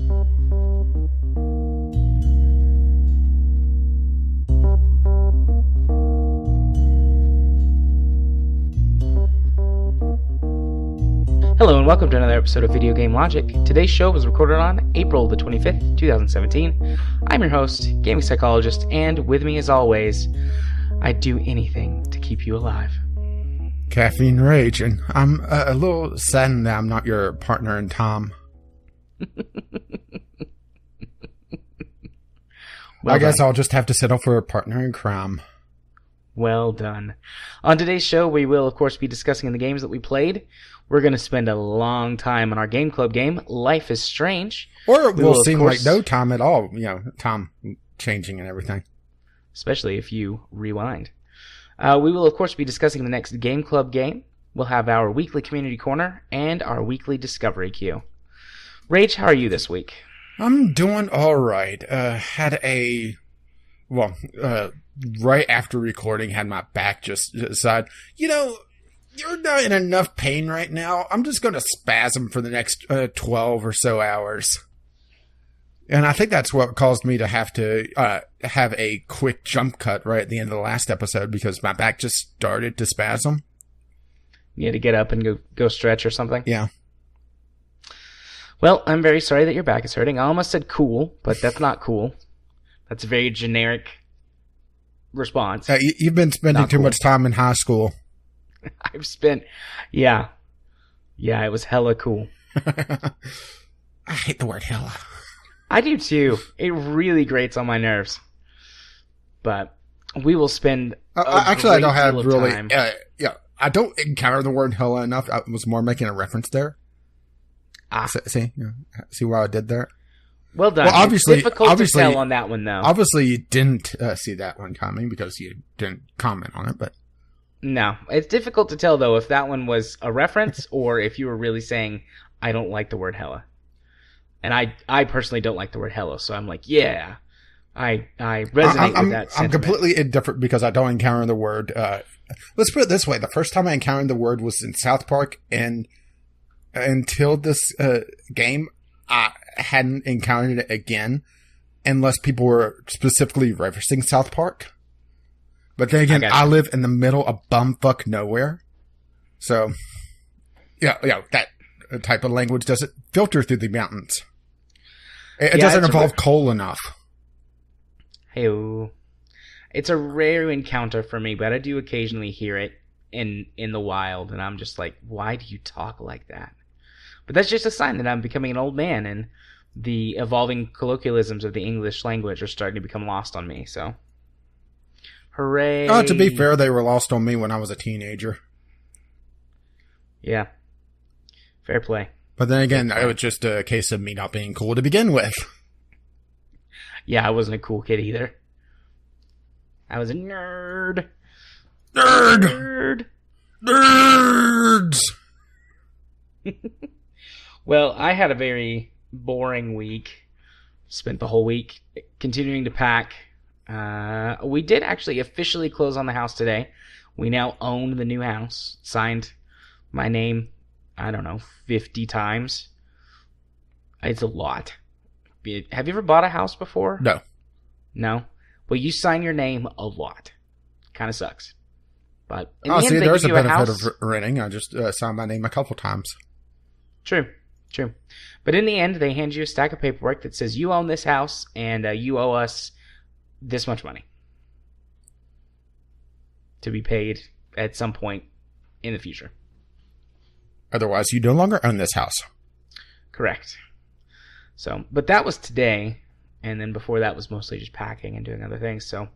Hello and welcome to another episode of Video Game Logic. Today's show was recorded on April the 25th, 2017. I'm your host, Gaming Psychologist, and with me as always, I'd do anything to keep you alive. Caffeine Rage, and I'm a little saddened that I'm not your partner in Tom. I guess I'll just have to settle for a partner in crime. Well done. On today's show, we will, of course, be discussing the games that we played. We're going to spend a long time on our game club game, Life is Strange. Or it will seem like no time at all, time changing and everything. Especially if you rewind. We will, of course, be discussing the next game club game. We'll have our weekly community corner and our weekly discovery queue. Rage, how are you this week? I'm doing all right. Right after recording, had my back just decide, you're not in enough pain right now. I'm just going to spasm for the next 12 or so hours. And I think that's what caused me to have a quick jump cut right at the end of the last episode, because my back just started to spasm. You had to get up and go stretch or something? Yeah. Well, I'm very sorry that your back is hurting. I almost said cool, but that's not cool. That's a very generic response. You've been spending too much time in high school. I've spent, yeah, it was hella cool. I hate the word hella. I do too. It really grates on my nerves. But we will spend. Actually, I don't have really. I don't encounter the word hella enough. I was more making a reference there. See what I did there? Well done. Well, obviously, it's difficult to tell on that one, though. Obviously, you didn't see that one coming because you didn't comment on it, but. No, it's difficult to tell, though, if that one was a reference or if you were really saying, I don't like the word hella. And I personally don't like the word hella, so I'm like, yeah, I resonate with that sentiment. I'm completely indifferent because I don't encounter the word. Let's put it this way. The first time I encountered the word was in South Park, and until this game, I hadn't encountered it again unless people were specifically referencing South Park. But then again, I live in the middle of bumfuck nowhere. So, that type of language doesn't filter through the mountains. It doesn't involve coal enough. Hey-o. It's a rare encounter for me, but I do occasionally hear it in the wild, and I'm just like, why do you talk like that? But that's just a sign that I'm becoming an old man, and the evolving colloquialisms of the English language are starting to become lost on me, so... Hooray. Oh, to be fair, they were lost on me when I was a teenager. Yeah. Fair play. But then again, it was just a case of me not being cool to begin with. Yeah, I wasn't a cool kid either. I was a nerd. Nerd! Nerds! Well, I had a very boring week. Spent the whole week continuing to pack. We did actually officially close on the house today. We now own the new house. Signed my name, 50 times. It's a lot. Have you ever bought a house before? No. No? Well, you sign your name a lot. Kind of sucks. But there's a benefit of renting. I just signed my name a couple times. True. But in the end, they hand you a stack of paperwork that says you own this house and you owe us this much money to be paid at some point in the future. Otherwise, you no longer own this house. Correct. So, but that was today, and then before that was mostly just packing and doing other things. So,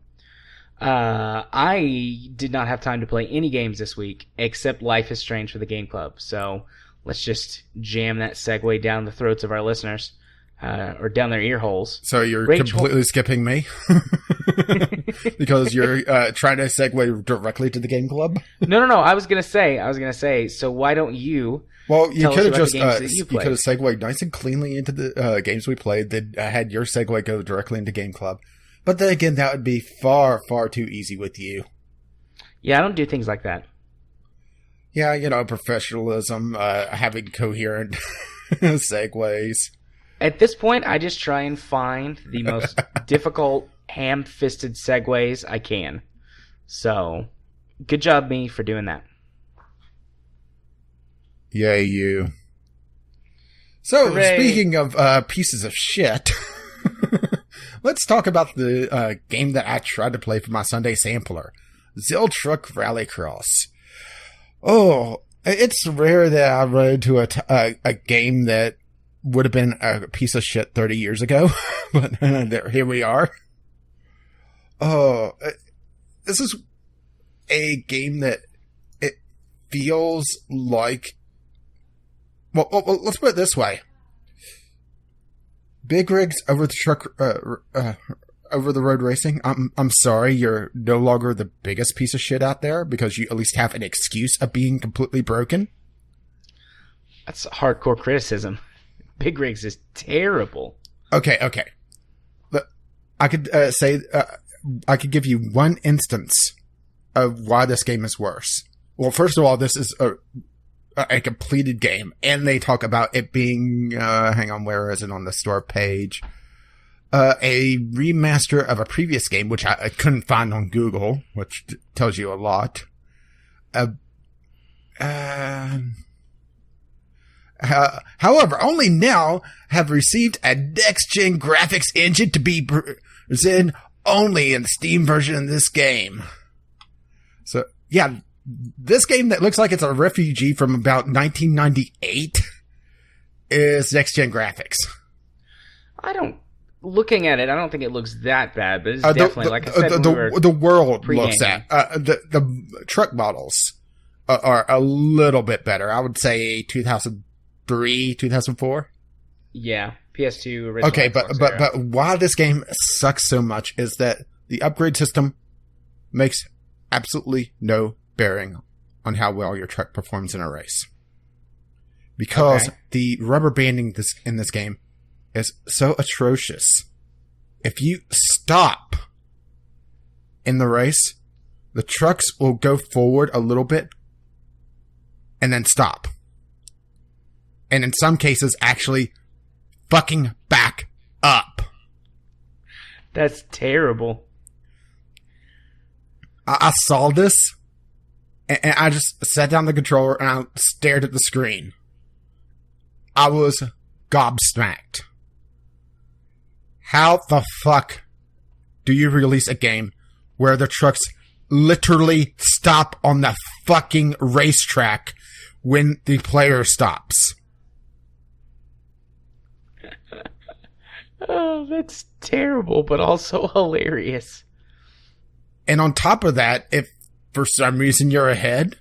I did not have time to play any games this week except Life is Strange for the Game Club. So, let's just jam that segue down the throats of our listeners. Or down their ear holes. So you're completely skipping me? Because you're trying to segue directly to the game club? No. I was gonna say. So why don't you? Well, you could have just you could have segued nice and cleanly into the games we played. Then had your segue go directly into game club. But then again, that would be far, far too easy with you. Yeah, I don't do things like that. Yeah, professionalism, having coherent segues. At this point, I just try and find the most difficult, ham-fisted segues I can. So, good job, me, for doing that. Yay, you. So, Hooray. Speaking of pieces of shit, let's talk about the game that I tried to play for my Sunday sampler, ZiL Truck RallyCross. Oh, it's rare that I run into a game that would have been a piece of shit 30 years ago, but here we are. Oh, this is a game that it feels like. Well, let's put it this way: big rigs over the truck, over the road racing. I'm sorry, you're no longer the biggest piece of shit out there because you at least have an excuse of being completely broken. That's hardcore criticism. Big rigs is terrible. Okay. I could say I could give you one instance of why this game is worse. Well, first of all, this is a completed game, and they talk about it being hang on, where is it on the store page? A remaster of a previous game, which I couldn't find on Google, which tells you a lot. However, only now have received a next-gen graphics engine to be presented only in the Steam version of this game. So, yeah, this game that looks like it's a refugee from about 1998 is next-gen graphics. Looking at it, I don't think it looks that bad, but it's definitely, like I said, the world pre-gaming. looks at the truck models are a little bit better. I would say 2003, 2004. Yeah, PS2 original. Okay, Xbox but era. why this game sucks so much is that the upgrade system makes absolutely no bearing on how well your truck performs in a race. Because the rubber banding in this game is so atrocious. If you stop in the race, the trucks will go forward a little bit and then stop. And in some cases, actually fucking back up. That's terrible. I saw this, and I just sat down the controller and I stared at the screen. I was gobsmacked. How the fuck do you release a game where the trucks literally stop on the fucking racetrack when the player stops? Oh, that's terrible, but also hilarious. And on top of that, if for some reason you're ahead,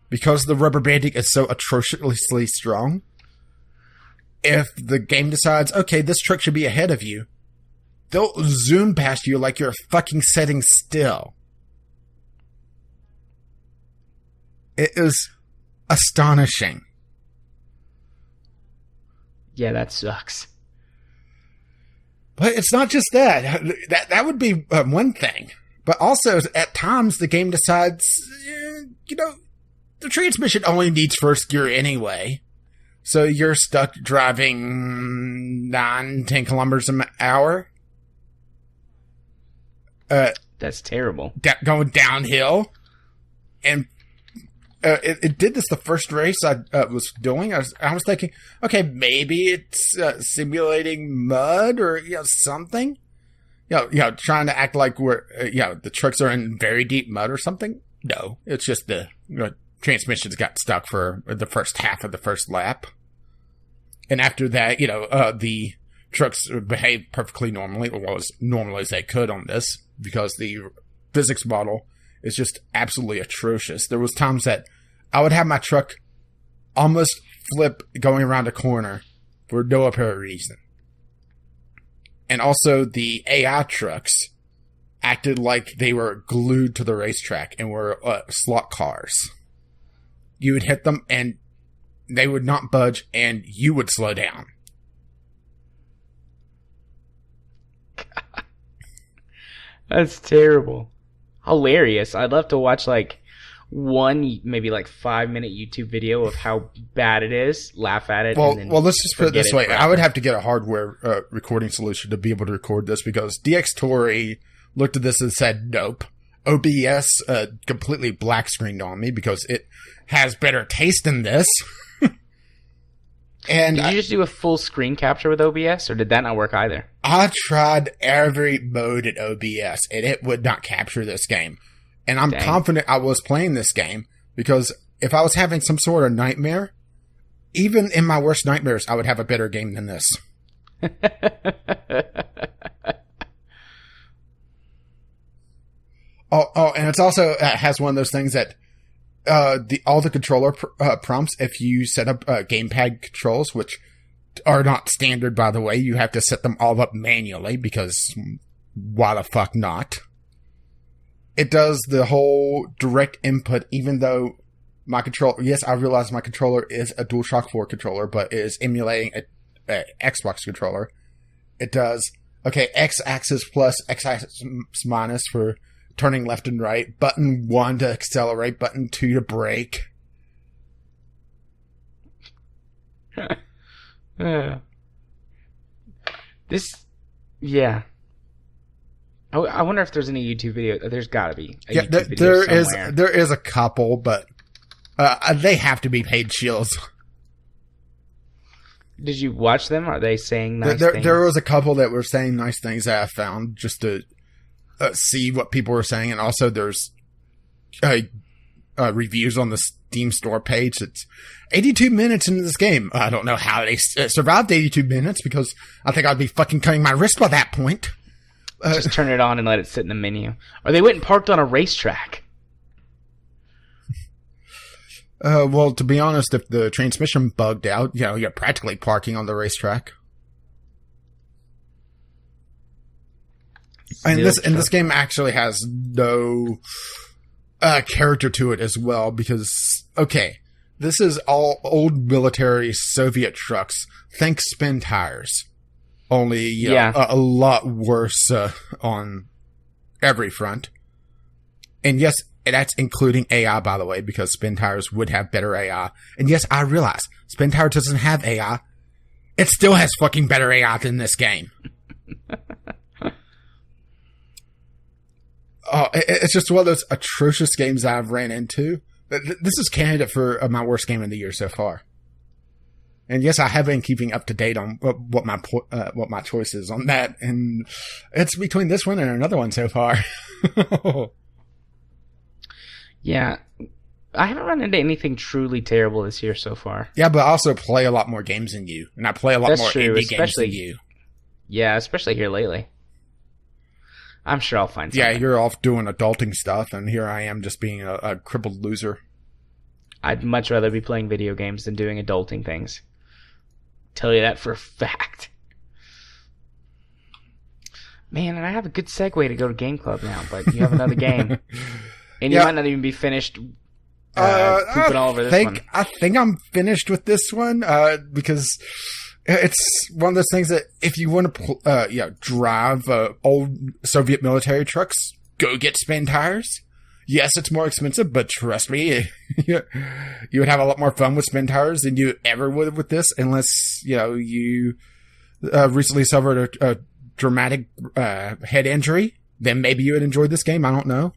because the rubber banding is so atrociously strong, if the game decides, okay, this truck should be ahead of you, they'll zoom past you like you're fucking sitting still. It is astonishing. Yeah, that sucks. But it's not just that. That would be one thing. But also, at times, the game decides, the transmission only needs first gear anyway. So you're stuck driving 9-10 kilometers an hour. That's terrible. Going downhill. And it did this the first race I was doing. I was thinking, okay, maybe it's simulating mud or something. Trying to act like we're the trucks are in very deep mud or something. No, it's just the transmissions got stuck for the first half of the first lap, and after that, the trucks behaved perfectly normally, or as normal as they could on this, because the physics model is just absolutely atrocious. There was times that I would have my truck almost flip going around a corner for no apparent reason. And also the AI trucks acted like they were glued to the racetrack and were slot cars. You would hit them and they would not budge and you would slow down. That's terrible. Hilarious. I'd love to watch one maybe like 5-minute YouTube video of how bad it is, laugh at it. Well, and then let's just put it this way. forever. I would have to get a hardware recording solution to be able to record this because DX Tory looked at this and said, nope. OBS completely black screened on me because it has better taste than this. And did you just do a full screen capture with OBS, or did that not work either? I tried every mode at OBS, and it would not capture this game. And I'm confident I was playing this game, because if I was having some sort of nightmare, even in my worst nightmares, I would have a better game than this. And it's also has one of those things that all the controller prompts, if you set up gamepad controls, which are not standard, by the way, you have to set them all up manually, because why the fuck not? It does the whole direct input, even though my controller, yes, I realize my controller is a DualShock 4 controller, but it is emulating a Xbox controller. It does, okay, X-axis plus, X-axis minus for turning left and right, button 1 to accelerate, button 2 to brake. Yeah. I wonder if there's any YouTube video. There's got to be a Yeah, YouTube video somewhere. there is a couple, but they have to be paid shields. Did you watch them? Are they saying nice things? There was a couple that were saying nice things that I found just to see what people were saying, and also there's reviews on the Steam store page. It's 82 minutes into this game. I don't know how they survived 82 minutes, because I think I'd be fucking cutting my wrist by that point. Just turn it on and let it sit in the menu. Or they went and parked on a racetrack. Well, to be honest, if the transmission bugged out, you're practically parking on the racetrack. And this game actually has no character to it as well, because, okay, this is all old military Soviet trucks. Think spin tires. Only, a lot worse on every front. And yes, that's including AI, by the way, because spin tires would have better AI. And yes, I realize spin tire doesn't have AI. It still has fucking better AI than this game. It's just one of those atrocious games I've ran into. This is candidate for my worst game of the year so far. And yes, I have been keeping up to date on what my choice is on that, and it's between this one and another one so far. Yeah, I haven't run into anything truly terrible this year so far. Yeah, but I also play a lot more games than you, and I play a lot more indie games than you. Yeah, especially here lately. I'm sure I'll find something. Yeah, you're off doing adulting stuff, and here I am just being a crippled loser. I'd much rather be playing video games than doing adulting things. Tell you that for a fact. Man, and I have a good segue to go to Game Club now, but you have another game. And you might not even be finished pooping all over this one. I think I'm finished with this one, because it's one of those things that if you want to drive old Soviet military trucks, go get spin tires. Yes, it's more expensive, but trust me, you would have a lot more fun with spin tires than you ever would with this, unless, you recently suffered a dramatic head injury. Then maybe you would enjoy this game. I don't know.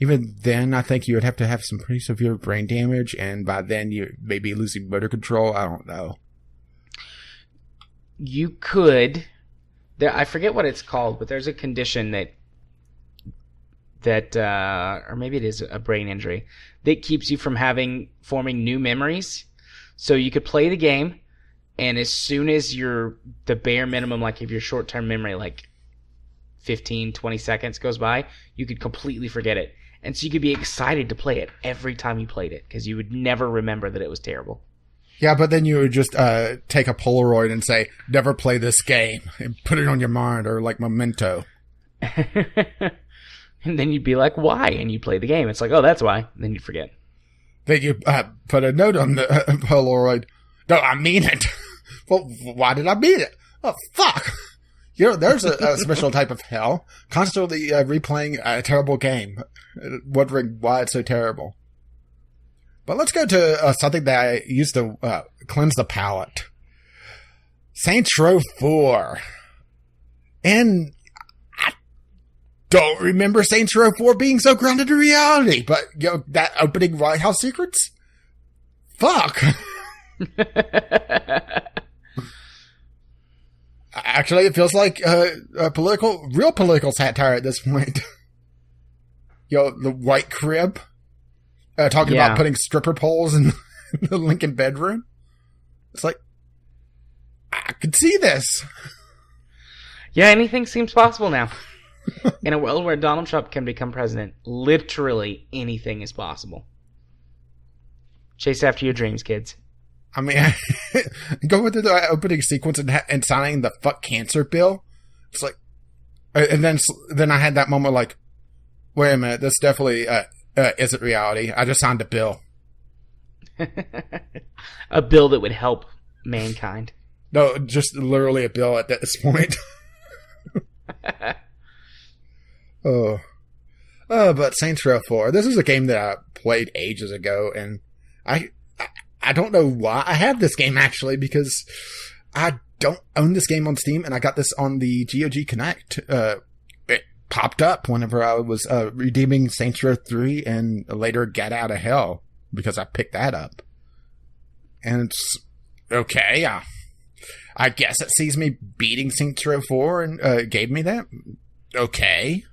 Even then, I think you would have to have some pretty severe brain damage, and by then you may be losing motor control. I don't know. You could. I forget what it's called, but there's a condition that or maybe it is a brain injury, that keeps you from forming new memories. So you could play the game, and as soon as the bare minimum, like if your short-term memory, like 15, 20 seconds goes by, you could completely forget it. And so you could be excited to play it every time you played it, because you would never remember that it was terrible. Yeah, but then you would just take a Polaroid and say, never play this game, and put it on your monitor like Memento. And then you'd be like, why? And you play the game. It's like, oh, that's why. And then you'd forget. Then you put a note on the Polaroid. No, I mean it. Well, why did I mean it? Oh, fuck. There's a special type of hell. Constantly replaying a terrible game. Wondering why it's so terrible. But let's go to something that I used to cleanse the palate. Saints Row 4. And I don't remember Saints Row 4 being so grounded in reality. But, that opening White House Secrets? Fuck. Actually, it feels like real political satire at this point. The white crib. Talking about putting stripper poles in the Lincoln bedroom. It's like, I could see this. Yeah, anything seems possible now. In a world where Donald Trump can become president, literally anything is possible. Chase after your dreams, kids. I mean, going through the opening sequence and signing the fuck cancer bill. It's like, and then I had that moment like, wait a minute, this definitely isn't reality. I just signed a bill. A bill that would help mankind. No, just literally a bill at this point. But Saints Row 4. This is a game that I played ages ago, and I don't know why I have this game actually, because I don't own this game on Steam, and I got this on the GOG Connect. It popped up whenever I was redeeming Saints Row 3 and later Get Out of Hell, because I picked that up. And it's okay. I guess it sees me beating Saints Row 4 and gave me that. Okay.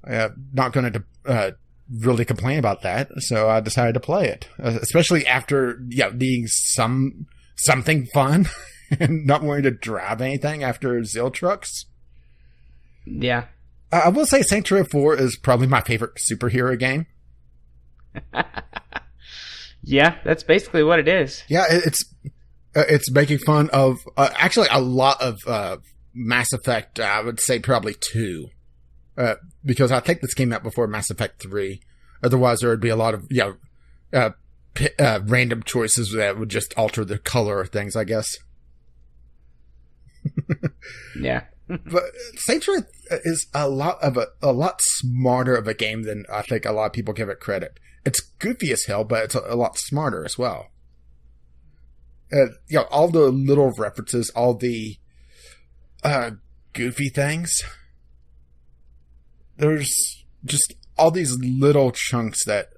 Not going to really complain about that, so I decided to play it. Especially after needing something fun and not wanting to drive anything after ZiL Trucks. Yeah. I will say Saints Row 4 is probably my favorite superhero game. Yeah, that's basically what it is. Yeah, it's making fun of actually a lot of Mass Effect. I would say probably 2, because I think this came out before Mass Effect 3. Otherwise, there would be a lot of random choices that would just alter the color of things, I guess. Yeah. But Saints Row is a lot smarter of a game than I think a lot of people give it credit. It's goofy as hell, but it's a lot smarter as well. All the little references, all the goofy things. There's just all these little chunks that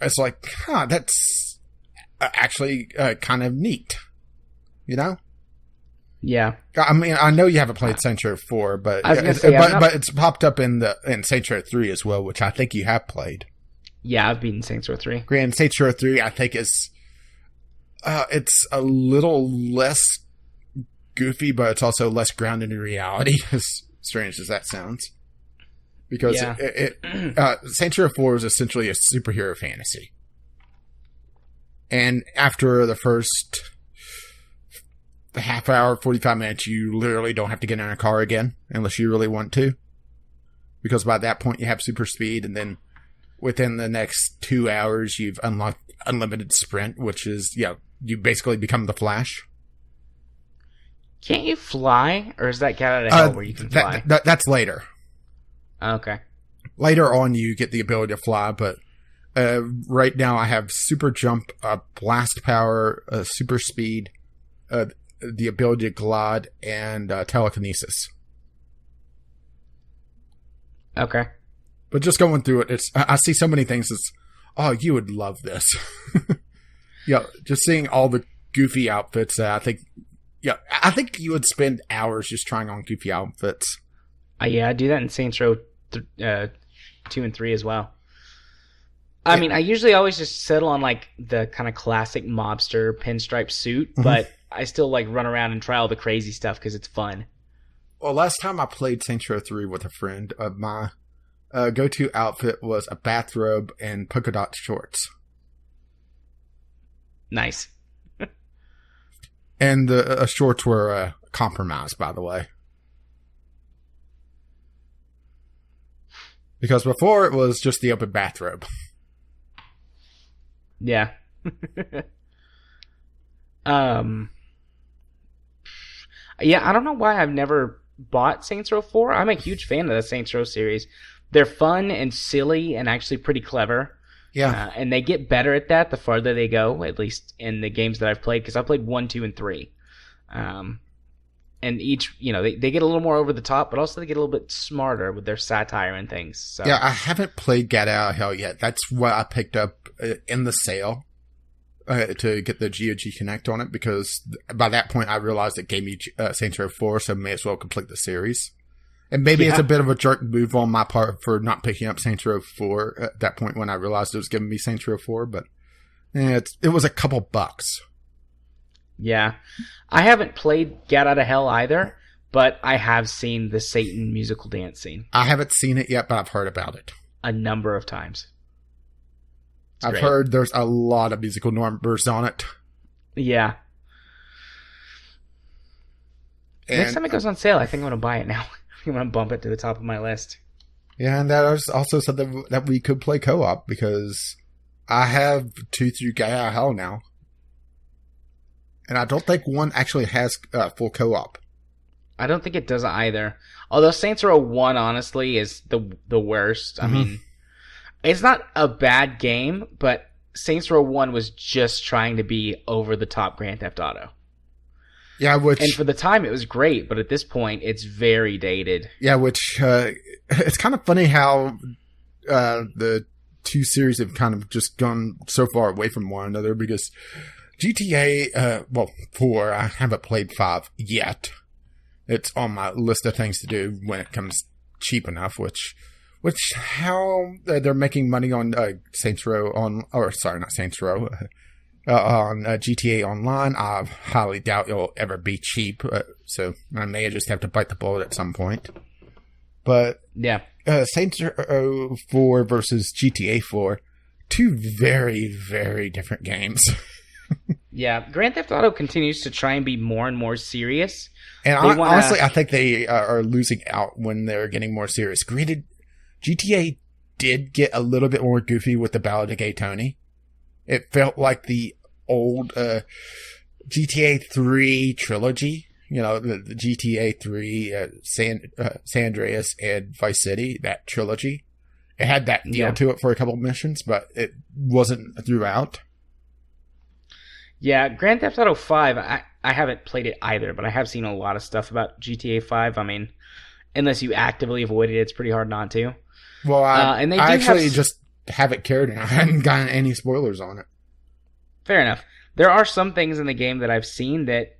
it's like, that's actually kind of neat. You know? Yeah. I mean, I know you haven't played Saints Row 4, but but it's popped up in Saints Row 3 as well, which I think you have played. Yeah, I've beaten Saints Row 3. Grand Saints Row 3, I think is it's a little less goofy, but it's also less grounded in reality, as strange as that sounds. Because Saints Row 4 is essentially a superhero fantasy. And after the first half hour, 45 minutes, you literally don't have to get in a car again, unless you really want to. Because by that point, you have super speed, and then within the next 2 hours, you've unlocked unlimited sprint, which is, you basically become the Flash. Can't you fly? Or is that Get Out of Hell where you can fly? That's later. Okay. Later on, you get the ability to fly, but right now I have super jump, blast power, super speed, the ability to glide, and telekinesis. Okay. But just going through it, I see so many things that's, you would love this. Just seeing all the goofy outfits. I think you would spend hours just trying on goofy outfits. Yeah, I do that in Saints Row 2 and 3 as well. I mean, I usually always just settle on like the kind of classic mobster pinstripe suit, but I still like run around and try all the crazy stuff because it's fun. Well, last time I played Saints Row 3 with a friend, my go-to outfit was a bathrobe and polka dot shorts. Nice. And the shorts were compromised, by the way. Because before it was just the open bathrobe. Yeah. Yeah, I don't know why I've never bought Saints Row 4. I'm a huge fan of the Saints Row series. They're fun and silly and actually pretty clever. Yeah. And they get better at that the farther they go, at least in the games that I've played, because I played 1, 2, and 3. And each, they get a little more over the top, but also they get a little bit smarter with their satire and things. So. Yeah, I haven't played Get Out of Hell yet. That's what I picked up in the sale to get the GOG Connect on it, because by that point I realized it gave me Saints Row 4, so may as well complete the series. And maybe it's a bit of a jerk move on my part for not picking up Saints Row 4 at that point when I realized it was giving me Saints Row 4, but it was a couple bucks. Yeah. I haven't played Get Out of Hell either, but I have seen the Satan musical dance scene. I haven't seen it yet, but I've heard about it. A number of times. I've heard there's a lot of musical numbers on it. Yeah. And next time it goes on sale, I think I'm going to buy it now. I'm going to bump it to the top of my list. Yeah, and that is also something that we could play co-op, because I have 2 through Get Out of Hell now. And I don't think 1 actually has full co-op. I don't think it does either. Although Saints Row 1, honestly, is the worst. I mean, it's not a bad game, but Saints Row 1 was just trying to be over-the-top Grand Theft Auto. Yeah, and for the time, it was great, but at this point, it's very dated. Yeah, which it's kind of funny how the 2 series have kind of just gone so far away from one another, because GTA, 4, I haven't played 5 yet. It's on my list of things to do when it comes cheap enough, which how they're making money on Saints Row on GTA Online. I highly doubt it'll ever be cheap, so I may just have to bite the bullet at some point. But yeah, Saints Row 4 versus GTA 4, 2 very, very different games. Yeah, Grand Theft Auto continues to try and be more and more serious. And honestly, I think they are losing out when they're getting more serious. Granted, GTA did get a little bit more goofy with the Ballad of Gay Tony. It felt like the old GTA 3 trilogy. The GTA 3, San Andreas, and Vice City, that trilogy. It had that deal to it for a couple of missions, but it wasn't throughout. Yeah, Grand Theft Auto 5, I haven't played it either, but I have seen a lot of stuff about GTA 5. I mean, unless you actively avoid it, it's pretty hard not to. Well, I actually just haven't cared, and I hadn't gotten any spoilers on it. Fair enough. There are some things in the game that I've seen that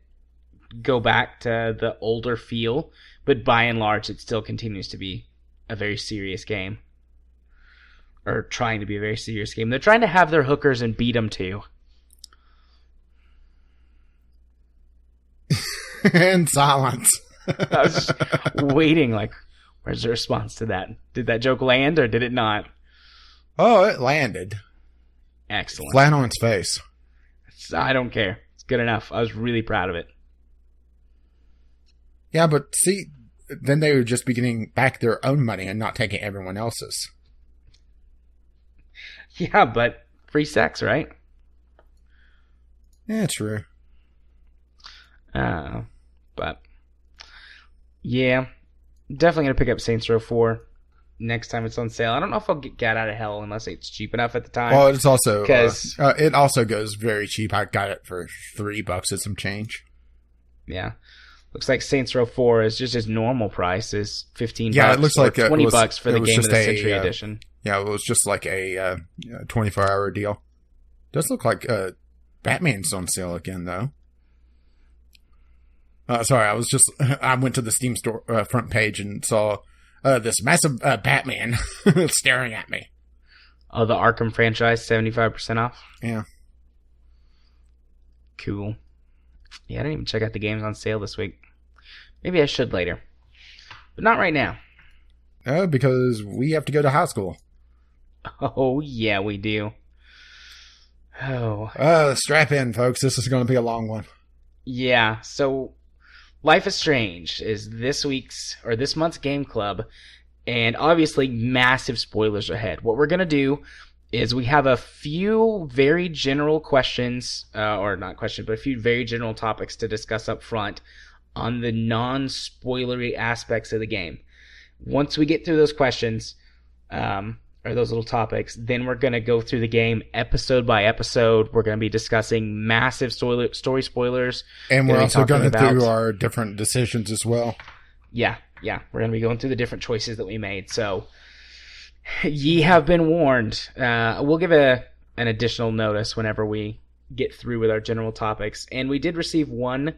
go back to the older feel, but by and large, it still continues to be a very serious game. Or trying to be a very serious game. They're trying to have their hookers and beat them too. And silence. I was just waiting, like, where's the response to that? Did that joke land or did it not? Oh, it landed. Excellent. Flat on its face. I don't care. It's good enough. I was really proud of it. Yeah, but see, then they would just be getting back their own money and not taking everyone else's. Yeah, but free sex, right? Yeah, true. But yeah, definitely gonna pick up Saints Row 4 next time it's on sale. I don't know if I'll get Out of Hell unless it's cheap enough at the time. Well, it's also it also goes very cheap. I got it for $3 and some change. Yeah, looks like Saints Row 4 is just its normal price is $15. Yeah, it looks like $20 for the Game of the Century edition. Yeah, it was just like a 24-hour deal. Does look like Batman's on sale again though. Sorry, I went to the Steam store front page and saw this massive Batman staring at me. Oh, the Arkham franchise, 75% off? Yeah. Cool. Yeah, I didn't even check out the games on sale this week. Maybe I should later. But not right now. Because we have to go to high school. Oh, yeah, we do. Oh. Strap in, folks. This is going to be a long one. Yeah, so Life is Strange is this month's game club, and obviously massive spoilers ahead. What we're going to do is we have a few very general questions, or not questions, but a few very general topics to discuss up front on the non-spoilery aspects of the game. Once we get through those questions, or or those little topics. Then we're going to go through the game episode by episode. We're going to be discussing massive story spoilers. And we're also going through our different decisions as well. Yeah. We're going to be going through the different choices that we made. So ye have been warned. We'll give an additional notice whenever we get through with our general topics. And we did receive one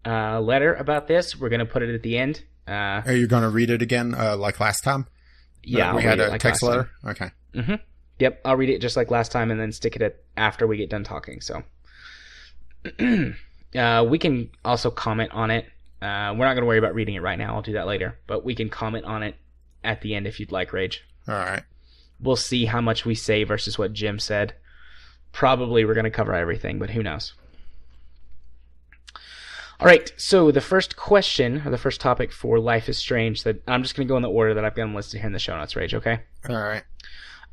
letter about this. We're going to put it at the end. Are you going to read it again like last time? Yeah, we had a text letter. Okay. Mm-hmm. Yep, I'll read it just like last time and then stick it after we get done talking. So we can also comment on it. We're not going to worry about reading it right now. I'll do that later. But we can comment on it at the end if you'd like, Rage. All right. We'll see how much we say versus what Jim said. Probably we're going to cover everything, but who knows? All right, so the first question, or the first topic for Life is Strange, that I'm just going to go in the order that I've got them listed here in the show notes, Rage, okay? All right.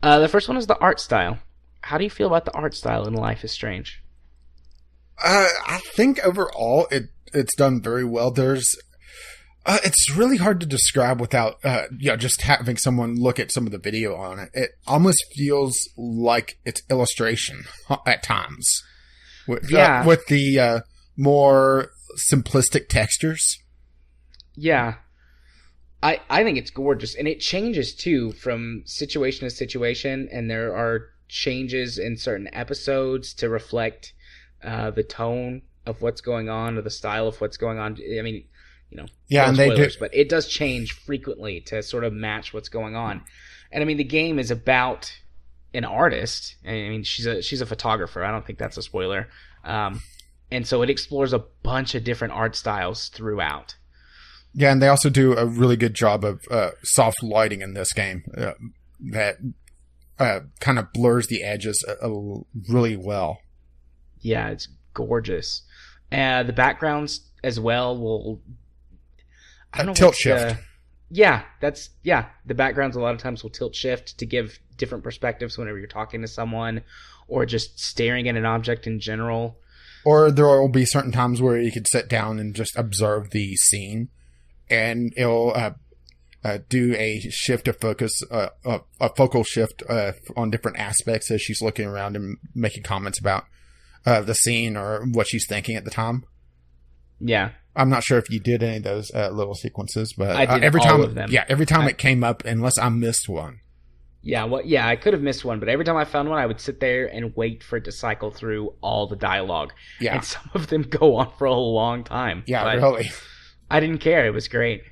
The first one is the art style. How do you feel about the art style in Life is Strange? I think overall it's done very well. It's really hard to describe without just having someone look at some of the video on it. It almost feels like it's illustration at times. With the more simplistic textures. Yeah. I think it's gorgeous, and it changes too from situation to situation, and there are changes in certain episodes to reflect the tone of what's going on or the style of what's going on. I mean, and spoilers, they do, but it does change frequently to sort of match what's going on. And I mean, the game is about an artist. I mean, she's a photographer. I don't think that's a spoiler. And so it explores a bunch of different art styles throughout. Yeah, and they also do a really good job of soft lighting in this game that kind of blurs the edges really well. Yeah, it's gorgeous. The backgrounds as well will... tilt shift. The backgrounds a lot of times will tilt shift to give different perspectives whenever you're talking to someone or just staring at an object in general. Or there will be certain times where you could sit down and just observe the scene, and it'll do a shift of focus, a focal shift on different aspects as she's looking around and making comments about the scene or what she's thinking at the time. Yeah. I'm not sure if you did any of those little sequences, but I did every all time, of them. Yeah, every time it came up, unless I missed one. Yeah, I could have missed one, but every time I found one, I would sit there and wait for it to cycle through all the dialogue. Yeah. And some of them go on for a long time. Yeah, really. I didn't care. It was great.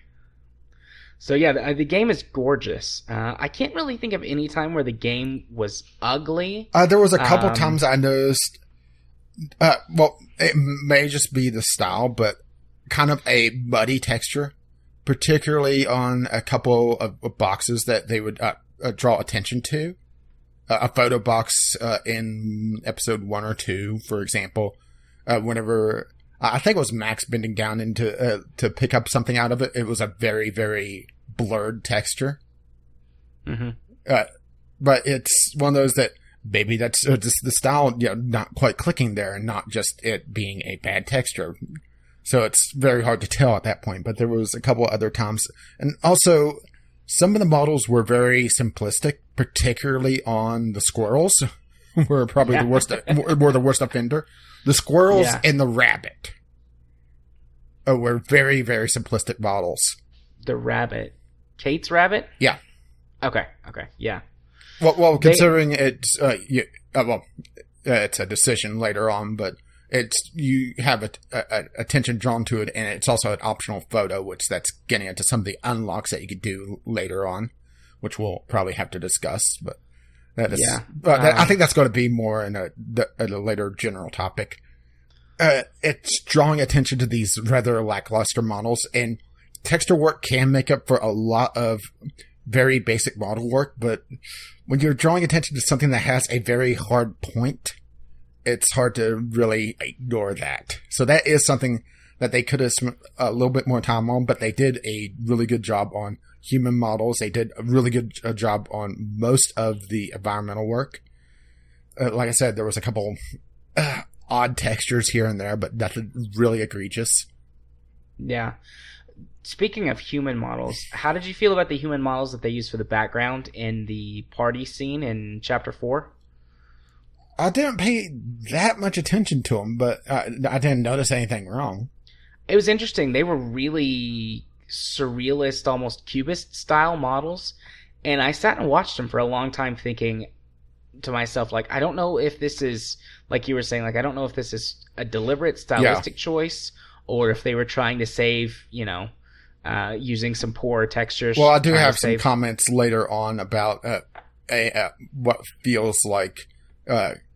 So yeah, the game is gorgeous. I can't really think of any time where the game was ugly. There was a couple times I noticed, it may just be the style, but kind of a muddy texture, particularly on a couple of boxes that they would draw attention to. A photo box in episode 1 or 2, for example, whenever I think it was Max bending down into to pick up something out of it, it was a very, very blurred texture. Mm-hmm. But it's one of those that maybe that's just the style, not quite clicking there, and not just it being a bad texture. So it's very hard to tell at that point. But there was a couple other times, and also some of the models were very simplistic, particularly on the squirrels, were probably the worst. Were the worst offender. The squirrels and the rabbit were very, very simplistic models. The rabbit, Kate's rabbit. Yeah. Okay. Yeah. Well, considering it's it's a decision later on, but you have attention drawn to it, and it's also an optional photo, which that's getting into some of the unlocks that you could do later on, which we'll probably have to discuss. But that is, I think that's going to be more in a later general topic. It's drawing attention to these rather lackluster models, and texture work can make up for a lot of very basic model work, but when you're drawing attention to something that has a very hard point, it's hard to really ignore that. So that is something that they could have spent a little bit more time on, but they did a really good job on human models. They did a really good job on most of the environmental work. Like I said, there was a couple odd textures here and there, but nothing really egregious. Yeah. speaking of human models, how did you feel about the human models that they used for the background in the party scene in Chapter 4? I didn't pay that much attention to them, but I didn't notice anything wrong. It was interesting. They were really surrealist, almost cubist style models, and I sat and watched them for a long time thinking to myself, like, I don't know if this is, like you were saying, like, I don't know if this is a deliberate stylistic choice or if they were trying to save, using some poor textures. Well, I do have some comments later on about what feels like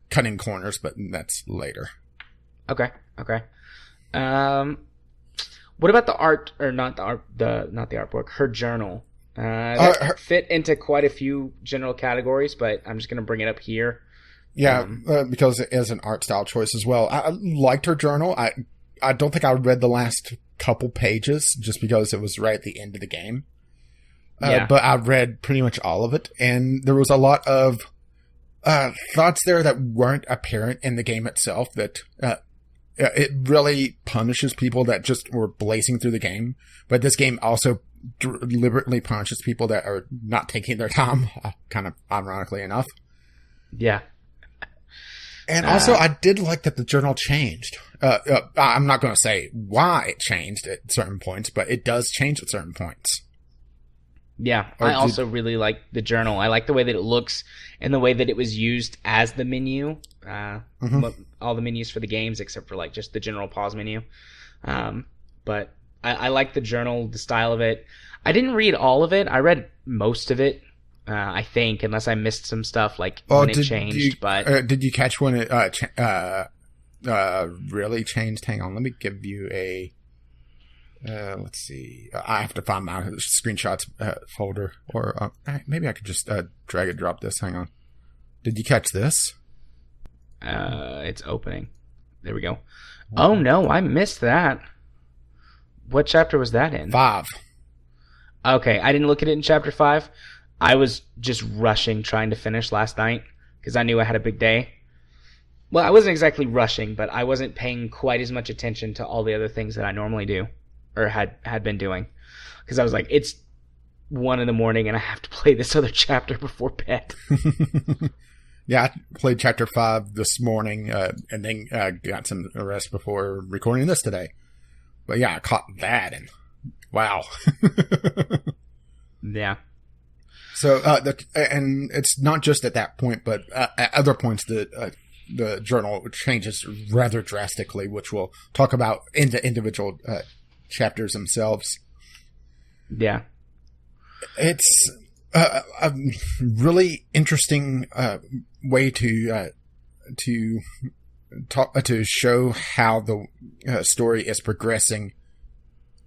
cutting corners, but that's later. Okay. What about the art, or not the artbook, her journal? That fit into quite a few general categories, but I'm just going to bring it up here. Yeah, because it is an art style choice as well. I liked her journal. I don't think I read the last couple pages just because it was right at the end of the game. But I read pretty much all of it, and there was a lot of thoughts there that weren't apparent in the game itself that it really punishes people that just were blazing through the game. But this game also deliberately punishes people that are not taking their time, kind of ironically enough. Yeah. And also, I did like that the journal changed. I'm not going to say why it changed at certain points, but it does change at certain points. Yeah, I also really like the journal. I like the way that it looks and the way that it was used as the menu. All the menus for the games except for like just the general pause menu. But I like the journal, the style of it. I didn't read all of it. I read most of it, I think, unless I missed some stuff like when it changed. But did you catch when it really changed? Hang on, let me give you a... let's see. I have to find my screenshots folder, or maybe I could just drag and drop this. Hang on. Did you catch this? It's opening. There we go. Oh no, I missed that. What chapter was that in? 5. Okay, I didn't look at it in Chapter 5. I was just rushing trying to finish last night because I knew I had a big day. Well, I wasn't exactly rushing, but I wasn't paying quite as much attention to all the other things that I normally do. Or had been doing, because I was like, it's 1 a.m. and I have to play this other chapter before bed. Yeah, I played Chapter 5 this morning, and then got some rest before recording this today. But yeah, I caught that, and wow. Yeah. So, and it's not just at that point, but at other points, the journal changes rather drastically, which we'll talk about in the individual chapters themselves. Yeah. It's a really interesting way to show how the story is progressing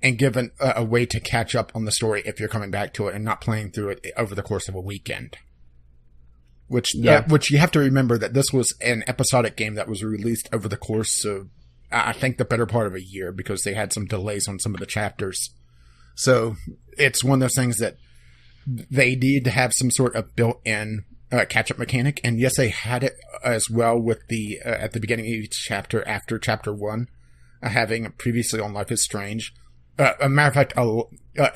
and given a way to catch up on the story if you're coming back to it and not playing through it over the course of a weekend. Which you have to remember that this was an episodic game that was released over the course of, I think, the better part of a year, because they had some delays on some of the chapters. So it's one of those things that they need to have some sort of built-in catch-up mechanic. And yes, they had it as well with the at the beginning of each chapter after Chapter 1, having previously on Life is Strange. A matter of fact,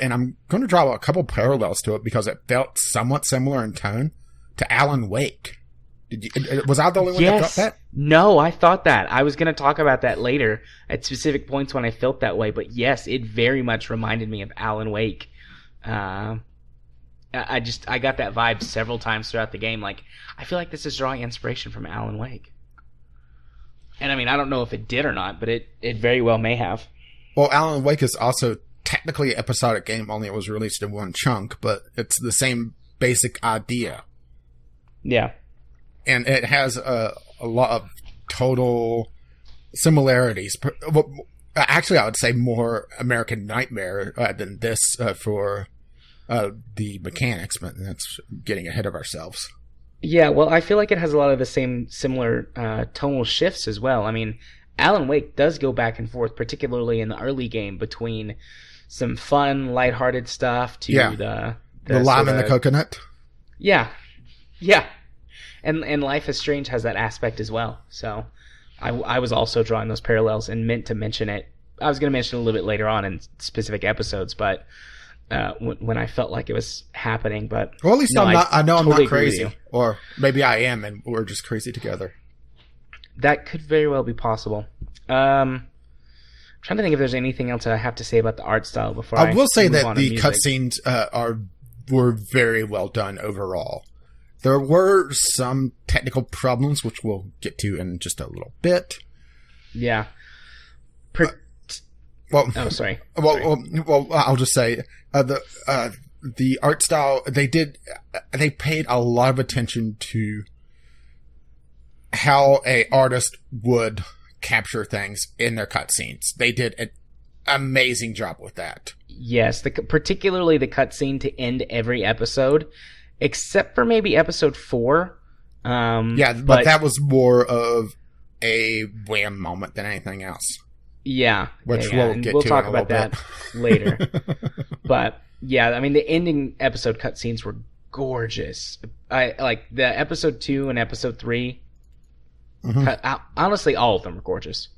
and I'm going to draw a couple parallels to it because it felt somewhat similar in tone to Alan Wake. Was I the only one that felt that? No, I thought that. I was going to talk about that later at specific points when I felt that way. But yes, it very much reminded me of Alan Wake. I got that vibe several times throughout the game. Like, I feel like this is drawing inspiration from Alan Wake. And I mean, I don't know if it did or not, but it very well may have. Well, Alan Wake is also technically an episodic game, only it was released in one chunk, but it's the same basic idea. Yeah. And it has a lot of total similarities. Well, actually, I would say more American Nightmare than this for the mechanics, but that's getting ahead of ourselves. Yeah, well, I feel like it has a lot of the same similar tonal shifts as well. I mean, Alan Wake does go back and forth, particularly in the early game, between some fun, lighthearted stuff to the lime in the coconut. Yeah. And Life is Strange has that aspect as well. So I was also drawing those parallels and meant to mention it I was going to mention a little bit later on in specific episodes, but when I felt like it was happening. But well, at least no, I'm not. I know totally I'm not agree with crazy, you. or maybe I am, and we're just crazy together. That could very well be possible. I'm trying to think if there's anything else I have to say about the art style before I will say move that on to the music. cutscenes were very well done overall. There were some technical problems, which we'll get to in just a little bit. Yeah. Well, oh, sorry. Well, I'll just say the art style they paid a lot of attention to how a artist would capture things in their cutscenes. They did an amazing job with that. Yes, particularly the cutscene to end every episode, except for maybe episode 4. But that was more of a wham moment than anything else. Yeah, which we'll talk about that later. But yeah, I mean the ending episode cutscenes were gorgeous. I like the episode 2 and episode 3. Honestly, all of them were gorgeous.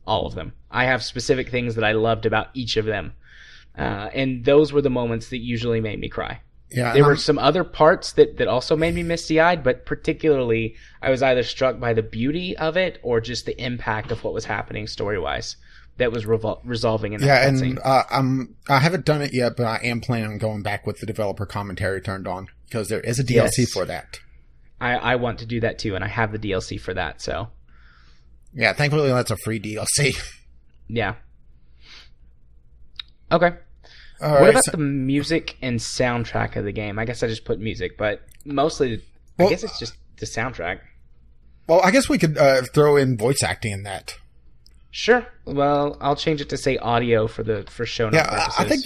All of them. I have specific things that I loved about each of them. And those were the moments that usually made me cry. Yeah, there were some other parts that also made me misty-eyed, but particularly I was either struck by the beauty of it or just the impact of what was happening story-wise that was resolving in that cutscene. And I haven't done it yet, but I am planning on going back with the developer commentary turned on because there is a DLC for that. I want to do that too, and I have the DLC for that, so. Yeah, thankfully that's a free DLC. Yeah. Okay. What about the music and soundtrack of the game? I guess I just put music, but mostly, I guess it's just the soundtrack. Well, I guess we could throw in voice acting in that. Sure. Well, I'll change it to say audio for show note purposes. I think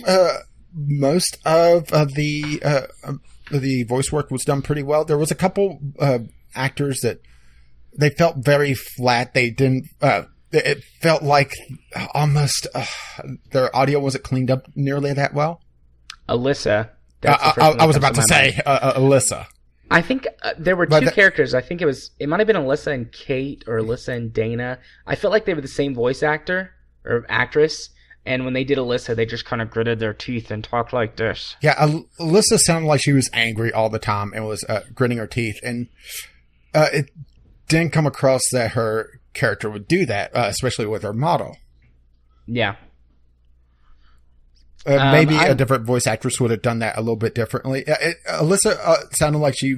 most of the voice work was done pretty well. There was a couple actors that they felt very flat. They didn't. It felt like almost their audio wasn't cleaned up nearly that well. Alyssa. I was about to say Alyssa. I think there were two characters. I think it might have been Alyssa and Kate or Alyssa and Dana. I felt like they were the same voice actor or actress. And when they did Alyssa, they just kind of gritted their teeth and talked like this. Yeah, Alyssa sounded like she was angry all the time and was gritting her teeth. And it didn't come across that her character would do that, especially with her model. Yeah. Maybe a different voice actress would have done that a little bit differently. Alyssa sounded like she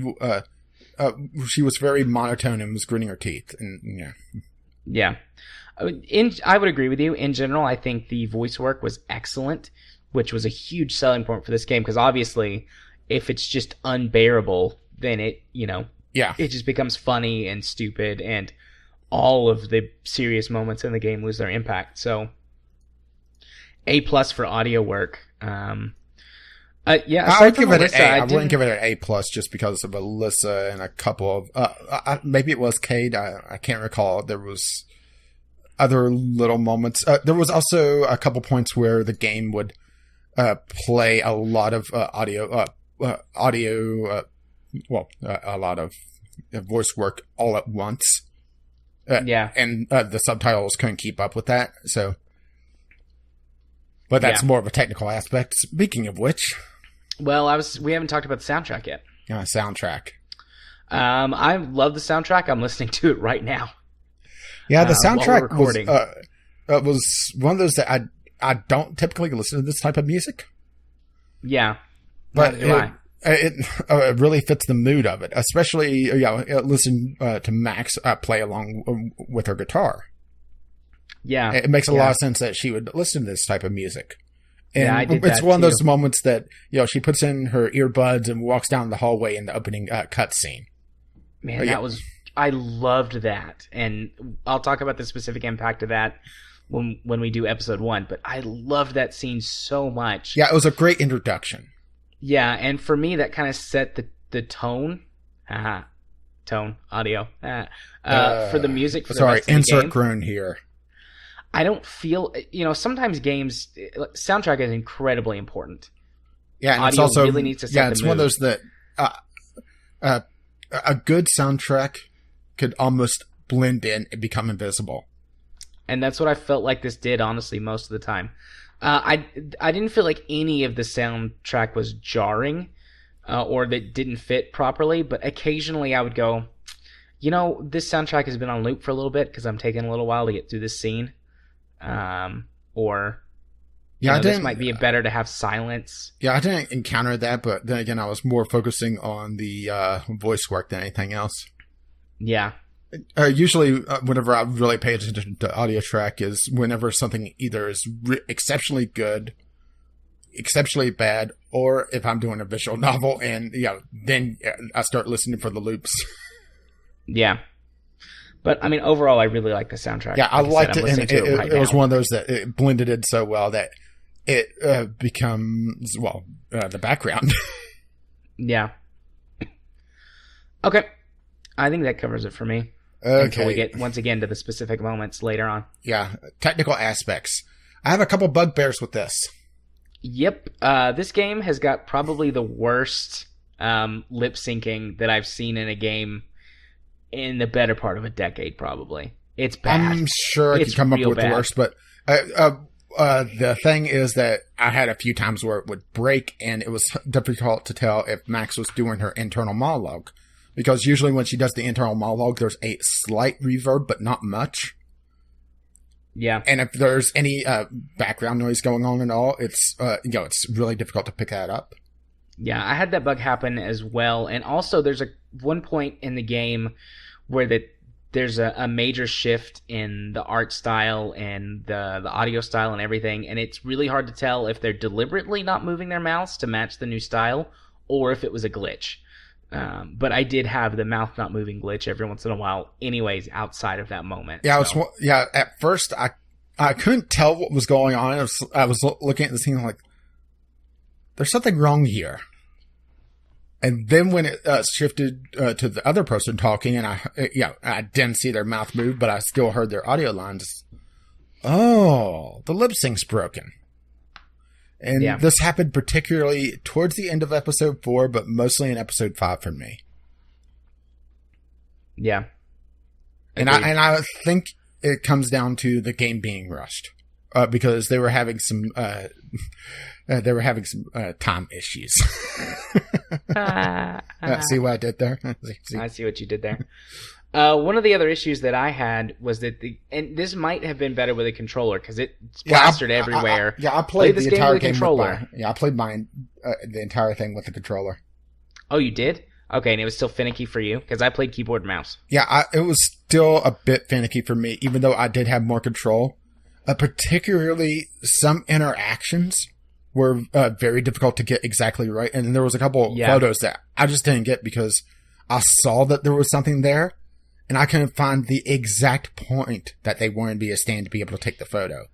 was very monotone and was gritting her teeth. And yeah. Yeah. I would agree with you. In general, I think the voice work was excellent, which was a huge selling point for this game. Because obviously, if it's just unbearable, then it just becomes funny and stupid, and all of the serious moments in the game lose their impact. So, A+ for audio work. I would give it an A. I wouldn't give it an A+ just because of Alyssa and a couple of maybe it was Cade. I can't recall. There was other little moments. There was also a couple points where the game would play a lot of audio, a lot of voice work all at once. And the subtitles couldn't keep up with that. So, but that's more of a technical aspect. Speaking of which, well, we haven't talked about the soundtrack yet. Soundtrack. I love the soundtrack. I'm listening to it right now. Yeah, the soundtrack was one of those that I don't typically listen to this type of music. Yeah, but it really fits the mood of it, especially listen to Max play along with her guitar. Yeah, it makes a lot of sense that she would listen to this type of music. And it's one of those moments that she puts in her earbuds and walks down the hallway in the opening cutscene. Man, I loved that, and I'll talk about the specific impact of that when we do episode 1. But I loved that scene so much. Yeah, it was a great introduction. Yeah, and for me, that kind of set the tone. Tone, audio. For the music. For the rest of the insert game. groan here. I don't feel, sometimes games, soundtrack is incredibly important. Yeah, and audio it's also really needs to set the it's mood. One of those that a good soundtrack could almost blend in and become invisible. And that's what I felt like this did, honestly, most of the time. I didn't feel like any of the soundtrack was jarring or that didn't fit properly, but occasionally I would go, this soundtrack has been on loop for a little bit because I'm taking a little while to get through this scene. This might be better to have silence. Yeah, I didn't encounter that, but then again, I was more focusing on the voice work than anything else. Yeah. Usually, whenever I really pay attention to audio track is whenever something either is exceptionally good, exceptionally bad, or if I'm doing a visual novel, and then I start listening for the loops. Yeah. But, I mean, overall, I really like the soundtrack. Yeah, I liked it, and it was one of those that it blended in so well that it becomes, the background. Yeah. Okay. I think that covers it for me. Okay. Until we get, once again, to the specific moments later on. Yeah, technical aspects. I have a couple bugbears with this. Yep. This game has got probably the worst lip syncing that I've seen in a game in the better part of a decade, probably. It's bad. I'm sure I could come up with the worst, but the thing is that I had a few times where it would break, and it was difficult to tell if Max was doing her internal monologue. Because usually when she does the internal monologue, there's a slight reverb, but not much. Yeah. And if there's any background noise going on at all, it's it's really difficult to pick that up. Yeah, I had that bug happen as well. And also there's one point in the game where there's a major shift in the art style and the audio style and everything. And it's really hard to tell if they're deliberately not moving their mouths to match the new style or if it was a glitch. But I did have the mouth not moving glitch every once in a while anyways outside of that moment. Yeah, at first I couldn't tell what was going on. I was looking at the scene like, there's something wrong here. And then when it shifted to the other person talking, and I didn't see their mouth move, but I still heard their audio lines. Oh, the lip sync's broken. And this happened particularly towards the end of episode 4, but mostly in episode 5 for me. Yeah. And I think it comes down to the game being rushed. Because they were having some time issues. See what I did there? See? I see what you did there. One of the other issues that I had was that and this might have been better with a controller because it's plastered everywhere. I played this the game entire with a game controller. I played the entire thing with the controller. Oh, you did? Okay, and it was still finicky for you because I played keyboard and mouse. Yeah, it was still a bit finicky for me, even though I did have more control. Particularly, some interactions were very difficult to get exactly right, and there was a couple photos that I just didn't get because I saw that there was something there. And I couldn't find the exact point that they wanted me to stand to be able to take the photo.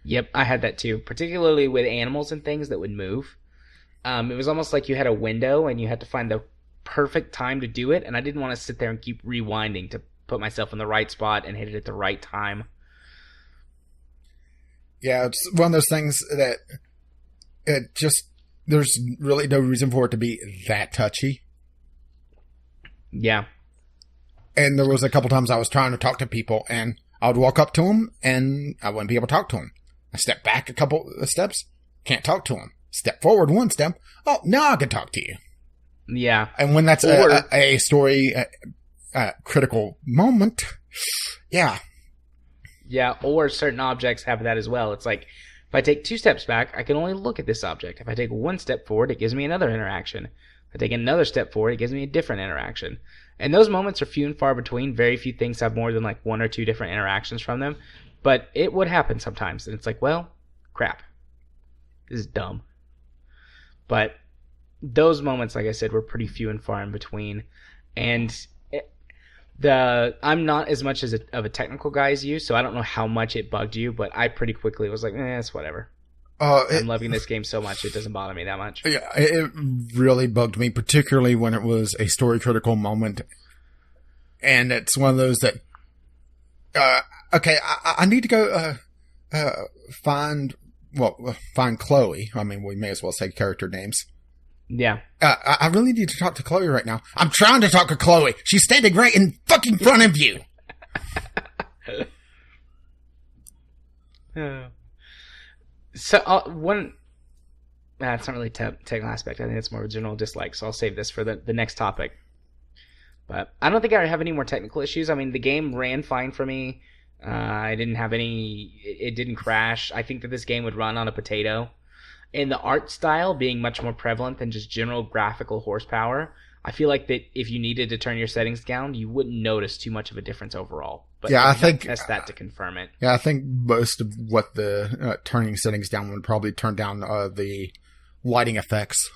Yep, I had that too. Particularly with animals and things that would move. It was almost like you had a window and you had to find the perfect time to do it. And I didn't want to sit there and keep rewinding to put myself in the right spot and hit it at the right time. Yeah, it's one of those things that there's really no reason for it to be that touchy. Yeah. And there was a couple times I was trying to talk to people, and I would walk up to them, and I wouldn't be able to talk to them. I step back a couple of steps, can't talk to them. Step forward one step, oh, now I can talk to you. Yeah. And when that's a story critical moment, yeah. Yeah, or certain objects have that as well. It's like, if I take 2 steps back, I can only look at this object. If I take 1 step forward, it gives me another interaction. If I take another step forward, it gives me a different interaction. And those moments are few and far between. Very few things have more than like 1 or 2 different interactions from them. But it would happen sometimes. And it's like, well, crap. This is dumb. But those moments, like I said, were pretty few and far in between. And I'm not as much of a technical guy as you, so I don't know how much it bugged you. But I pretty quickly was like, it's whatever. I'm loving this game so much, it doesn't bother me that much. Yeah, it really bugged me, particularly when it was a story-critical moment. And it's one of those that... okay, I need to go find Chloe. I mean, we may as well say character names. Yeah. I really need to talk to Chloe right now. I'm trying to talk to Chloe. She's standing right in fucking front of you. So one, it's not really technical aspect. I think it's more of a general dislike. So I'll save this for the next topic. But I don't think I have any more technical issues. I mean, the game ran fine for me. I didn't have any. It didn't crash. I think that this game would run on a potato. And the art style being much more prevalent than just general graphical horsepower, I feel like that if you needed to turn your settings down, you wouldn't notice too much of a difference overall. But yeah, I think test that to confirm it. Yeah, I think most of what the turning settings down would probably turn down the lighting effects.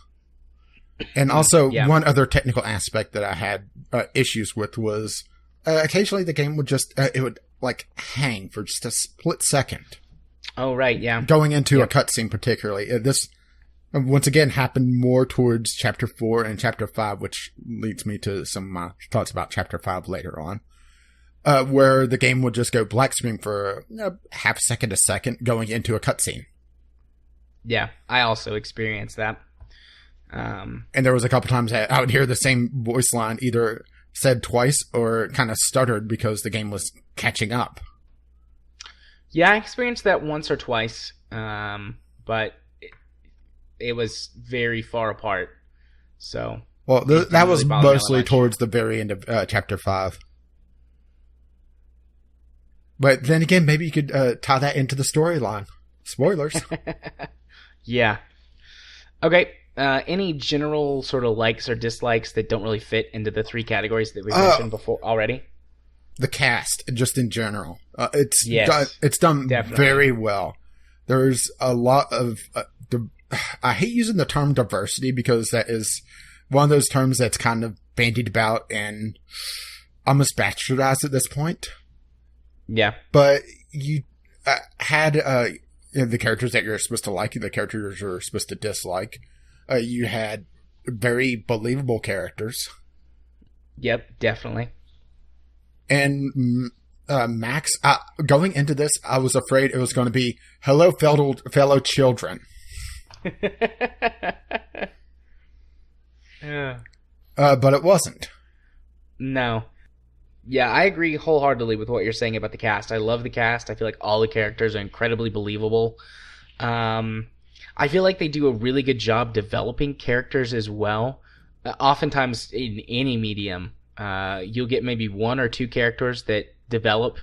And also, one other technical aspect that I had issues with was occasionally the game would just it would like hang for just a split second. Oh, right, yeah. Going into a cutscene particularly. This, once again, happened more towards Chapter 4 and Chapter 5, which leads me to some of my thoughts about Chapter 5 later on, where the game would just go black screen for half a second going into a cutscene. Yeah, I also experienced that. And there was a couple times that I would hear the same voice line either said twice or kind of stuttered because the game was catching up. Yeah, I experienced that once or twice, but it was very far apart. So, well, that was really mostly towards the very end of Chapter 5. But then again, maybe you could tie that into the storyline. Spoilers. Yeah. Okay. Any general sort of likes or dislikes that don't really fit into the three categories that we mentioned before already? The cast, just in general. It's done definitely very well. There's a lot of... I hate using the term diversity because that is one of those terms that's kind of bandied about and almost bastardized at this point. Yeah. But you had the characters that you're supposed to like, the characters you're supposed to dislike. You had very believable characters. Yep, definitely. And Max, going into this, I was afraid it was going to be, hello, fellow children. Yeah. But it wasn't. No. Yeah, I agree wholeheartedly with what you're saying about the cast. I love the cast. I feel like all the characters are incredibly believable. I feel like they do a really good job developing characters as well. Oftentimes in any medium, you'll get maybe one or two characters that develop,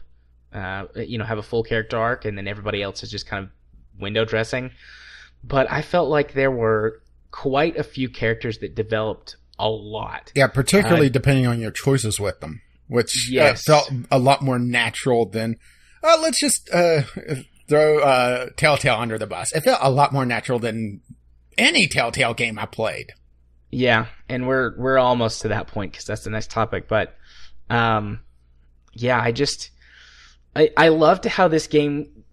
have a full character arc, and then everybody else is just kind of window dressing. But I felt like there were quite a few characters that developed a lot. Yeah, particularly depending on your choices with them, which felt a lot more natural than, let's just throw Telltale under the bus. It felt a lot more natural than any Telltale game I played. Yeah, and we're almost to that point because that's the next topic. But I loved how this game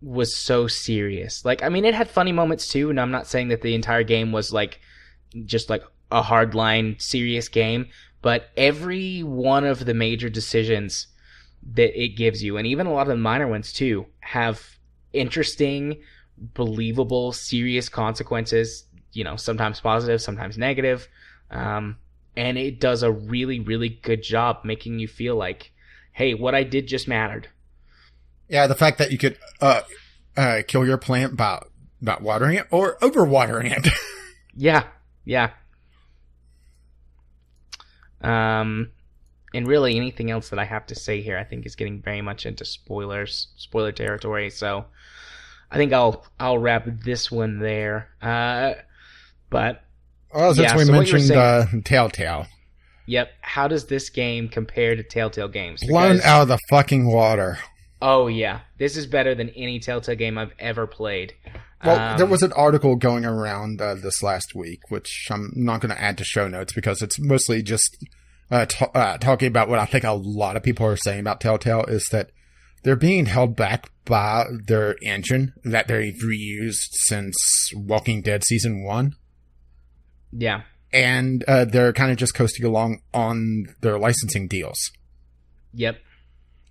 was so serious. Like, I mean, it had funny moments too, and I'm not saying that the entire game was like just like a hardline serious game, but every one of the major decisions that it gives you, and even a lot of the minor ones too, have interesting, believable, serious consequences. Sometimes positive, sometimes negative. And it does a really, really good job making you feel like, hey, what I did just mattered. Yeah, the fact that you could kill your plant by not watering it or overwatering it. Yeah. And really anything else that I have to say here, I think is getting very much into spoiler territory. So I think I'll wrap this one there. Since we mentioned Telltale. Yep. How does this game compare to Telltale games? Blown out of the fucking water. Oh, yeah. This is better than any Telltale game I've ever played. Well, there was an article going around this last week, which I'm not going to add to show notes because it's mostly just talking about what I think a lot of people are saying about Telltale is that they're being held back by their engine that they've reused since Walking Dead Season 1. Yeah. And they're kind of just coasting along on their licensing deals. Yep.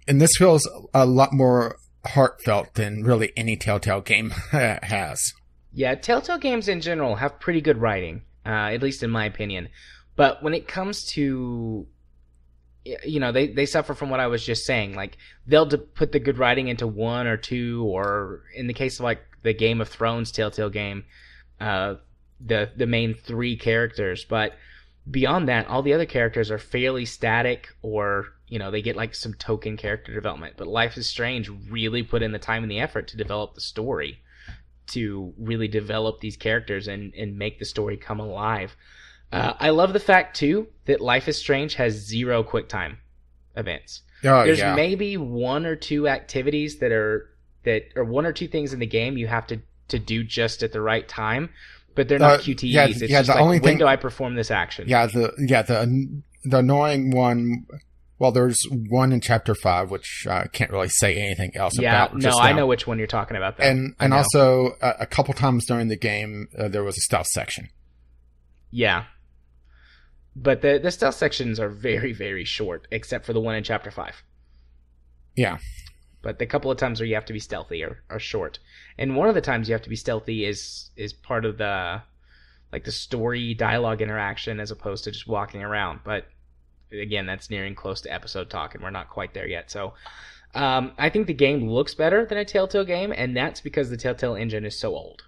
And this feels a lot more heartfelt than really any Telltale game has. Yeah, Telltale games in general have pretty good writing, at least in my opinion. But when it comes to they suffer from what I was just saying. Like, they'll put the good writing into one or two, or in the case of like the Game of Thrones Telltale game, the main three characters. But beyond that, all the other characters are fairly static, or they get like some token character development. But Life is Strange really put in the time and the effort to develop the story, to really develop these characters and make the story come alive. I love the fact too that Life is Strange has 0 QuickTime events. There's maybe 1 or 2 activities that are 1 or 2 things in the game you have to do just at the right time, but they're not QTEs. It's just the only when do I perform this action? The annoying one. Well, there's one in Chapter 5, which I can't really say anything else about. No, I know which one you're talking about, though. And also, a couple times during the game, there was a stealth section. Yeah. But the stealth sections are very, very short, except for the one in Chapter 5. Yeah. But the couple of times where you have to be stealthy are short. And one of the times you have to be stealthy is part of the story dialogue interaction as opposed to just walking around. But again, that's nearing close to episode talk, and we're not quite there yet. So I think the game looks better than a Telltale game, and that's because the Telltale engine is so old.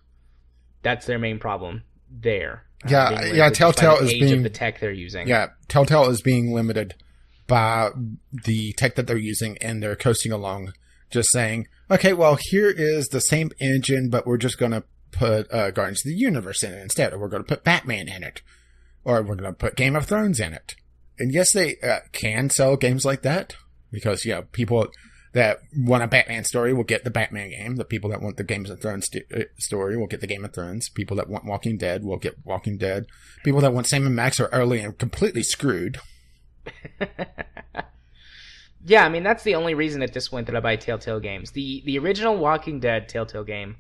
That's their main problem there. Telltale is being of the tech they're using. Yeah, Telltale is being limited by the tech that they're using, and they're coasting along, just saying, okay, well, here is the same engine, but we're just going to put Guardians of the Universe in it instead, or we're going to put Batman in it, or we're going to put Game of Thrones in it. And yes, they can sell games like that, because people that want a Batman story will get the Batman game. The people that want the Game of Thrones story will get the Game of Thrones. People that want Walking Dead will get Walking Dead. People that want Sam and Max are early and completely screwed. Yeah, I mean, that's the only reason at this point that I buy Telltale games. The original Walking Dead Telltale game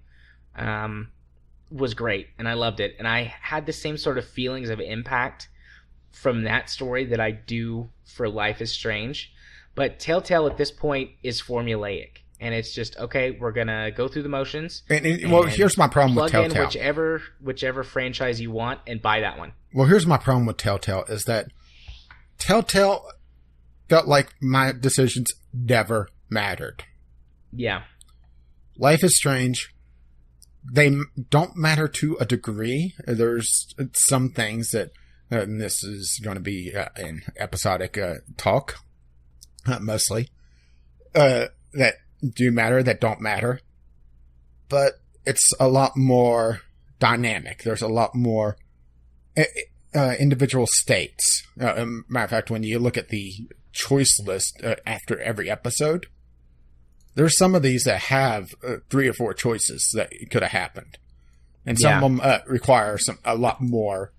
was great, and I loved it. And I had the same sort of feelings of impact from that story that I do for Life is Strange. But Telltale at this point is formulaic. And it's just, okay, we're going to go through the motions. Well, here's my problem with Telltale. Plug in whichever franchise you want and buy that one. Well, here's my problem with Telltale is that Telltale felt like my decisions never mattered. Yeah. Life is Strange. They don't matter to a degree. There's some things that, and this is going to be an episodic talk, mostly, that do matter, that don't matter. But it's a lot more dynamic. There's a lot more individual states. Matter of fact, when you look at the choice list after every episode, there's some of these that have 3 or 4 choices that could have happened. And some of them require a lot more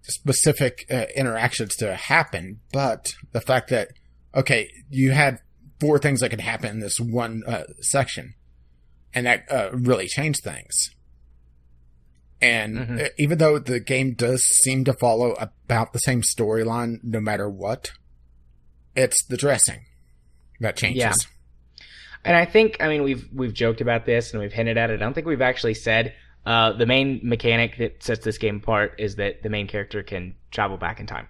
specific interactions to happen. But the fact that, okay, you had 4 things that could happen in this one section, and that really changed things. And even though the game does seem to follow about the same storyline no matter what, it's the dressing that changes. Yeah. And I think, I mean, we've joked about this and we've hinted at it. I don't think we've actually said the main mechanic that sets this game apart is that the main character can travel back in time.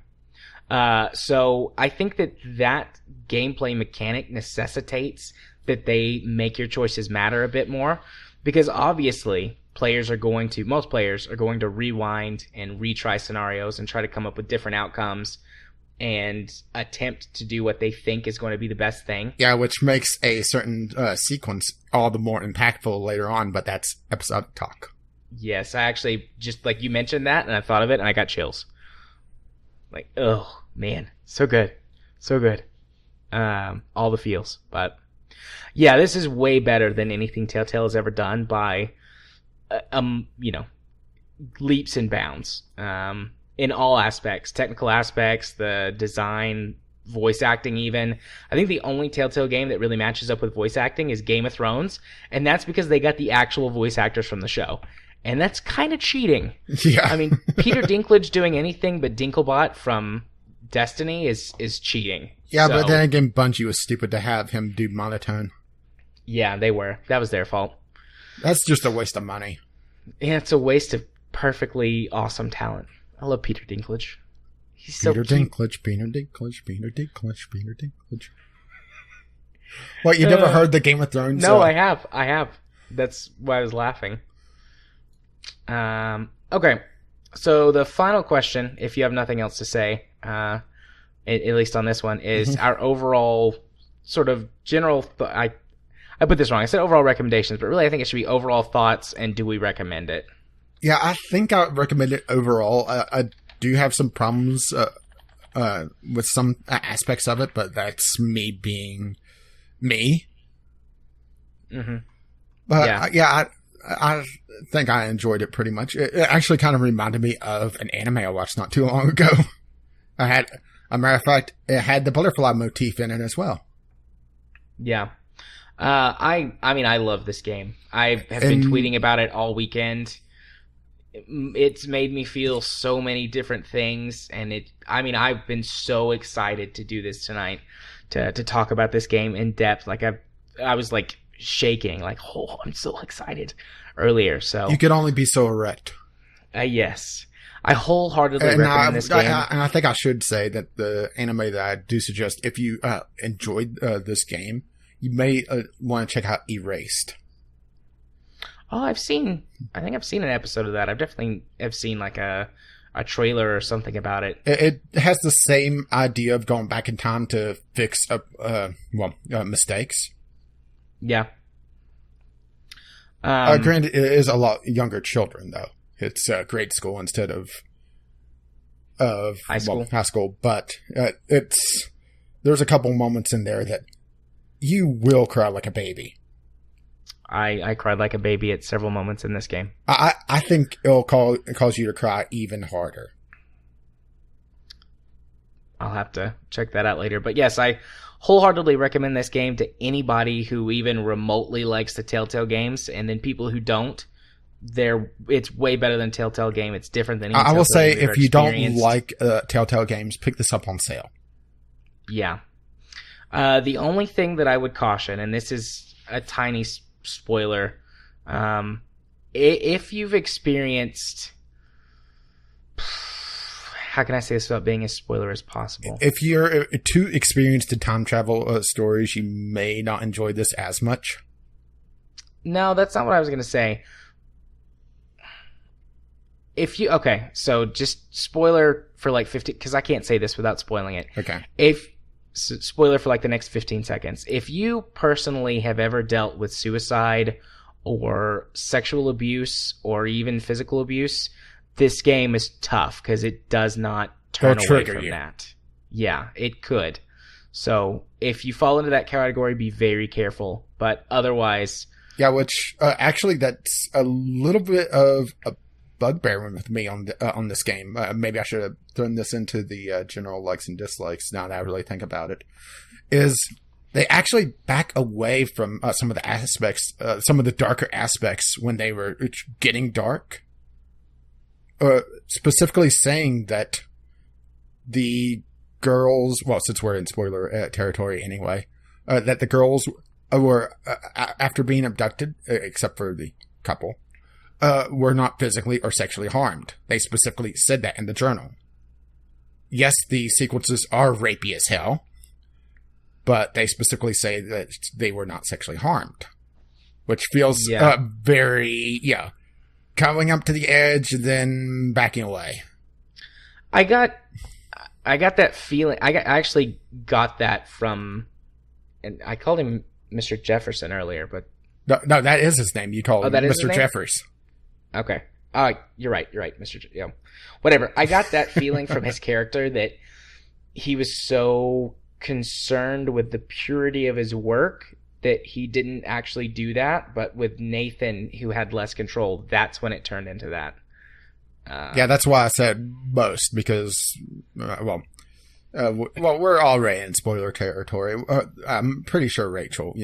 So I think that gameplay mechanic necessitates that they make your choices matter a bit more, because obviously most players are going to rewind and retry scenarios and try to come up with different outcomes and attempt to do what they think is going to be the best thing. Yeah, which makes a certain sequence all the more impactful later on, but that's episodic talk. Yes, I actually, just like you mentioned that, and I thought of it, and I got chills. Like, oh, man, so good. So good. All the feels. But, yeah, this is way better than anything Telltale has ever done by, leaps and bounds. In all aspects, technical aspects, the design, voice acting even. I think the only Telltale game that really matches up with voice acting is Game of Thrones, and that's because they got the actual voice actors from the show. And that's kind of cheating. Yeah. I mean, Peter Dinklage doing anything but Dinklebot from Destiny is cheating. Yeah, but then again, Bungie was stupid to have him do monotone. Yeah, they were. That was their fault. That's just a waste of money. Yeah, it's a waste of perfectly awesome talent. I love Peter Dinklage. He's so Peter cute. Dinklage, Peter Dinklage, Peter Dinklage, Peter Dinklage. What, you never heard the Game of Thrones? No, I have. That's why I was laughing. Okay. So the final question, if you have nothing else to say, at least on this one, is our overall sort of general... I put this wrong. I said overall recommendations, but really I think it should be overall thoughts and do we recommend it? Yeah, I think I would recommend it overall. I do have some problems with some aspects of it, but that's me being me. Mm-hmm. But I think I enjoyed it pretty much. It actually kind of reminded me of an anime I watched not too long ago. As a matter of fact, it had the butterfly motif in it as well. Yeah. I mean, I love this game. I have been tweeting about it all weekend. It's made me feel so many different things, and I've been so excited to do this tonight, to talk about this game in depth. Like I was like shaking, like, oh, I'm so excited earlier. So you could only be so erect. Yes, I wholeheartedly recommend this game. And I think I should say that the anime that I do suggest, if you enjoyed this game, you may want to check out Erased. Oh, I think I've seen an episode of that. I've definitely seen like a trailer or something about it. It has the same idea of going back in time to fix mistakes. Yeah. Granted, it is a lot younger children, though. It's grade school instead of high school. High school, but there's a couple moments in there that you will cry like a baby. I cried like a baby at several moments in this game. I think it'll cause you to cry even harder. I'll have to check that out later. But yes, I wholeheartedly recommend this game to anybody who even remotely likes the Telltale games, and then people who don't. It's way better than Telltale game. It's different than any I will say, game if you don't like Telltale games, pick this up on sale. Yeah. The only thing that I would caution, and this is a tiny spoiler, if you've experienced... How can I say this without being as spoiler as possible? If you're too experienced in time travel stories, you may not enjoy this as much. No, that's not what I was going to say. So just spoiler for like 50, because I can't say this without spoiling it. Okay. Spoiler for like the next 15 seconds. If you personally have ever dealt with suicide or sexual abuse or even physical abuse, this game is tough because it does not turn away from that. Yeah, it could. So if you fall into that category, be very careful. But otherwise... Yeah, which actually that's a little bit of a bugbear with me on this game. Maybe I should have thrown this into the general likes and dislikes now that I really think about it. Is they actually back away from some of the aspects, some of the darker aspects when they were getting dark. Specifically saying that the girls, well, since we're in spoiler territory anyway, that the girls were, after being abducted, except for the couple, were not physically or sexually harmed. They specifically said that in the journal. Yes, the sequences are rapey as hell, but they specifically say that they were not sexually harmed. Which feels very, coming up to the edge, then backing away. I got that feeling. I actually got that from, and I called him Mr. Jefferson earlier, but no, that is his name. You call him Mr. Jeffers. Okay. You're right, Mr. Whatever. I got that feeling from his character that he was so concerned with the purity of his work that he didn't actually do that, but with Nathan, who had less control, that's when it turned into that. That's why I said most, because, we're already in spoiler territory. I'm pretty sure Rachel,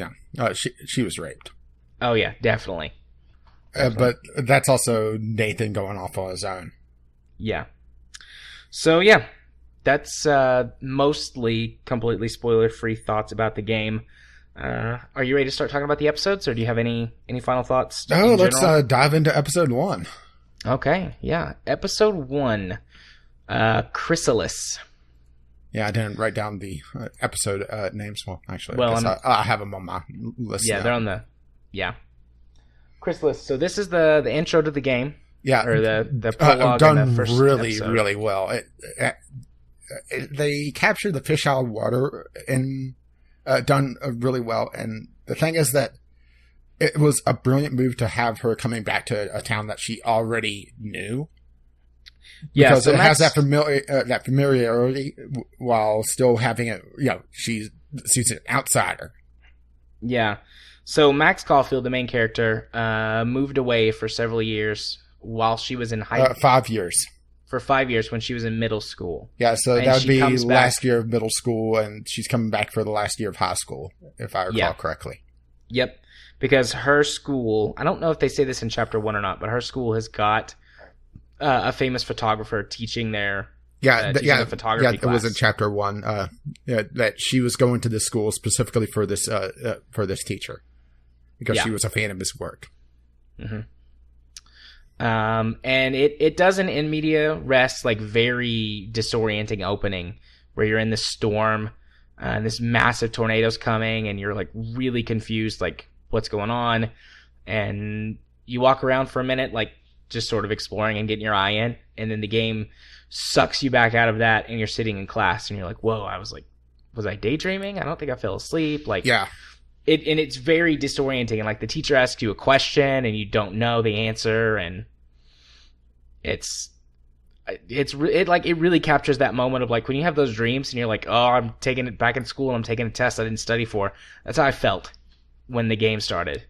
she was raped. Oh, yeah, definitely. But that's also Nathan going off on his own. Yeah. So, that's mostly completely spoiler-free thoughts about the game. Are you ready to start talking about the episodes, or do you have any final thoughts? Let's dive into episode 1. Okay, yeah. Episode 1. Chrysalis. Yeah, I didn't write down the episode names. Well, actually, Well, I have them on my list. Yeah, now. they're on the... Yeah. Chrysalis. So this is the intro to the game. Yeah. Or the prologue done in the first really, episode. really well. They captured the fish out of water and done really well. And the thing is that it was a brilliant move to have her coming back to a town that she already knew. Yeah, because so it has that familiarity while still having it. She's an outsider. Yeah. So Max Caulfield, the main character, moved away for several years while she was in 5 years. For 5 years when she was in middle school. Yeah, so And that would she be comes last back- year of middle school, and she's coming back for the last year of high school, if I recall correctly. Yep. Because her school, I don't know if they say this in chapter 1 or not, but her school has got a famous photographer teaching their teaching the photography It was in class. chapter 1. That she was going to this school specifically for this teacher because she was a fan of his work. Mm-hmm. And it does an in media res, like very disorienting opening where you're in this storm and this massive tornado's coming and you're like really confused, like what's going on. And you walk around for a minute, like just sort of exploring and getting your eye in. And then the game sucks you back out of that and you're sitting in class and you're like, whoa, was I daydreaming? I don't think I fell asleep. Like, yeah. And it's very disorienting, and like the teacher asks you a question and you don't know the answer, and it really captures that moment of like when you have those dreams and you're like, oh, I'm taking it back in school and I'm taking a test I didn't study for. That's how I felt when the game started.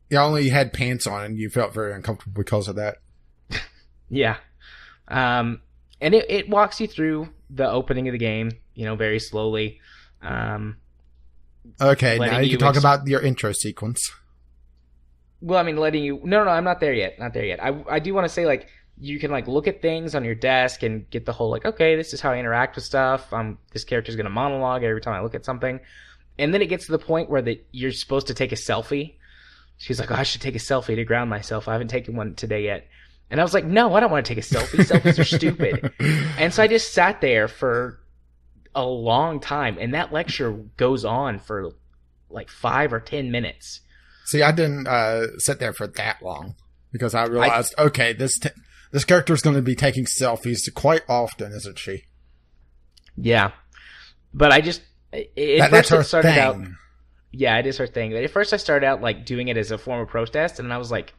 You only had pants on and you felt very uncomfortable because of that. Yeah. And it walks you through the opening of the game, very slowly. Okay, now you can talk about your intro sequence. Well, I mean, letting you... No, I'm not there yet. Not there yet. I do want to say, like, you can, like, look at things on your desk and get the whole, like, okay, this is how I interact with stuff. This character's going to monologue every time I look at something. And then it gets to the point where you're supposed to take a selfie. She's like, oh, I should take a selfie to ground myself. I haven't taken one today yet. And I was like, no, I don't want to take a selfie. Selfies are stupid. And so I just sat there for a long time, and that lecture goes on for like 5 or 10 minutes. See, I didn't sit there for that long because I realized, okay, this character's going to be taking selfies quite often, isn't she? Yeah, but I just that's her thing. Yeah, it is her thing. At first, I started out like doing it as a form of protest, and I was like,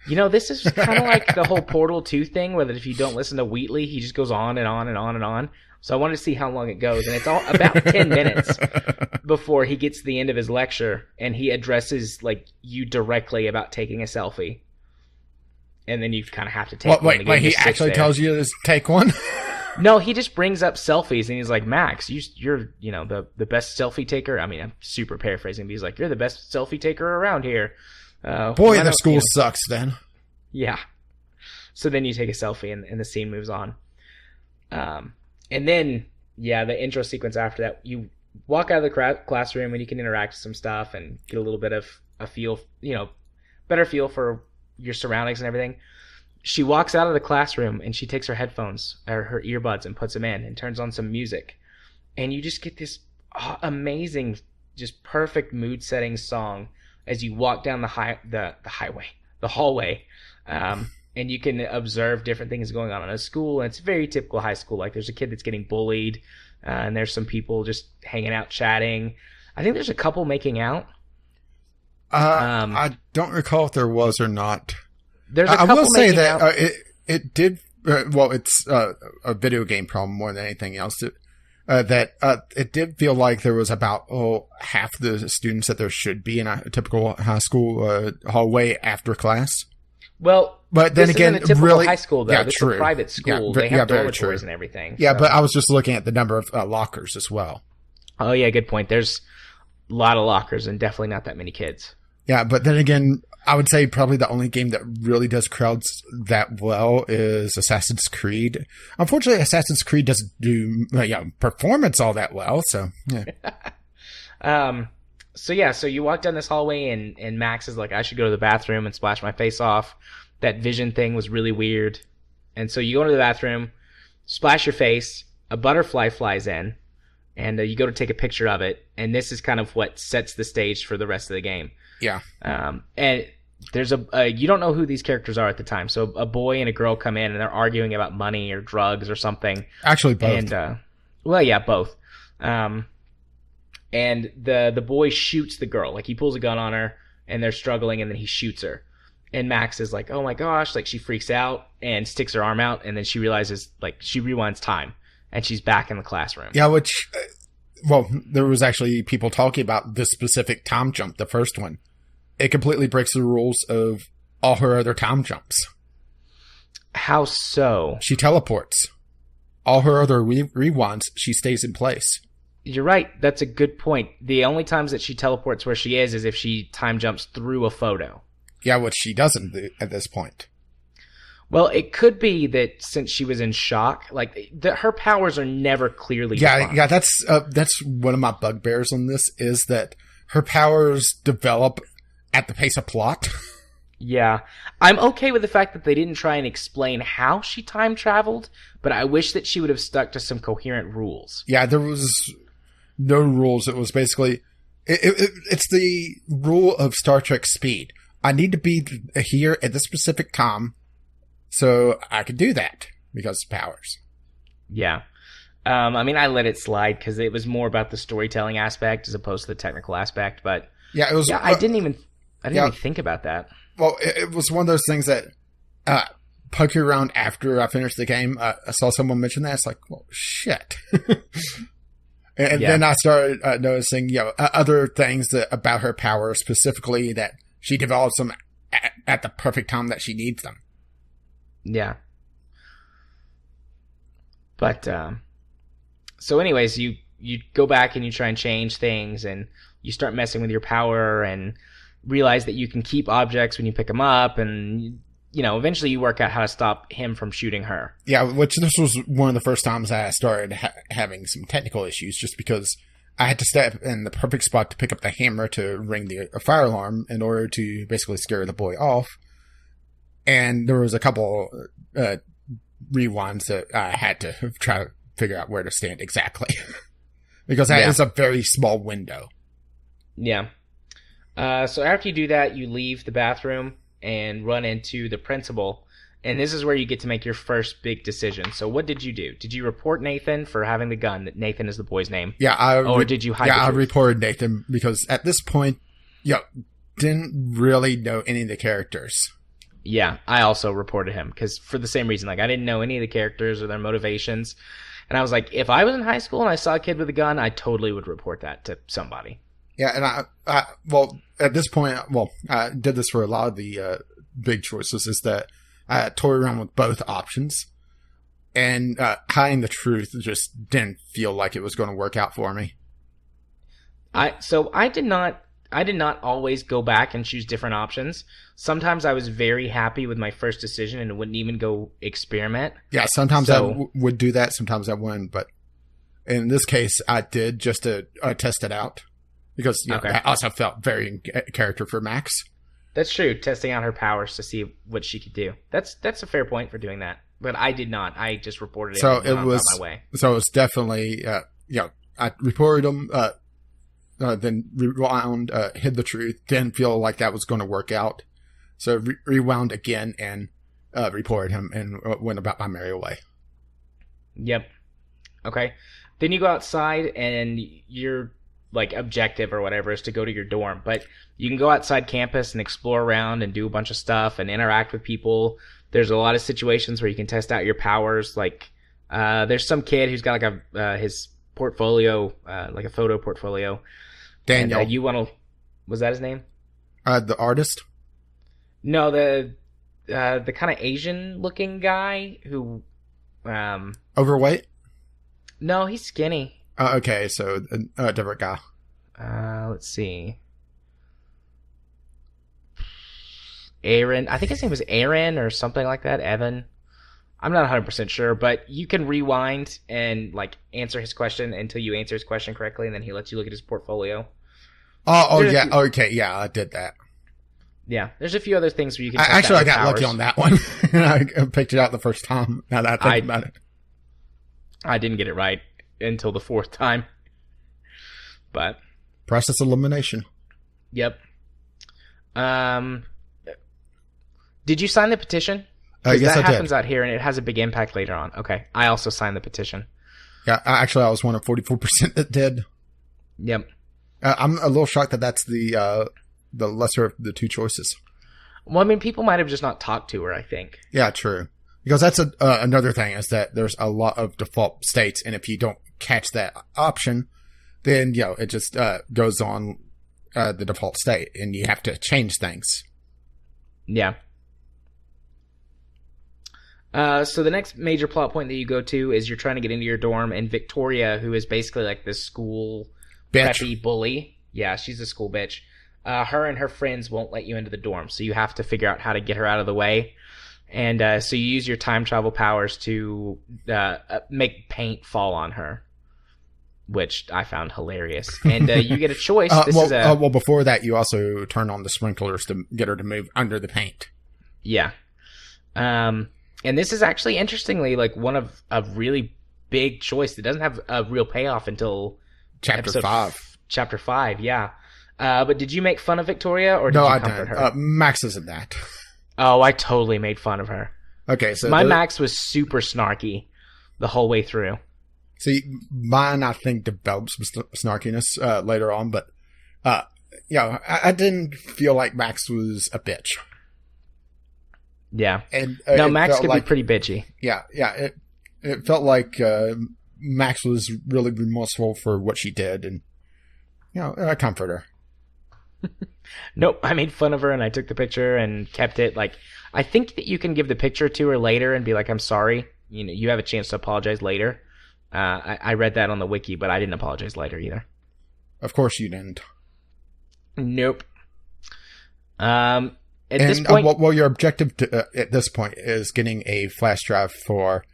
this is kind of like the whole Portal 2 thing, where that if you don't listen to Wheatley, he just goes on and on and on and on. So I wanted to see how long it goes, and it's all about 10 minutes before he gets to the end of his lecture, and he addresses like you directly about taking a selfie, and then you kind of have to take one. Wait, he actually tells you to take one? No, he just brings up selfies, and he's like, Max, you're the best selfie taker. I mean, I'm super paraphrasing, but he's like, you're the best selfie taker around here. Boy, the school sucks then. Yeah. So then you take a selfie, and the scene moves on. And then, the intro sequence after that, you walk out of the classroom and you can interact with some stuff and get a little bit of a feel, better feel for your surroundings and everything. She walks out of the classroom and she takes her headphones or her earbuds and puts them in and turns on some music. And you just get this amazing, just perfect mood setting song as you walk down the hallway. And you can observe different things going on in a school. And it's very typical high school. Like there's a kid that's getting bullied, and there's some people just hanging out, chatting. I think there's a couple making out. I don't recall if there was or not. There's a I couple will say making that out. It did. It's a video game problem more than anything else. It did feel like there was about half the students that there should be in a typical high school hallway after class. Well, but then this again, isn't a typical really, high school though. This true. is a private school. Yeah, they have very dormitories true. and everything. Yeah, so. but I was just looking at the number of lockers as well. Oh yeah, good point. There's a lot of lockers and definitely not that many kids. Yeah, but then again, I would say probably the only game that really does crowds that well is Assassin's Creed. Unfortunately, Assassin's Creed doesn't do performance all that well. So yeah. So you walk down this hallway and Max is like, I should go to the bathroom and splash my face off. That vision thing was really weird. And so you go into the bathroom, splash your face, a butterfly flies in, and you go to take a picture of it, and this is kind of what sets the stage for the rest of the game. Yeah. And there's you don't know who these characters are at the time, so a boy and a girl come in, and they're arguing about money or drugs or something. Actually, both. And, well, yeah, both. And the boy shoots the girl. Like, he pulls a gun on her, and they're struggling, and then he shoots her. And Max is like, oh my gosh, like, she freaks out and sticks her arm out, and then she realizes, like, she rewinds time, and she's back in the classroom. Yeah, which, well, there was actually people talking about this specific time jump, the first one. It completely breaks the rules of all her other time jumps. How so? She teleports. All her other rewinds, she stays in place. You're right. That's a good point. The only times that she teleports where she is if she time jumps through a photo. Yeah, which she doesn't do at this point. Well, it could be that since she was in shock, like her powers are never clearly defined. Yeah, that's one of my bugbears on this is that her powers develop at the pace of plot. Yeah. I'm okay with the fact that they didn't try and explain how she time traveled, but I wish that she would have stuck to some coherent rules. Yeah, there was no rules. It was basically it's the rule of Star Trek speed. I need to be here at this specific time so I could do that because of powers. Yeah. I mean, I let it slide because it was more about the storytelling aspect as opposed to the technical aspect, but yeah, it was. Yeah, I didn't even think about that. Well, it was one of those things that poking around after I finished the game. I saw someone mention that. It's like, well, shit. and then I started noticing, other things about her power, specifically that she develops them at the perfect time that she needs them. Yeah. But, so anyways, you go back and you try and change things, and you start messing with your power and realize that you can keep objects when you pick them up, and, eventually you work out how to stop him from shooting her. Yeah, which this was one of the first times I started having some technical issues, just because I had to step in the perfect spot to pick up the hammer to ring the fire alarm in order to basically scare the boy off. And there was a couple rewinds that I had to try to figure out where to stand exactly. Because that is a very small window. Yeah. So after you do that, you leave the bathroom and run into the principal. And this is where you get to make your first big decision. So what did you do? Did you report Nathan for having the gun? That Nathan is the boy's name. Yeah. Or did you hide the truth? I reported Nathan because at this point, didn't really know any of the characters. Yeah, I also reported him because for the same reason. Like, I didn't know any of the characters or their motivations. And I was like, if I was in high school and I saw a kid with a gun, I totally would report that to somebody. Yeah, and well, at this point, I did this for a lot of the big choices, is that I toyed around with both options, and hiding the truth just didn't feel like it was going to work out for me. I did not always go back and choose different options. Sometimes I was very happy with my first decision and wouldn't even go experiment. Yeah, sometimes I would do that, sometimes I wouldn't, but in this case, I did just to test it out. Because I also felt very in character for Max. That's true. Testing out her powers to see what she could do. That's a fair point for doing that. But I did not. I just reported it. So it was my way. So it was definitely I reported them, then rewound, hid the truth. Didn't feel like that was going to work out. So rewound again and reported him and went about my merry way. Yep. Okay. Then you go outside and you're objective or whatever is to go to your dorm, but you can go outside campus and explore around and do a bunch of stuff and interact with people. There's a lot of situations where you can test out your powers. There's some kid who's got his portfolio, a photo portfolio. Daniel, and, was that his name? The artist? No, the kind of Asian looking guy who, overweight? No, he's skinny. Okay, so a different guy. Let's see. Aaron. I think his name was Aaron or something like that. Evan. I'm not 100% sure, but you can rewind and answer his question until you answer his question correctly, and then he lets you look at his portfolio. Yeah. Okay, yeah, I did that. Yeah, there's a few other things where you can. I got lucky on that one. I picked it out the first time. Now that I think about it. I didn't get it right until the fourth time. But Process elimination. yep. Did you sign the petition? Because yes, that I happens did. out here, and it has a big impact later on. Okay, I also signed the petition. Yeah, actually, I was one of 44% that did. Yep. I'm a little shocked that that's the lesser of the two choices. Well, I mean, people might have just not talked to her, I think. Yeah, true. Because that's another thing is that there's a lot of default states, and if you don't catch that option, then it just goes on the default state, and you have to change things. Yeah. So the next major plot point that you go to is you're trying to get into your dorm, and Victoria, who is basically like this school Bitch. preppy bully. Yeah, she's a school bitch. Her and her friends won't let you into the dorm, so you have to figure out how to get her out of the way. And so you use your time travel powers to make paint fall on her, which I found hilarious. And you get a choice. Well, before that, you also turn on the sprinklers to get her to move under the paint. Yeah. And this is actually, interestingly, like one of a really big choice that doesn't have a real payoff until Chapter 5. Chapter 5, yeah. But did you make fun of Victoria, or did you comfort her? Max isn't that. Oh, I totally made fun of her. Okay, so Max was super snarky the whole way through. See, mine, I think, develops snarkiness later on, but I didn't feel like Max was a bitch. Yeah. And no, Max could be pretty bitchy. Yeah. It felt like Max was really remorseful for what she did, and I comfort her. Nope, I made fun of her and I took the picture and kept it. Like, I think that you can give the picture to her later and be like, "I'm sorry." You have a chance to apologize later. I read that on the wiki, but I didn't apologize later either. Of course you didn't. Nope. At this point, well, your objective at this point is getting a flash drive for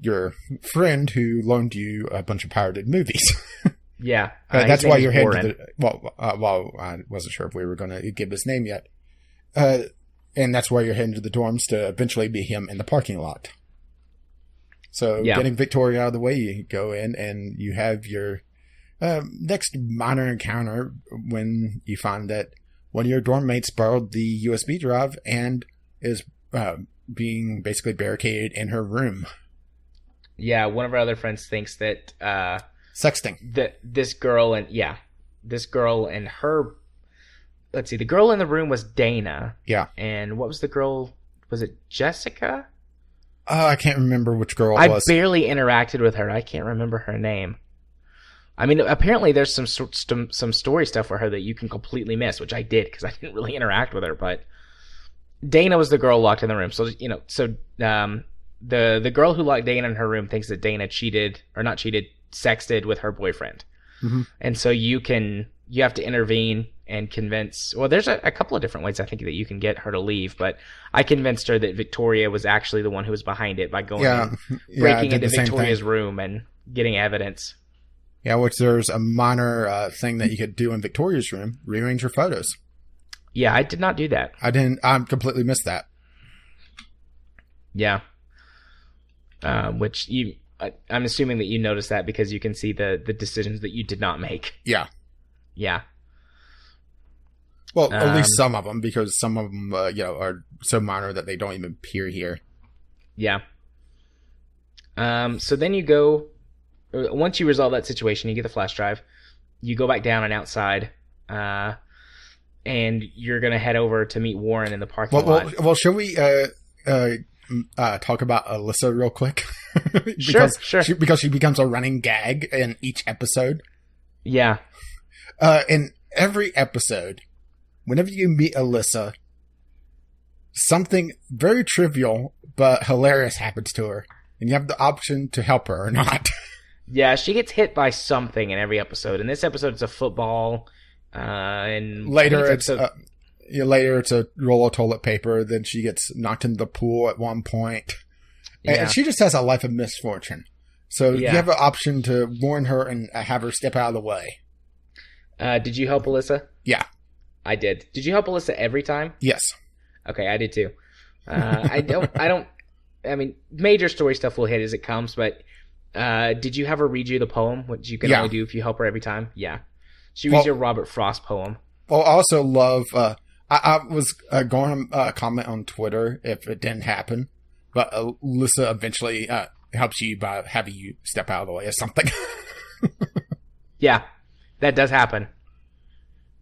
your friend who loaned you a bunch of pirated movies. Yeah, that's why you're heading to the. Well, I wasn't sure if we were going to give his name yet, and that's why you're heading to the dorms to eventually be him in the parking lot. So, getting Victoria out of the way, you go in and you have your next minor encounter when you find that one of your dorm mates borrowed the USB drive and is being basically barricaded in her room. Yeah, one of our other friends thinks that sexting. That this girl and her. Let's see, the girl in the room was Dana. Yeah. And what was the girl? Was it Jessica? I can't remember which girl it was. I barely interacted with her. I can't remember her name. I mean, apparently there's some story stuff for her that you can completely miss, which I did because I didn't really interact with her. But Dana was the girl locked in the room. So the girl who locked Dana in her room thinks that Dana sexted with her boyfriend. Mm-hmm. And so you have to intervene and convince. Well, there's a couple of different ways I think that you can get her to leave, but I convinced her that Victoria was actually the one who was behind it by going breaking into Victoria's room and getting evidence. Yeah, which there's a minor thing that you could do in Victoria's room: rearrange her photos. Yeah, I did not do that. I didn't. I completely missed that. Yeah. Which I'm assuming that you noticed that because you can see the decisions that you did not make. Yeah. Yeah. Well, at least some of them, because some of them, are so minor that they don't even appear here. Yeah. So then you go. Once you resolve that situation, you get the flash drive. You go back down and outside, and you're gonna head over to meet Warren in the parking lot. Well, shall we talk about Alyssa real quick? Sure. Because she becomes a running gag in each episode. Yeah. In every episode, whenever you meet Alyssa, something very trivial but hilarious happens to her, and you have the option to help her or not. Yeah, she gets hit by something in every episode. In this episode, it's a football. And later, it's a roll of toilet paper. Then she gets knocked into the pool at one point. Yeah. And she just has a life of misfortune. So you have an option to warn her and have her step out of the way. Did you help Alyssa? Yeah. I did. Did you help Alyssa every time? Yes. Okay, I did too. I mean, major story stuff will hit as it comes, but Did you have her read you the poem, which you can Yeah. only do if you help her every time? Yeah. She reads your Robert Frost poem. Well, I also love, I was going to comment on Twitter if it didn't happen, but Alyssa eventually helps you by having you step out of the way or something. Yeah, that does happen.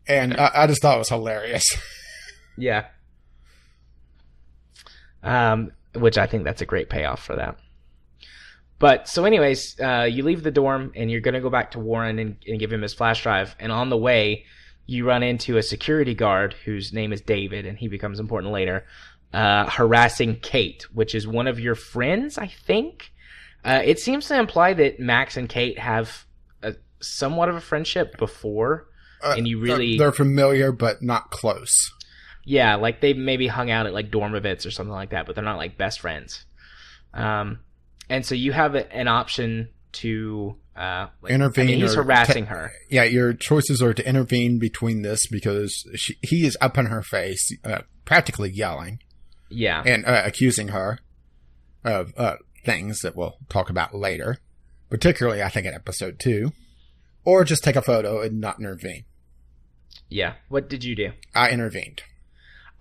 And I just thought it was hilarious. Yeah. Which I think that's a great payoff for that. But, so anyways, you leave the dorm, and you're going to go back to Warren and give him his flash drive. And on the way, you run into a security guard whose name is David, and he becomes important later, harassing Kate, which is one of your friends, I think. It seems to imply that Max and Kate have somewhat of a friendship before, and you really... They're familiar, but not close. Yeah, like they maybe hung out at like dorm events or something like that, but they're not like best friends. And so you have an option to intervene. I mean, he's harassing her. Yeah, your choices are to intervene between this because he is up in her face, practically yelling. Yeah. And accusing her of things that we'll talk about later, particularly I think in episode 2. Or just take a photo and not intervene. Yeah. What did you do? I intervened.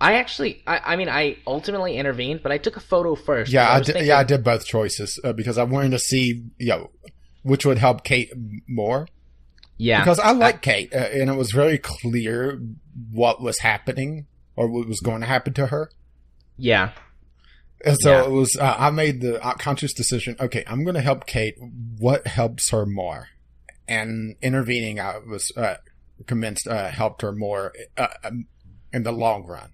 I ultimately intervened, but I took a photo first. Yeah, I did both choices because I wanted to see, which would help Kate more. Yeah. Because I like Kate, and it was very clear what was happening or what was going to happen to her. Yeah. And so it was, I made the conscious decision, okay, I'm going to help Kate. What helps her more? And intervening, I was convinced helped her more in the long run.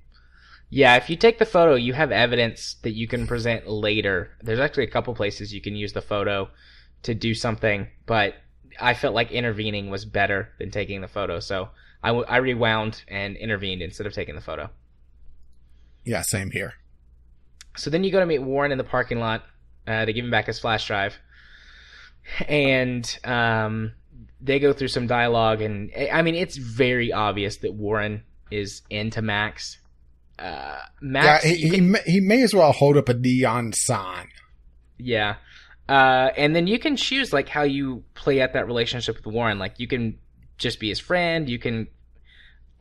Yeah, if you take the photo, you have evidence that you can present later. There's actually a couple places you can use the photo to do something, but I felt like intervening was better than taking the photo, so I rewound and intervened instead of taking the photo. Yeah, same here. So then you go to meet Warren in the parking lot to give him back his flash drive, and they go through some dialogue, and I mean, it's very obvious that Warren is into Max. Max, yeah, he may as well hold up a neon sign. Yeah. And then you can choose like how you play out that relationship with Warren. Like you can just be his friend. You can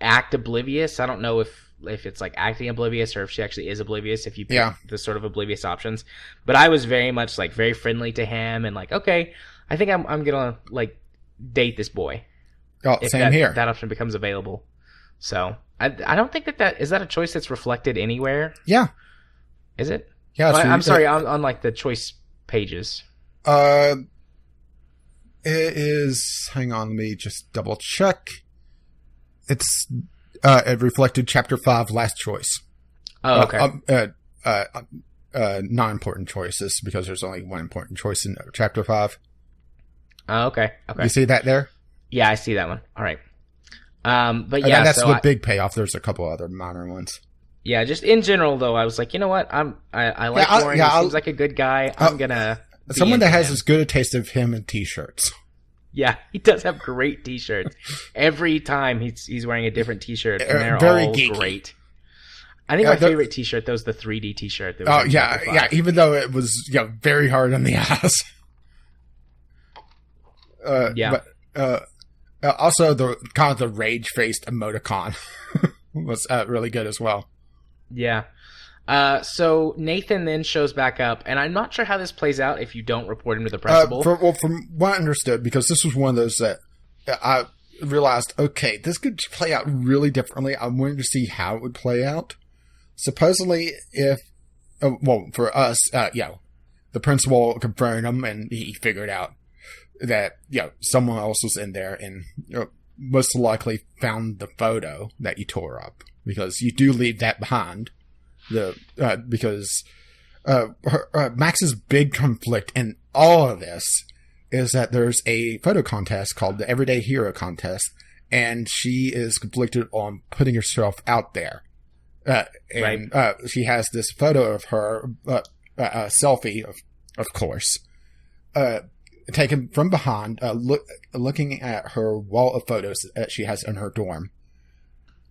act oblivious. I don't know if it's like acting oblivious or if she actually is oblivious if you pick the sort of oblivious options. But I was very much like very friendly to him and like, okay, I think I'm gonna like date this boy. Oh, same here. That option becomes available. So I don't think that is that a choice that's reflected anywhere. Yeah. Is it? Yeah. Oh, I'm sorry. On like the choice pages. It is. Hang on, let me just double check. It's it reflected chapter 5, last choice. Oh, okay. Non-important choices because there's only one important choice in chapter 5. Oh, okay. Okay. You see that there? Yeah, I see that one. All right. But yeah, that's the big payoff. There's a couple other minor ones. Yeah, just in general though, I was like, you know what? I like Warren. He seems like a good guy. I'm gonna someone that has as good a taste of him in t-shirts. Yeah, he does have great t-shirts. Every time he's wearing a different t-shirt, and they're very all geeky. Great. I think my favorite t-shirt though is the 3D t-shirt. Oh yeah. Even though it was very hard on the eyes. But also the kind of the rage-faced emoticon was really good as well. Yeah. So Nathan then shows back up, and I'm not sure how this plays out if you don't report him to the principal. From what I understood, because this was one of those that I realized, okay, this could play out really differently. I wanted to see how it would play out. Supposedly, for us, the principal confirmed him, and he figured out that someone else was in there, and most likely found the photo that you tore up, because you do leave that behind. Because Max's big conflict in all of this is that there's a photo contest called the Everyday Hero Contest, and she is conflicted on putting herself out there. She has this photo of her, a selfie, of course, taken from behind, looking at her wall of photos that she has in her dorm.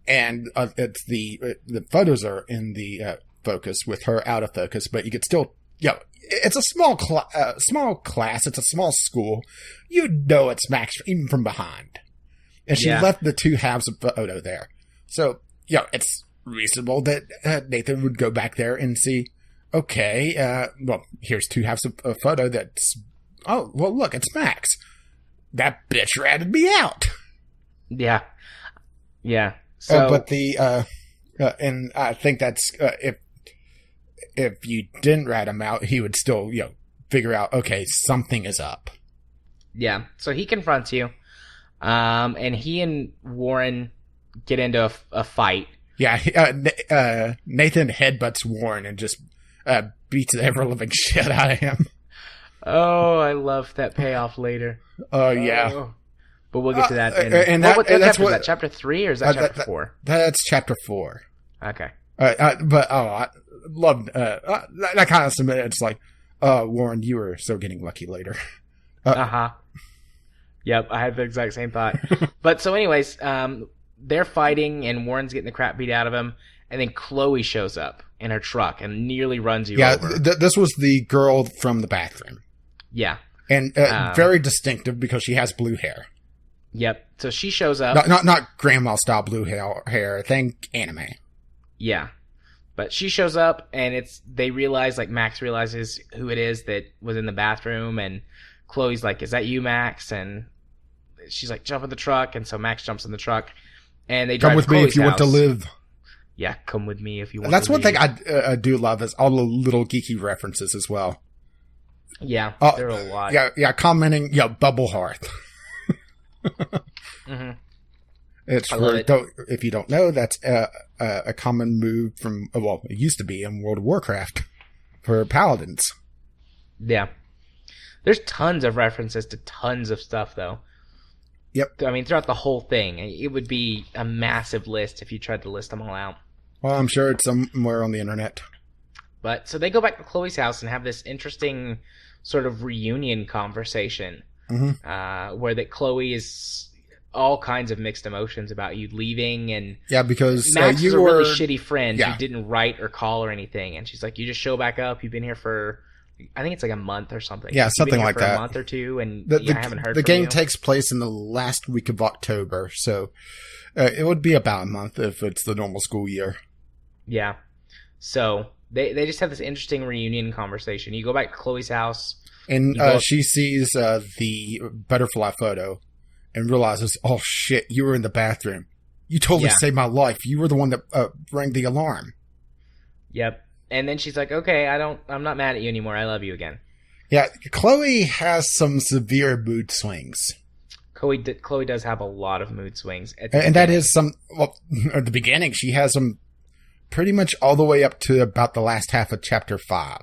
And it's the photos are in the focus with her out of focus, but you could still it's a small class. It's a small school. You know it's Max even from behind. And she left the two halves of the photo there. So, it's reasonable that Nathan would go back there and see, okay, here's two halves of a photo that's, oh, well, look, it's Max. That bitch ratted me out. Yeah. Yeah. So, but and I think that's, if you didn't rat him out, he would still, figure out, okay, something is up. Yeah. So he confronts you. And he and Warren get into a fight. Yeah, Nathan headbutts Warren and just beats the ever-living shit out of him. Oh, I love that payoff later. Oh, yeah. But we'll get to that. What chapter is that? Chapter 3 or is that chapter 4? That's chapter 4. Okay. I love that kind of submit. It's like, Warren, you were so getting lucky later. Uh-huh. Yep, I had the exact same thought. But so anyways, they're fighting and Warren's getting the crap beat out of him. And then Chloe shows up in her truck and nearly runs you over. Yeah, this was the girl from the bathroom. Yeah. And very distinctive because she has blue hair. Yep. So she shows up. Not grandma-style blue hair. Think anime. Yeah. But she shows up and they realize, like Max realizes who it is that was in the bathroom. And Chloe's like, is that you, Max? And she's like, jump in the truck. And so Max jumps in the truck. And they drive Come with me if you want to live. Yeah, come with me if you want That's to one live. thing I do love is all the little geeky references as well. Yeah, there are a lot. Yeah, commenting, Bubble Hearth. Mm-hmm. It's if you don't know, that's a common move from, it used to be in World of Warcraft for paladins. Yeah. There's tons of references to tons of stuff, though. Yep. I mean, throughout the whole thing, it would be a massive list if you tried to list them all out. Well, I'm sure it's somewhere on the internet. But so they go back to Chloe's house and have this interesting sort of reunion conversation, where that Chloe is all kinds of mixed emotions about you leaving, and because Max you is a were really shitty friend who didn't write or call or anything, and she's like, you just show back up. You've been here for, I think it's like a month or something. Yeah, something like that. A month or two, and I haven't heard. The from game you. takes place in the last week of October, so it would be about a month if it's the normal school year. Yeah, so they just have this interesting reunion conversation. You go back to Chloe's house, and she sees the butterfly photo and realizes, oh shit, you were in the bathroom. You totally saved my life. You were the one that rang the alarm. Yep. And then she's like, okay, I'm not mad at you anymore. I love you again. Yeah, Chloe has some severe mood swings. Chloe does have a lot of mood swings. And that is at the beginning, she has them pretty much all the way up to about the last half of chapter 5.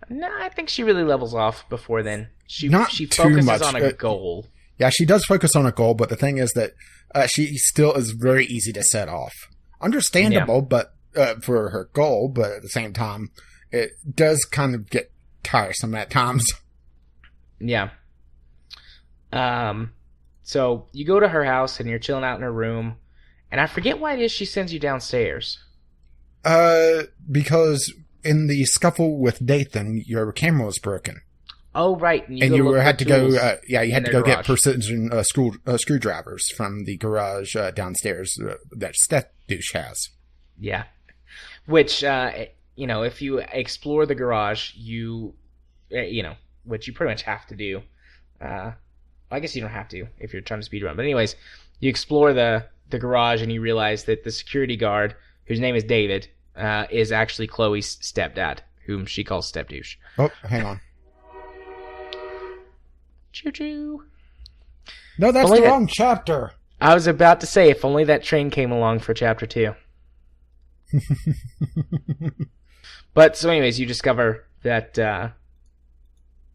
No, I think she really levels off before then. She too focuses much on a goal. Yeah, she does focus on a goal, but the thing is that she still is very easy to set off. Understandable, but for her goal, but at the same time, it does kind of get tiresome at times. Yeah. So you go to her house and you're chilling out in her room, and I forget why it is she sends you downstairs. Because in the scuffle with Nathan, your camera was broken. Oh, right. And you had to go, you had to go get precision screwdrivers from the garage downstairs that Steph douche has. Yeah. Which, if you explore the garage, which you pretty much have to do. I guess you don't have to if you're trying to speed run. But anyways, you explore the garage and you realize that the security guard, whose name is David, is actually Chloe's stepdad, whom she calls step douche. Oh, hang on. Choo-choo. No, that's the wrong chapter. I was about to say, if only that train came along for chapter 2. But, so anyways, you discover that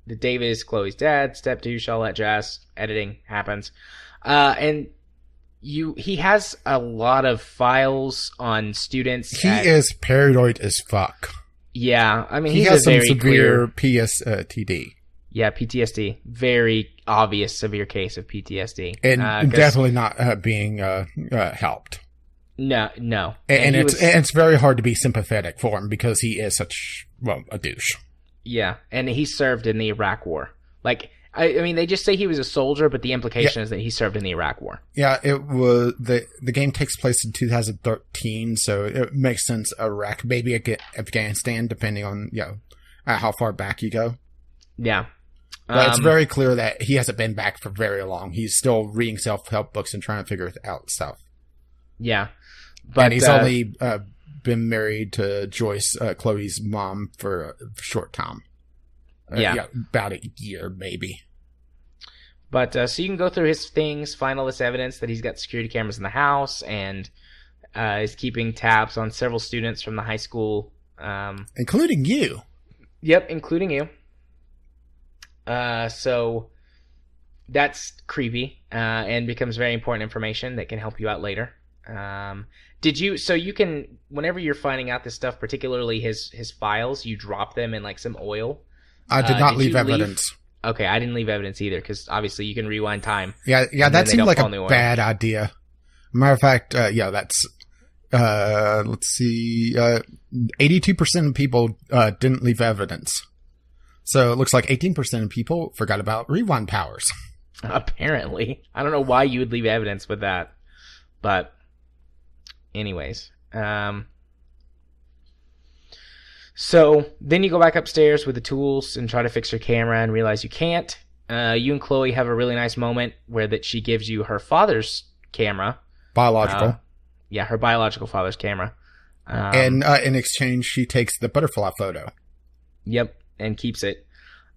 David is Chloe's dad, step douche, all that jazz. Editing happens. And he has a lot of files on students. He is paranoid as fuck. Yeah, I mean, he has some severe PTSD. Yeah, PTSD. Very obvious severe case of PTSD. And definitely not being helped. No. And it's very hard to be sympathetic for him because he is such, a douche. Yeah, and he served in the Iraq War. Like, I mean, they just say he was a soldier, but the implication is that he served in the Iraq War. Yeah, it was the game takes place in 2013, so it makes sense. Iraq, maybe Afghanistan, depending on how far back you go. Yeah, but it's very clear that he hasn't been back for very long. He's still reading self-help books and trying to figure out stuff. Yeah, but and he's only been married to Joyce, Chloe's mom, for a short time. About a year, maybe. But so you can go through his things, find all this evidence that he's got security cameras in the house, and is keeping tabs on several students from the high school. Including you. Yep, including you. So that's creepy and becomes very important information that can help you out later. So you can, whenever you're finding out this stuff, particularly his files, you drop them in like some oil. I did not leave evidence. Okay, I didn't leave evidence either, because obviously you can rewind time. Yeah, that seemed like a bad idea. Matter of fact, that's, let's see, 82% of people didn't leave evidence. So it looks like 18% of people forgot about rewind powers. Apparently. I don't know why you would leave evidence with that. But anyways. So then you go back upstairs with the tools and try to fix your camera and realize you can't. You and Chloe have a really nice moment where that she gives you her father's camera. Biological. Her biological father's camera. And in exchange, she takes the butterfly photo. Yep, and keeps it.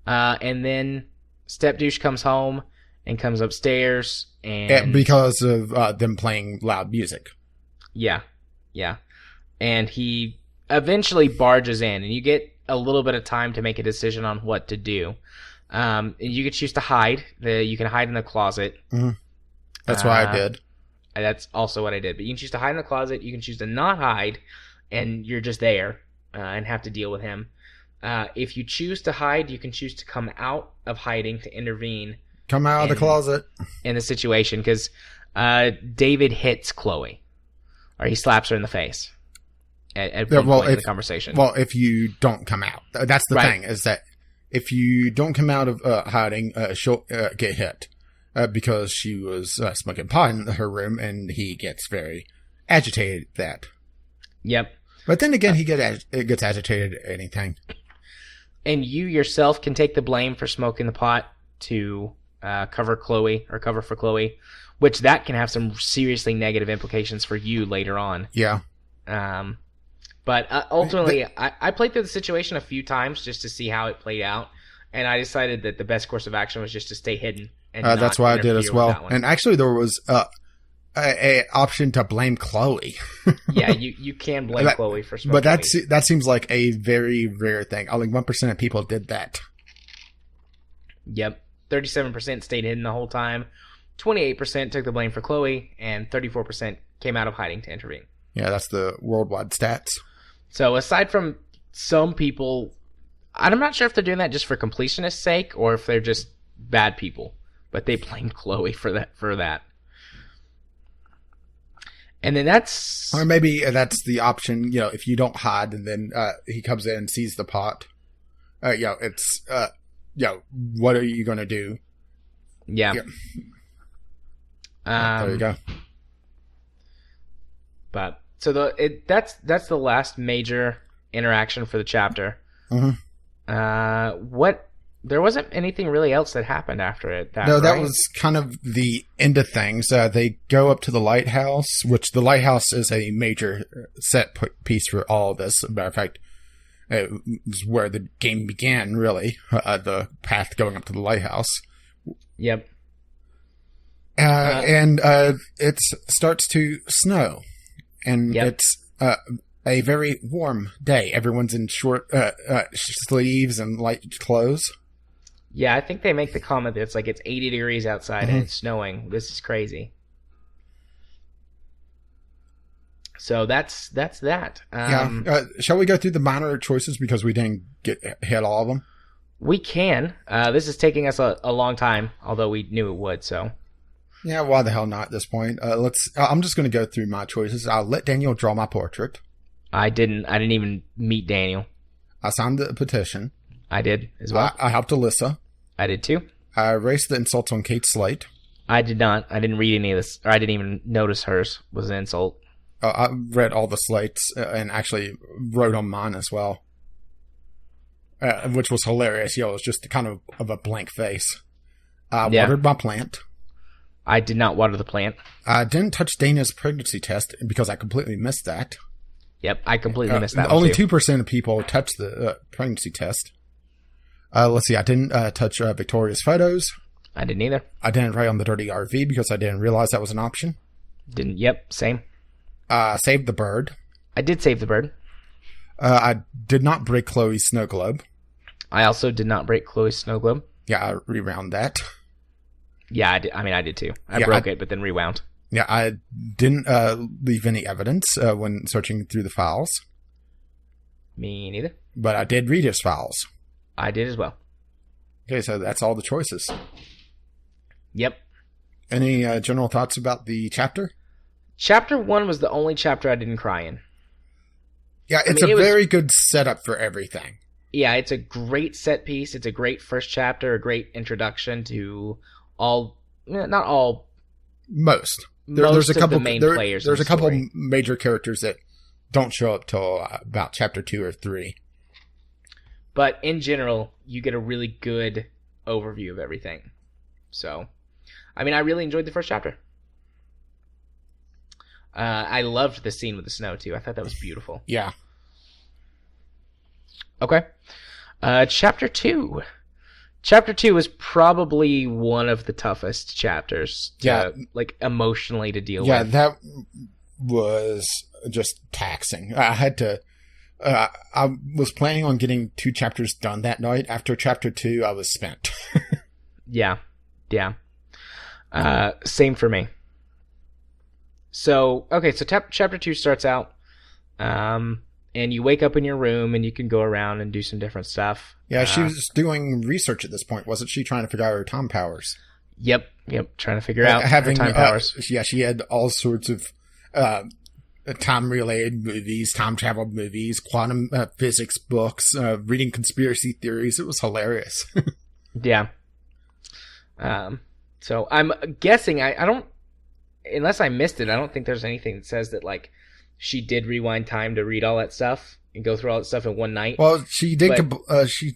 And then Stepdouche comes home and comes upstairs. And because of them playing loud music. Yeah. And he eventually barges in, and you get a little bit of time to make a decision on what to do. And you can choose to hide. You can hide in the closet. Mm-hmm. That's what I did. That's also what I did. But you can choose to hide in the closet. You can choose to not hide, and you're just there and have to deal with him. If you choose to hide, you can choose to come out of hiding to intervene. Come out of the closet. In the situation, because David hits Chloe. Or he slaps her in the face. At one point in the conversation. Well, if you don't come out. That's the thing, is that if you don't come out of hiding, she'll get hit. Because she was smoking pot in her room, and he gets very agitated at that. Yep. But then again, he gets agitated at anything. And you yourself can take the blame for smoking the pot to cover Chloe, or cover for Chloe, which that can have some seriously negative implications for you later on. Yeah. But ultimately, I played through the situation a few times just to see how it played out, and I decided that the best course of action was just to stay hidden. And that's what I did as well. And actually, there was a option to blame Chloe. Yeah, you can blame Chloe for smoking. But that seems like a very rare thing. Only 1% of people did that. Yep. 37% stayed hidden the whole time. 28% took the blame for Chloe, and 34% came out of hiding to intervene. Yeah, that's the worldwide stats. So aside from some people, I'm not sure if they're doing that just for completionist's sake or if they're just bad people, but they blamed Chloe for that. And then or maybe that's the option, if you don't hide and then he comes in and sees the pot. It's what are you going to do? Yeah. There you go. But so that's the last major interaction for the chapter. Mm-hmm. There wasn't anything really else that happened after it. That was kind of the end of things. They go up to the lighthouse, which the lighthouse is a major set piece for all of this. As a matter of fact, it was where the game began, really. The path going up to the lighthouse. Yep. And it starts to snow. And it's a very warm day. Everyone's in short sleeves and light clothes. Yeah, I think they make the comment that it's 80 degrees outside and it's snowing. This is crazy. So that's that. Shall we go through the minor choices because we didn't hit all of them? We can. This is taking us a long time, although we knew it would. So. Yeah, why the hell not at this point? I'm just going to go through my choices. I'll let Daniel draw my portrait. I didn't even meet Daniel. I signed the petition. I did as well. I helped Alyssa. I did too. I erased the insults on Kate's slate. I did not. I didn't read any of this, or I didn't even notice hers was an insult. I read all the slates and actually wrote on mine as well, which was hilarious. It was just kind of a blank face. I watered my plant. I did not water the plant. I didn't touch Dana's pregnancy test because I completely missed that. Yep, I completely missed that. Only 2% of people touched the pregnancy test. Let's see. I didn't touch Victoria's photos. I didn't either. I didn't write on the dirty RV because I didn't realize that was an option. Didn't. Yep, same. Saved the bird. I did save the bird. I did not break Chloe's snow globe. I also did not break Chloe's snow globe. Yeah, I rewound that. Yeah, I did. I mean, I did too. I broke it, but then rewound. Yeah, I didn't leave any evidence when searching through the files. Me neither. But I did read his files. I did as well. Okay, so that's all the choices. Yep. Any general thoughts about the chapter? Chapter 1 was the only chapter I didn't cry in. Yeah, it's a very good setup for everything. Yeah, it's a great set piece. It's a great first chapter, a great introduction to all, not all. Most. There's a couple of the main players. There's a couple major characters that don't show up till about chapter 2 or 3. But in general, you get a really good overview of everything. So, I mean, I really enjoyed the first chapter. I loved the scene with the snow, too. I thought that was beautiful. Yeah. Okay. Chapter 2. Chapter 2 is probably one of the toughest chapters emotionally to deal with. Yeah, that was just taxing. I had to... I was planning on getting 2 chapters done that night. After chapter 2, I was spent. Yeah. Same for me. So, okay, so chapter 2 starts out, and you wake up in your room, and you can go around and do some different stuff. Yeah, she was doing research at this point, wasn't she? Trying to figure out her time powers. Yep, trying to figure out her time powers. Yeah, she had all sorts of time-related movies, time-travel movies, quantum physics books, reading conspiracy theories. It was hilarious. Yeah. So I'm guessing, I don't, unless I missed it, I don't think there's anything that says that, like, she did rewind time to read all that stuff and go through all that stuff in one night. Well, she did. She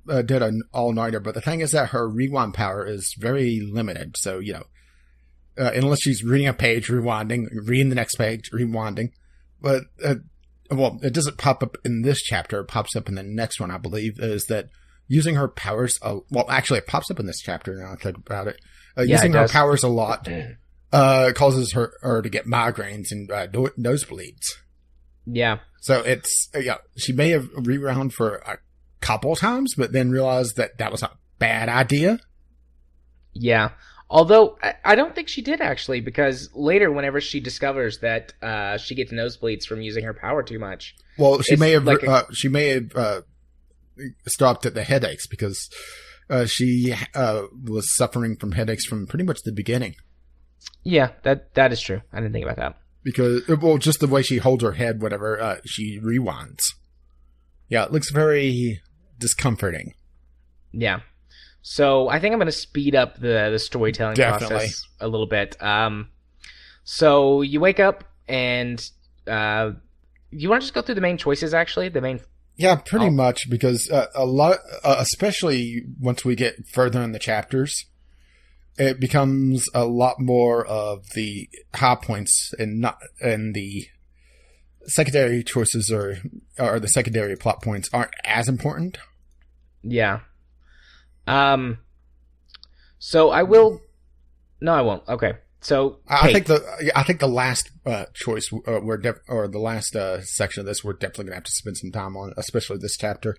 did an all-nighter, but the thing is that her rewind power is very limited. So, unless she's reading a page, rewinding, reading the next page, rewinding. But, it doesn't pop up in this chapter. It pops up in the next one, I believe, is that using her powers... actually, it pops up in this chapter now I think about it. Using her powers a lot causes her to get migraines and nosebleeds. Yeah. So it's... she may have rewound for a couple times, but then realized that that was a bad idea. Yeah. Although, I don't think she did, actually, because later, whenever she discovers that she gets nosebleeds from using her power too much... Well, she may have stopped at the headaches, because she was suffering from headaches from pretty much the beginning. Yeah, that is true. I didn't think about that. Because, just the way she holds her head whenever she rewinds. Yeah, it looks very discomforting. Yeah. So I think I'm going to speed up the storytelling process a little bit. So you wake up and you want to just go through the main choices, actually? Yeah, pretty much, because a lot, especially once we get further in the chapters, it becomes a lot more of the high points and the secondary choices or the secondary plot points aren't as important. Yeah. So I will. No, I won't. Okay. So I think the last choice the last section of this we're definitely gonna have to spend some time on, especially this chapter.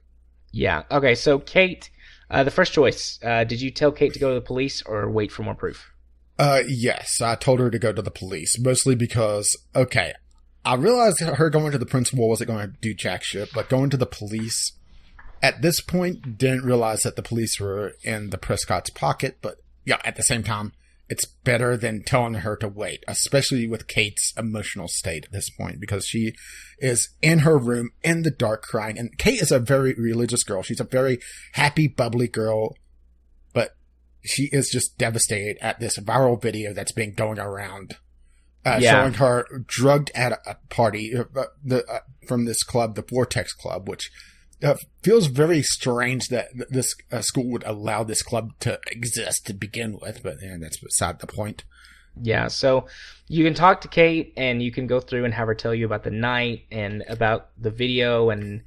Yeah. Okay. So Kate, the first choice. Did you tell Kate to go to the police or wait for more proof? Yes, I told her to go to the police, mostly because I realized that her going to the principal wasn't going to do jack shit, but going to the police. At this point, didn't realize that the police were in the Prescott's pocket, but yeah, at the same time, it's better than telling her to wait, especially with Kate's emotional state at this point, because she is in her room in the dark crying. And Kate is a very religious girl. She's a very happy, bubbly girl, but she is just devastated at this viral video that's been going around, showing her drugged at a party from this club, the Vortex Club, which feels very strange that this school would allow this club to exist to begin with, but that's beside the point. Yeah, so you can talk to Kate, and you can go through and have her tell you about the night and about the video, and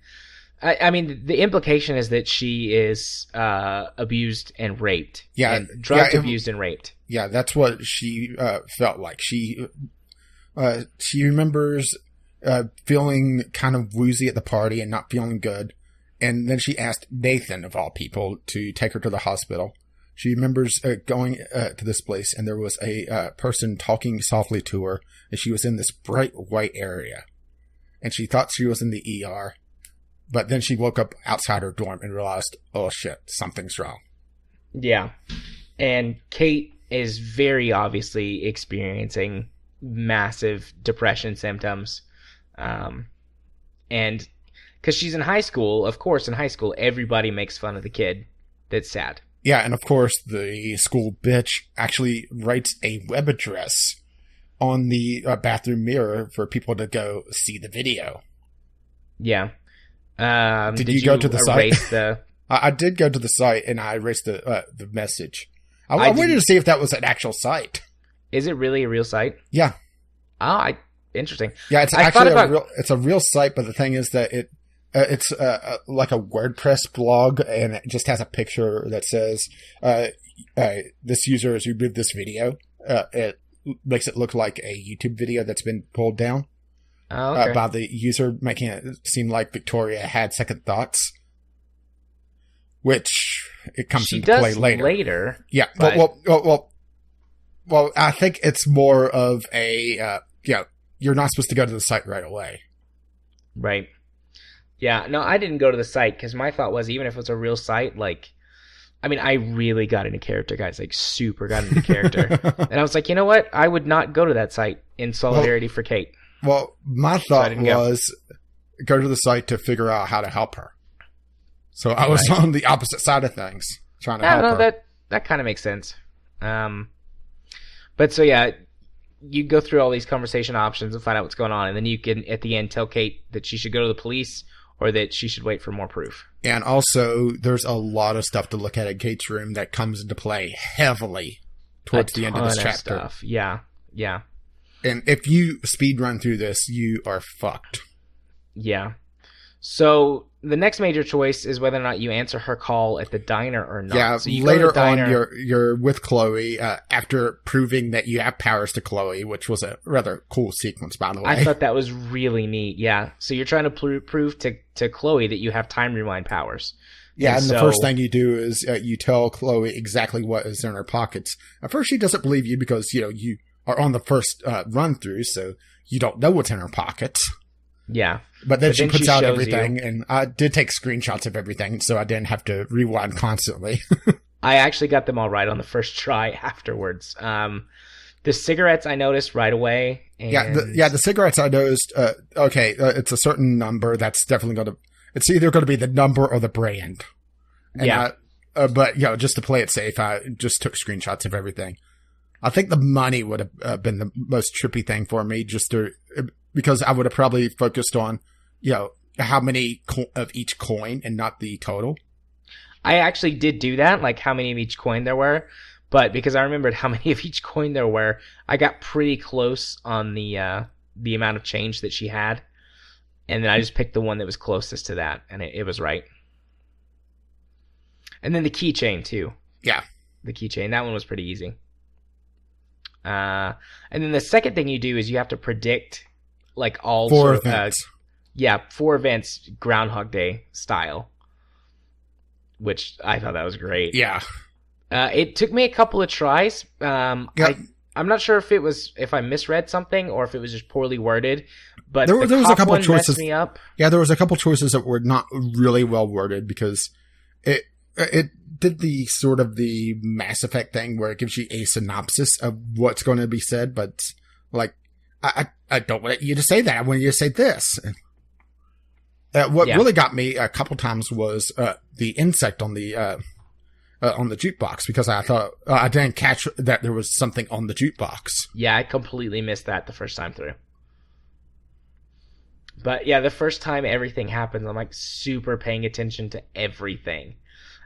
I mean, the implication is that she is abused and raped. Yeah. And drugged, abused, and raped. Yeah, that's what she felt like. She remembers feeling kind of woozy at the party and not feeling good. And then she asked Nathan, of all people, to take her to the hospital. She remembers going to this place, and there was a person talking softly to her, and she was in this bright white area. And she thought she was in the ER. But then she woke up outside her dorm and realized, oh shit, something's wrong. Yeah. And Kate is very obviously experiencing massive depression symptoms. And because she's in high school, of course, in high school, everybody makes fun of the kid that's sad. Yeah, and of course, the school bitch actually writes a web address on the bathroom mirror for people to go see the video. Yeah. Did you go to the site? I did go to the site, and I erased the message. I wanted to see if that was an actual site. Is it really a real site? Yeah. Oh, interesting. Yeah, it's actually it's a real site, but the thing is that it's like a WordPress blog, and it just has a picture that says, this user has removed this video. It makes it look like a YouTube video that's been pulled down. Oh, okay. By the user, making it seem like Victoria had second thoughts, which it comes into play later. Yeah, but... well, I think it's more of a you're not supposed to go to the site right away. Right. Yeah. No, I didn't go to the site because my thought was, even if it was a real site, I really got into character, guys. Super got into character, and I was like, you know what? I would not go to that site in solidarity for Kate. Well, my thought was go to the site to figure out how to help her. So I was on the opposite side of things, trying to help her. That kind of makes sense. But so yeah, you go through all these conversation options and find out what's going on, and then you can, at the end, tell Kate that she should go to the police or that she should wait for more proof. And also, there's a lot of stuff to look at in Kate's room that comes into play heavily towards the end of this chapter. Stuff. Yeah. And if you speed run through this, you are fucked. Yeah. So the next major choice is whether or not you answer her call at the diner or not. Yeah, so later on, you're with Chloe after proving that you have powers to Chloe, which was a rather cool sequence, by the way. I thought that was really neat, yeah. So you're trying to prove to Chloe that you have time rewind powers. Yeah, and the first thing you do is you tell Chloe exactly what is in her pockets. At first, she doesn't believe you because, you are on the first run-through, so you don't know what's in her pockets. Yeah. But then she puts out everything, and I did take screenshots of everything, so I didn't have to rewind constantly. I actually got them all right on the first try afterwards. The cigarettes I noticed right away. And... The cigarettes I noticed, it's a certain number that's definitely going to... It's either going to be the number or the brand. And but, just to play it safe, I just took screenshots of everything. I think the money would have been the most trippy thing for me, because I would have probably focused on, how many of each coin and not the total. I actually did do that, like how many of each coin there were. But because I remembered how many of each coin there were, I got pretty close on the amount of change that she had. And then I just picked the one that was closest to that, and it was right. And then the keychain, too. Yeah. The keychain. That one was pretty easy. And then the second thing you do is you have to predict, all 4 events. 4 events, Groundhog Day style. Which I thought that was great. Yeah. It took me a couple of tries. I'm not sure if I misread something or if it was just poorly worded, but there was a couple of choices messed me up. Yeah, there was a couple choices that were not really well worded because it did the sort of the Mass Effect thing where it gives you a synopsis of what's going to be said, but like, I don't want you to say that. I want you to say this. What really got me a couple times was the insect on the jukebox, because I thought I didn't catch that there was something on the jukebox. Yeah, I completely missed that the first time through. But yeah, the first time everything happens, I'm like super paying attention to everything.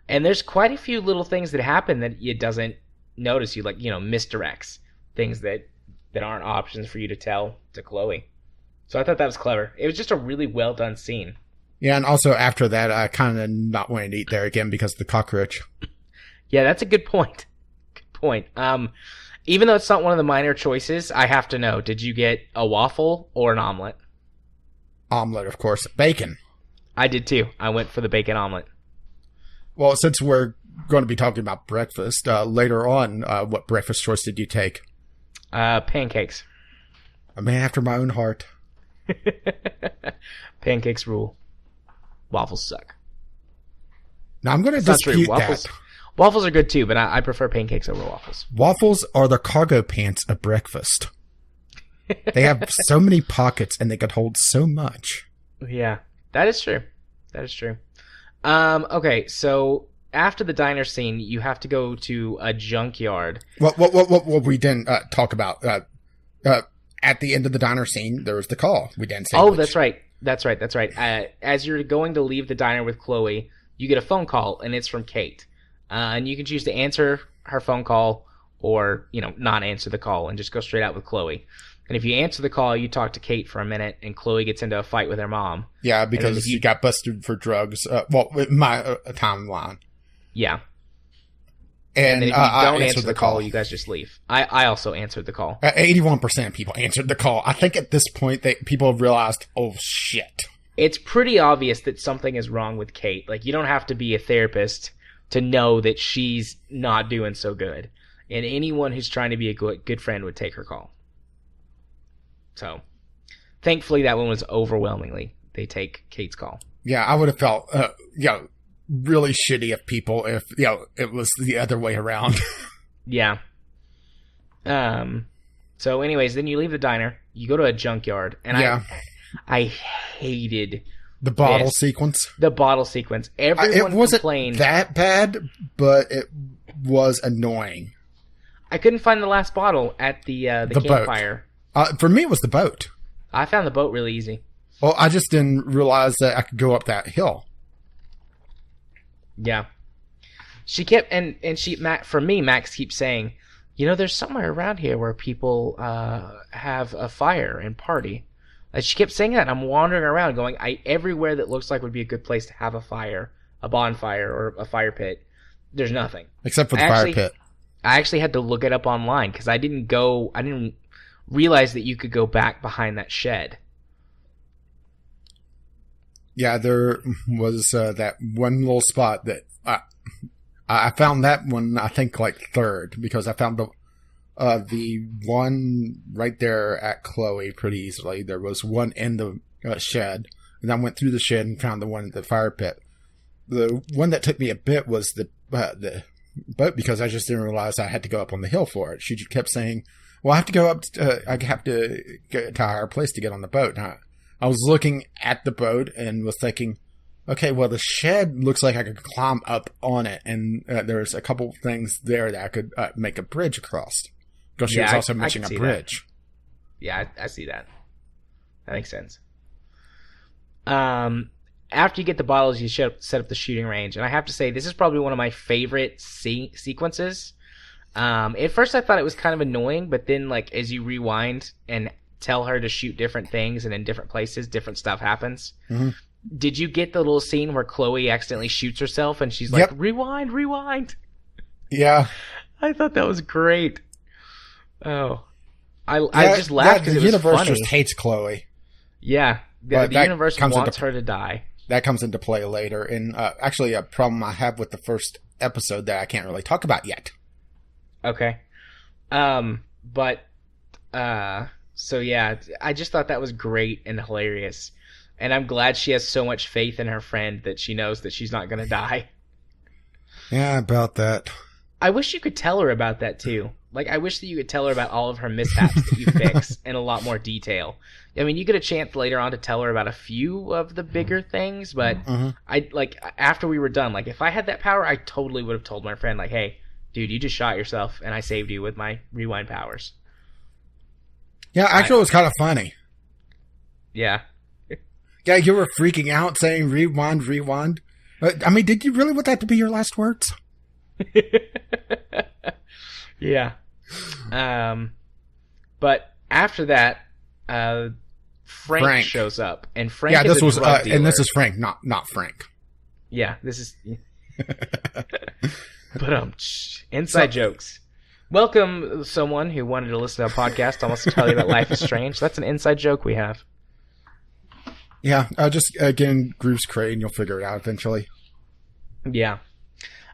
And there's quite a few little things that happen that you doesn't notice. You like, misdirects, things that aren't options for you to tell to Chloe. So I thought that was clever. It was just a really well done scene. Yeah, and also after that, I kind of not wanting to eat there again because of the cockroach. Yeah, that's a good point. Good point. Even though it's not one of the minor choices, I have to know, did you get a waffle or an omelet? Omelet, of course. Bacon. I did too. I went for the bacon omelet. Well, since we're going to be talking about breakfast, later on, what breakfast choice did you take? Pancakes. A man after my own heart. Pancakes rule. Waffles suck. Now, I'm going to dispute that. Waffles are good too, but I prefer pancakes over waffles. Waffles are the cargo pants of breakfast. They have so many pockets and they could hold so much. Yeah, that is true. That is true. Okay, so after the diner scene, you have to go to a junkyard. What we didn't talk about. At the end of the diner scene, there was the call. We didn't say. Oh, that's right. That's right. As you're going to leave the diner with Chloe, you get a phone call, and it's from Kate. And you can choose to answer her phone call or, not answer the call and just go straight out with Chloe. And if you answer the call, you talk to Kate for a minute, and Chloe gets into a fight with her mom. Yeah, because you got busted for drugs. With my timeline. Yeah. And then if you don't answer the call, you guys just leave. I also answered the call. 81% of people answered the call. I think at this point, people have realized, oh, shit. It's pretty obvious that something is wrong with Kate. Like, you don't have to be a therapist to know that she's not doing so good. And anyone who's trying to be a good friend would take her call. So, thankfully, that one was overwhelmingly, they take Kate's call. Yeah, I would have felt, really shitty of people if, it was the other way around. Yeah. So anyways, then you leave the diner, you go to a junkyard, and I hated the bottle sequence. The bottle sequence. Everyone it wasn't complained. That bad, but it was annoying. I couldn't find the last bottle at the campfire. For me, it was the boat. I found the boat really easy. Well, I just didn't realize that I could go up that hill. Yeah. She kept, for me, Max keeps saying, there's somewhere around here where people have a fire and party. And she kept saying that, and I'm wandering around going, everywhere that looks like would be a good place to have a fire, a bonfire, or a fire pit, there's nothing. Except for the fire pit. I actually had to look it up online, because I didn't realize that you could go back behind that shed. Yeah, there was that one little spot that I found that one, I think, like third, because I found the one right there at Chloe pretty easily. There was one in the shed, and I went through the shed and found the one at the fire pit. The one that took me a bit was the boat, because I just didn't realize I had to go up on the hill for it. She just kept saying, well, I have to go up, I have to get to a higher place to get on the boat. And I was looking at the boat and was thinking, okay, well, the shed looks like I could climb up on it. And there's a couple things there that I could make a bridge across. Because she was also mentioning a bridge. That. Yeah, I see that. That makes sense. After you get the bottles, you set up the shooting range. And I have to say, this is probably one of my favorite sequences. At first, I thought it was kind of annoying. But then, as you rewind and tell her to shoot different things, and in different places, different stuff happens. Mm-hmm. Did you get the little scene where Chloe accidentally shoots herself and she's like, rewind? Yeah. I thought that was great. Oh. I just laughed because it was funny. The universe just hates Chloe. Yeah. The universe wants her to die. That comes into play later. And actually, a problem I have with the first episode that I can't really talk about yet. Okay. So yeah, I just thought that was great and hilarious. And I'm glad she has so much faith in her friend that she knows that she's not going to die. Yeah, about that. I wish you could tell her about that too. Like, I wish that you could tell her about all of her mishaps that you fix in a lot more detail. I mean, you get a chance later on to tell her about a few of the bigger things, but after we were done, like, if I had that power, I totally would have told my friend, like, hey, dude, you just shot yourself, and I saved you with my rewind powers. Yeah, actually, it was kind of funny. Yeah. Yeah, you were freaking out saying rewind. I mean, did you really want that to be your last words? Yeah. But after that, Frank shows up, and Frank is a drug dealer. And this is Frank, not Frank. Yeah, this is. But inside jokes. Welcome, someone who wanted to listen to a podcast. I want to tell you about Life is Strange. That's an inside joke we have. Yeah, just again, Groove's Crane. You'll figure it out eventually. Yeah.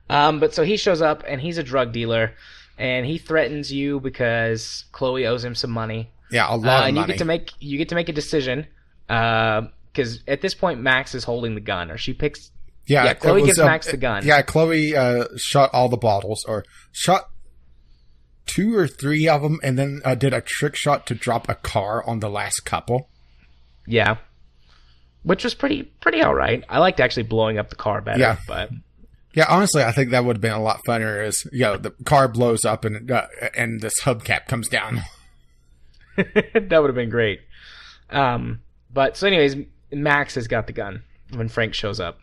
But so he shows up, and he's a drug dealer. And he threatens you because Chloe owes him some money. Yeah, a lot of and money. You get to make a decision because at this point Max is holding the gun, or she picks. Yeah, Chloe gives Max the gun. Yeah, Chloe shot all the bottles, or shot 2 or 3 of them, and then did a trick shot to drop a car on the last couple. Yeah, which was pretty all right. I liked actually blowing up the car better. Yeah, but. Yeah, honestly, I think that would have been a lot funnier. Is the car blows up and this hubcap comes down. That would have been great. But so, anyways, Max has got the gun when Frank shows up,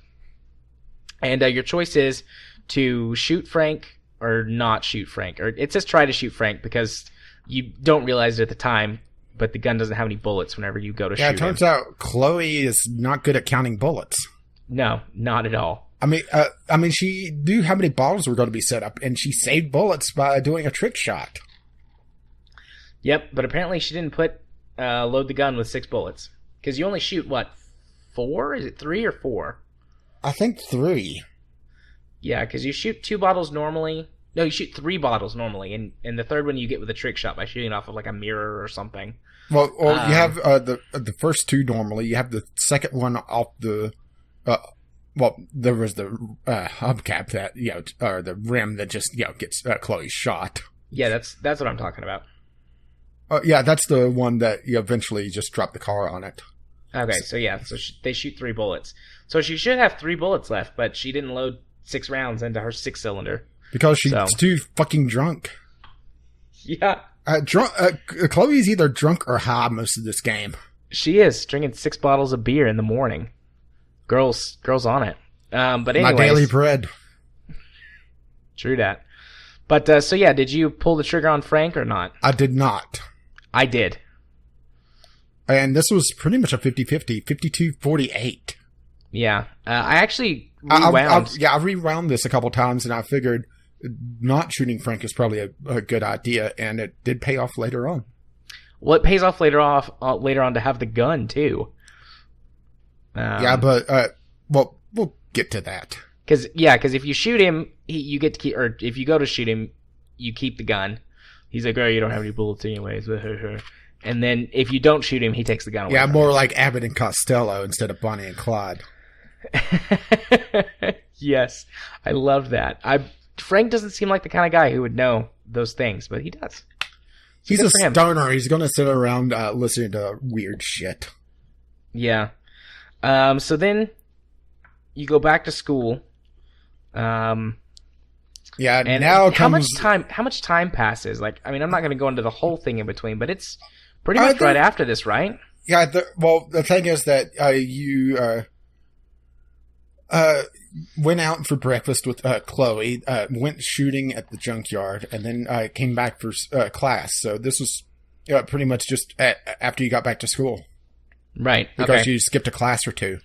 and your choice is to shoot Frank or not shoot Frank, or it says try to shoot Frank because you don't realize it at the time, but the gun doesn't have any bullets whenever you go to shoot him. Yeah, it turns out Chloe is not good at counting bullets. No, not at all. I mean, she knew how many bottles were going to be set up, and she saved bullets by doing a trick shot. Yep, but apparently she didn't load the gun with 6 bullets. Because you only shoot, 4? Is it 3 or 4? I think 3. Yeah, because you shoot 2 bottles normally. No, you shoot 3 bottles normally, and the third one you get with a trick shot by shooting off of like a mirror or something. Well, you have the first 2 normally. You have the second one off the... Well, there was the hubcap that or the rim that just gets Chloe shot. Yeah, that's what I'm talking about. Yeah, that's the one that you eventually just drop the car on it. Okay, so they shoot 3 bullets. So she should have 3 bullets left, but she didn't load 6 rounds into her 6-cylinder because she's too fucking drunk. Yeah, Chloe's either drunk or high most of this game. She is drinking 6 bottles of beer in the morning. Girls on it. But anyways, my daily bread. True that. But so yeah, did you pull the trigger on Frank or not? I did not. I did. And this was pretty much a 50-50, 52-48. Yeah. I actually rewound. I rewound this a couple times, and I figured not shooting Frank is probably a good idea, and it did pay off later on. Well, it pays off later on to have the gun, too. Yeah, but we'll get to that. Because if you shoot him, you get to keep, or if you go to shoot him, you keep the gun. He's like, oh, you don't have any bullets anyways. And then if you don't shoot him, he takes the gun away. Yeah, more like Abbott and Costello instead of Bonnie and Clyde. Yes, I love that. Frank doesn't seem like the kind of guy who would know those things, but he does. He's a stoner. He's going to sit around listening to weird shit. Yeah. So then you go back to school. Yeah, and now how much time passes? Like, I mean, I'm not going to go into the whole thing in between, but it's pretty much right after this, right? Yeah. The thing is that you went out for breakfast with Chloe, went shooting at the junkyard, and then came back for class. So this was pretty much just after you got back to school. Right. Because you skipped a class or 2.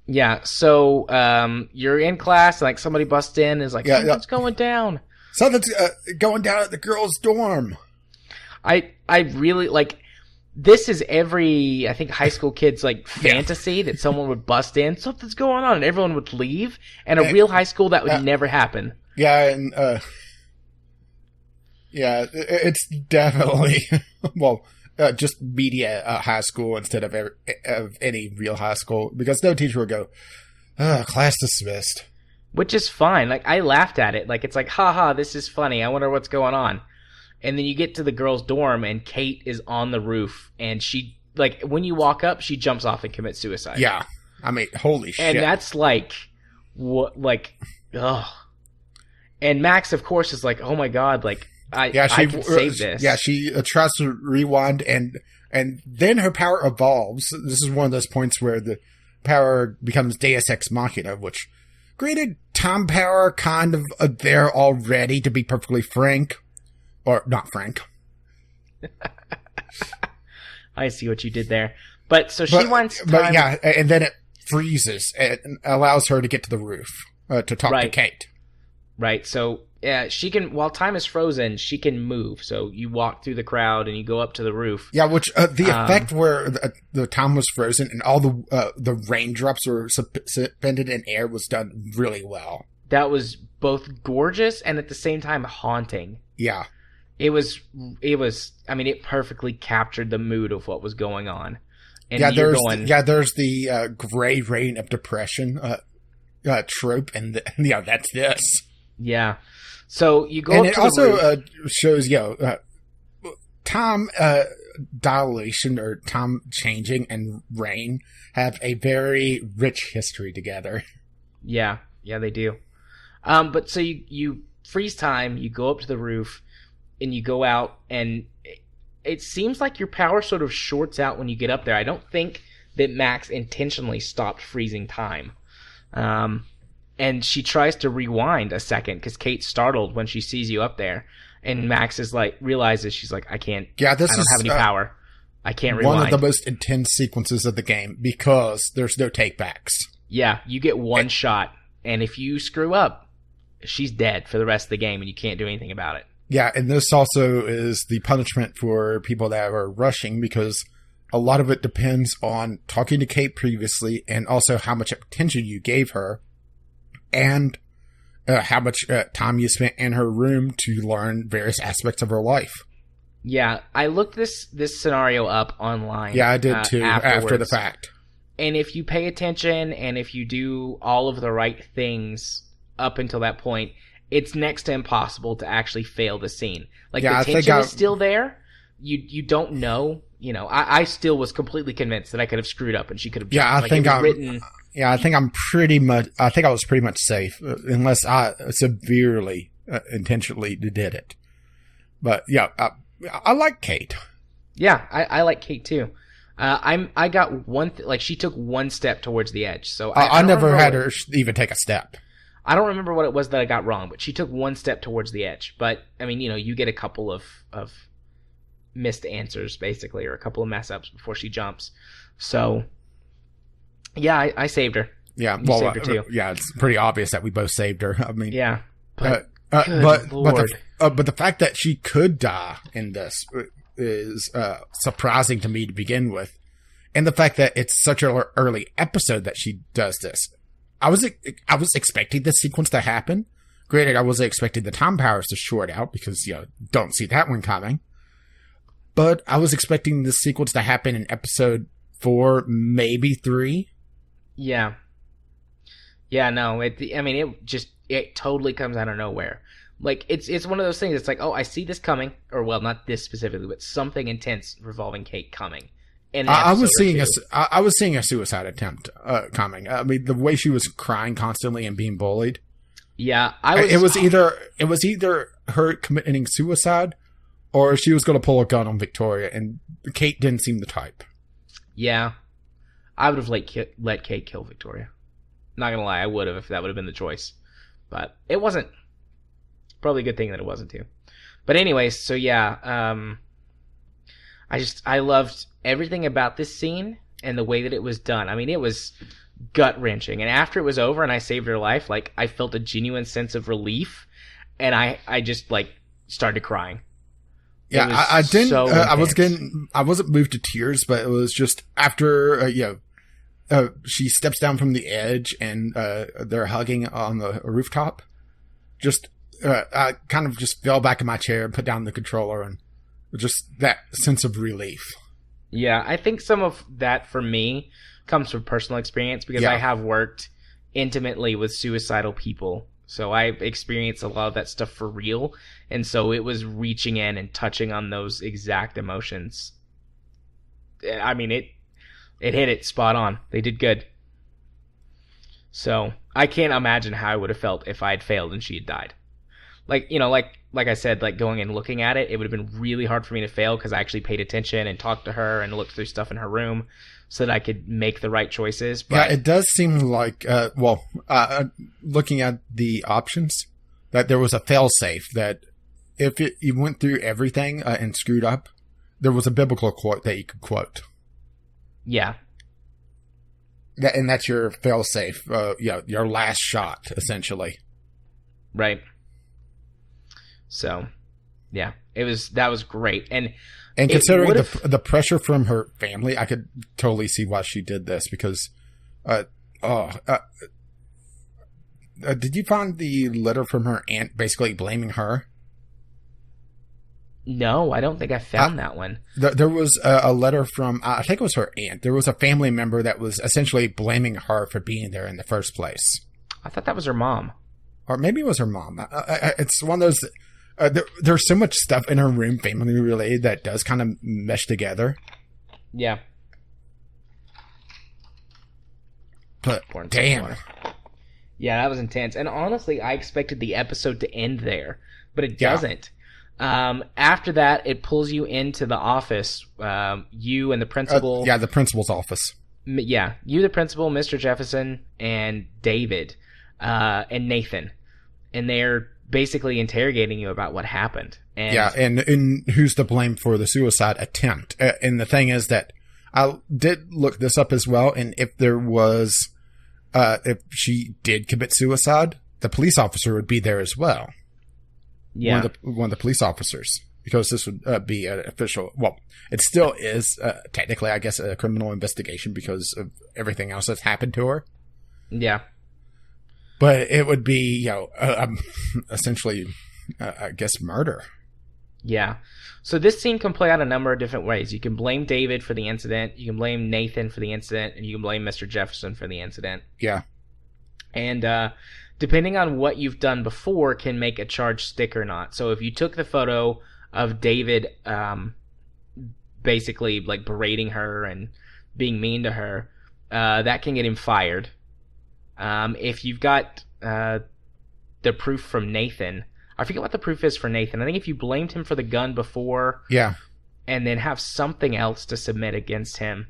Yeah. So you're in class, and like somebody busts in and is like, something's going down. Something's going down at the girls' dorm. I really like. This is every, I think, high school kid's like fantasy that someone would bust in, something's going on, and everyone would leave. And a real high school, that would never happen. Yeah, and it's definitely just media high school instead of any real high school, because no teacher would go, class dismissed. which is fine. Like, I laughed at it. Like, it's like, haha, this is funny. I wonder what's going on. And then you get to the girls' dorm, and Kate is on the roof, and she, like, when you walk up, she jumps off and commits suicide. Yeah. I mean, holy shit. And that's like, what, like, ugh. And Max, of course, is like, oh my god, like, I can save this. Yeah, she tries to rewind, and then her power evolves. This is one of those points where the power becomes Deus Ex Machina, which granted, time power kind of there already, to be perfectly frank. Or not frank. I see what you did there. But she wants time. But yeah, and then it freezes and allows her to get to the roof to talk to Kate. Right. So yeah, she can. While time is frozen, she can move. So you walk through the crowd and you go up to the roof. Yeah, which the effect where the time was frozen and all the raindrops were suspended in air was done really well. That was both gorgeous and at the same time haunting. Yeah. It was. I mean, it perfectly captured the mood of what was going on. And there's the gray rain of depression trope, and that's this. Yeah. So you go, and up it to also the roof. Shows time dilation or time changing and rain have a very rich history together. Yeah, they do. But so you freeze time. You go up to the roof. And you go out, and it seems like your power sort of shorts out when you get up there. I don't think that Max intentionally stopped freezing time. And she tries to rewind a second because Kate's startled when she sees you up there. And Max is like, realizes she's like, I don't have any power. I can't rewind. One of the most intense sequences of the game because there's no takebacks. Yeah, you get one shot, and if you screw up, she's dead for the rest of the game, and you can't do anything about it. Yeah, and this also is the punishment for people that are rushing because a lot of it depends on talking to Kate previously and also how much attention you gave her and how much time you spent in her room to learn various aspects of her life. Yeah, I looked this scenario up online. Yeah, I did too, after the fact. And if you pay attention and if you do all of the right things up until that point, it's next to impossible to actually fail the scene. Like, the tension is still there. You don't know. You know, I still was completely convinced that I could have screwed up and she could have. Yeah, I think I was pretty much safe unless I severely intentionally did it. But yeah, I like Kate. Yeah, I like Kate too. I got one. She took one step towards the edge. So I never had her even take a step. I don't remember what it was that I got wrong, but she took one step towards the edge. But, I mean, you get a couple of missed answers, basically, or a couple of mess-ups before she jumps. So, yeah, I saved her. Yeah, you saved her too. Yeah, it's pretty obvious that we both saved her. I mean, yeah, but the fact that she could die in this is surprising to me to begin with, and the fact that it's such an early episode that she does this. I was expecting this sequence to happen. Granted, I wasn't expecting the time powers to short out because, don't see that one coming. But I was expecting this sequence to happen in episode 4, maybe 3. Yeah. Yeah, no, it totally comes out of nowhere. Like, it's one of those things, it's like, oh, I see this coming, or, well, not this specifically, but something intense revolving Kate coming. I was seeing a suicide attempt coming. I mean, the way she was crying constantly and being bullied. Yeah, it was either her committing suicide, or she was going to pull a gun on Victoria, and Kate didn't seem the type. Yeah, I would have let Kate kill Victoria. Not gonna lie, I would have if that would have been the choice, but it wasn't. Probably a good thing that it wasn't too. But anyways, so yeah, I loved everything about this scene and the way that it was done. I mean, it was gut-wrenching. And after it was over and I saved her life, like, I felt a genuine sense of relief. And I just, like, started crying. Yeah, I didn't. So I wasn't moved to tears, but it was just after, she steps down from the edge and they're hugging on the rooftop. I kind of just fell back in my chair and put down the controller and just that sense of relief. Yeah, I think some of that for me comes from personal experience because I have worked intimately with suicidal people. So I experienced a lot of that stuff for real. And so it was reaching in and touching on those exact emotions. I mean, it hit it spot on. They did good. So I can't imagine how I would have felt if I had failed and she had died. Like, you know, like I said, like going and looking at it, it would have been really hard for me to fail because I actually paid attention and talked to her and looked through stuff in her room so that I could make the right choices. But yeah, it does seem like, looking at the options, that there was a fail-safe that if you went through everything and screwed up, there was a biblical quote that you could quote. Yeah. And that's your fail-safe, your last shot, essentially. Right. So, yeah, that was great. And considering the pressure from her family, I could totally see why she did this because, did you find the letter from her aunt basically blaming her? No, I don't think I found that one. There was a letter from, I think it was her aunt. There was a family member that was essentially blaming her for being there in the first place. I thought that was her mom. Or maybe it was her mom. It's one of those, there's so much stuff in her room, family related, that does kind of mesh together. Yeah. But damn. Yeah, that was intense. And honestly, I expected the episode to end there, but it doesn't. After that, it pulls you into the office. You and the principal. The principal's office. Yeah, you, the principal, Mr. Jefferson, and David, and Nathan. And they're basically interrogating you about what happened. And and who's to blame for the suicide attempt. And the thing is that I did look this up as well, and if there was, if she did commit suicide, the police officer would be there as well. Yeah. One of the police officers, because this would be an official, well, it still is technically, I guess, a criminal investigation because of everything else that's happened to her. Yeah. But it would be, essentially, I guess, murder. Yeah. So this scene can play out a number of different ways. You can blame David for the incident, you can blame Nathan for the incident, and you can blame Mr. Jefferson for the incident. Yeah. And depending on what you've done before can make a charge stick or not. So if you took the photo of David basically like berating her and being mean to her, that can get him fired. If you've got the proof from Nathan, I forget what the proof is for Nathan. I think if you blamed him for the gun before, and then have something else to submit against him,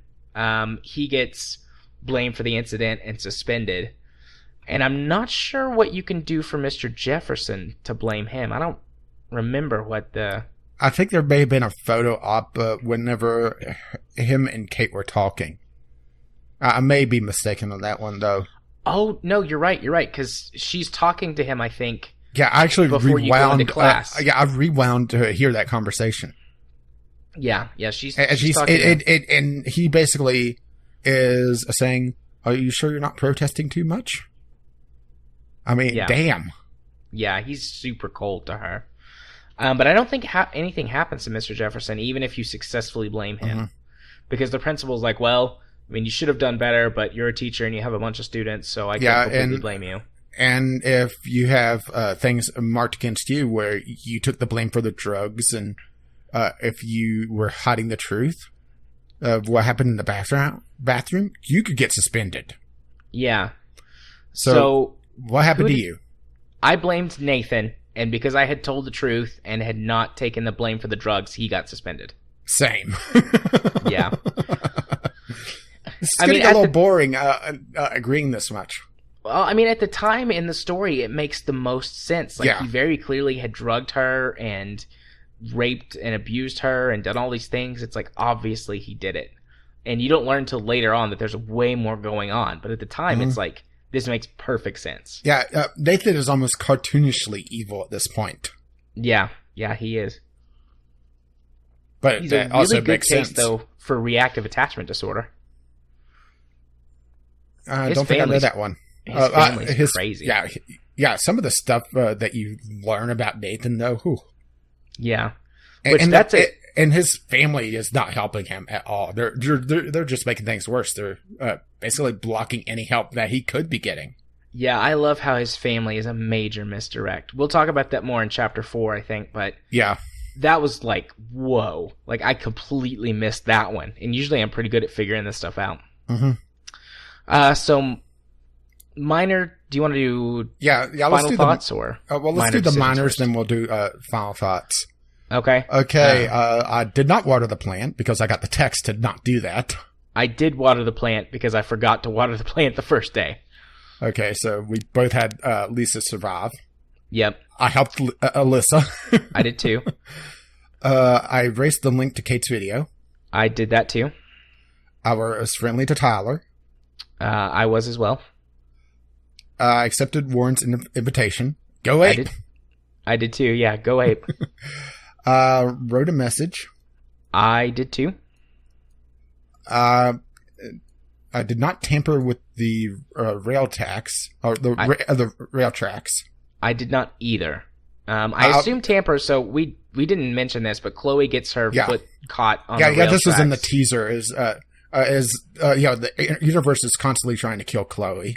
he gets blamed for the incident and suspended. And I'm not sure what you can do for Mr. Jefferson to blame him. I don't remember what the... I think there may have been a photo op whenever him and Kate were talking. I may be mistaken on that one, though. Oh, no, you're right, because she's talking to him, I think. Yeah, I actually rewound class. I rewound to hear that conversation. Yeah, she's talking and he basically is saying, "Are you sure you're not protesting too much?" I mean, damn. Yeah, he's super cold to her. But I don't think anything happens to Mr. Jefferson, even if you successfully blame him. Mm-hmm. Because the principal's like, well, I mean, you should have done better, but you're a teacher and you have a bunch of students, so I can't completely blame you. And if you have things marked against you where you took the blame for the drugs, and if you were hiding the truth of what happened in the bathroom, you could get suspended. Yeah. So what happened to you? I blamed Nathan, and because I had told the truth and had not taken the blame for the drugs, he got suspended. Same. Yeah. It's getting a little boring agreeing this much. Well, I mean, at the time in the story, it makes the most sense. Like, he very clearly had drugged her and raped and abused her and done all these things. It's like, obviously he did it. And you don't learn until later on that there's way more going on. But at the time, it's like, this makes perfect sense. Yeah, Nathan is almost cartoonishly evil at this point. Yeah, he is. But he's a really good case, though, for reactive attachment disorder. I don't think I read that one. His family's crazy. Yeah. Some of the stuff that you learn about Nathan, though. Whew. Yeah, and his family is not helping him at all. They're just making things worse. They're basically blocking any help that he could be getting. Yeah, I love how his family is a major misdirect. We'll talk about that more in chapter 4, I think, but Yeah. that was like, whoa. Like, I completely missed that one. And usually I'm pretty good at figuring this stuff out. So, minor, do you want to do final thoughts? Let's do the minors, then we'll do final thoughts. Okay. Okay, I did not water the plant because I got the text to not do that. I did water the plant because I forgot to water the plant the first day. Okay, so we both had Lisa survive. Yep. I helped Alyssa. I did too. I erased the link to Kate's video. I did that too. I was friendly to Tyler. I was as well. I accepted Warren's invitation. Go Ape. I did too, yeah. Go Ape. Wrote a message. I did too. I did not tamper with the rail tracks, or the rail tracks. I did not either. I assume tamper, so we didn't mention this, but Chloe gets her foot caught on the rail tracks. This was in the teaser, the universe is constantly trying to kill Chloe.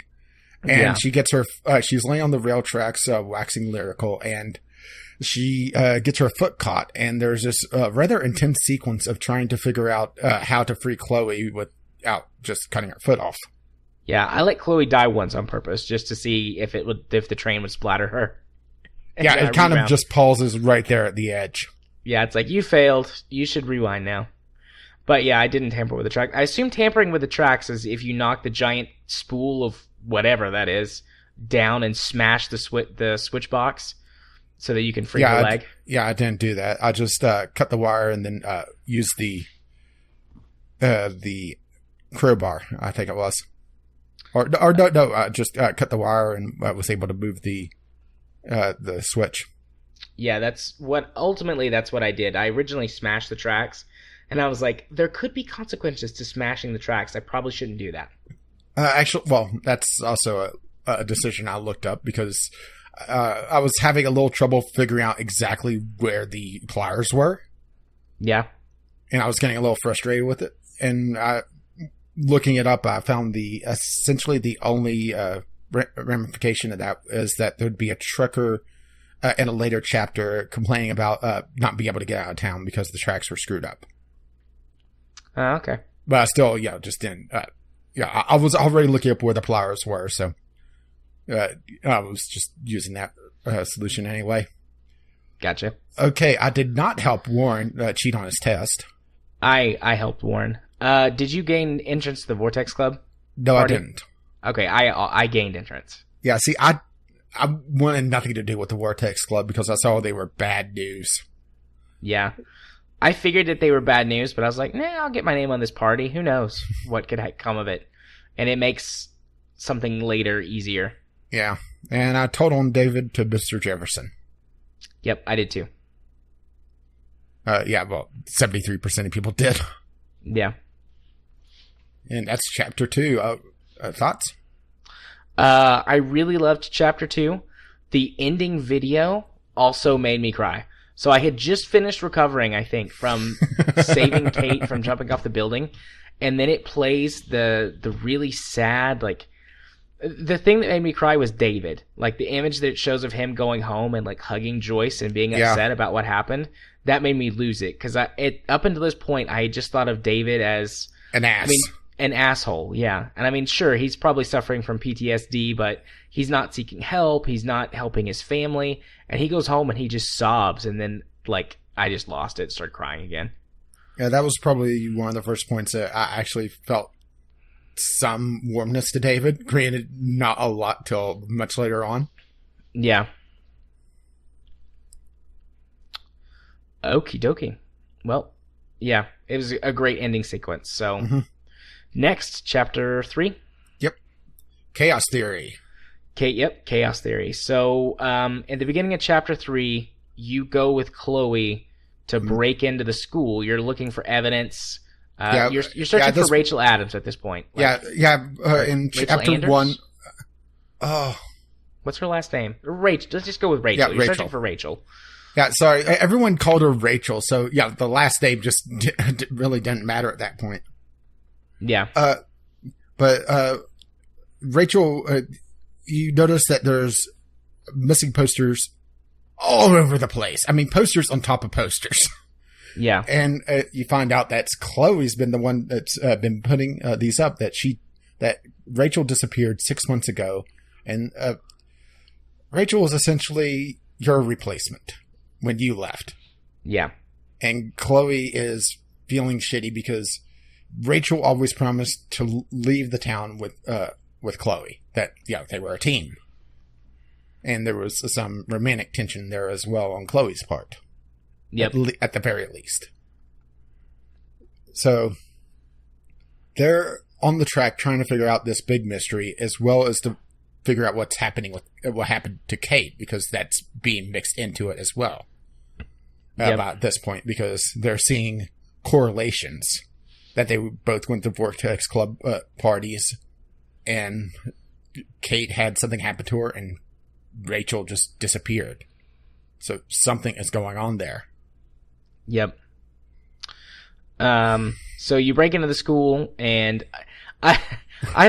And she gets her, she's laying on the rail tracks, waxing lyrical, and she gets her foot caught. And there's this rather intense sequence of trying to figure out how to free Chloe without just cutting her foot off. Yeah, I let Chloe die once on purpose, just to see if the train would splatter her. And it kind of just pauses right there at the edge. Yeah, it's like, you failed. You should rewind now. But yeah, I didn't tamper with the track. I assume tampering with the tracks is if you knock the giant spool of whatever that is down and smash the switch box so that you can free the leg. I didn't do that. I just cut the wire and then used the crowbar, I think it was. Or no, I just cut the wire and I was able to move the switch. Yeah, that's what I did. I originally smashed the tracks, and I was like, there could be consequences to smashing the tracks. I probably shouldn't do that. That's also a decision I looked up because I was having a little trouble figuring out exactly where the pliers were. Yeah. And I was getting a little frustrated with it. And looking it up, I found essentially the only ramification of that is that there'd be a trucker in a later chapter complaining about not being able to get out of town because the tracks were screwed up. Okay. But I still, just didn't. I was already looking up where the pliers were, so I was just using that solution anyway. Gotcha. Okay, I did not help Warren cheat on his test. I helped Warren. Did you gain entrance to the Vortex Club? No, party? I didn't. Okay, I gained entrance. Yeah, see, I wanted nothing to do with the Vortex Club because I saw they were bad news. Yeah. I figured that they were bad news, but I was like, nah, I'll get my name on this party. Who knows what could come of it. And it makes something later easier. Yeah. And I told on David to Mr. Jefferson. Yep, I did too. 73% of people did. Yeah. And that's chapter 2. Thoughts? I really loved chapter 2. The ending video also made me cry. So I had just finished recovering, I think, from saving Kate from jumping off the building. And then it plays the really sad, like... The thing that made me cry was David. Like, the image that it shows of him going home and, like, hugging Joyce and being upset about what happened, that made me lose it. Because up until this point, I had just thought of David as... An ass. An asshole, yeah. And I mean, sure, he's probably suffering from PTSD, but he's not seeking help. He's not helping his family. And he goes home and he just sobs. And then, like, I just lost it, started crying again. Yeah, that was probably one of the first points that I actually felt some warmness to David. Granted, not a lot till much later on. Yeah. Okie dokie. Well, yeah, it was a great ending sequence. So, Next, chapter 3. Yep. Chaos Theory. Chaos Theory. So, at the beginning of chapter 3, you go with Chloe to break into the school. You're looking for evidence. You're searching for Rachel Adams at this point. In chapter 1. Oh. What's her last name? Rachel. Let's just go with Rachel. You're searching for Rachel. Yeah, sorry. Everyone called her Rachel, so the last name just really didn't matter at that point. Yeah. But Rachel, you notice that there's missing posters all over the place. I mean, posters on top of posters. Yeah. And you find out that Chloe's been the one that's been putting these up, that Rachel disappeared 6 months ago. And Rachel was essentially your replacement when you left. Yeah. And Chloe is feeling shitty because Rachel always promised to leave the town with Chloe. That, they were a team. And there was some romantic tension there as well on Chloe's part. Yep. At the very least. So they're on the track trying to figure out this big mystery, as well as to figure out what's happening with what happened to Kate, because that's being mixed into it as well. About this point, because they're seeing correlations that they both went to Vortex Club parties, and Kate had something happen to her, and Rachel just disappeared. So something is going on there. Yep. So you break into the school, and I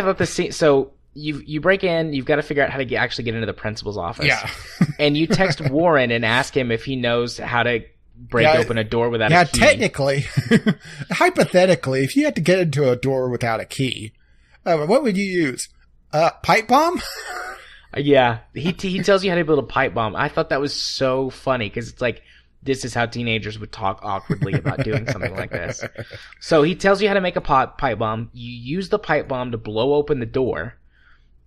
thought the scene. So you break in, you've got to figure out how to actually get into the principal's office. Yeah. And you text Warren and ask him if he knows how to break open a door without a key. Yeah, technically, hypothetically, if you had to get into a door without a key, what would you use? Pipe bomb? Yeah, he tells you how to build a pipe bomb. I thought that was so funny because it's like, this is how teenagers would talk awkwardly about doing something like this. So he tells you how to make a pipe bomb. You use the pipe bomb to blow open the door.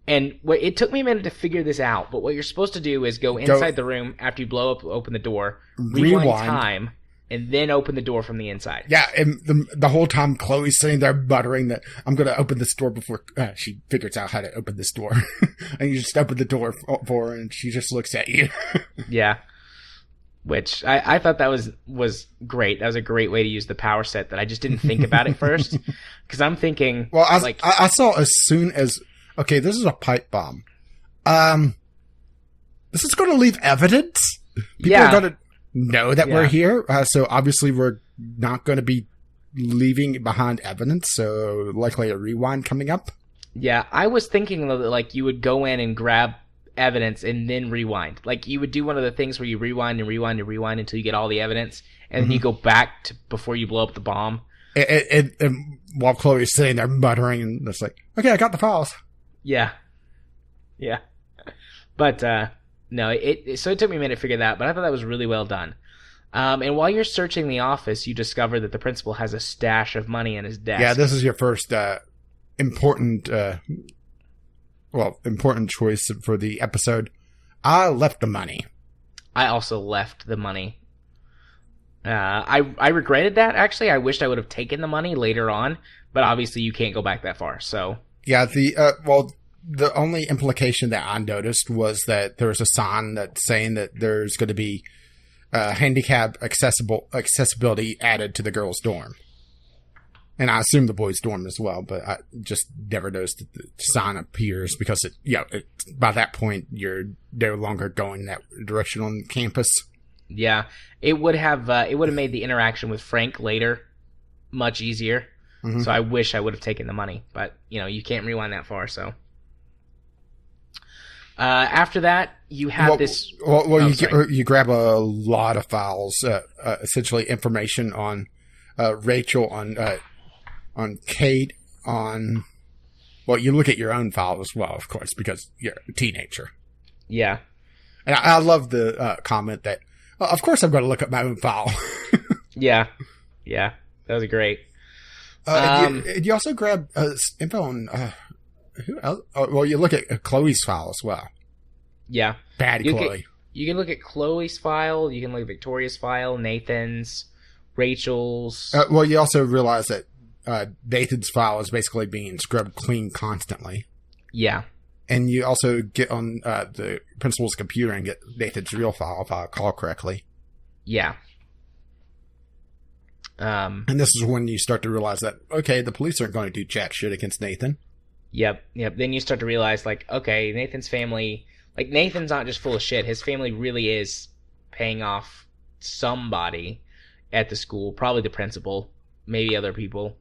And it took me a minute to figure this out, but what you're supposed to do is go inside the room after you open the door, rewind time, and then open the door from the inside. Yeah, and the whole time Chloe's sitting there muttering that I'm going to open this door before she figures out how to open this door. And you just open the door for her, and she just looks at you. Yeah. Which I thought that was great. That was a great way to use the power set that I just didn't think about at first. Because I'm thinking... Well, I saw as soon as... Okay, this is a pipe bomb. This is going to leave evidence. People are going to know that we're here. So obviously we're not going to be leaving behind evidence. So likely a rewind coming up. Yeah, I was thinking that like you would go in and grab evidence and then rewind. Like you would do one of the things where you rewind and rewind and rewind until you get all the evidence. And then you go back to before you blow up the bomb. And while Chloe's sitting there muttering and it's like, okay, I got the files. Yeah. But, no, so it took me a minute to figure that out, but I thought that was really well done. And while you're searching the office, you discover that the principal has a stash of money in his desk. Yeah, this is your first, important choice for the episode. I left the money. I also left the money. I regretted that, actually. I wished I would have taken the money later on, but obviously you can't go back that far, so... Yeah, the only implication that I noticed was that there was a sign that's saying that there's going to be handicap accessibility added to the girls' dorm. And I assume the boys' dorm as well, but I just never noticed that the sign appears because by that point you're no longer going that direction on campus. Yeah, it would have made the interaction with Frank later much easier. Mm-hmm. So I wish I would have taken the money, but you can't rewind that far. So after that, you have this. Well, you grab a lot of files, essentially information on Rachel, on Kate, on. Well, you look at your own file as well, of course, because you're a teenager. Yeah, and I love the comment that, of course, I'm going to look at my own file. Yeah, that was great. You also grab info on who else? Well, you look at Chloe's file as well. Yeah. Bad Chloe. You can look at Chloe's file. You can look at Victoria's file, Nathan's, Rachel's. Well, you also realize that Nathan's file is basically being scrubbed clean constantly. Yeah. And you also get on the principal's computer and get Nathan's real file, if I recall correctly. Yeah. And this is when you start to realize that, okay, the police aren't going to do jack shit against Nathan. Yep. Then you start to realize, like, okay, Nathan's family, like, Nathan's not just full of shit. His family really is paying off somebody at the school, probably the principal, maybe other people.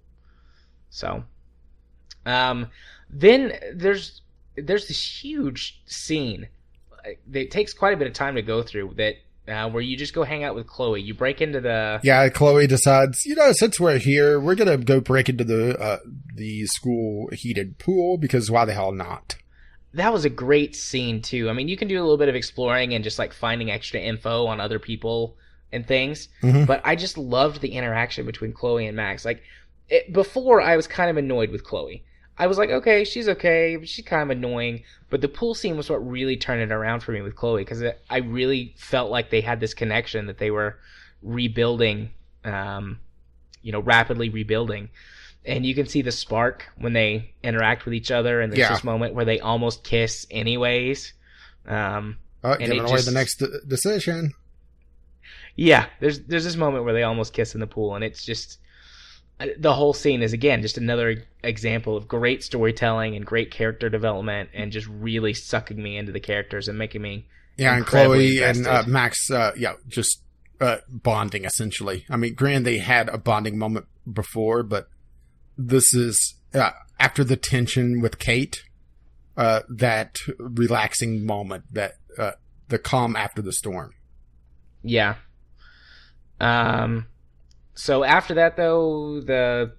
So, then there's there's this huge scene. It takes quite a bit of time to go through that. Where you just go hang out with Chloe. You break into the... Yeah, Chloe decides, since we're here, we're going to go break into the school heated pool, because why the hell not? That was a great scene, too. I mean, you can do a little bit of exploring and just, like, finding extra info on other people and things. Mm-hmm. But I just loved the interaction between Chloe and Max. Like, before, I was kind of annoyed with Chloe. I was like, okay, she's okay, but she's kind of annoying. But the pool scene was what really turned it around for me with Chloe, because I really felt like they had this connection, that they were rebuilding, rapidly rebuilding. And you can see the spark when they interact with each other, and there's this moment where they almost kiss anyways. Giving away the next decision. Yeah, there's this moment where they almost kiss in the pool, and it's just... The whole scene is, again, just another example of great storytelling and great character development, and just really sucking me into the characters and making me and Chloe invested. And Max, just bonding, essentially. I mean, granted, they had a bonding moment before, but this is, after the tension with Kate, that relaxing moment, that the calm after the storm. Yeah. So after that, though, the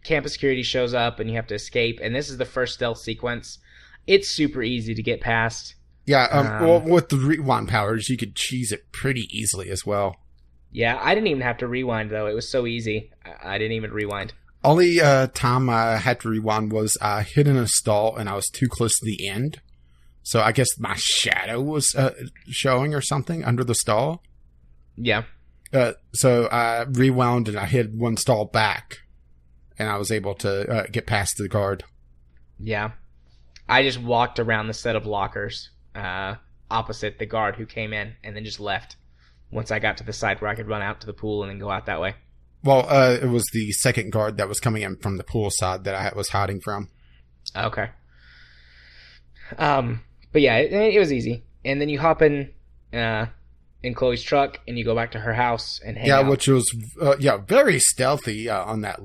campus security shows up and you have to escape. And this is the first stealth sequence. It's super easy to get past. Yeah, well, with the rewind powers, you could cheese it pretty easily as well. Yeah, I didn't even have to rewind, though. It was so easy. I didn't even rewind. Only time I had to rewind was I hid in a stall and I was too close to the end. So I guess my shadow was showing or something under the stall. Yeah. So I rewound and I hid one stall back, and I was able to get past the guard. Yeah. I just walked around the set of lockers opposite the guard who came in, and then just left once I got to the side where I could run out to the pool and then go out that way. Well, it was the second guard that was coming in from the pool side that I was hiding from. Okay. But yeah, it was easy. And then you hop in Chloe's truck, and you go back to her house and hang out. Which was very stealthy on that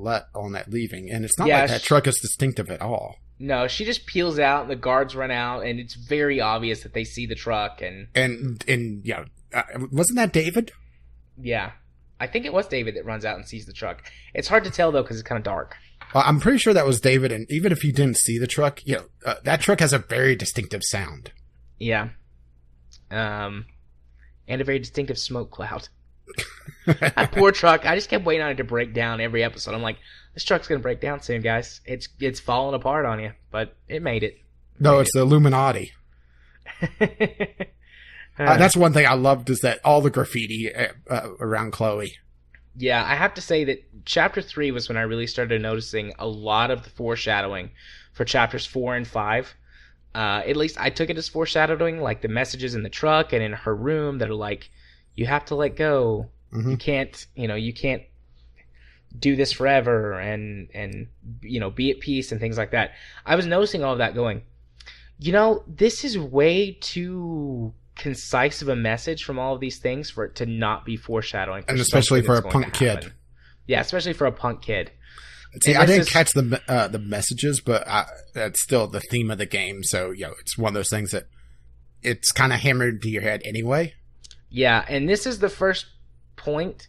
leaving, and it's not like that truck is distinctive at all. No, she just peels out, and the guards run out, and it's very obvious that they see the truck. And wasn't that David? Yeah, I think it was David that runs out and sees the truck. It's hard to tell though because it's kind of dark. I'm pretty sure that was David, and even if you didn't see the truck, that truck has a very distinctive sound. Yeah. And a very distinctive smoke cloud. That poor truck. I just kept waiting on it to break down every episode. I'm like, this truck's going to break down soon, guys. It's falling apart on you. But it made it. No, it's the Illuminati. That's one thing I loved, is that all the graffiti around Chloe. Yeah, I have to say that Chapter 3 was when I really started noticing a lot of the foreshadowing for Chapters 4 and 5. At least I took it as foreshadowing, like the messages in the truck and in her room that are like, you have to let go. Mm-hmm. You can't do this forever and be at peace and things like that. I was noticing all of that going, this is way too concise of a message from all of these things for it to not be foreshadowing. And especially for a punk kid. Yeah, especially for a punk kid. See, I didn't catch the messages, but that's still the theme of the game. So, it's one of those things that it's kind of hammered into your head anyway. Yeah, and this is the first point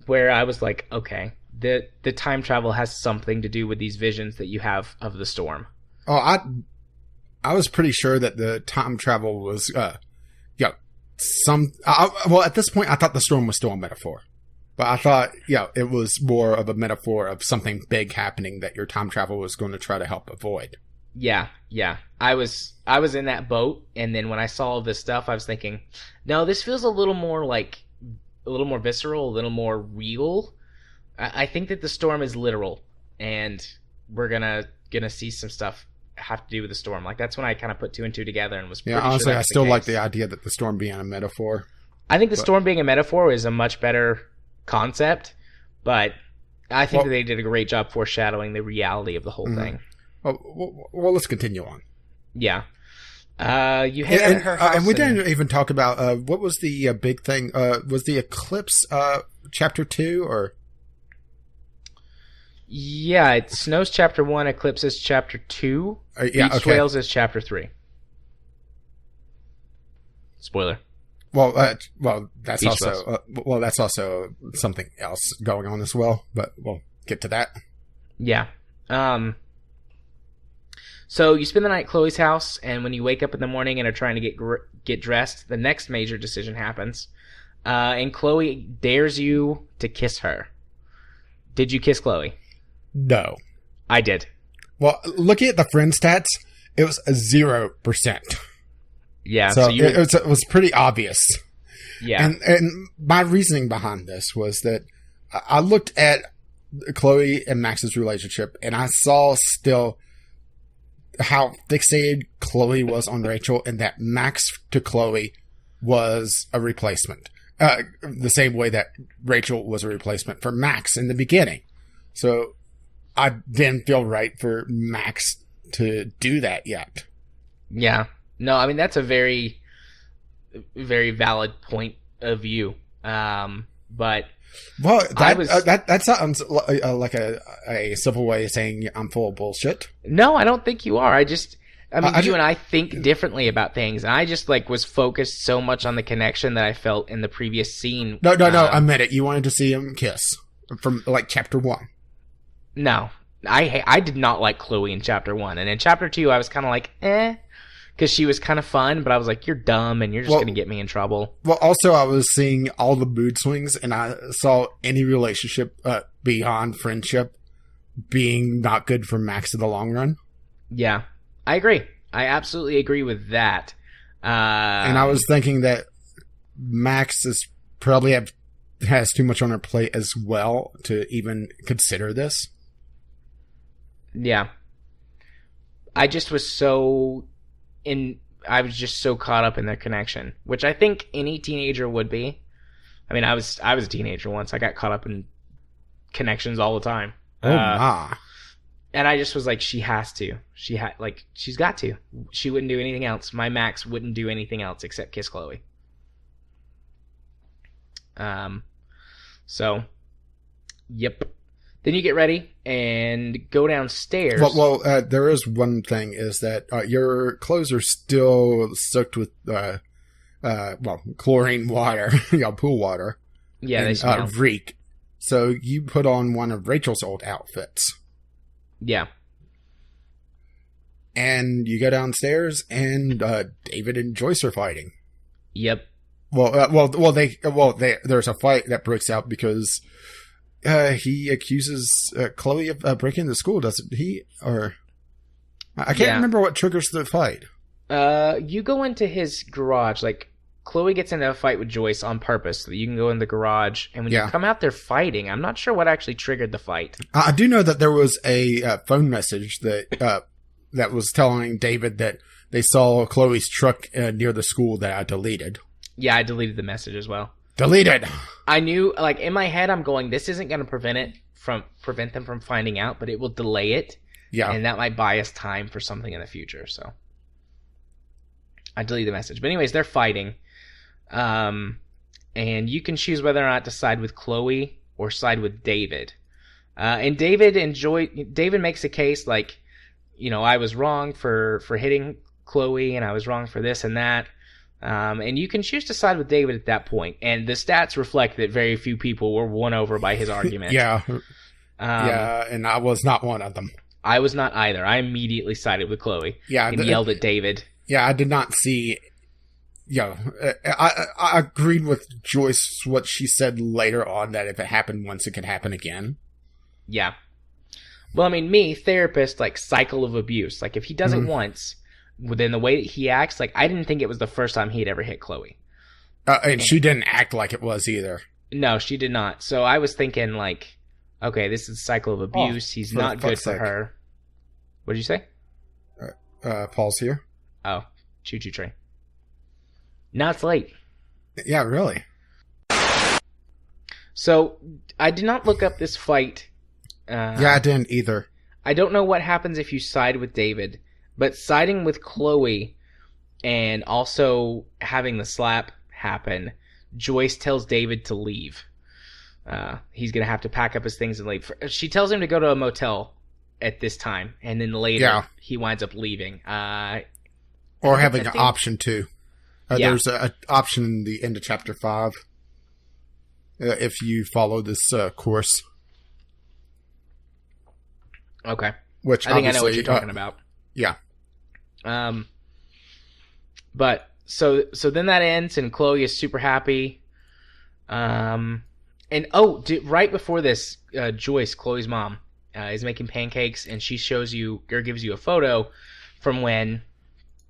where I was like, okay, the time travel has something to do with these visions that you have of the storm. Oh, I was pretty sure that the time travel was, at this point, I thought the storm was still a metaphor. But I thought, it was more of a metaphor of something big happening that your time travel was going to try to help avoid. Yeah. I was in that boat, and then when I saw all this stuff, I was thinking, no, this feels a little more visceral, a little more real. I think that the storm is literal, and we're gonna see some stuff have to do with the storm. Like, that's when I kind of put two and two together and was pretty honestly, sure I still like the idea that the storm being a metaphor. I think the storm being a metaphor is a much better concept, but I think that they did a great job foreshadowing the reality of the whole thing. Well, let's continue on. Yeah. You hit at her house. And we didn't even talk about what was the big thing. Was the eclipse Chapter 2 or? Yeah, it Snows Chapter 1, Eclipses Chapter 2, Yeah, Beach okay. Whales is Chapter 3. Spoiler. Well, that's Beach also that's also something else going on as well. But we'll get to that. Yeah. So you spend the night at Chloe's house, and when you wake up in the morning and are trying to get dressed, the next major decision happens. And Chloe dares you to kiss her. Did you kiss Chloe? No. I did. Well, looking at the friend stats, it was 0%. Yeah. So you it was pretty obvious. Yeah. And my reasoning behind this was that I looked at Chloe and Max's relationship, and I saw still how fixated Chloe was on Rachel, and that Max to Chloe was a replacement. The same way that Rachel was a replacement for Max in the beginning. So I didn't feel right for Max to do that yet. Yeah. No, I mean, that's a very, very valid point of view. But well, that sounds like a civil way of saying I'm full of bullshit. No, I don't think you are. I mean, you and I think differently about things, and I just was focused so much on the connection that I felt in the previous scene. No, I meant it. You wanted to see him kiss from chapter 1. No, I did not like Chloe in chapter 1, and in chapter 2, I was kind of like, because she was kind of fun, but I was like, you're dumb, and you're just going to get me in trouble. Well, also, I was seeing all the mood swings, and I saw any relationship beyond friendship being not good for Max in the long run. Yeah, I agree. I absolutely agree with that. And I was thinking that Max is probably has too much on her plate as well to even consider this. Yeah. I just was I was just so caught up in their connection, which I think any teenager would be. I mean, I was a teenager once. I got caught up in connections all the time. And I just was like, she has to. She's got to. She wouldn't do anything else. My Max wouldn't do anything else except kiss Chloe. So, yep. Then you get ready and go downstairs. Well, there is one thing, is that your clothes are still soaked with, chlorine water, pool water. Yeah, and, they smell. Reek. So you put on one of Rachel's old outfits. Yeah. And you go downstairs, and David and Joyce are fighting. Yep. There's a fight that breaks out because he accuses Chloe of breaking the school, doesn't he? Or I can't remember what triggers the fight. You go into his garage. Chloe gets into a fight with Joyce on purpose so that you can go in the garage. And when you come out there fighting, I'm not sure what actually triggered the fight. I do know that there was a phone message that that was telling David that they saw Chloe's truck near the school that I deleted. Yeah, I deleted the message as well. Deleted! I knew, in my head, I'm going, this isn't going to prevent them from finding out, but it will delay it. Yeah. And that might buy us time for something in the future, so. I deleted the message. But anyways, they're fighting. And you can choose whether or not to side with Chloe or side with David. And David makes a case I was wrong for hitting Chloe, and I was wrong for this and that. And you can choose to side with David at that point. And the stats reflect that very few people were won over by his argument. Yeah. And I was not one of them. I was not either. I immediately sided with Chloe. Yeah. And yelled at David. Yeah, I did not see... I agreed with Joyce what she said later on, that if it happened once, it could happen again. Yeah. Well, I mean, me, therapist, cycle of abuse. If he does it once... Within the way that he acts, I didn't think it was the first time he'd ever hit Chloe. And she didn't act like it was either. No, she did not. So I was thinking, okay, this is a cycle of abuse. He's not good for her. What did you say? Paul's here. Oh, choo-choo train. Now it's late. Yeah, really. So I did not look up this fight. I didn't either. I don't know what happens if you side with David. But siding with Chloe and also having the slap happen, Joyce tells David to leave. he's going to have to pack up his things and leave. She tells him to go to a motel at this time, and then later he winds up leaving. Or having an option too. There's an option in the end of chapter 5 if you follow this course. Okay. Which I think I know what you're talking about. Yeah. But so then that ends, and Chloe is super happy. And right before this, Joyce, Chloe's mom, is making pancakes, and she shows you or gives you a photo from when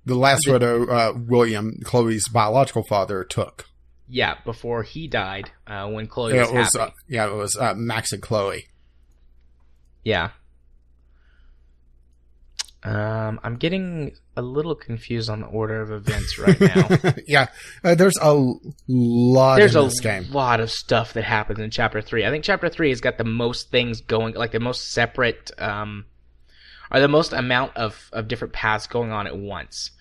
the last photo William, Chloe's biological father, took. Yeah, before he died, when Chloe was happy. It was Max and Chloe. Yeah. I'm getting a little confused on the order of events right now. Yeah, there's a lot in this game. There's a lot of stuff that happens in Chapter 3. I think Chapter 3 has got the most things going, like the most separate, or the most amount of different paths going on at once.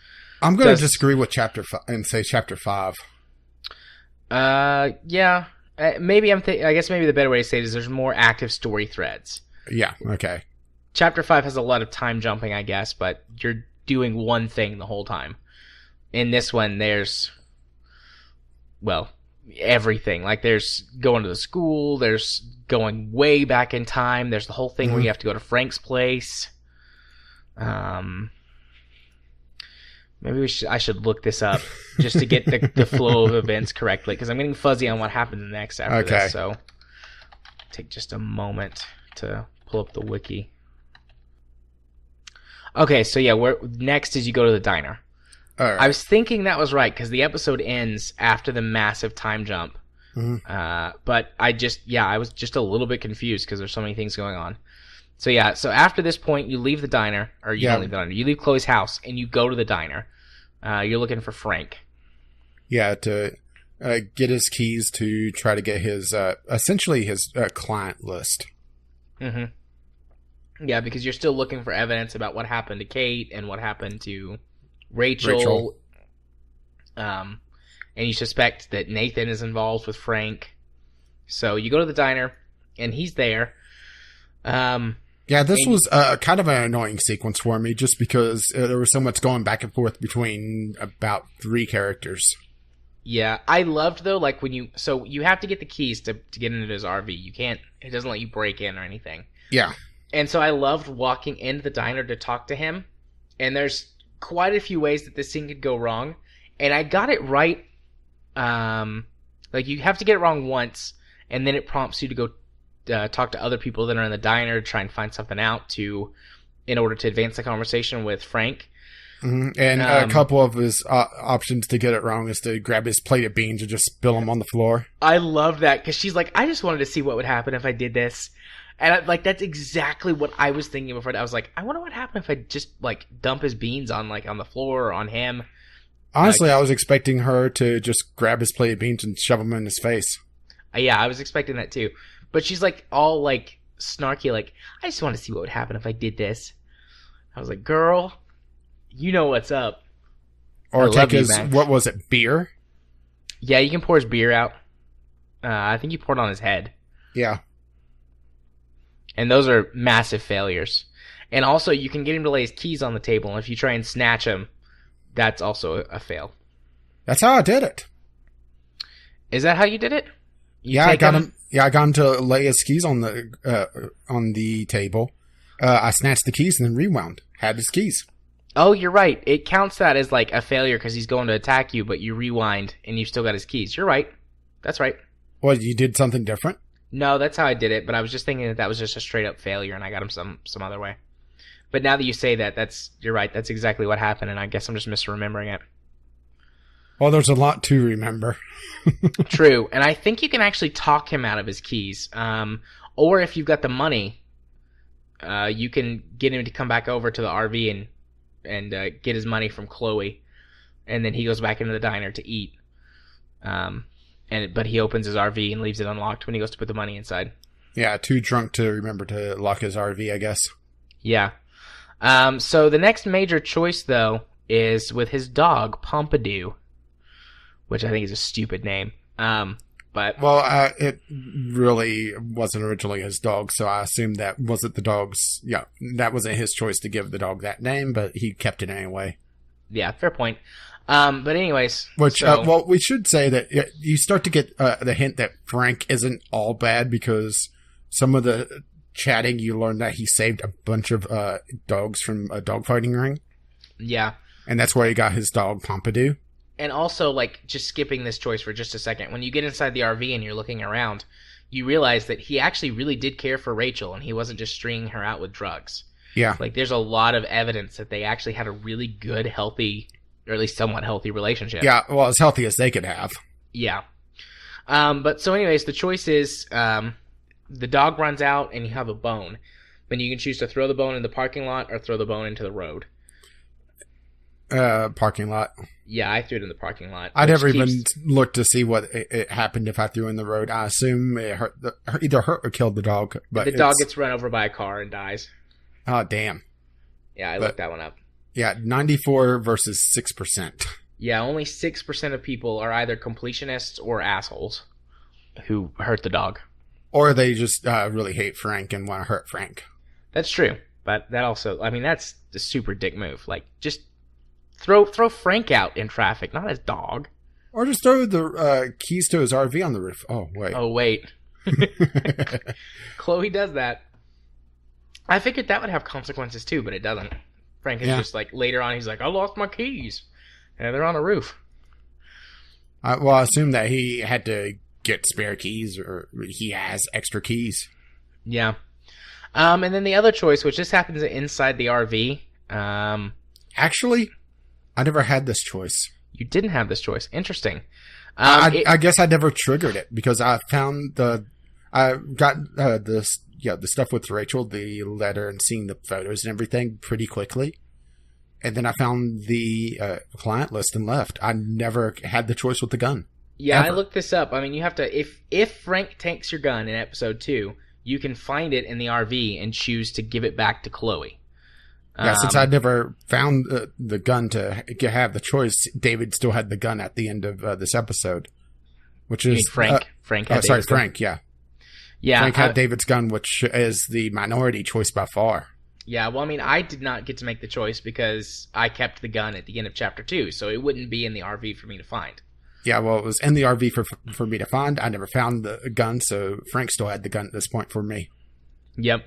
I'm going to disagree with Chapter 5 and say Chapter 5. Yeah. Maybe I guess maybe the better way to say it is there's more active story threads. Yeah, okay. Chapter 5 has a lot of time jumping, I guess, but you're doing one thing the whole time. In this one, there's, well, everything. Like, there's going to the school, there's going way back in time, there's the whole thing where you have to go to Frank's place. Maybe I should look this up just to get the flow of events correctly, because I'm getting fuzzy on what happens next after this. So, take just a moment to pull up the wiki. Okay, so yeah, next is you go to the diner. All right. I was thinking that was right, because the episode ends after the massive time jump. But I was just a little bit confused because there's so many things going on. So yeah, so after this point, you leave the diner, or you don't leave the diner, you leave Chloe's house, and you go to the diner. You're looking for Frank. Yeah, to get his keys to try to get his, essentially his client list. Mm-hmm. Yeah, because you're still looking for evidence about what happened to Kate and what happened to Rachel. And you suspect that Nathan is involved with Frank. So you go to the diner, and he's there. Yeah, this was kind of an annoying sequence for me, just because there was so much going back and forth between about 3 characters. Yeah, I loved, though, like, when you have to get the keys to get into his RV. It doesn't let you break in or anything. Yeah. And so I loved walking into the diner to talk to him, and there's quite a few ways that this scene could go wrong, and I got it right. Like, you have to get it wrong once, and then it prompts you to go talk to other people that are in the diner to try and find something out in order to advance the conversation with Frank. Mm-hmm. And a couple of his options to get it wrong is to grab his plate of beans and just spill them on the floor. I love that, because she's like, I just wanted to see what would happen if I did this. And that's exactly what I was thinking before. I was like, I wonder what happened if I just dump his beans on the floor or on him. Honestly, I was expecting her to just grab his plate of beans and shove them in his face. Yeah, I was expecting that too. But she's all snarky, I just want to see what would happen if I did this. I was like, girl, you know what's up. Or take his, what was it, beer? Yeah, you can pour his beer out. I think you poured it on his head. Yeah. And those are massive failures. And also, you can get him to lay his keys on the table, and if you try and snatch him, that's also a fail. That's how I did it. Is that how you did it? I got him. Yeah, I got him to lay his keys on the table. I snatched the keys and then rewound. Had his keys. Oh, you're right. It counts that as a failure because he's going to attack you, but you rewind and you've still got his keys. You're right. That's right. Well, you did something different? No, that's how I did it, but I was just thinking that was just a straight up failure, and I got him some other way. But now that you say that, you're right. That's exactly what happened, and I guess I'm just misremembering it. Well, there's a lot to remember. True, and I think you can actually talk him out of his keys. Or if you've got the money, you can get him to come back over to the RV and get his money from Chloe, and then he goes back into the diner to eat. But he opens his RV and leaves it unlocked when he goes to put the money inside. Yeah, too drunk to remember to lock his RV, I guess. Yeah. So the next major choice, though, is with his dog, Pompidou, which I think is a stupid name. But it really wasn't originally his dog, so I assume that wasn't the dog's. Yeah, that wasn't his choice to give the dog that name, but he kept it anyway. Yeah, fair point. But anyways, which we should say that you start to get the hint that Frank isn't all bad, because some of the chatting you learn that he saved a bunch of dogs from a dogfighting ring. Yeah, and that's where he got his dog Pompidou. And also, like, just skipping this choice for just a second, when you get inside the RV and you're looking around, you realize that he actually really did care for Rachel, and he wasn't just stringing her out with drugs. Yeah. Like, there's a lot of evidence that they actually had a really good, healthy, or at least somewhat healthy relationship. Yeah, well, as healthy as they could have. Yeah. But so anyways, the choice is the dog runs out and you have a bone. Then you can choose to throw the bone in the parking lot or throw the bone into the road. Parking lot. Yeah, I threw it in the parking lot. I never even looked to see what it happened if I threw in the road. I assume it either hurt or killed the dog. But the dog gets run over by a car and dies. Oh, damn. Yeah, I looked that one up. Yeah, 94 versus 6%. Yeah, only 6% of people are either completionists or assholes who hurt the dog. Or they just really hate Frank and want to hurt Frank. That's true. But that also, I mean, that's a super dick move. Like, just throw Frank out in traffic, not his dog. Or just throw the keys to his RV on the roof. Oh, wait. Chloe does that. I figured that would have consequences too, but it doesn't. Frank is just like, later on, he's like, I lost my keys. And they're on the roof. Well, I assume that he had to get spare keys, or he has extra keys. Yeah. And then the other choice, which just happens inside the RV. Actually, I never had this choice. You didn't have this choice. Interesting. I guess I never triggered it because I found I got the stuff with Rachel, the letter, and seeing the photos and everything pretty quickly. And then I found the client list and left. I never had the choice with the gun. Yeah, ever. I looked this up. I mean, you have to, if Frank takes your gun in episode 2, you can find it in the RV and choose to give it back to Chloe. Yeah, since I never found the gun to have the choice, David still had the gun at the end of this episode, which is Frank. Frank had sorry, David's gun. Frank. Yeah, Frank had David's gun, which is the minority choice by far. Yeah, well, I mean, I did not get to make the choice because I kept the gun at the end of chapter 2, so it wouldn't be in the RV for me to find. Yeah, well, it was in the RV for me to find. I never found the gun, so Frank still had the gun at this point for me. Yep.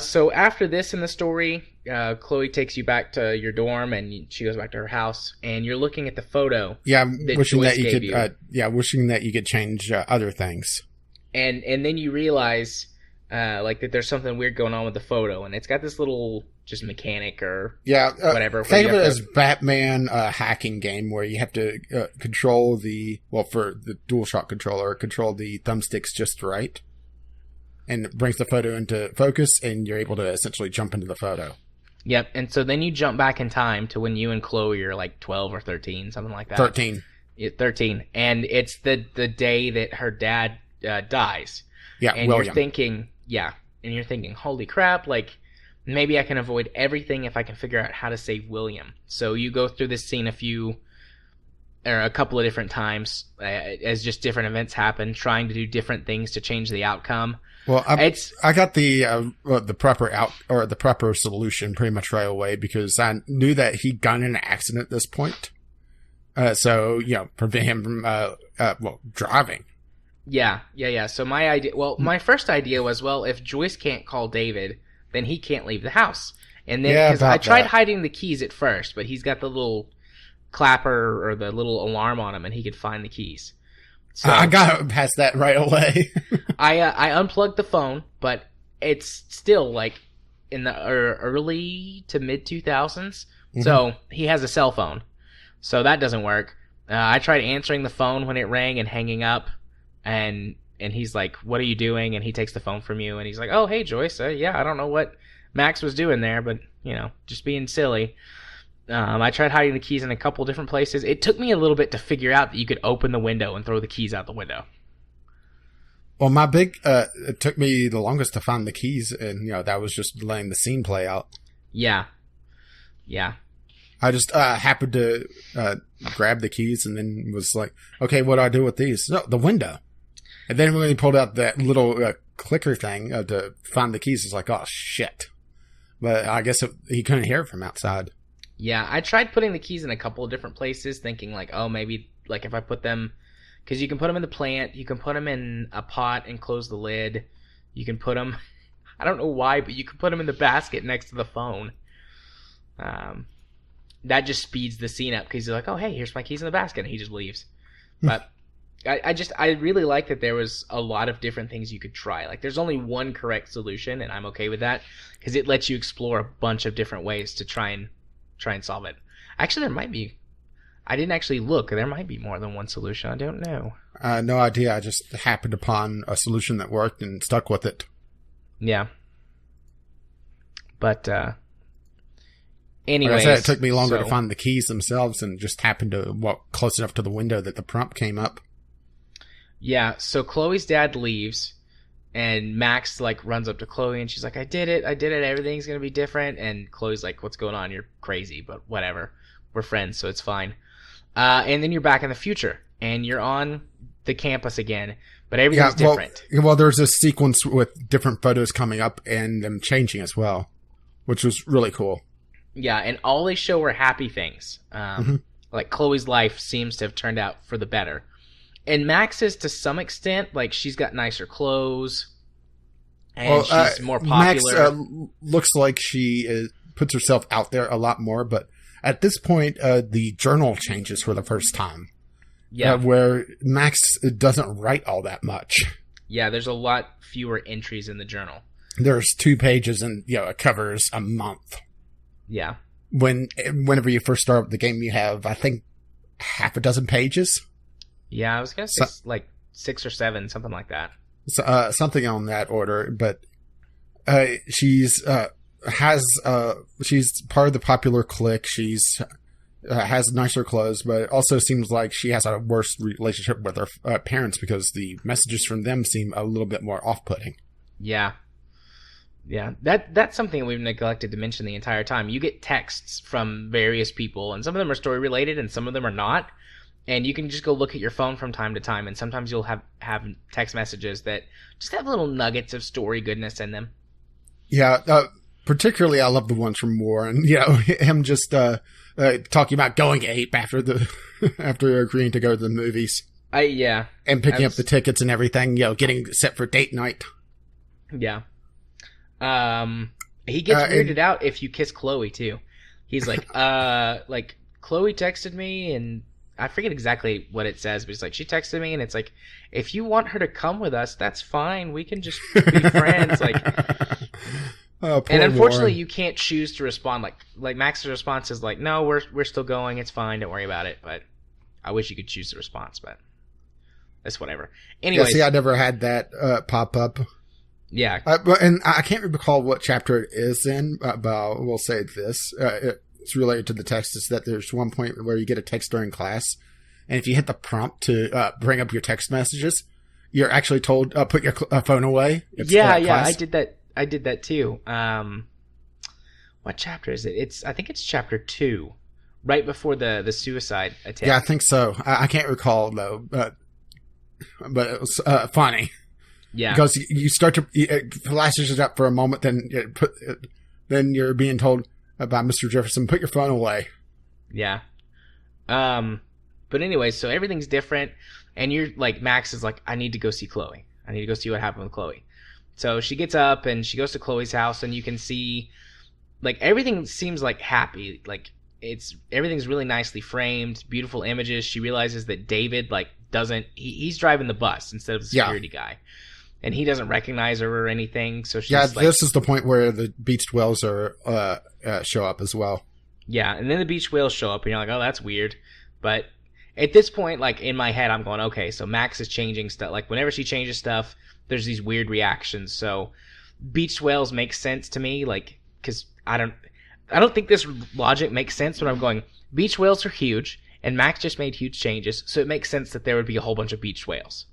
So after this in the story, Chloe takes you back to your dorm, and she goes back to her house, and you're looking at the photo. Yeah, wishing that you could. Wishing that you could change other things. And then you realize, that there's something weird going on with the photo, and it's got this little just mechanic or whatever. Think of it as Batman hacking game where you have to control for the DualShock controller, control the thumbsticks just right. And it brings the photo into focus, and you're able to essentially jump into the photo. Yep, and so then you jump back in time to when you and Chloe are like 12 or 13, something like that. 13. 13. And it's the day that her dad dies. Yeah, and William. You're thinking, holy crap, like, maybe I can avoid everything if I can figure out how to save William. So you go through this scene a couple of different times as just different events happen, trying to do different things to change the outcome. Well, I got the proper solution pretty much right away because I knew that he got in an accident at this point. So prevent him from driving. Yeah. So my first idea was, if Joyce can't call David, then he can't leave the house. And then because I tried hiding the keys at first, but he's got the little clapper or the little alarm on him, and he could find the keys. So I got past that right away. I unplugged the phone, but it's still like in the early to mid 2000s. Mm-hmm. So he has a cell phone, so that doesn't work. I tried answering the phone when it rang and hanging up, and he's like, "What are you doing?" And he takes the phone from you, and he's like, "Oh, hey Joyce, I don't know what Max was doing there, but just being silly." I tried hiding the keys in a couple different places. It took me a little bit to figure out that you could open the window and throw the keys out the window. Well, it took me the longest to find the keys, and that was just letting the scene play out. Yeah. I just happened to grab the keys and then was like, okay, what do I do with these? No, the window. And then when he pulled out that little clicker thing to find the keys, it's like, oh, shit. But I guess he couldn't hear it from outside. Yeah, I tried putting the keys in a couple of different places, thinking like, oh, maybe like if I put them, because you can put them in the plant, you can put them in a pot and close the lid. You can put them, I don't know why, but you can put them in the basket next to the phone. That just speeds the scene up because he's like, oh, hey, here's my keys in the basket, and he just leaves. But I really like that there was a lot of different things you could try. Like, there's only one correct solution, and I'm okay with that because it lets you explore a bunch of different ways to try and solve it. Actually, there might be. I didn't actually look. There might be more than one solution. I don't know. No idea. I just happened upon a solution that worked and stuck with it. Yeah. But, anyways. Like I said, it took me longer to find the keys themselves and just happened to walk close enough to the window that the prompt came up. Yeah, so Chloe's dad leaves, and Max, like, runs up to Chloe, and she's like, I did it, everything's gonna be different, and Chloe's like, what's going on? You're crazy, but whatever. We're friends, so it's fine. And then you're back in the future, and you're on the campus again, but everything's different. Well, there's a sequence with different photos coming up and them changing as well, which was really cool. Yeah, and all they show are happy things. Like, Chloe's life seems to have turned out for the better. And Max's, to some extent, like, she's got nicer clothes, and she's more popular. Max looks like she puts herself out there a lot more, but at this point, the journal changes for the first time. Yeah. Where Max doesn't write all that much. Yeah, there's a lot fewer entries in the journal. There's 2 pages, and it covers a month. Yeah. Whenever you first start the game, you have, I think, half a dozen pages. Yeah, I was going to say like 6 or 7, something like that. Something on that order, but she's part of the popular clique. She's has nicer clothes, but it also seems like she has a worse relationship with her parents because the messages from them seem a little bit more off-putting. Yeah. Yeah, that's something we've neglected to mention the entire time. You get texts from various people, and some of them are story-related, and some of them are not. And you can just go look at your phone from time to time, and sometimes you'll have text messages that just have little nuggets of story goodness in them. Yeah, particularly I love the ones from Warren. Him just talking about going ape after after agreeing to go to the movies. Yeah. And picking up the tickets and everything, getting set for date night. Yeah. He gets weirded out if you kiss Chloe, too. He's like, Chloe texted me, and I forget exactly what it says, but it's like, she texted me, and it's like, if you want her to come with us, that's fine. We can just be friends. Like, and unfortunately, you can't choose to respond. Like Max's response is like, no, we're still going. It's fine. Don't worry about it. But I wish you could choose the response, but that's whatever. Anyway, see, I never had that pop up. Yeah, and I can't recall what chapter it is in, but we'll say this. It's related to the text, is that there's one point where you get a text during class, and if you hit the prompt to bring up your text messages, you're actually told, put your phone away. I did that. I did that too. What chapter is it? I think it's chapter 2, right before the suicide attempt. Yeah, I think so. I can't recall though, but it was funny. Yeah, because you start to it flashes it up for a moment, then you're being told by Mr. Jefferson, put your phone away. Yeah. But anyway, so everything's different, and you're like, Max is like, I need to go see Chloe. I need to go see what happened with Chloe. So she gets up and she goes to Chloe's house, and you can see, like, everything seems like happy. Like, everything's really nicely framed, beautiful images. She realizes that David, like, he's driving the bus instead of the security guy. And he doesn't recognize her or anything, so she's this is the point where the beached whales show up as well. Yeah, and then the beached whales show up, and you're like, oh, that's weird. But at this point, like, in my head, I'm going, okay, so Max is changing stuff. Like, whenever she changes stuff, there's these weird reactions. So beached whales make sense to me, like, because I don't think this logic makes sense, but I'm going, beached whales are huge, and Max just made huge changes, so it makes sense that there would be a whole bunch of beached whales.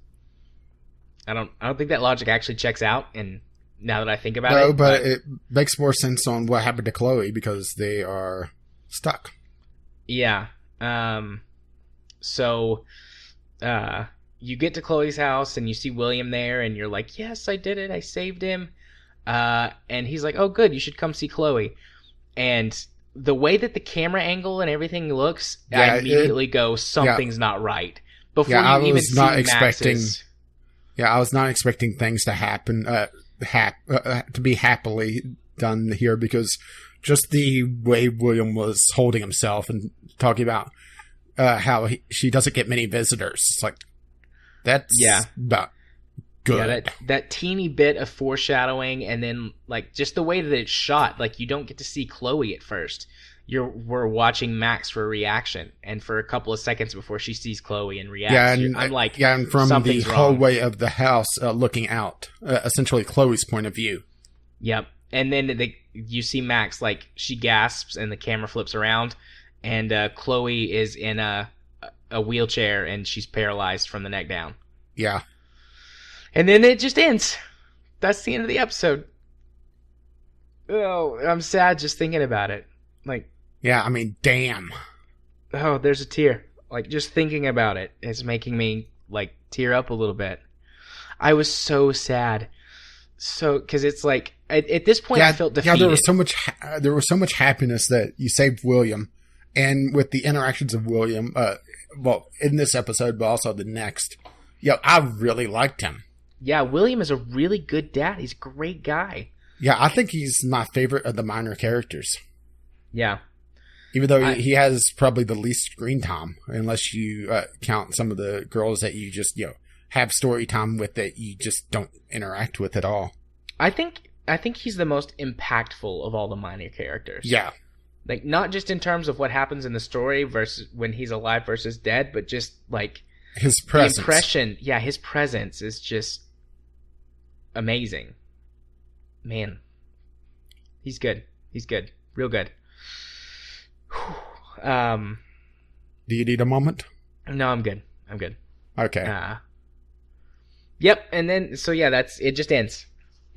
I don't think that logic actually checks out, and now that I think about it. No, but it makes more sense on what happened to Chloe because they are stuck. Yeah. So you get to Chloe's house and you see William there, and you're like, yes, I did it. I saved him. And he's like, oh, good. You should come see Chloe. And the way that the camera angle and everything looks, I immediately go, something's not right. Before you even see Max's... Yeah, I was not expecting things to happen, to be happily done here, because just the way William was holding himself and talking about how she doesn't get many visitors. It's like, that's not good. Yeah, that teeny bit of foreshadowing, and then like just the way that it's shot, like you don't get to see Chloe at first. We're watching Max for a reaction, and for a couple of seconds before she sees Chloe and reacts, I'm like, and from the hallway of the house, looking out, essentially Chloe's point of view. Yep, and then you see Max, like she gasps, and the camera flips around, and Chloe is in a wheelchair, and she's paralyzed from the neck down. Yeah, and then it just ends. That's the end of the episode. Oh, I'm sad just thinking about it. Like. Yeah, I mean, damn. Oh, there's a tear. Like, just thinking about it is making me, like, tear up a little bit. I was so sad. So, because it's like, at this point, I felt defeated. Yeah, there was so much happiness that you saved William. And with the interactions of William, well, in this episode, but also the next, I really liked him. Yeah, William is a really good dad. He's a great guy. Yeah, I think he's my favorite of the minor characters. Yeah. Even though he has probably the least screen time, unless you count some of the girls that you just, have story time with that you just don't interact with at all. I think he's the most impactful of all the minor characters. Yeah. Like, not just in terms of what happens in the story versus when he's alive versus dead, but just, like... his presence. The impression. Yeah, his presence is just amazing. Man. He's good. He's good. Real good. Do you need a moment? No, I'm good. Okay. Yep, and then that's it. Just ends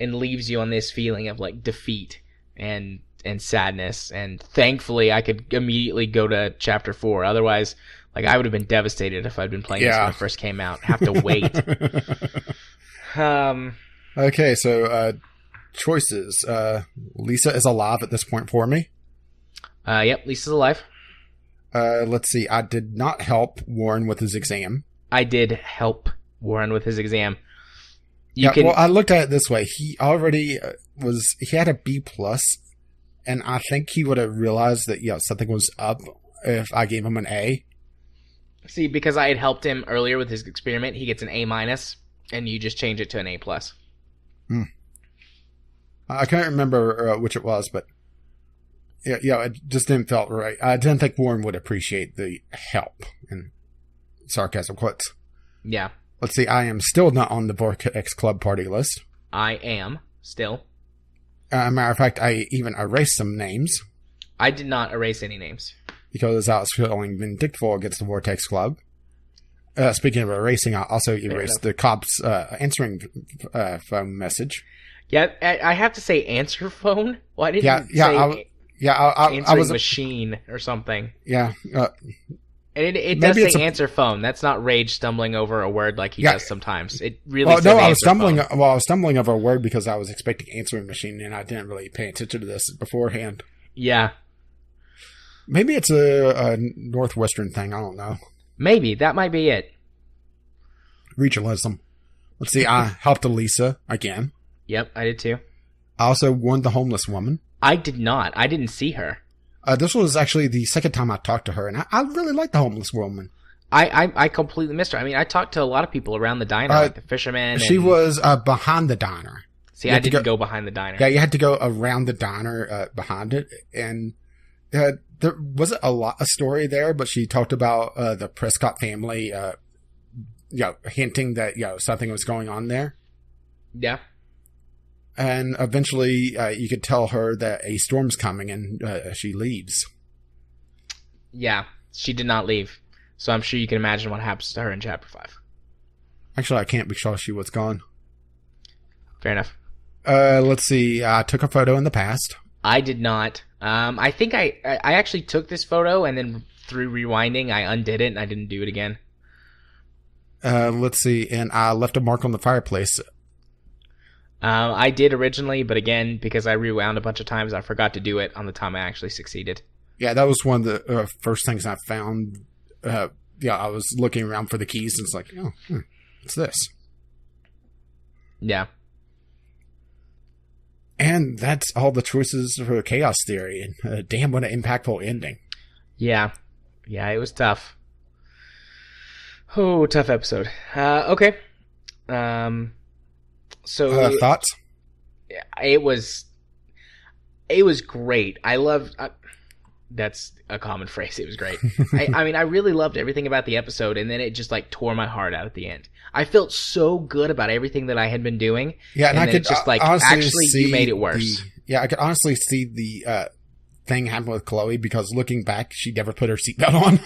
and leaves you on this feeling of like defeat and sadness. And thankfully, I could immediately go to chapter 4. Otherwise, like I would have been devastated if I'd been playing this when it first came out. Have to wait. Okay, so choices. Lisa is alive at this point for me. Yep, Lisa's alive. Let's see. I did not help Warren with his exam. I did help Warren with his exam. Well, I looked at it this way. He already he had a B+, and I think he would have realized that, something was up if I gave him an A. See, because I had helped him earlier with his experiment, he gets an A-, and you just change it to an A+. I can't remember which it was, but it just didn't feel right. I didn't think Warren would appreciate the help, in sarcasm quotes. Yeah. Let's see, I am still not on the Vortex Club party list. I am, still. Matter of fact, I even erased some names. I did not erase any names. Because I was feeling vindictful against the Vortex Club. Speaking of erasing, I also erased the cop's answering phone message. Yeah, I have to say answer phone? Why didn't you say answering machine or something? Yeah. And it does say answer phone. That's not Rage stumbling over a word like he does sometimes. It really says I was stumbling. Well, I was stumbling over a word because I was expecting answering machine, and I didn't really pay attention to this beforehand. Yeah. Maybe it's a Northwestern thing. I don't know. Maybe. That might be it. Regionalism. Let's see. I helped Elisa again. Yep, I did too. I also warned the homeless woman. I did not. I didn't see her. This was actually the second time I talked to her, and I really liked the homeless woman. I completely missed her. I mean, I talked to a lot of people around the diner, like the fishermen. She was behind the diner. See, I didn't go behind the diner. Yeah, you had to go around the diner behind it, and there wasn't a story there, but she talked about the Prescott family, hinting that something was going on there. Yeah. And eventually, you could tell her that a storm's coming, and she leaves. Yeah, she did not leave. So I'm sure you can imagine what happens to her in Chapter 5. Actually, I can't because she was gone. Fair enough. Let's see. I took a photo in the past. I did not. I think I actually took this photo and then through rewinding, I undid it and I didn't do it again. Let's see. And I left a mark on the fireplace. I did originally, but again, because I rewound a bunch of times, I forgot to do it on the time I actually succeeded. Yeah, that was one of the first things I found. I was looking around for the keys, and it's like, what's this? Yeah. And that's all the choices for Chaos Theory. And damn, what an impactful ending. Yeah. Yeah, it was tough. Oh, tough episode. Okay. So thoughts? It was great. I loved. That's a common phrase. It was great. I mean, I really loved everything about the episode, and then it just like tore my heart out at the end. I felt so good about everything that I had been doing. Yeah, and I could just like actually you made it worse. I could honestly see the thing happen with Chloe, because looking back, she never put her seatbelt on.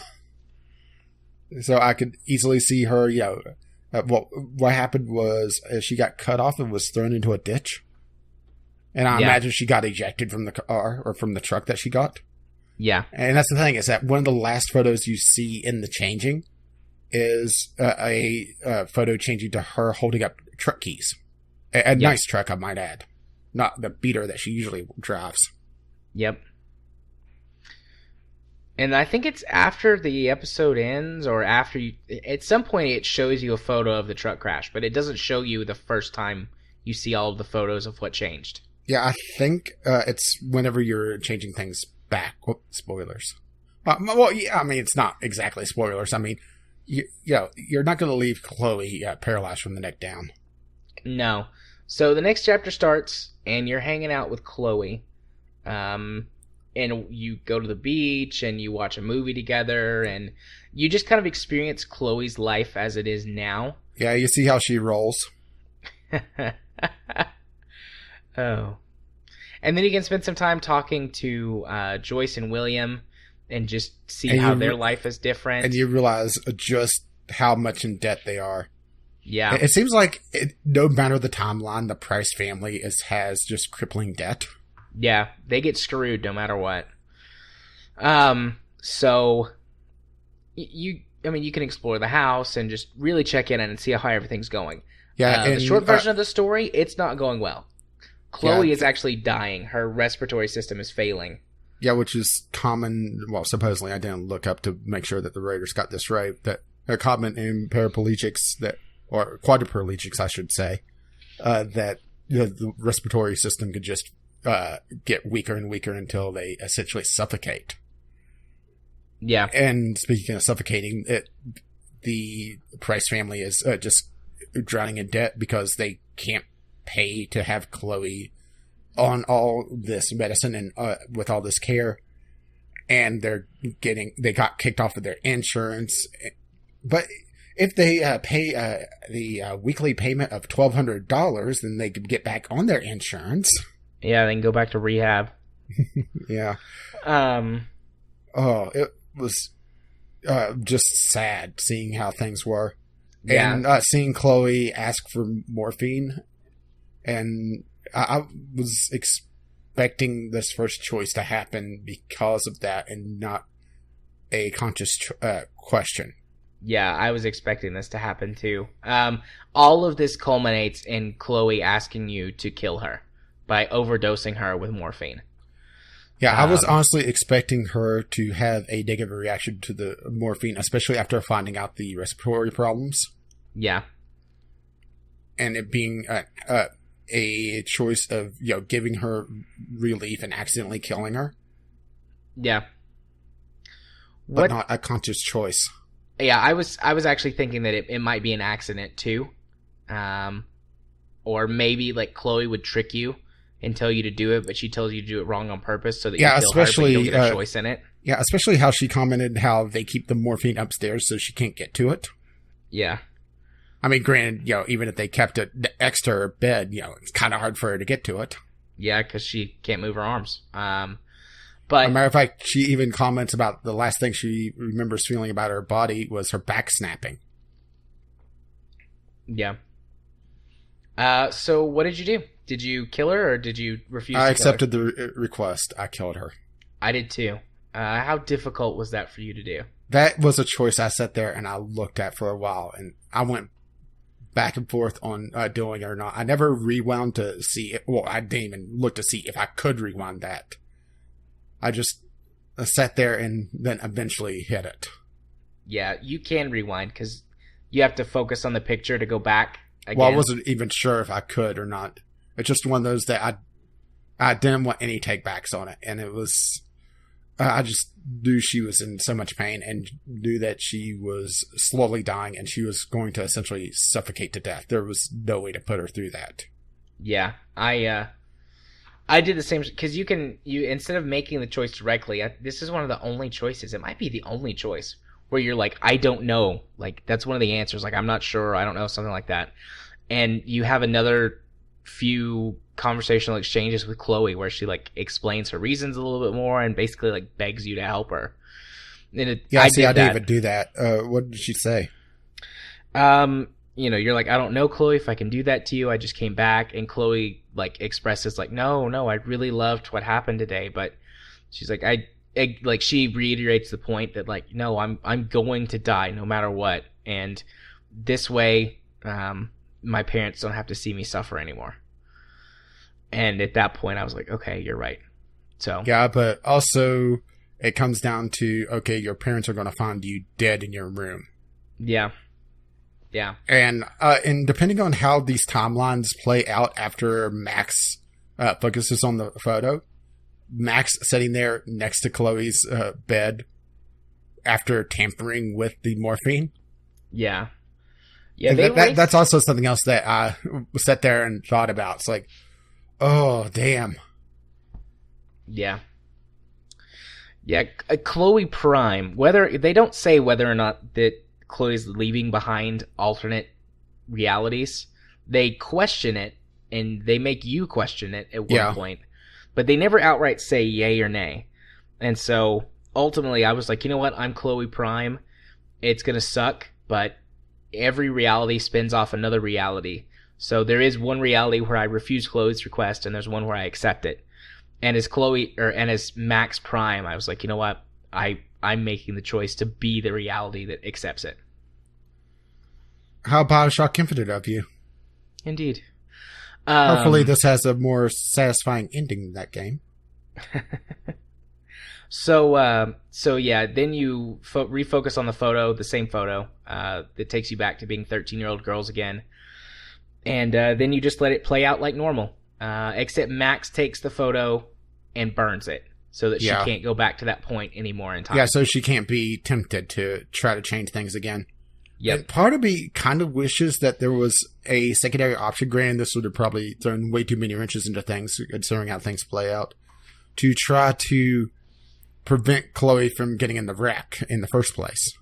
So I could easily see her. What happened was she got cut off and was thrown into a ditch. And I imagine she got ejected from the car or from the truck that she got. Yeah. And that's the thing, is that one of the last photos you see in the changing is a photo changing to her holding up truck keys. A nice truck, I might add. Not the beater that she usually drives. Yep. And I think it's after the episode ends, or after you... At some point, it shows you a photo of the truck crash, but it doesn't show you the first time you see all of the photos of what changed. Yeah, I think it's whenever you're changing things back. Whoop, spoilers. Well, yeah, I mean, it's not exactly spoilers. I mean, you're not going to leave Chloe paralyzed from the neck down. No. So the next chapter starts, and you're hanging out with Chloe. And you go to the beach, and you watch a movie together, and you just kind of experience Chloe's life as it is now. Yeah, you see how she rolls. Oh. And then you can spend some time talking to Joyce and William and just see how their life is different. And you realize just how much in debt they are. Yeah. It seems like no matter the timeline, the Price family has just crippling debt. Yeah, they get screwed no matter what. So you can explore the house and just really check in and see how everything's going. Yeah, the short version of the story, it's not going well. Chloe is actually dying. Her respiratory system is failing. Yeah, which is common. Well, supposedly, I didn't look up to make sure that the writers got this right. That are common in paraplegics or quadriplegics, I should say, that the respiratory system could just get weaker and weaker until they essentially suffocate. Yeah. And speaking of suffocating, the Price family is just drowning in debt because they can't pay to have Chloe on all this medicine and with all this care. And they got kicked off of their insurance. But if they pay the weekly payment of $1,200, then they could get back on their insurance. Yeah, they can go back to rehab. Yeah. It was just sad seeing how things were. Yeah. And seeing Chloe ask for morphine. And I was expecting this first choice to happen because of that and not a conscious question. Yeah, I was expecting this to happen too. All of this culminates in Chloe asking you to kill her by overdosing her with morphine. Yeah, I was honestly expecting her to have a negative reaction to the morphine, especially after finding out the respiratory problems. Yeah. And it being a choice of, giving her relief and accidentally killing her. Yeah. But not a conscious choice. Yeah, I was actually thinking that it might be an accident too. Or maybe like Chloe would trick you and tell you to do it, but she tells you to do it wrong on purpose so that you kill her, but you don't get a choice in it. Yeah, especially how she commented how they keep the morphine upstairs so she can't get to it. Yeah. I mean, granted, even if they kept it next to her bed, it's kind of hard for her to get to it. Yeah, because she can't move her arms. But as a matter of fact, she even comments about the last thing she remembers feeling about her body was her back snapping. Yeah. So what did you do? Did you kill her or did you refuse to kill her? I accepted the request. I killed her. I did too. How difficult was that for you to do? That was a choice I sat there and I looked at for a while, and I went back and forth on doing it or not. I never rewound to see it. Well, I didn't even look to see if I could rewind that. I just sat there and then eventually hit it. Yeah, you can rewind because you have to focus on the picture to go back again. Well, I wasn't even sure if I could or not. It's just one of those that I didn't want any takebacks on it, and it was I just knew she was in so much pain and knew that she was slowly dying and she was going to essentially suffocate to death. There was no way to put her through that. Yeah, I did the same because you instead of making the choice directly, this is one of the only choices. It might be the only choice where you're like, I don't know. Like that's one of the answers. Like I'm not sure. I don't know, something like that. And you have another few conversational exchanges with Chloe where she like explains her reasons a little bit more and basically like begs you to help her. And I didn't even do that. What did she say? You're like, I don't know, Chloe, if I can do that to you. I just came back, and Chloe like expresses like, no, I really loved what happened today, but she's like, like she reiterates the point that like, no, I'm going to die no matter what, and this way, my parents don't have to see me suffer anymore. And at that point, I was like, okay, you're right. So yeah, but also it comes down to, okay, your parents are going to find you dead in your room. Yeah. And depending on how these timelines play out after Max focuses on the photo, Max sitting there next to Chloe's bed after tampering with the morphine. Yeah. That's also something else that I sat there and thought about. It's like, oh, damn. Yeah. Chloe Prime, whether they don't say whether or not that Chloe's leaving behind alternate realities, they question it and they make you question it at one point, but they never outright say yay or nay. And so ultimately I was like, you know what? I'm Chloe Prime. It's going to suck, but every reality spins off another reality. So there is one reality where I refuse Chloe's request, and there's one where I accept it. And as Max Prime, I was like, you know what? I'm making the choice to be the reality that accepts it. How Bioshock Infinite of you? Indeed. Hopefully this has a more satisfying ending than that game. So yeah, then you refocus on the photo, the same photo, that takes you back to being 13-year-old girls again. And then you just let it play out like normal. Except Max takes the photo and burns it so that she can't go back to that point anymore in time. Yeah, so she can't be tempted to try to change things again. Yep. And part of me kind of wishes that there was a secondary option. Granted, this would have probably thrown way too many wrenches into things, considering how things play out, to try to prevent Chloe from getting in the wreck in the first place.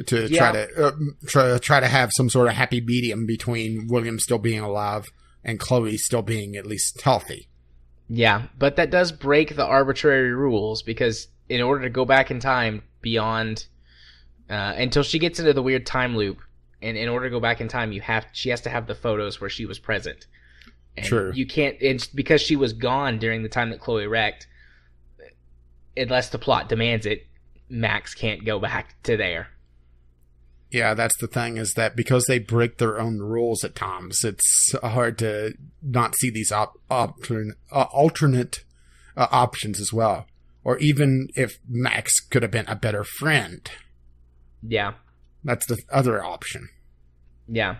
To try to have some sort of happy medium between William still being alive and Chloe still being at least healthy. Yeah, but that does break the arbitrary rules, because in order to go back in time beyond until she gets into the weird time loop, and in order to go back in time, she has to have the photos where she was present. And True. You can't, it's because she was gone during the time that Chloe wrecked. Unless the plot demands it, Max can't go back to there. Yeah, that's the thing, is that because they break their own rules at times, it's hard to not see these alternate options as well. Or even if Max could have been a better friend. Yeah. That's the other option. Yeah.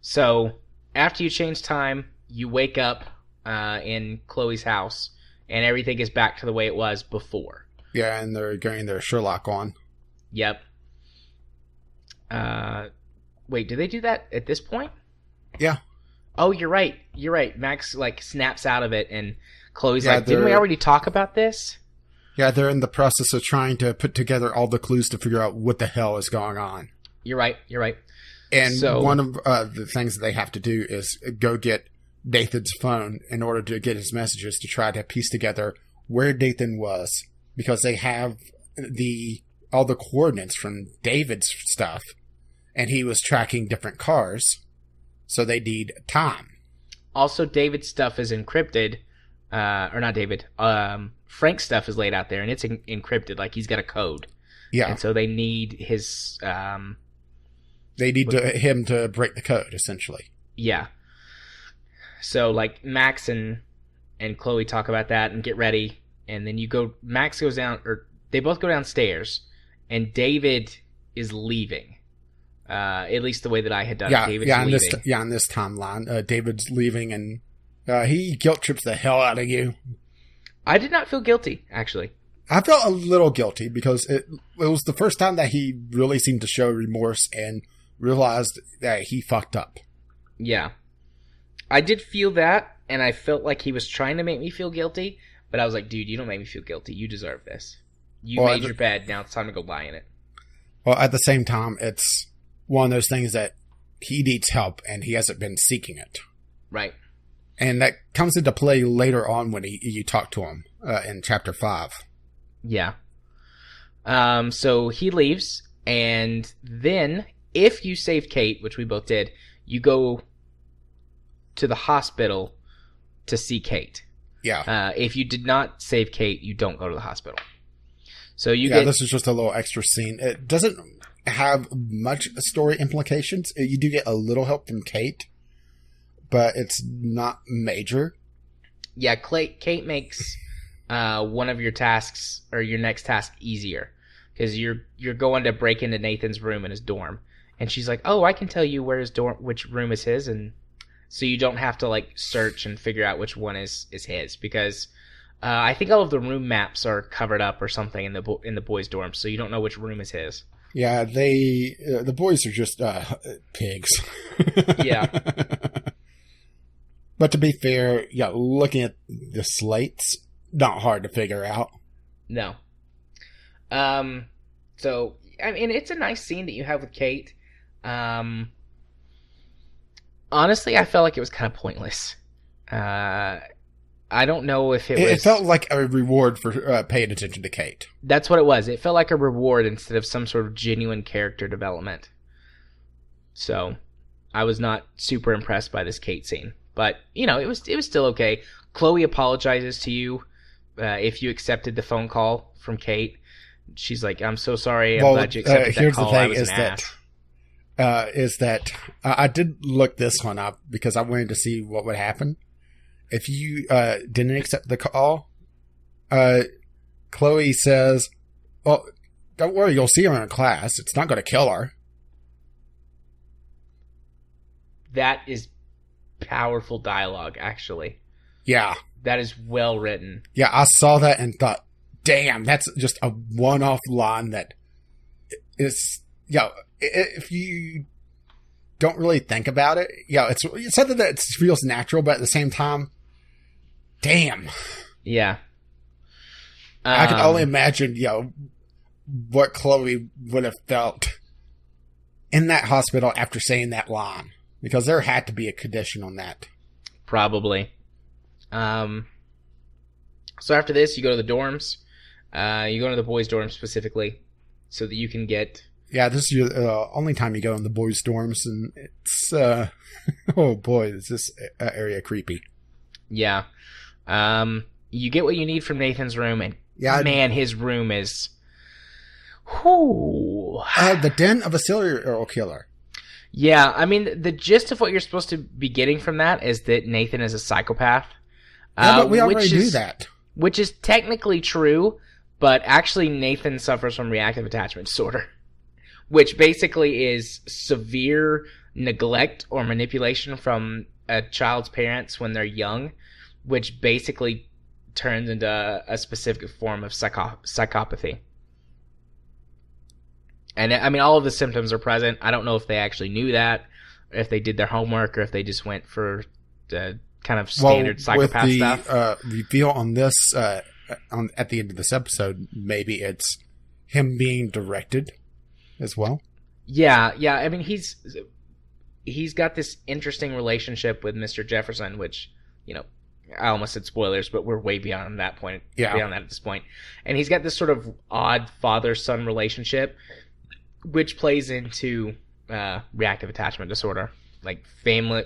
So, after you change time, you wake up in Chloe's house, and everything is back to the way it was before. Yeah, and they're getting their Sherlock on. Yep. Wait, do they do that at this point? Yeah. Oh, you're right. Max, like, snaps out of it, and Chloe's like, didn't we already talk about this? Yeah, they're in the process of trying to put together all the clues to figure out what the hell is going on. You're right. And one of the things that they have to do is go get Nathan's phone in order to get his messages to try to piece together where Nathan was, because they have all the coordinates from David's stuff, and he was tracking different cars, so they need time. Also, David's stuff is encrypted, or not David, Frank's stuff is laid out there, and it's encrypted. Like, he's got a code. Yeah. And so they need his... they need him to break the code, essentially. Yeah. So, like, Max and Chloe talk about that and get ready, and then Max goes down, or they both go downstairs, and David is leaving. At least the way that I had done it. David's leaving. On this timeline, David's leaving, and he guilt trips the hell out of you. I did not feel guilty, actually. I felt a little guilty because it was the first time that he really seemed to show remorse and realized that he fucked up. Yeah. I did feel that, and I felt like he was trying to make me feel guilty, but I was like, dude, you don't make me feel guilty. You deserve this. You made your bed, now it's time to go lie in it. Well, at the same time, it's one of those things that he needs help, and he hasn't been seeking it. Right. And that comes into play later on when you talk to him in Chapter 5. Yeah. So he leaves, and then, if you save Kate, which we both did, you go to the hospital to see Kate. Yeah. If you did not save Kate, you don't go to the hospital. So this is just a little extra scene. It doesn't have much story implications. You do get a little help from Kate, but it's not major. Yeah, Kate makes one of your tasks, or your next task, easier. Because you're going to break into Nathan's room in his dorm. And she's like, oh, I can tell you where his dorm, which room is his, and so you don't have to, like, search and figure out which one is his. Because I think all of the room maps are covered up or something in the boys' dorm, so you don't know which room is his. Yeah, the boys are just pigs. Yeah. But to be fair, looking at the slates, not hard to figure out. No. So, I mean, it's a nice scene that you have with Kate. Honestly, I felt like it was kind of pointless. I don't know if it felt like a reward for paying attention to Kate. That's what it was. It felt like a reward instead of some sort of genuine character development. So, I was not super impressed by this Kate scene. But, it was still okay. Chloe apologizes to you if you accepted the phone call from Kate. She's like, I'm so sorry. I'm glad you accepted that call. I was an ass. Is that I did look this one up because I wanted to see what would happen. If you didn't accept the call, Chloe says, well, don't worry, you'll see her in class. It's not going to kill her. That is powerful dialogue, actually. Yeah. That is well written. Yeah, I saw that and thought, damn, that's just a one-off line that is, if you don't really think about it, it's something that feels natural, but at the same time, damn. Yeah. I can only imagine, what Chloe would have felt in that hospital after saying that line. Because there had to be a condition on that. Probably. So after this, you go to the dorms. You go to the boys' dorms specifically, so that you can get... Yeah, this is your only time you go in the boys' dorms, and it's... oh boy, is this area creepy. Yeah. You get what you need from Nathan's room, and man, his room is... Whoo. The den of a serial killer. Yeah, I mean, the gist of what you're supposed to be getting from that is that Nathan is a psychopath. Yeah, but we already knew that. Which is technically true, but actually Nathan suffers from reactive attachment disorder, which basically is severe neglect or manipulation from a child's parents when they're young, which basically turns into a specific form of psychopathy. And, I mean, all of the symptoms are present. I don't know if they actually knew that, or if they did their homework, or if they just went for the kind of standard psychopath stuff. With the reveal on this, at the end of this episode, maybe it's him being directed as well. Yeah. I mean, he's got this interesting relationship with Mr. Jefferson, which, I almost said spoilers, but we're way beyond that point. Yeah. Beyond that at this point. And he's got this sort of odd father-son relationship, which plays into reactive attachment disorder. Like family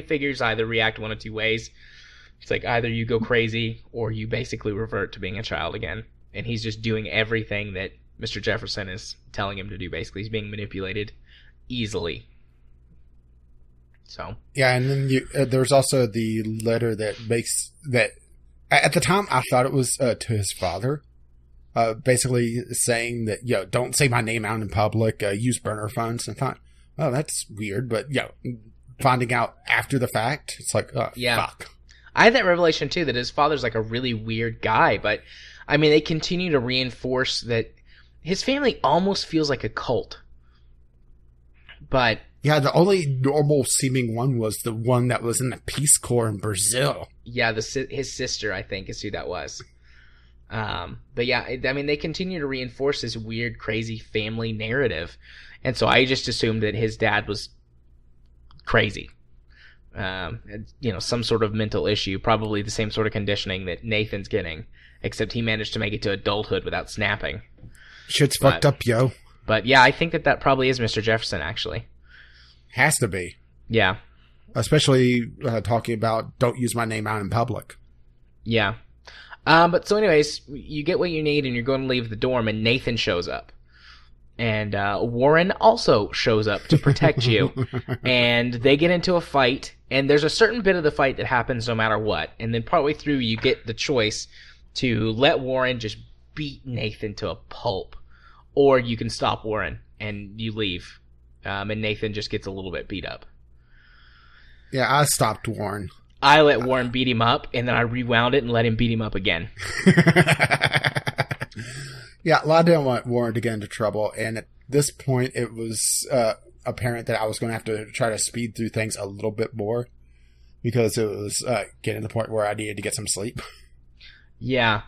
figures either react one of two ways. It's like either you go crazy or you basically revert to being a child again. And he's just doing everything that Mr. Jefferson is telling him to do, basically. He's being manipulated easily. So. Yeah, and then there's also the letter that makes that. At the time, I thought it was to his father. Basically saying that, don't say my name out in public, use burner phones. And I thought, oh, that's weird. But, finding out after the fact, it's like, oh, yeah. Fuck. I had that revelation, too, that his father's like a really weird guy. But, I mean, they continue to reinforce that his family almost feels like a cult. But... yeah, the only normal seeming one was the one that was in the Peace Corps in Brazil. Yeah, his sister, I think, is who that was. But yeah, I mean, they continue to reinforce this weird, crazy family narrative. And so I just assumed that his dad was crazy. Some sort of mental issue, probably the same sort of conditioning that Nathan's getting, except he managed to make it to adulthood without snapping. Shit's fucked up, yo. But yeah, I think that probably is Mr. Jefferson, actually. Has to be. Yeah. Especially talking about don't use my name out in public. Yeah. But so anyways, you get what you need and you're going to leave the dorm and Nathan shows up. And Warren also shows up to protect you. And they get into a fight. And there's a certain bit of the fight that happens no matter what. And then partway through you get the choice to let Warren just beat Nathan to a pulp. Or you can stop Warren and you leave. And Nathan just gets a little bit beat up. Yeah, I stopped Warren. I let Warren beat him up, and then I rewound it and let him beat him up again. Yeah, I didn't want Warren to get into trouble, and at this point, it was apparent that I was going to have to try to speed through things a little bit more, because it was getting to the point where I needed to get some sleep. Yeah.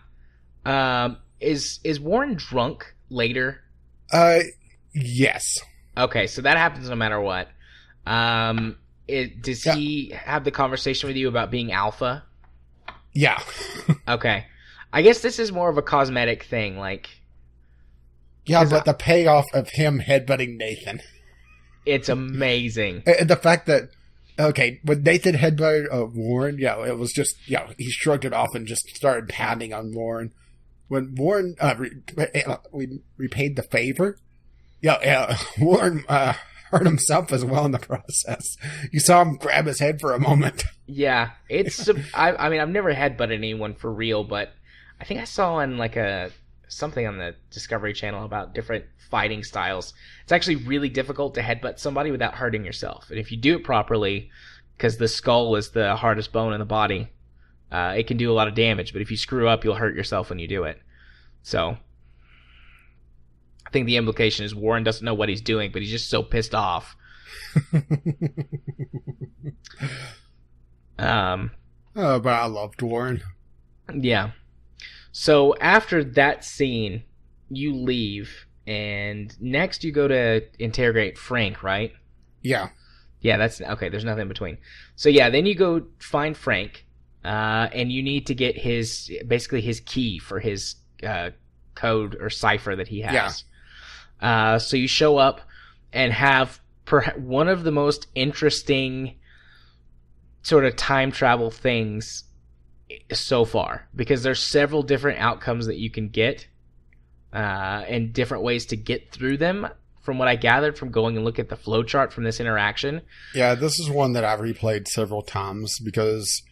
Is Warren drunk later? Yes. Okay, so that happens no matter what. Does he have the conversation with you about being alpha? Yeah. Okay. I guess this is more of a cosmetic thing, like... yeah, but the payoff of him headbutting Nathan. It's amazing. And the fact that, okay, when Nathan headbutted Warren, it was just, he shrugged it off and just started pounding on Warren. When Warren we repaid the favor, Warren hurt himself as well in the process. You saw him grab his head for a moment. Yeah, it's. I mean, I've never headbutted anyone for real, but I think I saw on like something on the Discovery Channel about different fighting styles. It's actually really difficult to headbutt somebody without hurting yourself, and if you do it properly, because the skull is the hardest bone in the body, it can do a lot of damage. But if you screw up, you'll hurt yourself when you do it. So I think the implication is Warren doesn't know what he's doing, but he's just so pissed off. But I loved Warren. Yeah. So after that scene, you leave, and next you go to interrogate Frank, right? Yeah. Yeah, that's okay. There's nothing in between. So yeah, then you go find Frank, and you need to get his key for his code or cipher that he has. Yeah. So you show up and have one of the most interesting sort of time travel things so far, because there's several different outcomes that you can get, and different ways to get through them. From what I gathered from going and look at the flowchart from this interaction. Yeah, this is one that I've replayed several times because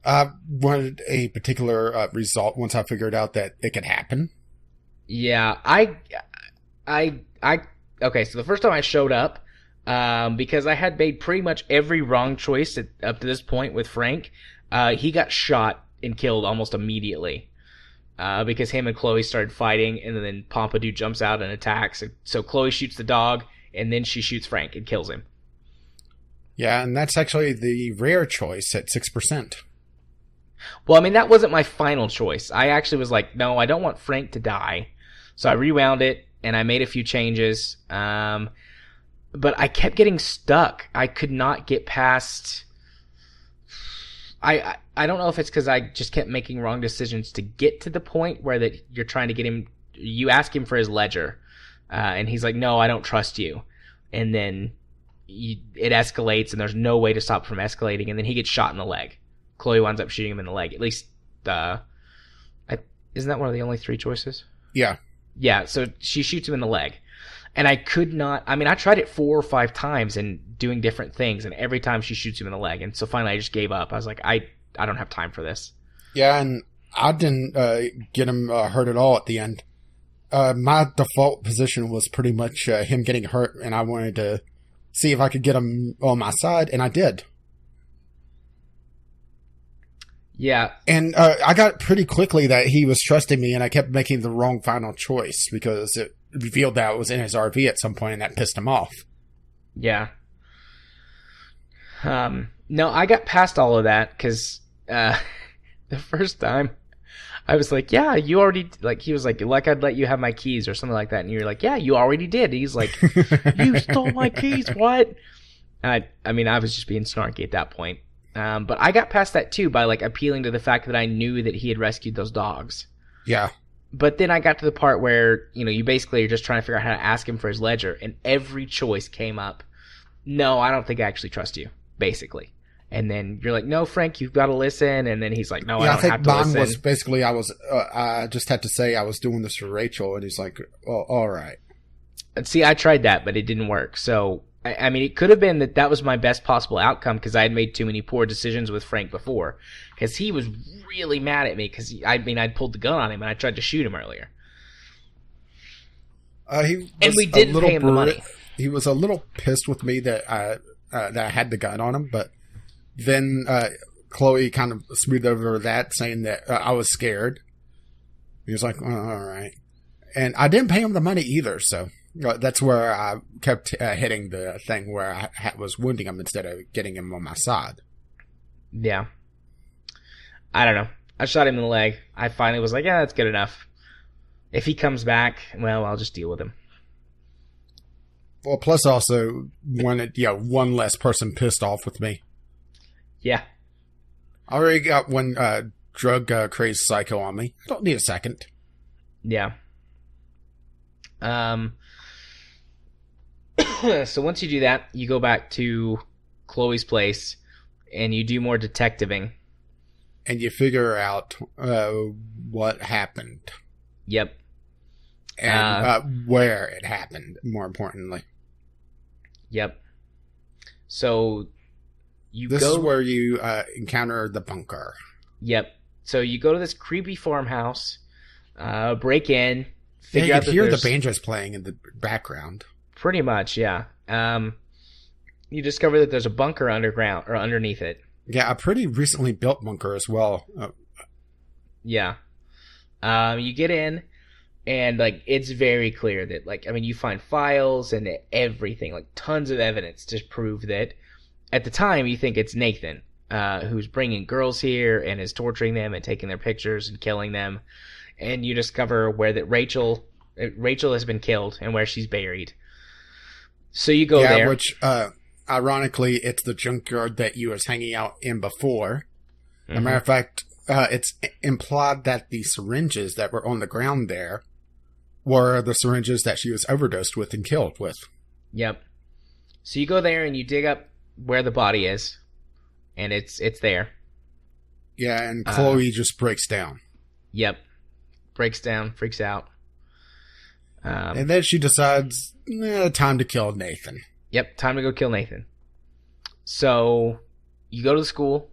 I wanted a particular result once I figured out that it could happen. Yeah, okay, so the first time I showed up, because I had made pretty much every wrong choice up to this point with Frank, he got shot and killed almost immediately. Because him and Chloe started fighting, and then Pompidou jumps out and attacks. So Chloe shoots the dog, and then she shoots Frank and kills him. Yeah, and that's actually the rare choice at 6%. Well, I mean, that wasn't my final choice. I actually was like, no, I don't want Frank to die. So I rewound it, and I made a few changes. But I kept getting stuck. I could not get past... I don't know if it's because I just kept making wrong decisions to get to the point where that you're trying to get him. You ask him for his ledger, and he's like, "No, I don't trust you." And then it escalates, and there's no way to stop it from escalating. And then he gets shot in the leg. Chloe winds up shooting him in the leg. At least, isn't that one of the only 3 choices? Yeah. Yeah, so she shoots him in the leg. And I could not... I mean, I tried it 4 or 5 times and doing different things, and every time she shoots him in the leg. And so finally I just gave up. I was like, I don't have time for this. Yeah, and I didn't get him hurt at all at the end. My default position was pretty much him getting hurt, and I wanted to see if I could get him on my side, and I did. Yeah. And I got pretty quickly that he was trusting me, and I kept making the wrong final choice because it revealed that I was in his RV at some point, and that pissed him off. Yeah. No, I got past all of that because the first time I was like, yeah, you already, like, he was like I'd let you have my keys or something like that. And you're like, yeah, you already did. And he's like, you stole my keys, what? I mean, I was just being snarky at that point. But I got past that too by like appealing to the fact that I knew that he had rescued those dogs. Yeah. But then I got to the part where, you know, you basically are just trying to figure out how to ask him for his ledger, and every choice came up. No, I don't think I actually trust you, basically. And then you're like, no, Frank, you've got to listen. And then he's like, no, I don't have to listen. I think mine was basically, I just had to say I was doing this for Rachel, and he's like, well, all right. And see, I tried that, but it didn't work. So, I mean, it could have been that was my best possible outcome because I had made too many poor decisions with Frank before. Because he was really mad at me because, I'd pulled the gun on him and I tried to shoot him earlier. And we didn't pay him the money. He was a little pissed with me that I had the gun on him, but then Chloe kind of smoothed over that, saying that I was scared. He was like, oh, all right. And I didn't pay him the money either, so... That's where I kept hitting the thing where I was wounding him instead of getting him on my side. Yeah. I don't know. I shot him in the leg. I finally was like, yeah, that's good enough. If he comes back, well, I'll just deal with him. Well, plus also wanted, one less person pissed off with me. Yeah. I already got one drug crazed psycho on me. I don't need a second. Yeah. So once you do that, you go back to Chloe's place and you do more detectiving. And you figure out what happened. Yep. And where it happened, more importantly. Yep. So This is where you encounter the bunker. Yep. So you go to this creepy farmhouse, break in, figure out that hear the banjos playing in the background. Pretty much, yeah. You discover that there's a bunker underground or underneath it. Yeah, a pretty recently built bunker as well. Yeah. You get in, and like it's very clear that you find files and everything, like tons of evidence to prove that. At the time, you think it's Nathan, who's bringing girls here and is torturing them and taking their pictures and killing them. And you discover where that Rachel has been killed and where she's buried. So you go there. Which, ironically, it's the junkyard that you was hanging out in before. Mm-hmm. As a matter of fact, it's implied that the syringes that were on the ground there were the syringes that she was overdosed with and killed with. Yep. So you go there and you dig up where the body is, and it's there. Yeah, and Chloe just breaks down. Yep. Breaks down, freaks out. And then she decides, time to kill Nathan. Yep, time to go kill Nathan. So, you go to the school.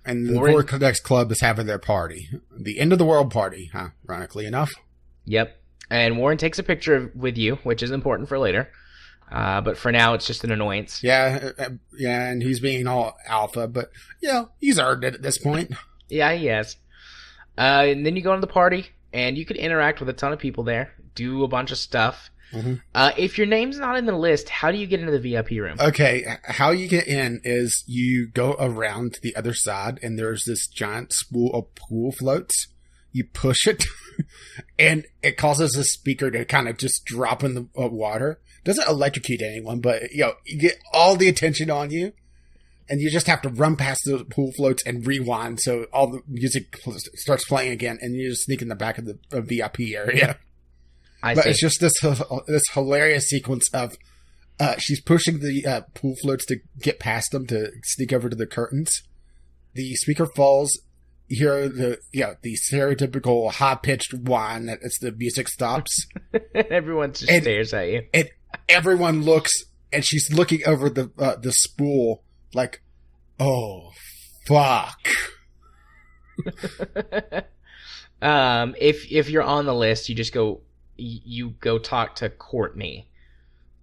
And the Warren Codex Club is having their party. The end of the world party, ironically enough. Yep. And Warren takes a picture with you, which is important for later. But for now, it's just an annoyance. Yeah, and he's being all alpha, but, he's earned it at this point. Yeah, he has. And then you go to the party, and you can interact with a ton of people there, do a bunch of stuff. Mm-hmm. If your name's not in the list, how do you get into the VIP room? Okay, how you get in is you go around to the other side, and there's this giant spool of pool floats. You push it, and it causes the speaker to kind of just drop in the water. Doesn't electrocute anyone, but you get all the attention on you, and you just have to run past the pool floats and rewind so all the music starts playing again, and you just sneak in the back of the VIP area. But it's just this hilarious sequence of she's pushing the pool floats to get past them to sneak over to the curtains, the speaker falls. You hear the stereotypical high-pitched whine as the music stops. Everyone just stares at you. And everyone looks, and she's looking over the spool like, oh, fuck. If you're on the list, you go talk to Courtney,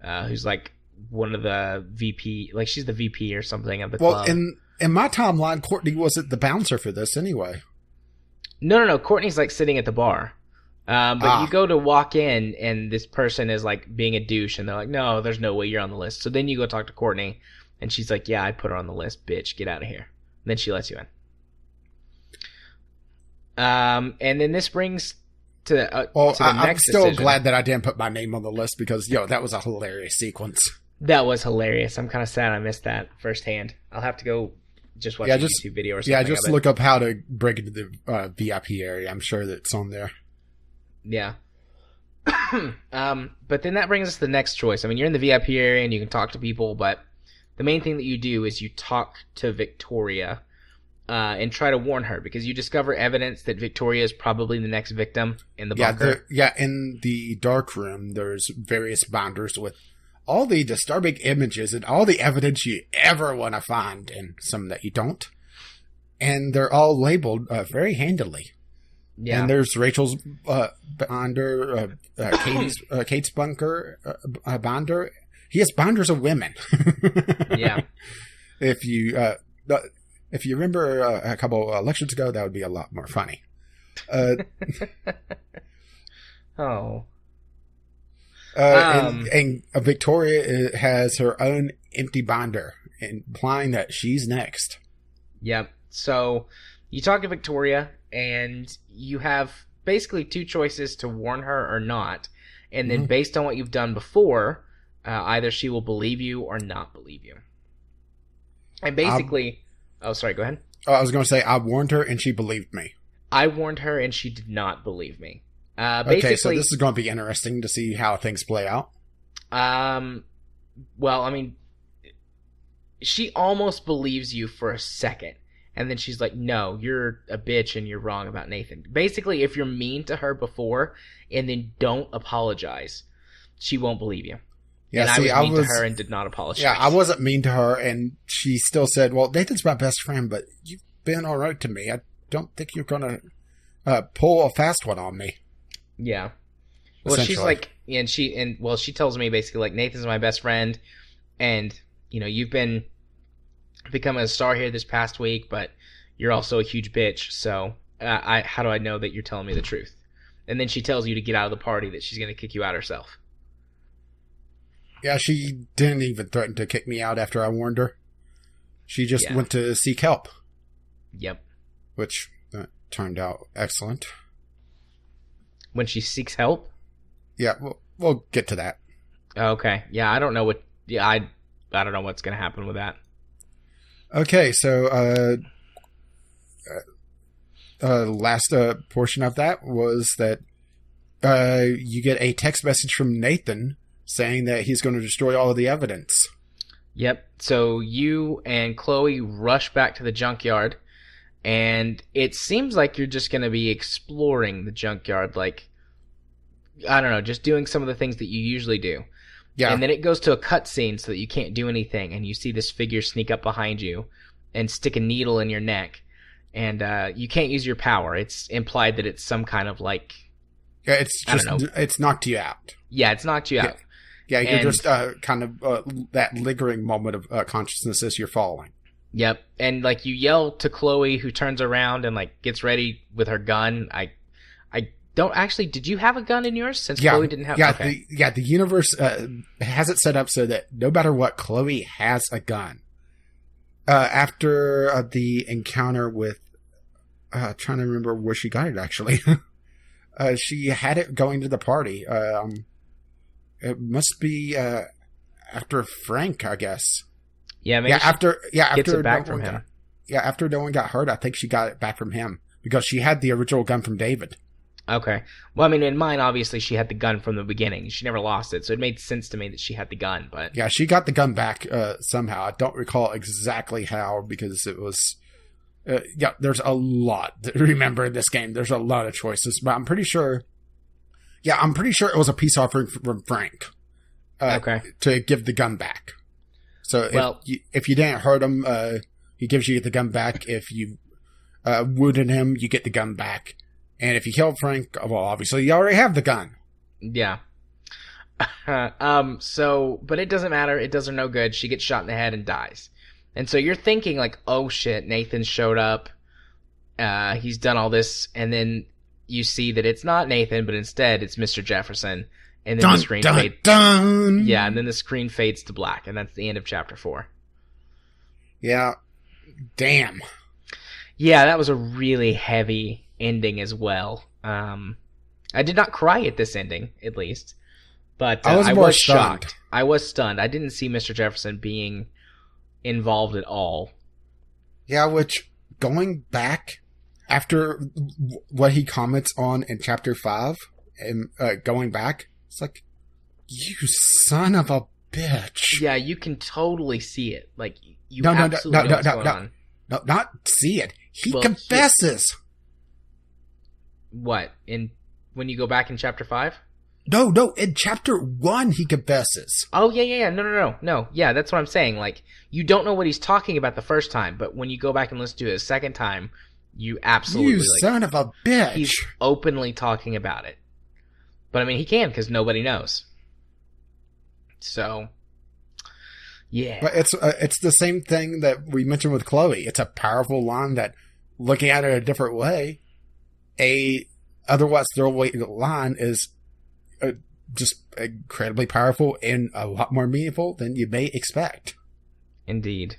who's like one of the VP, like she's the VP or something of the club. Well, in my timeline, Courtney wasn't the bouncer for this anyway. No. Courtney's like sitting at the bar. But you go to walk in, and this person is like being a douche, and they're like, no, there's no way you're on the list. So then you go talk to Courtney, and she's like, yeah, I put her on the list, bitch, get out of here. And then she lets you in. And then this brings to the next I'm still decision. glad that I didn't put my name on the list because, that was a hilarious sequence. That was hilarious. I'm kind of sad I missed that firsthand. I'll have to go just watch a YouTube video or something. Yeah, just look up how to break into the VIP area. I'm sure that it's on there. Yeah. But then that brings us to the next choice. I mean, you're in the VIP area and you can talk to people, but the main thing that you do is you talk to Victoria and try to warn her because you discover evidence that Victoria is probably the next victim in the bunker. In the dark room, there's various binders with all the disturbing images and all the evidence you ever want to find, and some that you don't. And they're all labeled very handily. Yeah. And there's Rachel's binder, Kate's bunker binder. He has binders of women. Yeah. If you remember a couple elections ago, that would be a lot more funny. Oh. And Victoria has her own empty binder, implying that she's next. Yep. So you talk to Victoria, and you have basically two choices to warn her or not. And then based on what you've done before, either she will believe you or not believe you. And basically... oh, sorry, go ahead. I was going to say, I warned her and she believed me. I warned her and she did not believe me. Okay, so this is going to be interesting to see how things play out. Well, I mean, she almost believes you for a second. And then she's like, no, you're a bitch and you're wrong about Nathan. Basically, if you're mean to her before and then don't apologize, she won't believe you. Yeah, and I was mean to her and did not apologize. Yeah, I wasn't mean to her, and she still said, well, Nathan's my best friend, but you've been all right to me. I don't think you're going to pull a fast one on me. Yeah. Well, she's like, she tells me basically, like, Nathan's my best friend, and, you've become a star here this past week, but you're also a huge bitch, so how do I know that you're telling me the truth? And then she tells you to get out of the party, that she's going to kick you out herself. Yeah, she didn't even threaten to kick me out after I warned her. She just went to seek help. Yep. Which turned out excellent. When she seeks help? Yeah, we'll get to that. Okay. Yeah, I don't know what... Yeah, I don't know what's going to happen with that. Okay, so last portion of that was that you get a text message from Nathan saying that he's going to destroy all of the evidence. Yep. So you and Chloe rush back to the junkyard, and it seems like you're just going to be exploring the junkyard, like, I don't know, just doing some of the things that you usually do. Yeah. And then it goes to a cutscene so that you can't do anything, and you see this figure sneak up behind you and stick a needle in your neck, and you can't use your power. It's implied that it's some kind of, like... Yeah, it's just, it's knocked you out. Yeah, it's knocked you out. Yeah, you're just kind of that lingering moment of consciousness as you're falling. Yep, and like you yell to Chloe, who turns around and like gets ready with her gun. I don't actually. Did you have a gun in yours? Since Chloe didn't have. Yeah, okay. The universe has it set up so that no matter what, Chloe has a gun. After the encounter with, trying to remember where she got it actually. She had it going to the party. It must be after Frank, I guess. Yeah, maybe after it back from him. After no one got hurt, I think she got it back from him because she had the original gun from David. Okay. Well, I mean, in mine, obviously, she had the gun from the beginning. She never lost it, so it made sense to me that she had the gun. But yeah, she got the gun back somehow. I don't recall exactly how because it Yeah, there's a lot to remember in this game. There's a lot of choices, but I'm pretty sure it was a peace offering from Frank. Okay. To give the gun back. So if you didn't hurt him, he gives you the gun back. If you wounded him, you get the gun back. And if you killed Frank, well, obviously you already have the gun. Yeah. But it doesn't matter. It does her no good. She gets shot in the head and dies. And so you're thinking like, oh shit, Nathan showed up. He's done all this. And then you see that it's not Nathan, but instead it's Mr. Jefferson. And then the screen fades. Yeah, and then the screen fades to black. And that's the end of chapter 4. Yeah. Damn. Yeah, that was a really heavy ending as well. I did not cry at this ending, at least. But I was shocked. I was stunned. I didn't see Mr. Jefferson being involved at all. Yeah, which, going back, after what he comments on in chapter 5, and going back, it's like, you son of a bitch. Yeah, you can totally see it. Like, you absolutely know what's going on. No, not see it. He confesses. What? When you go back in chapter 5? No, in chapter 1 he confesses. Oh, yeah. No. Yeah, that's what I'm saying. Like, you don't know what he's talking about the first time, but when you go back and listen to it a second time, you absolutely... You son of a bitch. He's openly talking about it. But, I mean, he can, because nobody knows. So, yeah. But it's the same thing that we mentioned with Chloe. It's a powerful line that, looking at it a different way, a otherwise throwaway line is just incredibly powerful and a lot more meaningful than you may expect. Indeed.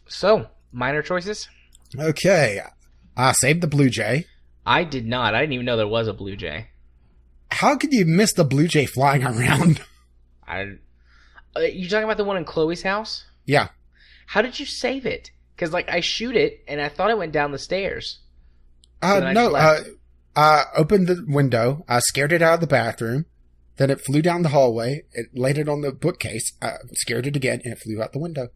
So, minor choices? Okay. I saved the Blue Jay. I did not. I didn't even know there was a Blue Jay. How could you miss the Blue Jay flying around? You talking about the one in Chloe's house? Yeah. How did you save it? Because, like, I shoot it, and I thought it went down the stairs. I opened the window. I scared it out of the bathroom. Then it flew down the hallway. It landed on the bookcase. I scared it again, and it flew out the window.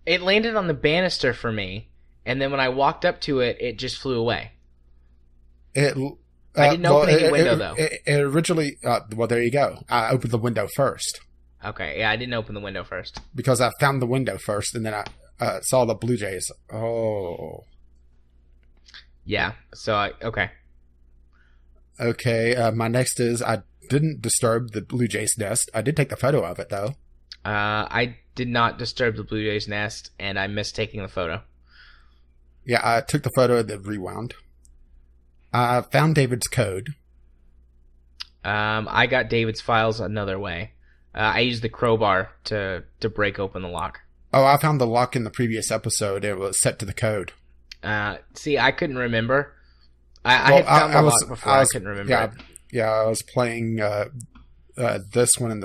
It landed on the banister for me, and then when I walked up to it, it just flew away. I didn't open any window, though. It originally... well, there you go. I opened the window first. Okay, yeah, I didn't open the window first. Because I found the window first, and then I saw the Blue Jays. Oh. Yeah, so okay. Okay, my next is I didn't disturb the Blue Jays' nest. I did take the photo of it, though. I did not disturb the Blue Jays' nest, and I missed taking the photo. Yeah, I took the photo of the rewound. I found David's code. I got David's files another way. I used the crowbar to break open the lock. Oh, I found the lock in the previous episode. It was set to the code. See, I couldn't remember. I had found the lock before. I couldn't remember. Yeah, I was playing this one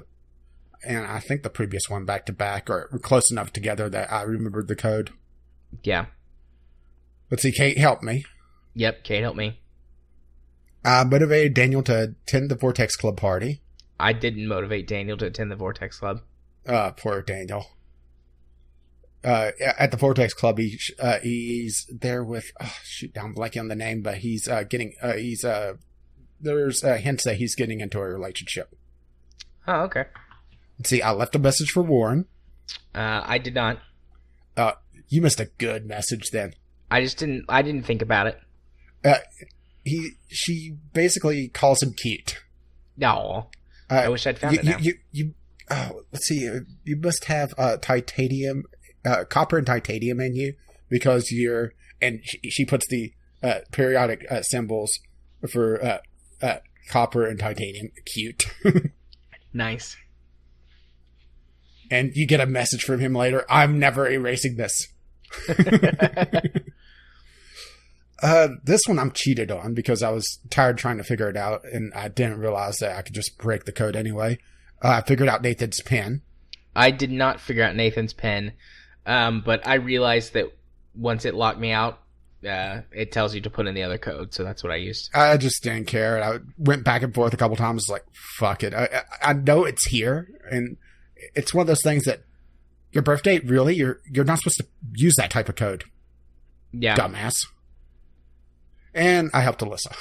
and I think the previous one back to back, or close enough together that I remembered the code. Yeah. Let's see, Kate helped me. Yep, Kate helped me. I motivated Daniel to attend the Vortex Club party. I didn't motivate Daniel to attend the Vortex Club. Poor Daniel. At the Vortex Club, he's there with, I'm blanking on the name, but he's there's hints that he's getting into a relationship. Oh, okay. Let's see, I left a message for Warren. I did not. You missed a good message then. I didn't think about it. She basically calls him cute. No. I wish I'd found it now. Let's see, you must have titanium, copper and titanium in you, because she puts the periodic symbols for copper and titanium. Cute. Nice. And you get a message from him later. I'm never erasing this. This one I'm cheated on because I was tired trying to figure it out, and I didn't realize that I could just break the code anyway. I figured out Nathan's pen. I did not figure out Nathan's pen, but I realized that once it locked me out, it tells you to put in the other code, so that's what I used. I just didn't care. I went back and forth a couple times, like, fuck it. I know it's here, and it's one of those things that Your birthday? Really? You're not supposed to use that type of code. Yeah. Dumbass. And I helped Alyssa.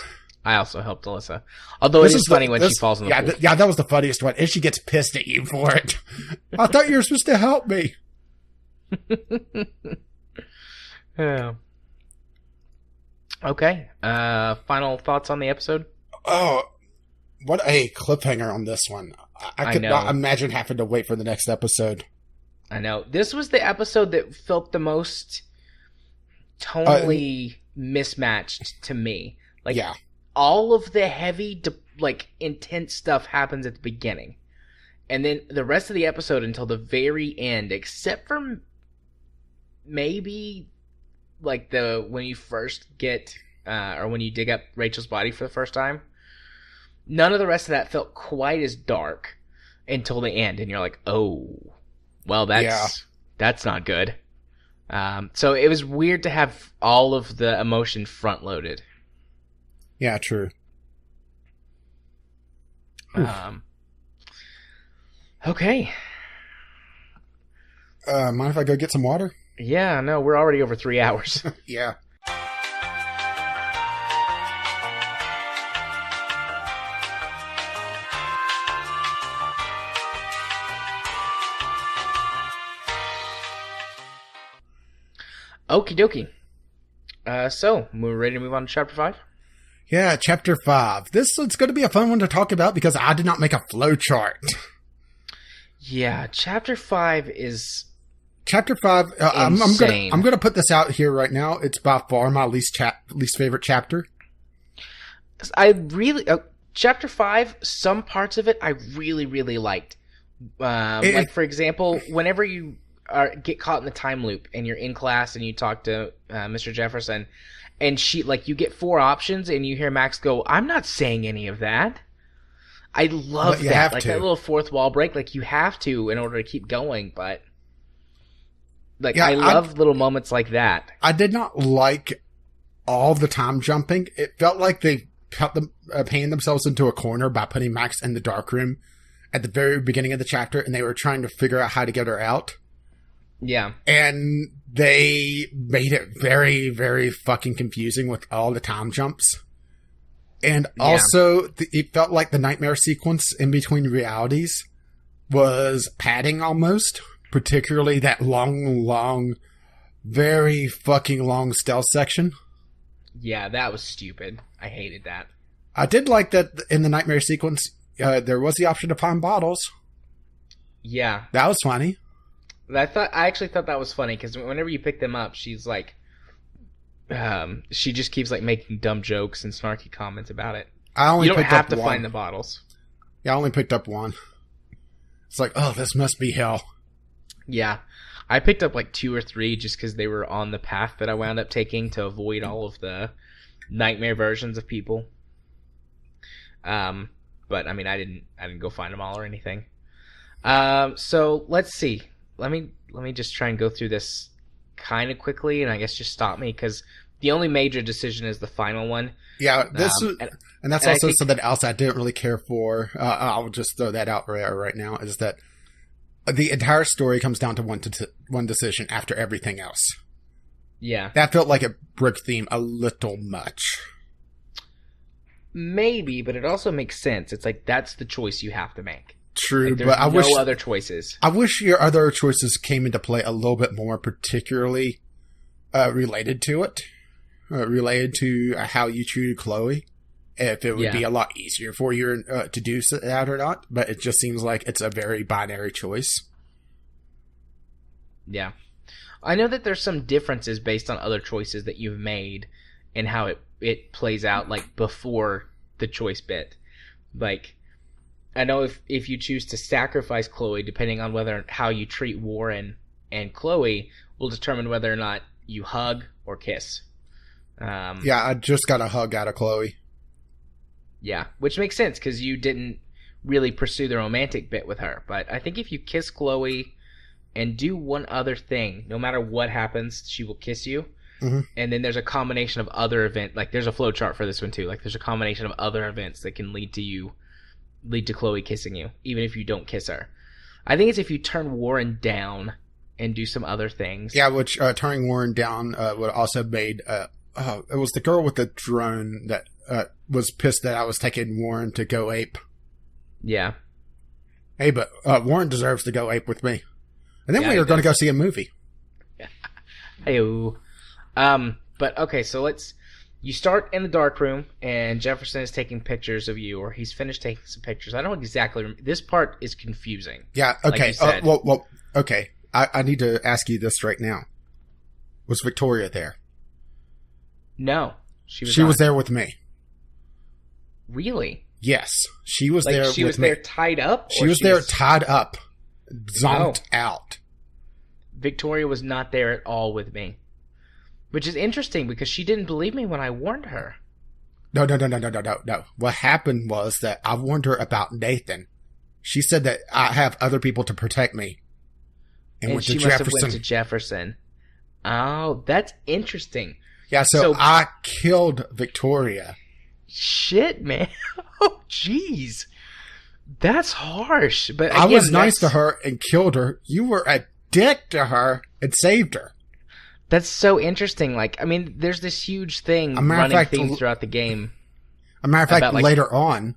I also helped Alyssa. Although it is funny when she falls in the pool. Yeah, that was the funniest one. And she gets pissed at you for it. I thought you were supposed to help me. Yeah. Okay. Final thoughts on the episode? Oh, what a cliffhanger on this one. I could not imagine having to wait for the next episode. I know. This was the episode that felt the most tonally mismatched to me. Like, yeah. All of the heavy, intense stuff happens at the beginning. And then the rest of the episode until the very end, except for maybe, like, when you first get, or when you dig up Rachel's body for the first time, none of the rest of that felt quite as dark until the end. And you're like, oh, well, that's not good. So it was weird to have all of the emotion front-loaded. Yeah, true. Okay. Mind if I go get some water? Yeah, no, we're already over 3 hours. Yeah. Okie dokie. So, we're ready to move on to Chapter 5? Yeah, Chapter 5. This one's going to be a fun one to talk about because I did not make a flow chart. Yeah, Chapter 5 is... Chapter 5, I'm going to put this out here right now. It's by far my least favorite chapter. Chapter 5, some parts of it I really, really liked. Like, for example, whenever you get caught in the time loop and you're in class and you talk to Mr. Jefferson, and you get 4 options and you hear Max go, "I'm not saying any of that." I love that. Like, that little fourth wall break. Like, you have to in order to keep going, but... I love little moments like that. I did not like all the time jumping. It felt like they put them painting themselves into a corner by putting Max in the dark room at the very beginning of the chapter, and they were trying to figure out how to get her out. Yeah. And they made it very, very fucking confusing with all the time jumps. And also, it felt like the nightmare sequence in between realities was padding almost. Particularly that long, very fucking long stealth section. Yeah, that was stupid. I hated that. I did like that in the nightmare sequence, there was the option to find bottles. Yeah. That was funny. I actually thought that was funny, because whenever you pick them up, she's like... she just keeps, making dumb jokes and snarky comments about it. You don't have to find the bottles. Yeah, I only picked up one. It's like, oh, this must be hell. Yeah, I picked up 2 or 3 just because they were on the path that I wound up taking to avoid all of the nightmare versions of people. But I mean, I didn't go find them all or anything. So let's see. Let me just try and go through this kind of quickly, and I guess just stop me because the only major decision is the final one. Yeah, and that's also something else I didn't really care for. I'll just throw that out right now. Is that the entire story comes down to one decision after everything else. Yeah. That felt like a brick theme a little much. Maybe, but it also makes sense. It's that's the choice you have to make. True, but I wish no other choices. I wish your other choices came into play a little bit more, particularly related to it. Related to how you treated Chloe. If it would be a lot easier for you to do that or not. But it just seems like it's a very binary choice. Yeah. I know that there's some differences based on other choices that you've made and how it plays out before the choice bit. I know if you choose to sacrifice Chloe, depending on how you treat Warren and Chloe, will determine whether or not you hug or kiss. Yeah, I just got a hug out of Chloe. Yeah, which makes sense because you didn't really pursue the romantic bit with her. But I think if you kiss Chloe and do one other thing, no matter what happens, she will kiss you. Mm-hmm. And then there's a combination of other events. There's a flow chart for this one too. There's a combination of other events that can lead to Chloe kissing you, even if you don't kiss her. I think it's if you turn Warren down and do some other things. Yeah, which turning Warren down would also made. It was the girl with the drone that was pissed that I was taking Warren to go ape. Yeah. Hey, but Warren deserves to go ape with me. And then Yeah, we were going to go see a movie. Hey-o. But okay, so you start in the dark room, and Jefferson is taking pictures of you, or he's finished taking some pictures. I don't exactly remember. This part is confusing. Yeah, okay. Like you said. Well, okay. I need to ask you this right now. Was Victoria there? No. She was She was there with me. Really? Yes. She was Like there she with was me. there tied up? She was there tied up. Zonked Oh. out. Victoria was not there at all with me. Which is interesting because she didn't believe me when I warned her. No. What happened was that I warned her about Nathan. She said that I have other people to protect me. And went she to must have Jefferson. went to Jefferson. Oh, that's interesting. Yeah, so I killed Victoria. Shit, man. Oh, jeez. That's harsh. But I again, was nice to her and killed her. You were a dick to her and saved her. That's so interesting. Like, I mean, there's this huge thing A matter of running fact, things throughout the game. A matter of fact, About, like- later on,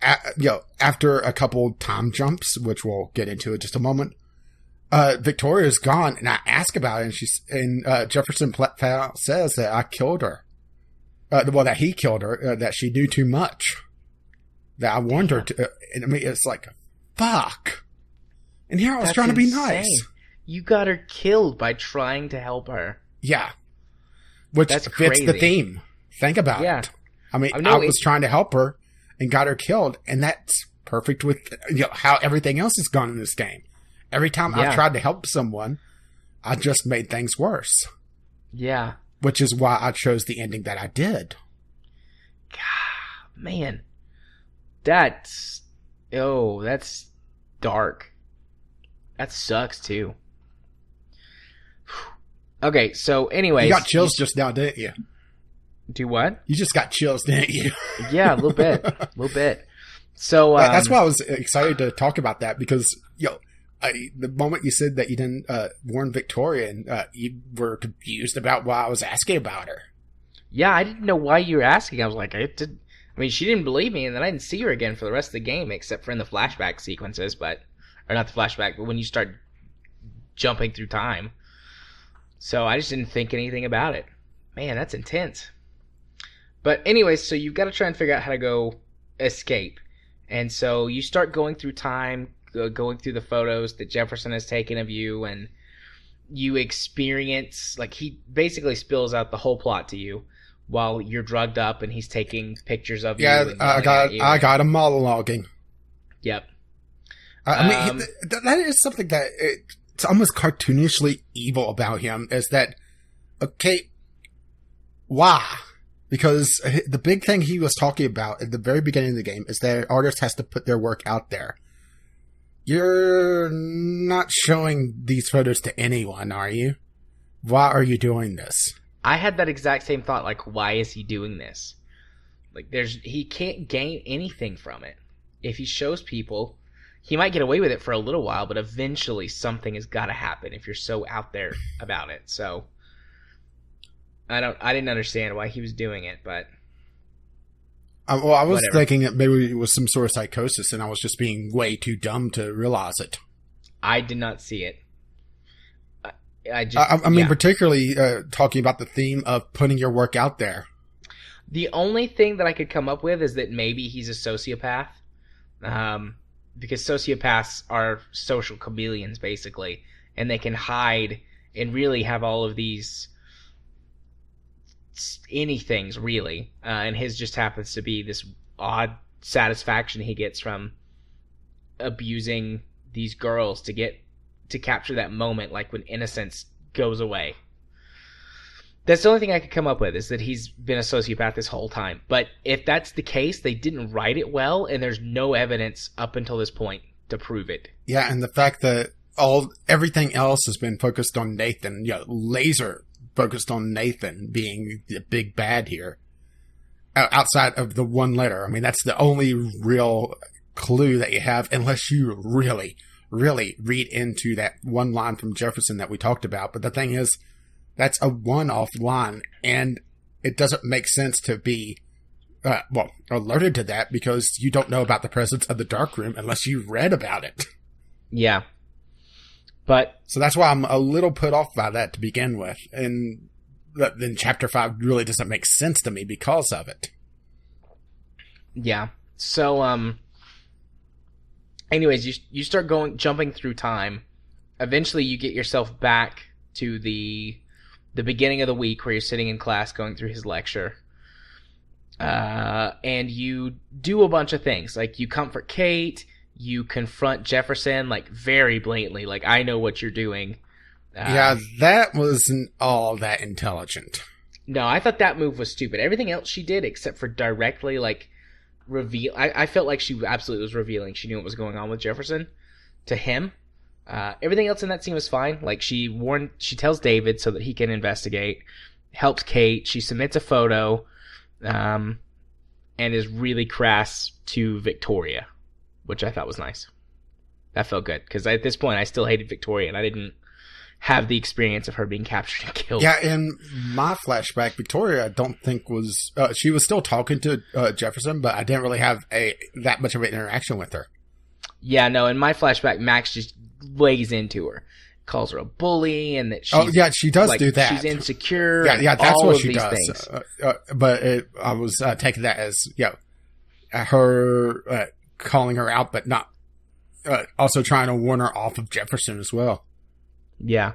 after a couple time jumps, which we'll get into in just a moment, Victoria's gone, and I ask about it, and Jefferson says that I killed her. That he killed her, that she knew too much. That I warned her to. I mean, it's like, fuck. And here I was That's trying to be insane. nice. You got her killed by trying to help her. Yeah. Which That's fits the crazy. theme. Think about Yeah. it. I mean, I know I was trying to help her and got her killed, and that's perfect with how everything else has gone in this game. Every time I've tried to help someone, I just made things worse. Yeah. Which is why I chose the ending that I did. God, man. That's dark. That sucks, too. Okay, so anyways. You got chills just now, didn't you? Do what? You just got chills, didn't you? Yeah, a little bit. A little bit. So, that's why I was excited to talk about that, because, the moment you said that you didn't warn Victoria, and you were confused about why I was asking about her. Yeah, I didn't know why you were asking. I was like, I mean, she didn't believe me, and then I didn't see her again for the rest of the game, except for in the flashback sequences, or not the flashback, but when you start jumping through time. So I just didn't think anything about it. Man, that's intense. But anyways, so you've got to try and figure out how to go escape. And so you start going through time, going through the photos that Jefferson has taken of you, and you experience, like, he basically spills out the whole plot to you while you're drugged up and he's taking pictures of you. Yeah, and I got him monologuing. Yep. I mean, that is something that it's almost cartoonishly evil about him, is that, okay, why? Because the big thing he was talking about at the very beginning of the game is that an artist has to put their work out there. You're not showing these photos to anyone, are you? Why are you doing this? I had that exact same thought, like, why is he doing this? Like, he can't gain anything from it. If he shows people, he might get away with it for a little while, but eventually something has got to happen if you're so out there about it. So I didn't understand why he was doing it, but Well, I was whatever. thinking that maybe it was some sort of psychosis, and I was just being way too dumb to realize it. I did not see it. I mean, yeah. particularly talking about the theme of putting your work out there. The only thing that I could come up with is that maybe he's a sociopath, because sociopaths are social chameleons, basically, and they can hide and really have all of these anythings, really, and his just happens to be this odd satisfaction he gets from abusing these girls to capture that moment, like when innocence goes away. That's the only thing I could come up with, is that he's been a sociopath this whole time. But if that's the case, they didn't write it well, and there's no evidence up until this point to prove it. Yeah, and the fact that everything else has been focused on Nathan, laser focused on Nathan being the big bad here, outside of the one letter. I mean, that's the only real clue that you have, unless you really, really read into that one line from Jefferson that we talked about. But the thing is, that's a one-off line, and it doesn't make sense to be, alerted to that because you don't know about the presence of the dark room unless you read about it. Yeah. But so that's why I'm a little put off by that to begin with. And then Chapter 5 really doesn't make sense to me because of it. Yeah. So, anyways, you start jumping through time. Eventually, you get yourself back to the beginning of the week where you're sitting in class going through his lecture. And you do a bunch of things. Like, you comfort Kate, you confront Jefferson, like, very blatantly. Like, I know what you're doing. Yeah, that wasn't all that intelligent. No, I thought that move was stupid. Everything else she did, except for directly, like, reveal. I felt like she absolutely was revealing. She knew what was going on with Jefferson to him. Everything else in that scene was fine. Like, she tells David so that he can investigate, helps Kate, she submits a photo, and is really crass to Victoria, which I thought was nice. That felt good, because at this point I still hated Victoria, and I didn't have the experience of her being captured and killed. Yeah, in my flashback, Victoria I don't think was... she was still talking to Jefferson, but I didn't really have that much of an interaction with her. Yeah, no, in my flashback, Max just lays into her. Calls her a bully, and that she's... Oh, yeah, she does do that. She's insecure. Yeah, that's all what of she these does. Things. But I was taking that as, her calling her out, but not... also trying to warn her off of Jefferson as well. Yeah.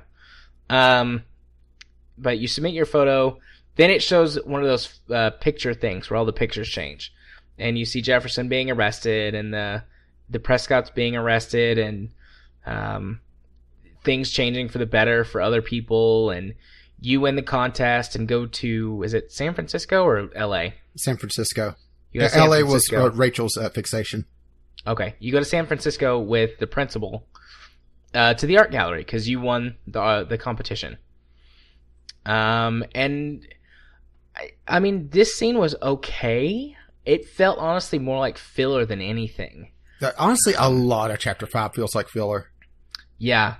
But you submit your photo, then it shows one of those picture things where all the pictures change. And you see Jefferson being arrested, and the Prescotts being arrested, and things changing for the better for other people, and you win the contest and go to, is it San Francisco or LA? San Francisco. LA was Rachel's fixation. Okay. You go to San Francisco with the principal to the art gallery because you won the competition. And I mean, this scene was okay. It felt honestly more like filler than anything. Honestly, a lot of Chapter 5 feels like filler. Yeah.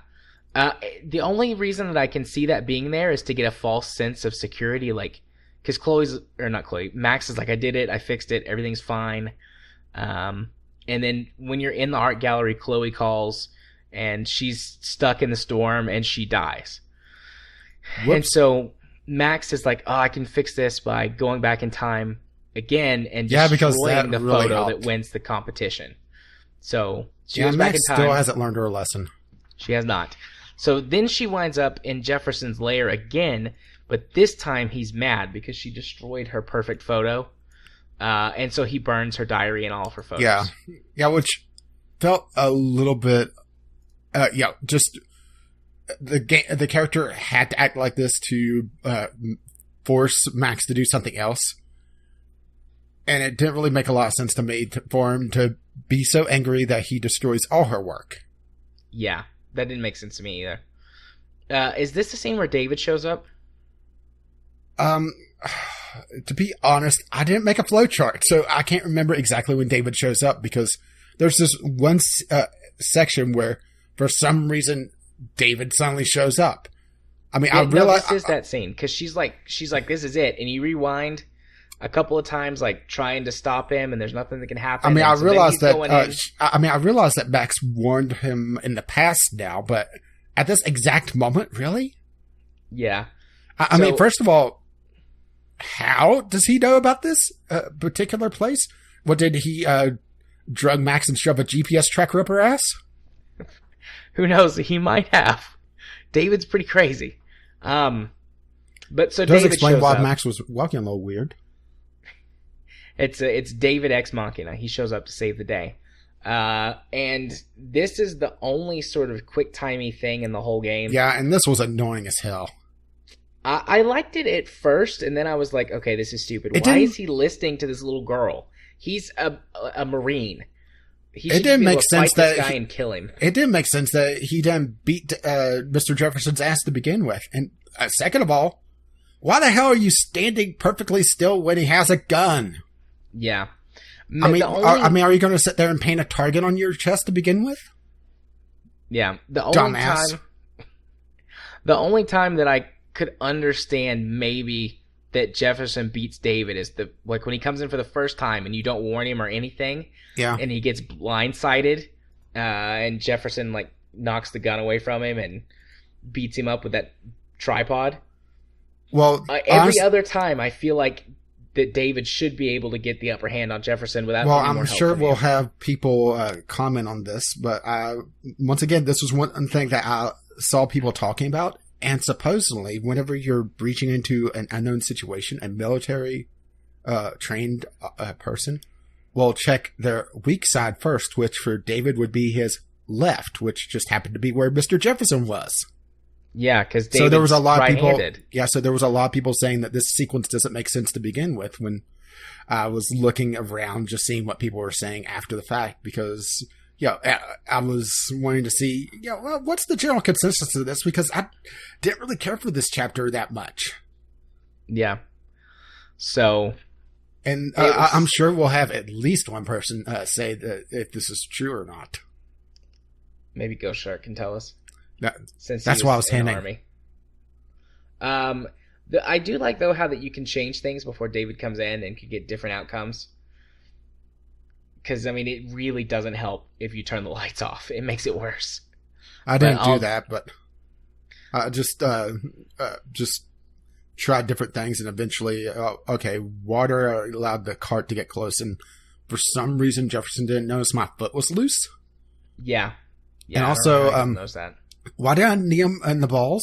The only reason that I can see that being there is to get a false sense of security, like, because Max is like, I did it, I fixed it, everything's fine. And then when you're in the art gallery, Chloe calls, and she's stuck in the storm, and she dies. Whoops. And so Max is like, oh, I can fix this by going back in time again and destroying the really photo that wins the competition. So she goes back in time. Still hasn't learned her lesson. She has not. So then she winds up in Jefferson's lair again, but this time he's mad because she destroyed her perfect photo. And so he burns her diary and all of her photos. Yeah, which felt a little bit... just... The character had to act like this to force Max to do something else. And it didn't really make a lot of sense to me for him to be so angry that he destroys all her work. Yeah, that didn't make sense to me either. Is this the scene where David shows up? To be honest, I didn't make a flowchart, so I can't remember exactly when David shows up because there's this one section where, for some reason, David suddenly shows up. I mean, I realize this is that scene because she's like, this is it, and you rewind a couple of times, like trying to stop him, and there's nothing that can happen. I mean, I realize that Max warned him in the past now, but at this exact moment, really? Yeah. I mean, first of all, how does he know about this particular place? What, did he drug Max and shove a GPS tracker up her ass? Who knows? He might have. David's pretty crazy. But so does David explain shows why up. Max was walking a little weird. It's David Ex Machina. He shows up to save the day. And this is the only sort of quick-timey thing in the whole game. Yeah, and this was annoying as hell. I liked it at first, and then I was like, okay, this is stupid. Why is he listening to this little girl? He's a Marine. It didn't make sense that this guy and kill him. It didn't make sense that he didn't beat Mr. Jefferson's ass to begin with. And second of all, why the hell are you standing perfectly still when he has a gun? Yeah. Are you going to sit there and paint a target on your chest to begin with? Yeah. Dumbass. The only time that I could understand maybe that Jefferson beats David is when he comes in for the first time and you don't warn him or anything. Yeah. And he gets blindsided, and Jefferson like knocks the gun away from him and beats him up with that tripod. Well, every other time I feel like that David should be able to get the upper hand on Jefferson without. Well, any more I'm help sure from we'll him. have people comment on this, but once again, this was one thing that I saw people talking about. And supposedly, whenever you're breaching into an unknown situation, a military trained person will check their weak side first, which for David would be his left, which just happened to be where Mr. Jefferson was. Yeah, because so there was a lot of people. right-handed. Yeah, so there was a lot of people saying that this sequence doesn't make sense to begin with. When I was looking around, just seeing what people were saying after the fact, because I was wanting to see, well, what's the general consensus of this? Because I didn't really care for this chapter that much. Yeah. So. And I'm sure we'll have at least one person say that if this is true or not. Maybe Ghost Shark can tell us. Since that's why I was hinting. Army. I do like though how that you can change things before David comes in and could get different outcomes. Because I mean, it really doesn't help if you turn the lights off. It makes it worse. I didn't do that, but I just tried different things, and eventually, water allowed the cart to get close, and for some reason, Jefferson didn't notice my foot was loose. Yeah. And also, notice that. Why did I knee him in the balls?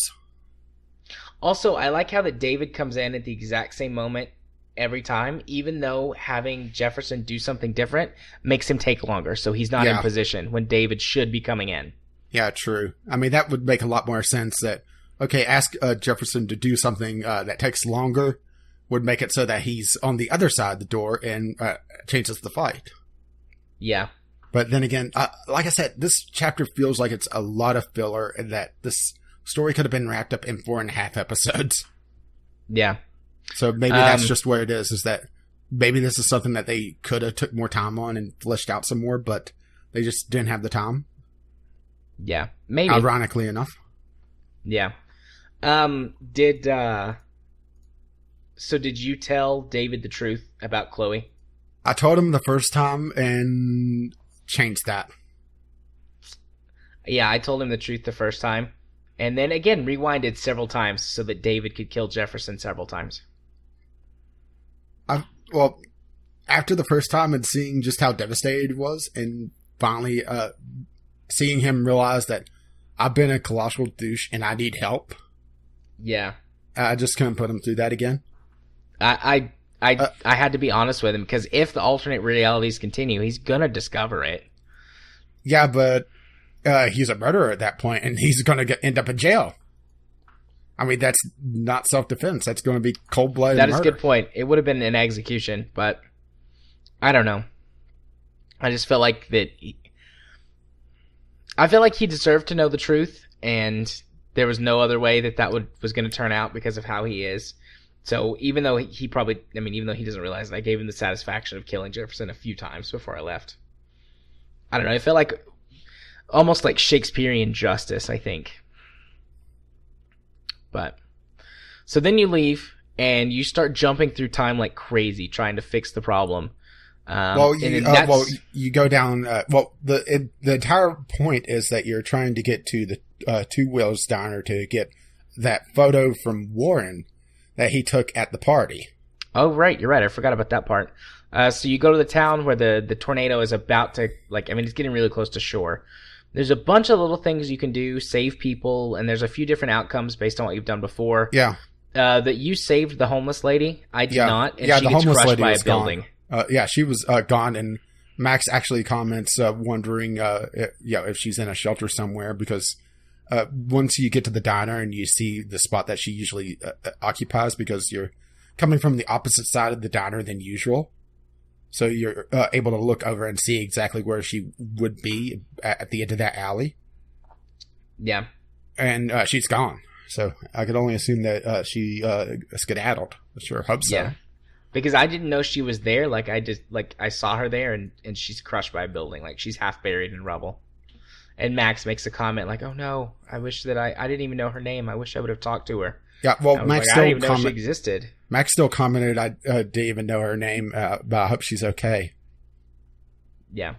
Also, I like how that David comes in at the exact same moment every time, even though having Jefferson do something different makes him take longer, so he's not in position when David should be coming in. Yeah, true. I mean, that would make a lot more sense that, ask Jefferson to do something that takes longer would make it so that he's on the other side of the door and changes the fight. Yeah. But then again, like I said, this chapter feels like it's a lot of filler and that this story could have been wrapped up in 4.5 episodes. Yeah. So maybe that's just where it is that maybe this is something that they could have took more time on and fleshed out some more, but they just didn't have the time. Yeah. Maybe. Ironically enough. Yeah. Did you tell David the truth about Chloe? I told him the first time and changed that. Yeah, I told him the truth the first time. And then again, rewinded several times so that David could kill Jefferson several times. Well, after the first time and seeing just how devastated he was, and finally seeing him realize that I've been a colossal douche and I need help. Yeah. I just couldn't put him through that again. I had to be honest with him, because if the alternate realities continue, he's going to discover it. Yeah, but he's a murderer at that point, and he's going to end up in jail. I mean, that's not self-defense. That's going to be cold-blooded murder. That is a good point. It would have been an execution, but I don't know. I just felt like that. I felt like he deserved to know the truth, and there was no other way that was going to turn out because of how he is. So even though he doesn't realize it, I gave him the satisfaction of killing Jefferson a few times before I left. I don't know. It felt like almost like Shakespearean justice, I think. But so then you leave and you start jumping through time like crazy, trying to fix the problem. You go down. The entire point is that you're trying to get to the Two Wheels Diner to get that photo from Warren that he took at the party. Oh, right. You're right. I forgot about that part. So you go to the town where the tornado is about to, it's getting really close to shore. There's a bunch of little things you can do, save people, and there's a few different outcomes based on what you've done before. Yeah. That you saved the homeless lady. I did not, and she the gets homeless crushed lady by a was building. Gone. She was gone, and Max actually comments wondering if she's in a shelter somewhere, because once you get to the diner and you see the spot that she usually occupies, because you're coming from the opposite side of the diner than usual. So you're able to look over and see exactly where she would be at the end of that alley. Yeah. And she's gone. So I could only assume that she skedaddled. I sure hope so. Yeah. Because I didn't know she was there. I saw her there and she's crushed by a building. She's half buried in rubble. And Max makes a comment like, "Oh no, I wish that I didn't even know her name. I wish I would have talked to her." Yeah, well, Max I didn't even know she existed. Max still commented, "I didn't even know her name, but I hope she's okay." Yeah.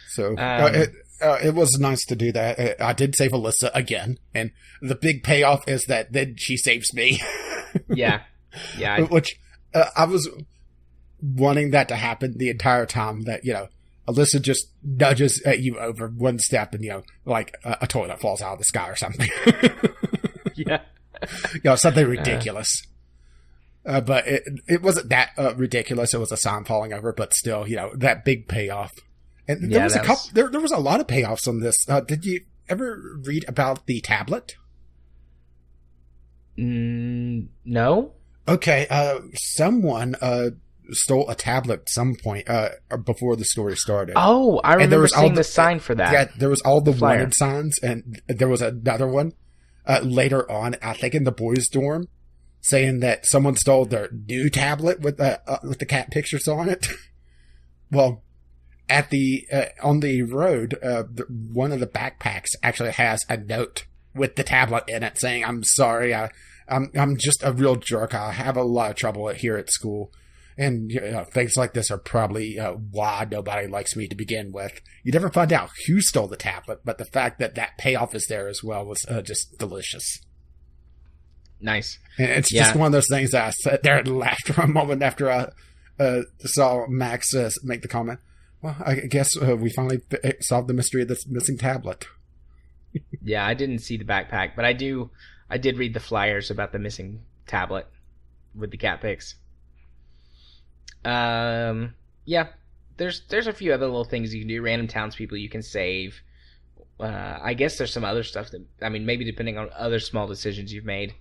So it was nice to do that. I did save Alyssa again, and the big payoff is that then she saves me. Yeah. Which I was wanting that to happen the entire time. That Alyssa just nudges at you over one step, and like a toilet falls out of the sky or something. Yeah. Something ridiculous. But it wasn't that ridiculous. It was a sign falling over, but still, that big payoff. And there was there was a lot of payoffs on this. Did you ever read about the tablet? No. Okay. Someone stole a tablet at some point before the story started. Oh, I remember seeing the sign for that. Yeah, there was all the flyer. wanted signs, and there was another one later on, I think in the boys' dorm, saying that someone stole their new tablet with the cat pictures on it. Well, at the on the road, one of the backpacks actually has a note with the tablet in it saying, "I'm sorry, I'm just a real jerk. I have a lot of trouble here at school, and things like this are probably why nobody likes me to begin with." You never find out who stole the tablet, but the fact that payoff is there as well was just delicious. Nice. And it's just one of those things that I sat there and laughed for a moment after I saw Max make the comment. Well, I guess we finally solved the mystery of this missing tablet. Yeah, I didn't see the backpack, but I did read the flyers about the missing tablet with the cat pics. Yeah, there's a few other little things you can do. Random townspeople you can save. I guess there's some other stuff that, maybe depending on other small decisions you've made,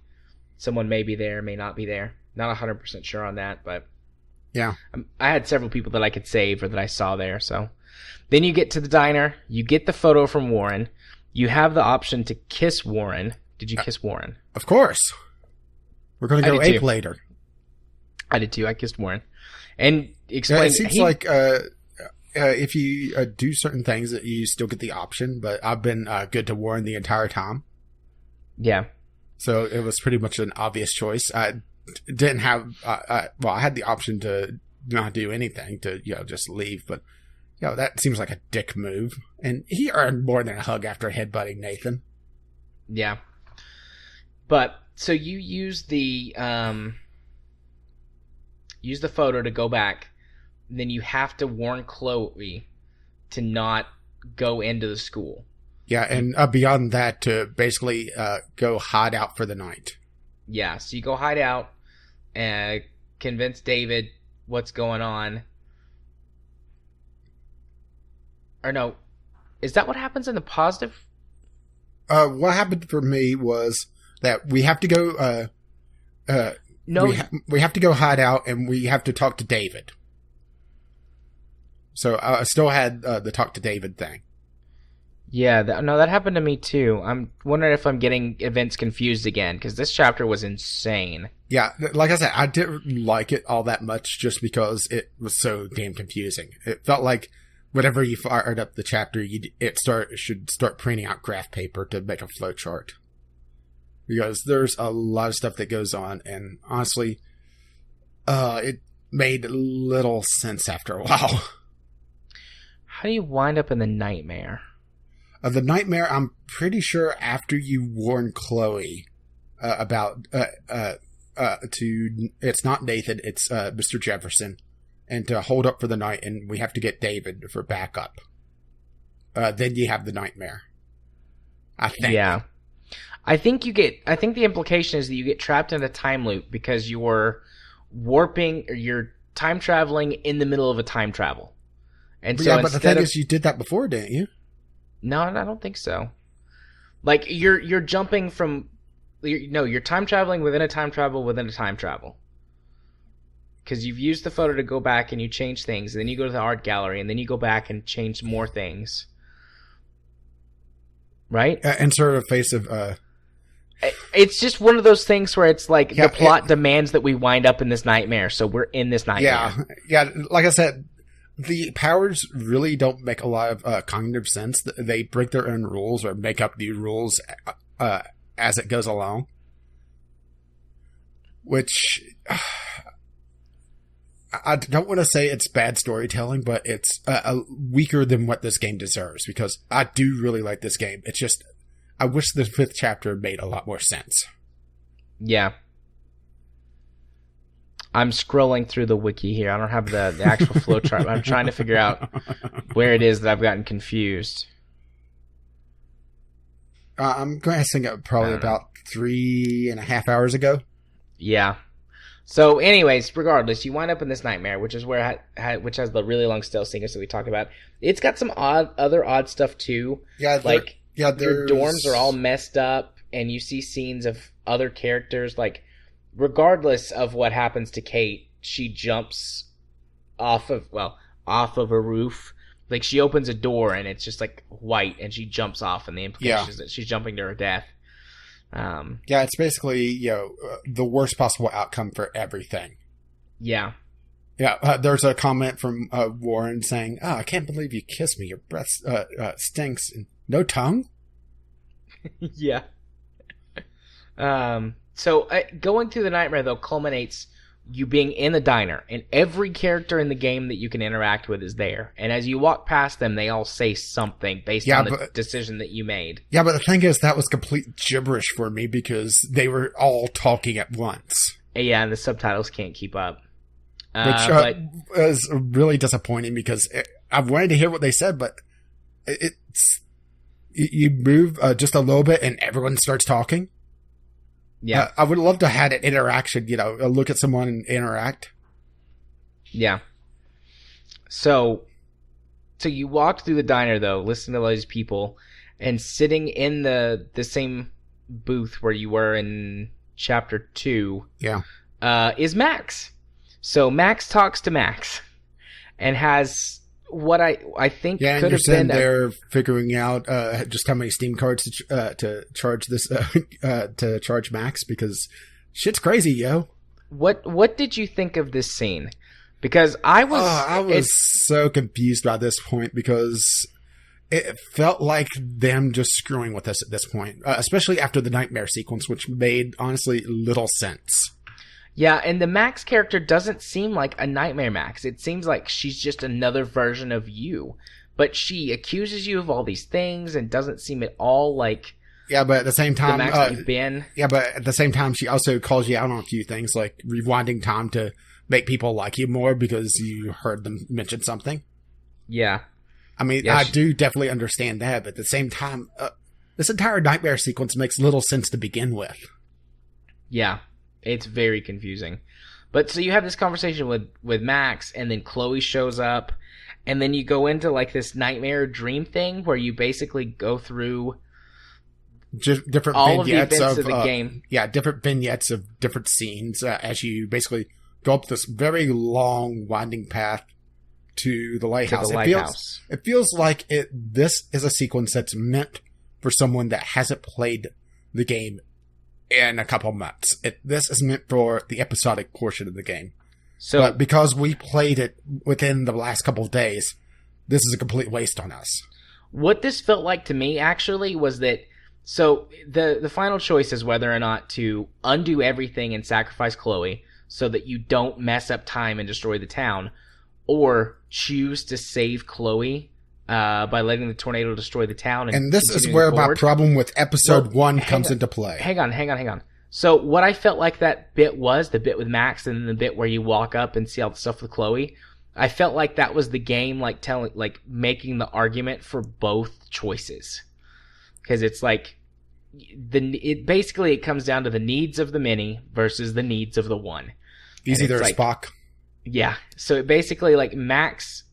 someone may be there, may not be there. Not 100% sure on that, but yeah, I had several people that I could save or that I saw there. So then you get to the diner, you get the photo from Warren, you have the option to kiss Warren. Did you kiss Warren? Of course. We're going to go ape later. I did too. I kissed Warren. And explain. It seems like if you do certain things, that you still get the option. But I've been good to Warren the entire time. Yeah. So it was pretty much an obvious choice. I didn't have. I had the option to not do anything, to just leave. But that seems like a dick move. And he earned more than a hug after headbutting Nathan. Yeah. But so you use the photo to go back, and then you have to warn Chloe to not go into the school. Yeah, and beyond that, to basically go hide out for the night. Yeah, so you go hide out and convince David what's going on. Or no, is that what happens in the positive? What happened for me was that we have to go. No, we have to go hide out, and we have to talk to David. So I still had the talk to David thing. Yeah, that happened to me too. I'm wondering if I'm getting events confused again, because this chapter was insane. Yeah, like I said, I didn't like it all that much just because it was so damn confusing. It felt like whenever you fired up the chapter, it should start printing out graph paper to make a flowchart. Because there's a lot of stuff that goes on, and honestly, it made little sense after a while. How do you wind up in the nightmare? The nightmare, I'm pretty sure after you warn Chloe about it's not Nathan, it's Mr. Jefferson, and to hold up for the night, and we have to get David for backup. Then you have the nightmare. I think. Yeah. I think the implication is that you get trapped in a time loop because you're warping, or you're time traveling in the middle of a time travel. And so but the thing is, you did that before, didn't you? No, I don't think so. Like you're jumping from, you're time traveling within a time travel within a time travel. Because you've used the photo to go back and you change things, and then you go to the art gallery, and then you go back and change more things. Right? Insert a face of. It's just one of those things where it's like the plot demands that we wind up in this nightmare, so we're in this nightmare. Yeah. Like I said, the powers really don't make a lot of cognitive sense. They break their own rules or make up new rules as it goes along. Which, I don't want to say it's bad storytelling, but it's weaker than what this game deserves, because I do really like this game. It's just, I wish the 5th chapter made a lot more sense. Yeah. I'm scrolling through the wiki here. I don't have the actual flowchart, but I'm trying to figure out where it is that I've gotten confused. I'm guessing it probably about 3.5 hours ago. Yeah. So, anyways, regardless, you wind up in this nightmare, which is where which has the really long stealth sequence that we talked about. It's got some other odd stuff too. Yeah, like your dorms are all messed up, and you see scenes of other characters. Like, regardless of what happens to Kate, she jumps off of a roof. Like, she opens a door and it's just like white, and she jumps off, and the implication is that she's jumping to her death. Yeah, it's basically, the worst possible outcome for everything. Yeah. Yeah, there's a comment from Warren saying, "Oh, I can't believe you kissed me. Your breath stinks. No tongue?" Yeah. So going through the nightmare, though, culminates you being in the diner, and every character in the game that you can interact with is there. And as you walk past them, they all say something based on the decision that you made. Yeah, but the thing is, that was complete gibberish for me because they were all talking at once. Yeah, and the subtitles can't keep up. Which was really disappointing because I wanted to hear what they said, but you move just a little bit and everyone starts talking. Yeah, I would love to have an interaction, look at someone and interact. Yeah. So you walked through the diner, though, listening to all these people, and sitting in the same booth where you were in Chapter 2 is Max. So Max talks to Max and has what I think could have been... Yeah, and they're figuring out just how many Steam cards to charge this to charge Max, because shit's crazy, yo. What did you think of this scene? Because I was so confused by this point, because it felt like them just screwing with us at this point, especially after the nightmare sequence, which made honestly little sense. Yeah, and the Max character doesn't seem like a Nightmare Max. It seems like she's just another version of you. But she accuses you of all these things and doesn't seem at all like... Yeah, but at the same time... the Max that you've been. Yeah, but at the same time, she also calls you out on a few things, like rewinding time to make people like you more because you heard them mention something. Yeah. I mean, I do definitely understand that, but at the same time, this entire nightmare sequence makes little sense to begin with. Yeah. It's very confusing. But so you have this conversation with Max, and then Chloe shows up, and then you go into like this nightmare dream thing where you basically go through different all vignettes of the events of the game. Yeah, different vignettes of different scenes as you basically go up this very long winding path to the lighthouse. It feels like this is a sequence that's meant for someone that hasn't played the game in a couple months. This is meant for the episodic portion of the game. But because we played it within the last couple of days, this is a complete waste on us. What this felt like to me, actually, was that... So, the final choice is whether or not to undo everything and sacrifice Chloe so that you don't mess up time and destroy the town, or choose to save Chloe by letting the tornado destroy the town. And this is where my problem with episode 1 comes into play. Hang on. So what I felt like that bit was, the bit with Max and then the bit where you walk up and see all the stuff with Chloe, I felt like that was the game making the argument for both choices. Because it's like, it comes down to the needs of the many versus the needs of the one. Easy there, Spock. Yeah. So it basically, like,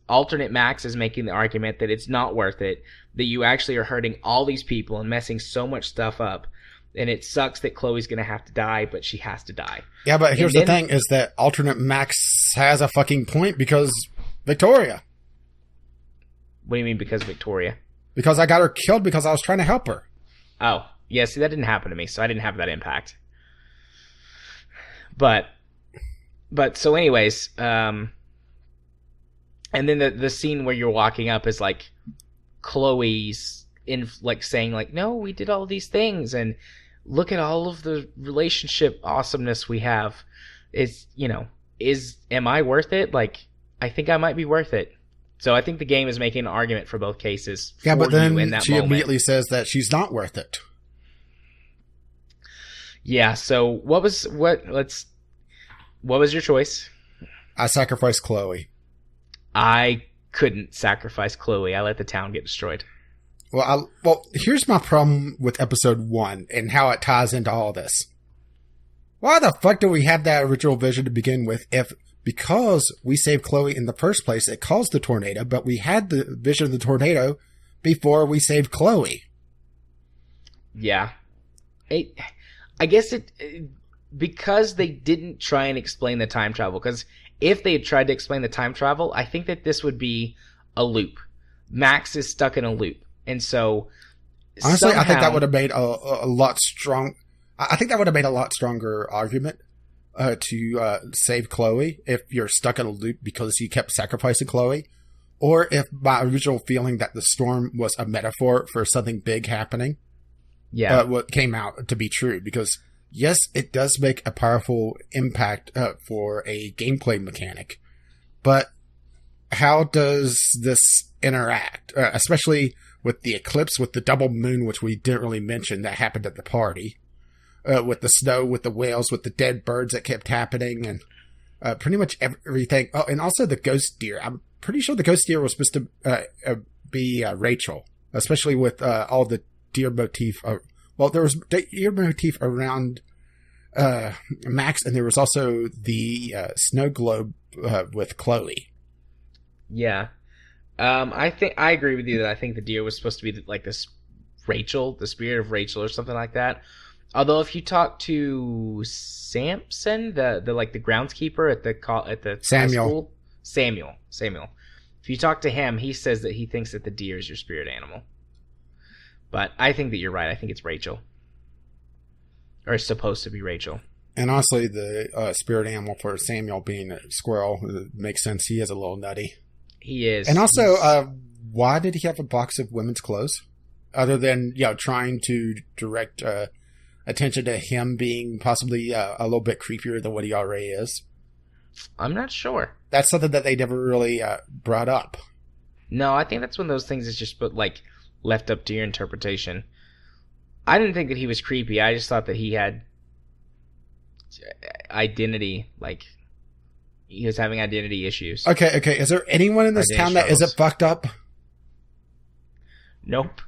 alternate Max is making the argument that it's not worth it, that you actually are hurting all these people and messing so much stuff up, and it sucks that Chloe's going to have to die, but she has to die. Yeah, but here's the thing, is that alternate Max has a fucking point because Victoria. What do you mean, because Victoria? Because I got her killed because I was trying to help her. Oh, yeah, see, that didn't happen to me, so I didn't have that impact. But so anyways, And then the scene where you're walking up is like Chloe's in like saying like, no, we did all these things and look at all of the relationship awesomeness we have. Am I worth it? Like, I think I might be worth it. So I think the game is making an argument for both cases. Yeah, but then she moment. immediately says that she's not worth it. Yeah. So what was your choice? I sacrificed Chloe. I couldn't sacrifice Chloe. I let the town get destroyed. Well, here's my problem with episode 1 and how it ties into all this. Why the fuck do we have that original vision to begin with if because we saved Chloe in the first place, it caused the tornado, but we had the vision of the tornado before we saved Chloe? Yeah. I guess because they didn't try and explain the time travel, because if they had tried to explain the time travel, I think that this would be a loop. Max is stuck in a loop. And so honestly, I think that would have made a lot strong. I think that would have made a lot stronger argument to save Chloe if you're stuck in a loop because you kept sacrificing Chloe, or if my original feeling that the storm was a metaphor for something big happening, what came out to be true. Because yes, it does make a powerful impact for a gameplay mechanic, but how does this interact, especially with the eclipse, with the double moon, which we didn't really mention that happened at the party, with the snow, with the whales, with the dead birds that kept happening, and pretty much everything. Oh, and also the ghost deer. I'm pretty sure the ghost deer was supposed to be Rachel, especially with all the deer motif. There was deer motif around Max, and there was also the snow globe with Chloe. Yeah. I think I agree with you that I think the deer was supposed to be like this Rachel, the spirit of Rachel or something like that. Although if you talk to Samson, the groundskeeper at the Samuel. Samuel. If you talk to him, he says that he thinks that the deer is your spirit animal. But I think that you're right. I think it's Rachel. Or it's supposed to be Rachel. And honestly, the spirit animal for Samuel being a squirrel makes sense. He is a little nutty. He is. And also, why did he have a box of women's clothes? Other than, trying to direct attention to him being possibly a little bit creepier than what he already is. I'm not sure. That's something that they never really brought up. No, I think that's one of those things that's just left up to your interpretation. I didn't think that he was creepy. I just thought that he had identity, he was having identity issues. Okay. Is there anyone in this town that isn't fucked up? Nope.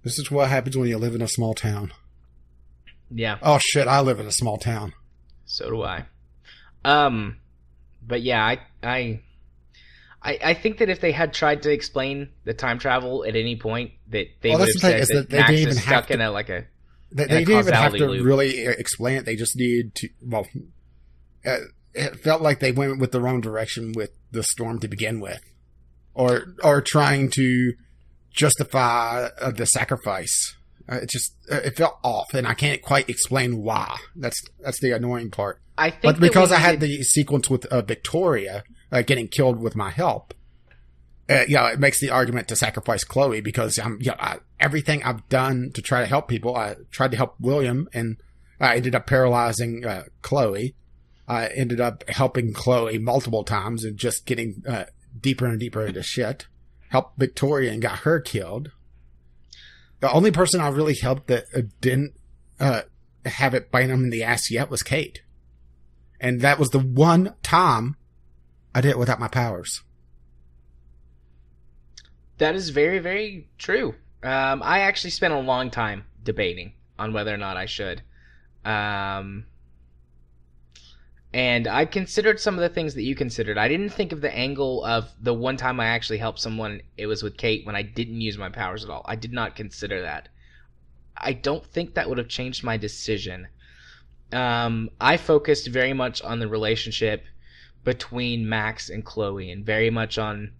This is what happens when you live in a small town. Yeah. Oh shit, I live in a small town. So do I. But yeah, I think that if they had tried to explain the time travel at any point, that they would have said that Max is stuck in a they didn't even have to really explain it. They just needed to. Well, it felt like they went with the wrong direction with the storm to begin with, or trying to justify the sacrifice. It felt off, and I can't quite explain why. That's the annoying part. I think, but because I had the sequence with Victoria getting killed with my help, it makes the argument to sacrifice Chloe because everything I've done to try to help people. I tried to help William, and I ended up paralyzing Chloe. I ended up helping Chloe multiple times and just getting deeper and deeper into shit. Helped Victoria and got her killed. The only person I really helped that didn't have it bite him in the ass yet was Kate. And that was the one time I did it without my powers. That is very, very true. I actually spent a long time debating on whether or not I should. And I considered some of the things that you considered. I didn't think of the angle of the one time I actually helped someone, it was with Kate when I didn't use my powers at all. I did not consider that. I don't think that would have changed my decision. I focused very much on the relationship between Max and Chloe, and very much on,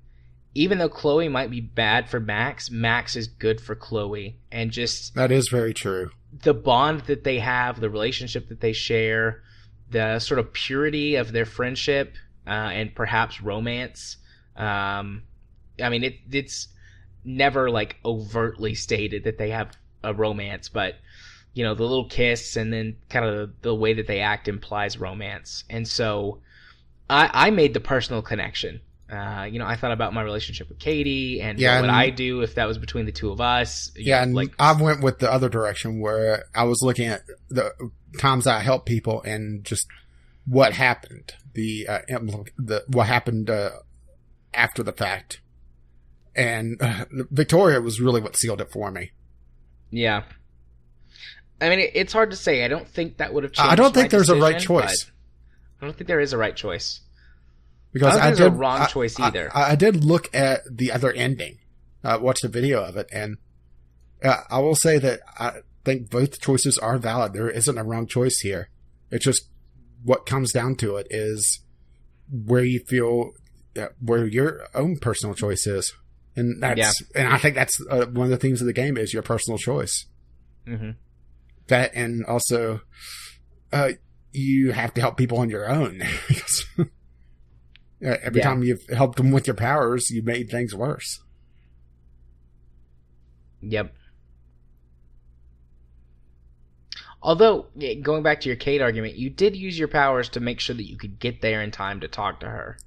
even though Chloe might be bad for Max, Max is good for Chloe. And just... That is very true. The bond that they have, the relationship that they share, the sort of purity of their friendship. and perhaps romance. I mean, it's never like overtly stated that they have a romance, but the little kiss and then kind of the way that they act implies romance. And so I made the personal connection. I thought about my relationship with Katie and what would I do if that was between the two of us. I went with the other direction where I was looking at the times I helped people and just what happened, what happened after the fact. And Victoria was really what sealed it for me. Yeah. I mean, it's hard to say. I don't think that would have changed. I don't think there's decision, a right choice. I don't think there is a right choice. Because I don't think there's a wrong choice either. I did look at the other ending, watched the video of it, and I will say that I think both choices are valid. There isn't a wrong choice here. It's just what comes down to it is where you feel, where your own personal choice is. And and I think that's one of the themes of the game is your personal choice. Mm-hmm. That, and also, you have to help people on your own. Every time you've helped them with your powers, you made things worse. Yep. Although, going back to your Kate argument, you did use your powers to make sure that you could get there in time to talk to her.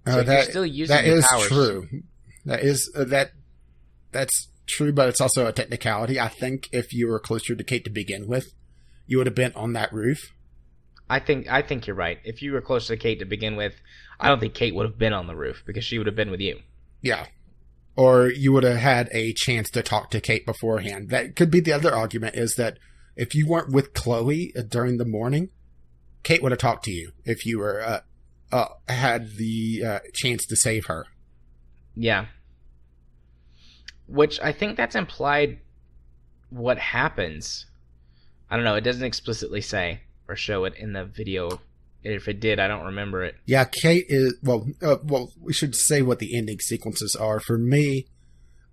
So you're still using your powers. That is true. That's true, but it's also a technicality. I think if you were closer to Kate to begin with, you would have been on that roof. I think you're right. If you were closer to Kate to begin with, I don't think Kate would have been on the roof because she would have been with you. Yeah. Or you would have had a chance to talk to Kate beforehand. That could be the other argument, is that if you weren't with Chloe during the morning, Kate would have talked to you if you were had the chance to save her. Yeah. Which I think that's implied what happens. I don't know. It doesn't explicitly say or show it in the video. If it did, I don't remember it. Yeah, Kate is... Well, we should say what the ending sequences are. For me,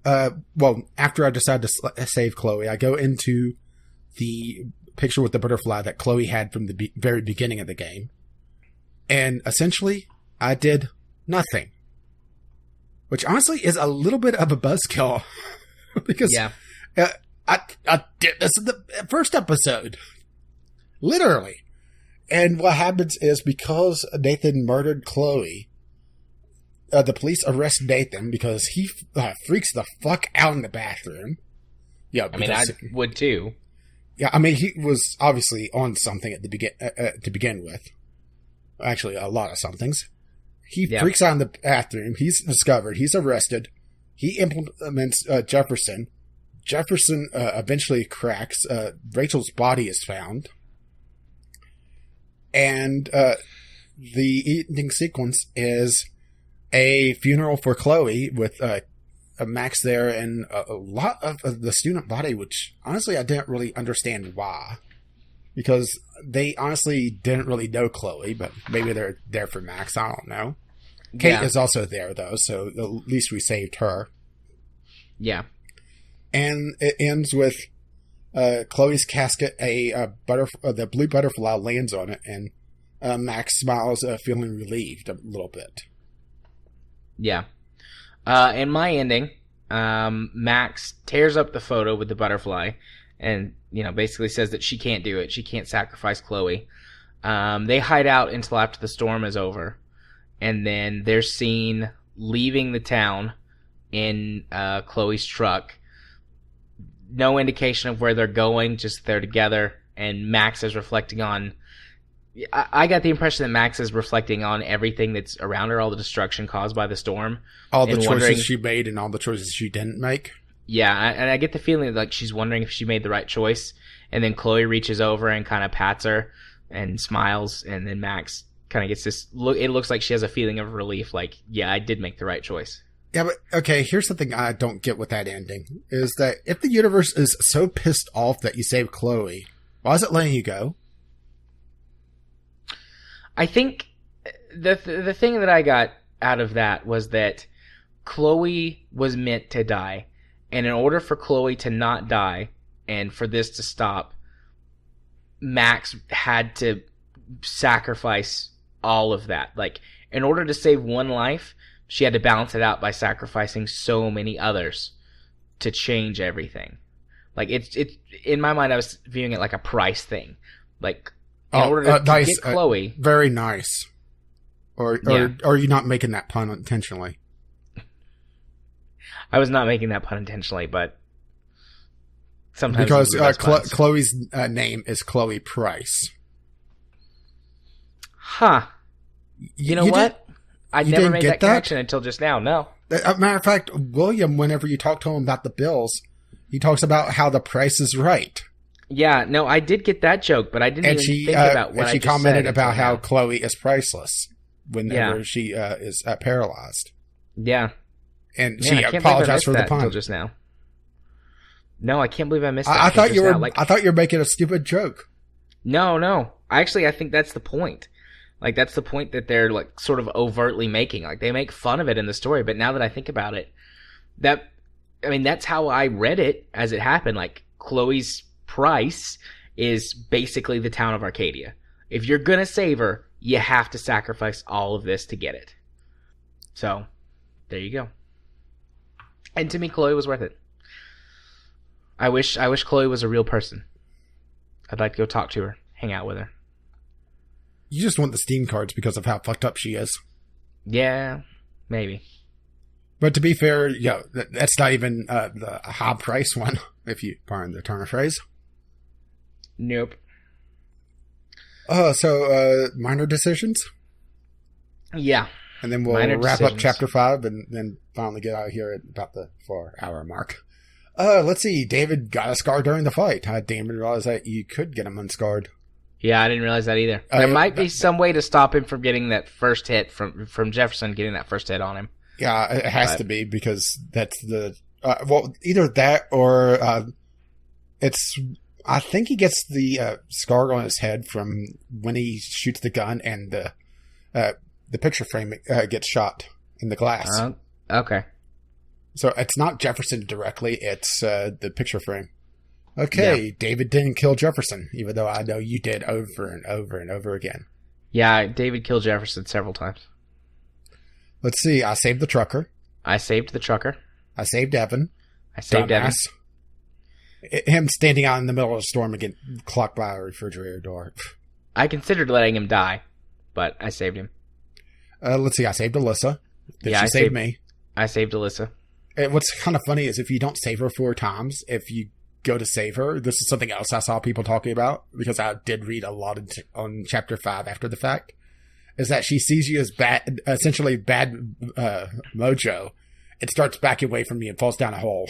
after I decide to save Chloe, I go into the picture with the butterfly that Chloe had from the very beginning of the game. And essentially, I did nothing. Which honestly is a little bit of a buzzkill. Because I did this in the first episode. Literally. And what happens is, because Nathan murdered Chloe, the police arrest Nathan because he freaks the fuck out in the bathroom. Yeah, I mean, I would too. Yeah, I mean, he was obviously on something at the to begin with. Actually, a lot of somethings. He freaks out in the bathroom. He's discovered. He's arrested. He implements Jefferson. Jefferson eventually cracks. Rachel's body is found. And the ending sequence is a funeral for Chloe with a Max there and a lot of the student body, which honestly I didn't really understand why. Because they honestly didn't really know Chloe, but maybe they're there for Max. I don't know. Kate is also there, though, so at least we saved her. Yeah. And it ends with Chloe's casket, the blue butterfly lands on it, and Max smiles, feeling relieved a little bit. Yeah. In my ending, Max tears up the photo with the butterfly and, basically says that she can't do it. She can't sacrifice Chloe. They hide out until after the storm is over, and then they're seen leaving the town in Chloe's truck. No indication of where they're going, just they're together, and Max is reflecting on... I got the impression that Max is reflecting on everything that's around her, all the destruction caused by the storm. All the choices she made and all the choices she didn't make. Yeah, and I get the feeling like she's wondering if she made the right choice, and then Chloe reaches over and kind of pats her and smiles, and then Max kind of gets this look. It looks like she has a feeling of relief, like, yeah, I did make the right choice. Yeah, but okay, here's something I don't get with that ending, is that if the universe is so pissed off that you saved Chloe, why is it letting you go? I think the thing that I got out of that was that Chloe was meant to die, and in order for Chloe to not die and for this to stop, Max had to sacrifice all of that. Like, in order to save one life, she had to balance it out by sacrificing so many others to change everything. Like, it's in my mind, I was viewing it like a price thing. Like, in order to nice, get Chloe. Very nice. Or are you not making that pun intentionally? I was not making that pun intentionally, but sometimes because Chloe's name is Chloe Price. Huh. You know what? I never made that connection until just now. No. Matter of fact, William, whenever you talk to him about the bills, he talks about how the price is right. Yeah, no, I did get that joke, but I didn't even think about what I just said. And she commented about how Chloe is priceless whenever she is paralyzed. Yeah. And she apologized for the pun until just now. No, I can't believe I missed that. I thought you were. I thought you were making a stupid joke. No. I think that's the point. Like, that's the point that they're, like, sort of overtly making. Like, they make fun of it in the story, but now that I think about it, that's how I read it as it happened. Like, Chloe's price is basically the town of Arcadia. If you're gonna save her, you have to sacrifice all of this to get it. So, there you go. And to me, Chloe was worth it. I wish Chloe was a real person. I'd like to go talk to her, hang out with her. You just want the Steam cards because of how fucked up she is. Yeah, maybe. But to be fair, that's not even the high price one, if you pardon the turn of phrase. Nope. So minor decisions? Yeah. And then we'll wrap up chapter 5 and then finally get out of here at about the 4-hour mark. Let's see. David got a scar during the fight. I didn't even realize that you could get him unscarred. Yeah, I didn't realize that either. There might be some way to stop him from getting that first hit from Jefferson getting that first hit on him. Yeah, it has to be because that's the either that or I think he gets the scar on his head from when he shoots the gun and the picture frame gets shot in the glass. Okay. So it's not Jefferson directly; it's the picture frame. Okay, yeah. David didn't kill Jefferson, even though I know you did over and over and over again. Yeah, David killed Jefferson several times. Let's see. I saved the trucker. I saved the trucker. I saved Evan. I saved Evan. Him standing out in the middle of a storm and getting clocked by a refrigerator door. I considered letting him die, but I saved him. Let's see. I saved Alyssa. She saved me. I saved Alyssa. And what's kind of funny is if you don't save her 4 times, if you go to save her, this is something else I saw people talking about because I did read a lot on chapter 5 after the fact, is that she sees you as bad, essentially bad mojo. It starts backing away from you and falls down a hole.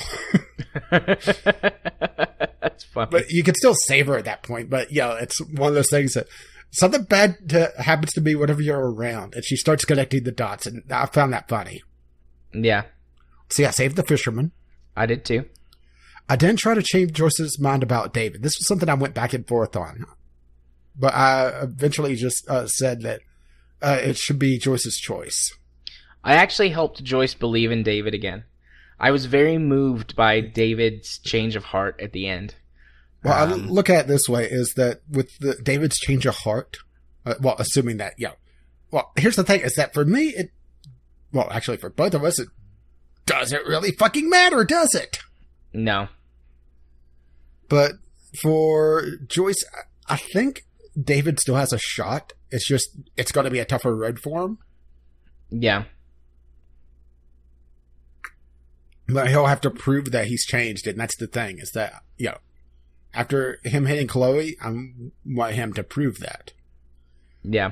That's funny. But you can still save her at that point. But it's one of those things that something bad happens to me whenever you're around, and she starts connecting the dots, and I found that funny. Yeah. See, I saved the fisherman. I did too. I didn't try to change Joyce's mind about David. This was something I went back and forth on. But I eventually just said that it should be Joyce's choice. I actually helped Joyce believe in David again. I was very moved by David's change of heart at the end. Well, I look at it this way, is that with David's change of heart, assuming that, well, here's the thing, is that for me, actually for both of us, it doesn't really fucking matter, does it? No. But for Joyce, I think David still has a shot. It's just, it's going to be a tougher road for him. Yeah. But he'll have to prove that he's changed, and that's the thing, is that, after him hitting Chloe, I want him to prove that. Yeah.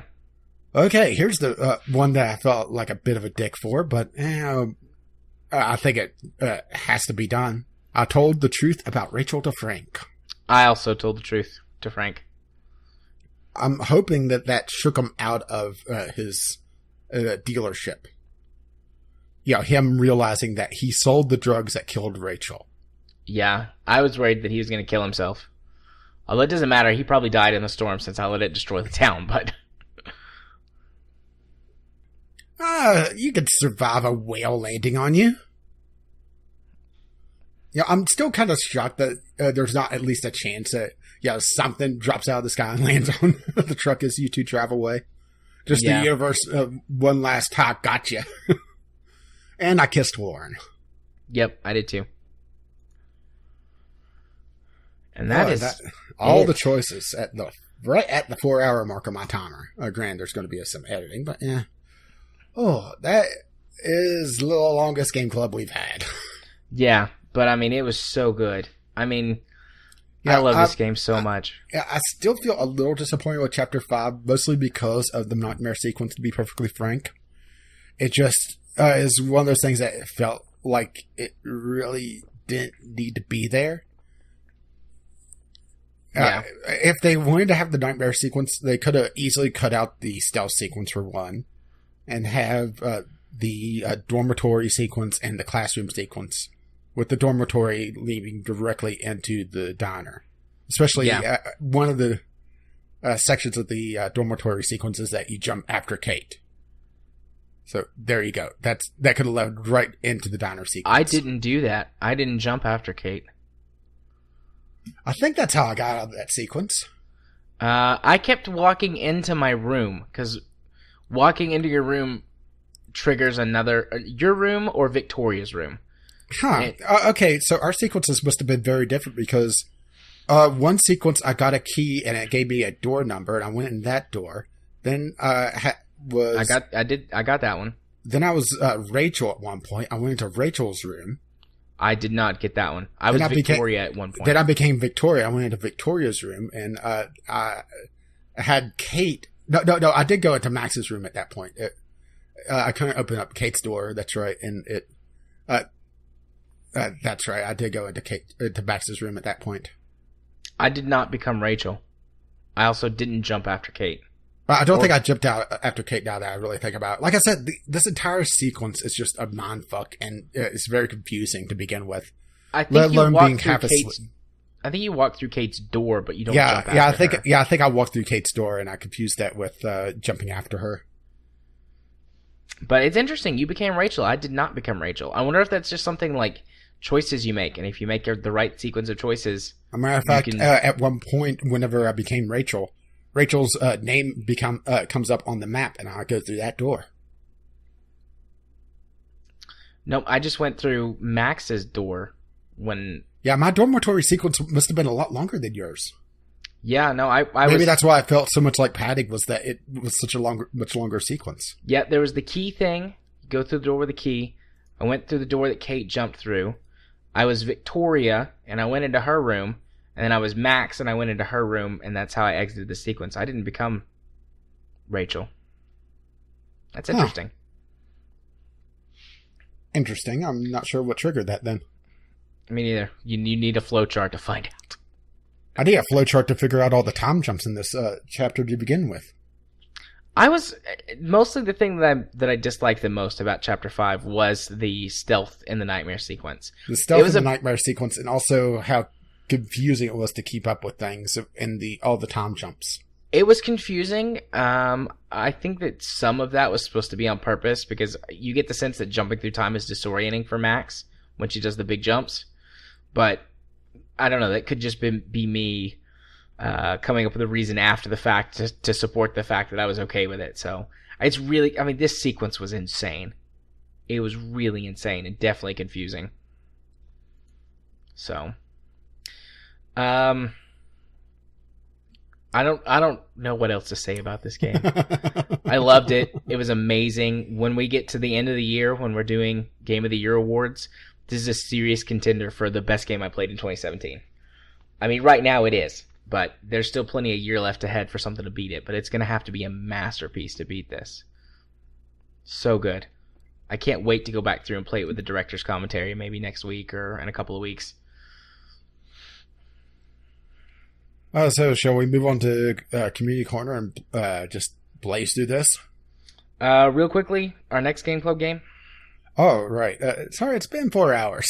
Okay, here's the one that I felt like a bit of a dick for, but I think it has to be done. I told the truth about Rachel to Frank. I also told the truth to Frank. I'm hoping that shook him out of his dealership. Him realizing that he sold the drugs that killed Rachel. Yeah, I was worried that he was going to kill himself. Although it doesn't matter, he probably died in the storm since I let it destroy the town, but... You could survive a whale landing on you. I'm still kind of shocked that there's not at least a chance that, something drops out of the sky and lands on the truck as you two travel away. Just Yeah. the universe, one last talk, gotcha. And I kissed Warren. Yep, I did too. And that is all it. the choices right at the 4-hour mark of my timer. Granted, there's going to be some editing, but yeah. Oh, that is the longest game club we've had. Yeah, but I mean, it was so good. I mean, Yeah, I love this game so much. I still feel a little disappointed with Chapter 5, mostly because of the nightmare sequence, to be perfectly frank. It just is one of those things that it felt like it really didn't need to be there. Yeah. If they wanted to have the nightmare sequence, they could have easily cut out the stealth sequence for one and have the dormitory sequence and the classroom sequence, with the dormitory leading directly into the diner. Especially one of the sections of the dormitory sequence is that you jump after Kate. So there you go. That could have led right into the diner sequence. I didn't do that. I didn't jump after Kate. I think that's how I got out of that sequence. I kept walking into my room, because walking into your room triggers another... your room or Victoria's room. Huh. Okay, so our sequences must have been very different, because one sequence I got a key and it gave me a door number, and I went in that door. Then I got that one. Then I was Rachel at one point. I went into Rachel's room. I did not get that one. I was Victoria at one point. Then I became Victoria. I went into Victoria's room, and I had Kate. No, I did go into Max's room at that point. I couldn't open up Kate's door. That's right, and that's right. I did go into Max's room at that point. I did not become Rachel. I also didn't jump after Kate. I don't think I jumped out after Kate, now that I really think about it. Like I said, this entire sequence is just a non-fuck, and it's very confusing to begin with. I think you walked through Kate's... I think you walked through Kate's door, but you don't jump after her. I think I walked through Kate's door, and I confused that with jumping after her. But it's interesting. You became Rachel. I did not become Rachel. I wonder if that's just something like choices you make, and if you make the right sequence of choices... As a matter of fact, at one point, whenever I became Rachel... Rachel's name comes up on the map, and I go through that door. Nope, I just went through Max's door when... Yeah, my dormitory sequence must have been a lot longer than yours. Yeah, no, Maybe that's why I felt so much like padding, was that it was such a much longer sequence. Yeah, there was the key thing. Go through the door with the key. I went through the door that Kate jumped through. I was Victoria, and I went into her room. And then I was Max, and I went into her room, and that's how I exited the sequence. I didn't become Rachel. That's interesting. Interesting. I'm not sure what triggered that then. Me neither. You need a flowchart to find out. I need a flowchart to figure out all the time jumps in this chapter to begin with. Mostly the thing that I disliked the most about Chapter 5 was the stealth in the nightmare sequence. The stealth in the nightmare sequence, and also how confusing it was to keep up with things in all the time jumps. It was confusing. I think that some of that was supposed to be on purpose, because you get the sense that jumping through time is disorienting for Max when she does the big jumps. But I don't know. That could just be me coming up with a reason after the fact to support the fact that I was okay with it. So it's really, I mean, this sequence was insane. It was really insane and definitely confusing. So... I don't know what else to say about this game. I loved it. It was amazing. When we get to the end of the year, when we're doing Game of the Year awards, this is a serious contender for the best game I played in 2017. I mean, right now it is, but there's still plenty of year left ahead for something to beat it, but it's going to have to be a masterpiece to beat this. So good. I can't wait to go back through and play it with the director's commentary, maybe next week or in a couple of weeks. So shall we move on to Community Corner and just blaze through this? Real quickly, our next Game Club game. Oh, right. Sorry, it's been 4 hours.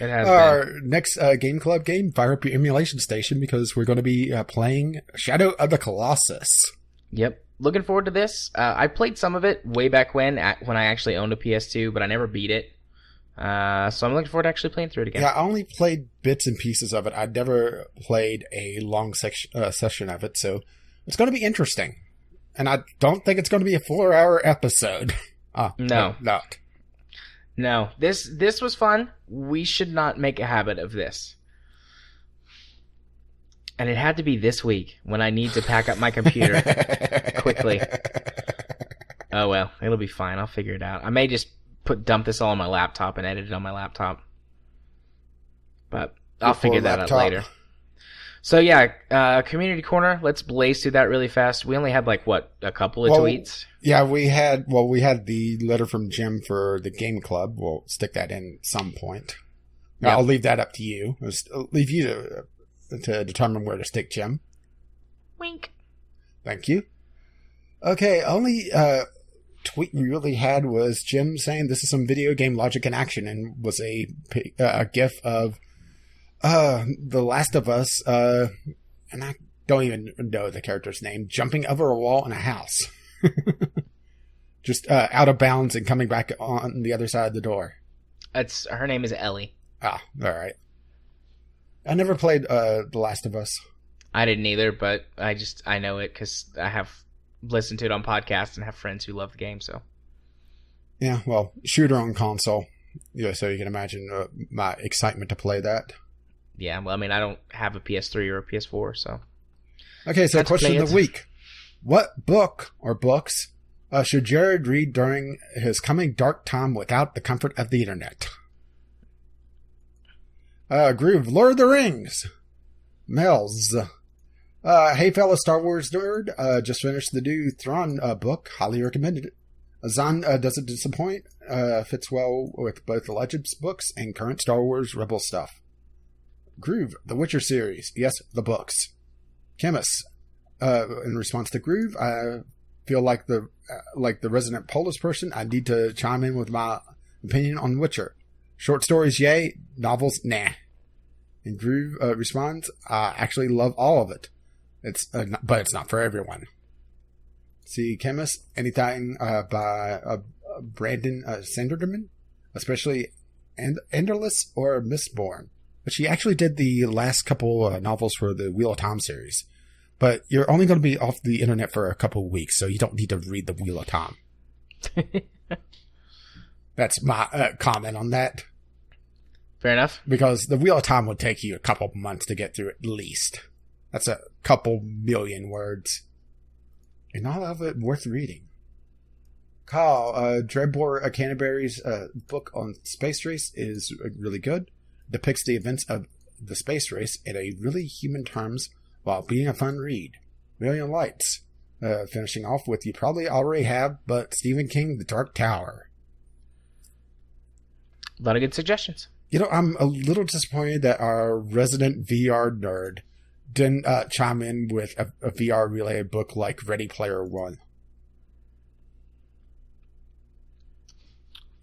It has Our been. next Game Club game, fire up your emulation station, because we're going to be playing Shadow of the Colossus. Yep. Looking forward to this. I played some of it way back when I actually owned a PS2, but I never beat it. So I'm looking forward to actually playing through it again. Yeah, I only played bits and pieces of it. I never played a long session of it, so it's going to be interesting. And I don't think it's going to be a 4-hour episode. No. Not. No. This was fun. We should not make a habit of this. And it had to be this week when I need to pack up my computer quickly. Oh well, it'll be fine. I'll figure it out. I may just dump this all on my laptop and edit it on my laptop. But I'll figure that out later. So yeah, Community Corner, let's blaze through that really fast. We only had a couple of tweets? Yeah, we had the letter from Jim for the game club. We'll stick that in some point. Yep. I'll leave that up to you. I'll leave you to determine where to stick Jim. Wink. Thank you. Okay, only tweet we really had was Jim saying this is some video game logic in action, and was a gif of The Last of Us, and I don't even know the character's name, jumping over a wall in a house. Just out of bounds and coming back on the other side of the door. Her name is Ellie. Ah, alright. I never played The Last of Us. I didn't either, but I know it because I have listened to it on podcasts and have friends who love the game, so. Yeah, well, shooter on console. Yeah, so you can imagine my excitement to play that. Yeah, well, I mean, I don't have a PS3 or a PS4, so. Okay, so question of the week. What book or books should Jared read during his coming dark time without the comfort of the internet? Groove, Lord of the Rings. Mel's. Hey, fellow Star Wars nerd. Just finished the new Thrawn book. Highly recommended it. Zahn doesn't disappoint. Fits well with both the Legends books and current Star Wars Rebel stuff. Groove, The Witcher series. Yes, the books. Chemist. In response to Groove, I feel like the resident Polish person, I need to chime in with my opinion on Witcher. Short stories, yay. Novels, nah. And Groove responds, I actually love all of it. But it's not for everyone. See, Chemist, anything by Brandon Sanderman, especially Enderless or Mistborn. But she actually did the last couple novels for the Wheel of Time series. But you're only going to be off the internet for a couple of weeks, so you don't need to read the Wheel of Time. That's my comment on that. Fair enough. Because the Wheel of Time would take you a couple of months to get through at least. That's a couple million words. And not all of it worth reading. Kyle, Dreadbore Canterbury's book on space race is really good. Depicts the events of the space race in a really human terms while being a fun read. Million Lights. Finishing off with you probably already have, but Stephen King, The Dark Tower. A lot of good suggestions. You know, I'm a little disappointed that our resident VR nerd didn't chime in with a VR-related book like Ready Player One.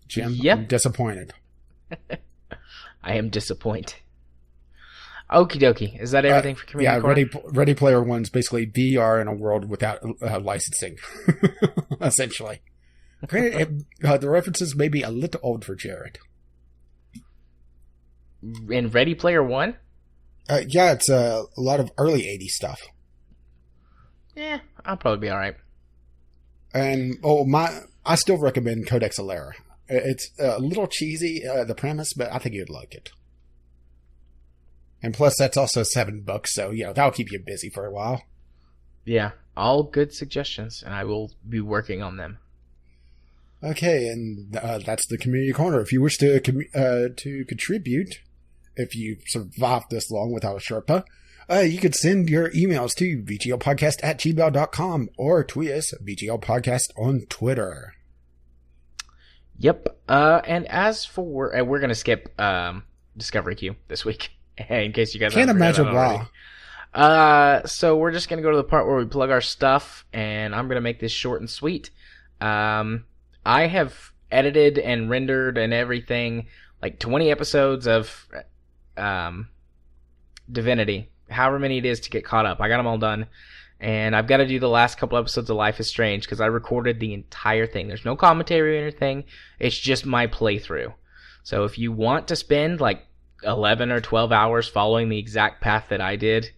Jim, yep. I'm disappointed. I am disappointed. Okie dokie. Is that everything for Community Corner? Yeah, Ready Player One's basically VR in a world without licensing, essentially. Granted, the references may be a little old for Jared. In Ready Player One? Yeah, it's a lot of early 80s stuff. Yeah, I'll probably be alright. And, I still recommend Codex Alera. It's a little cheesy, the premise, but I think you'd like it. And plus, that's also $7, so, that'll keep you busy for a while. Yeah, all good suggestions, and I will be working on them. Okay, and that's the Community Corner. If you wish to contribute, if you survived this long without a Sherpa, you could send your emails to vglpodcast@gmail.com or tweet us, VGLpodcast on Twitter. Yep. And as for... we're going to skip Discovery Queue this week, in case you guys can't imagine why. So we're just going to go to the part where we plug our stuff, and I'm going to make this short and sweet. I have edited and rendered and everything, 20 episodes of Divinity, however many it is to get caught up. I got them all done. And I've got to do the last couple episodes of Life is Strange because I recorded the entire thing. There's no commentary or anything. It's just my playthrough. So if you want to spend 11 or 12 hours following the exact path that I did,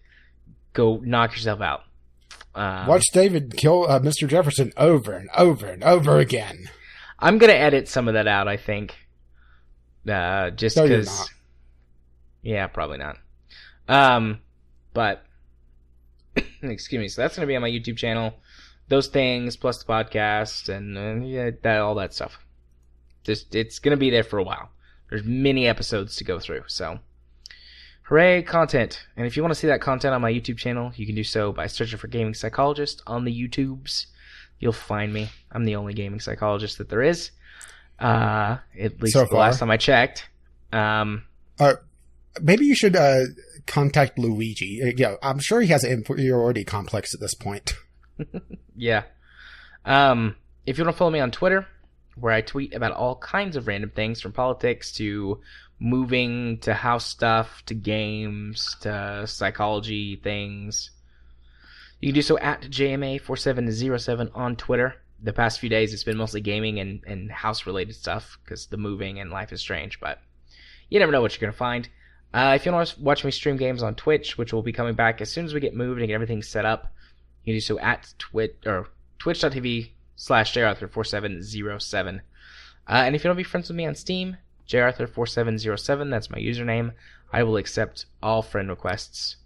go knock yourself out. Watch David kill Mr. Jefferson over and over and over again. I'm going to edit some of that out, I think. Just No, you're because... not. Yeah, probably not. But... excuse me. So that's going to be on my YouTube channel. Those things, plus the podcast, and all that stuff. It's going to be there for a while. There's many episodes to go through, so... Hooray, content. And if you want to see that content on my YouTube channel, you can do so by searching for Gaming Psychologist on the YouTubes. You'll find me. I'm the only gaming psychologist that there is. At least So the far. last time I checked. Maybe you should contact Luigi. Yeah, I'm sure he has an inferiority complex at this point. Yeah. If you want to follow me on Twitter, where I tweet about all kinds of random things, from politics to moving to house stuff to games to psychology things, you can do so at JMA4707 on Twitter. The past few days it's been mostly gaming and house related stuff because the moving and life is strange, but you never know what you're going to find. If you want to watch me stream games on Twitch, which will be coming back as soon as we get moved and get everything set up, you can do so at twitch.tv/jarthur4707. And if you want to be friends with me on Steam, jarthur4707, that's my username. I will accept all friend requests.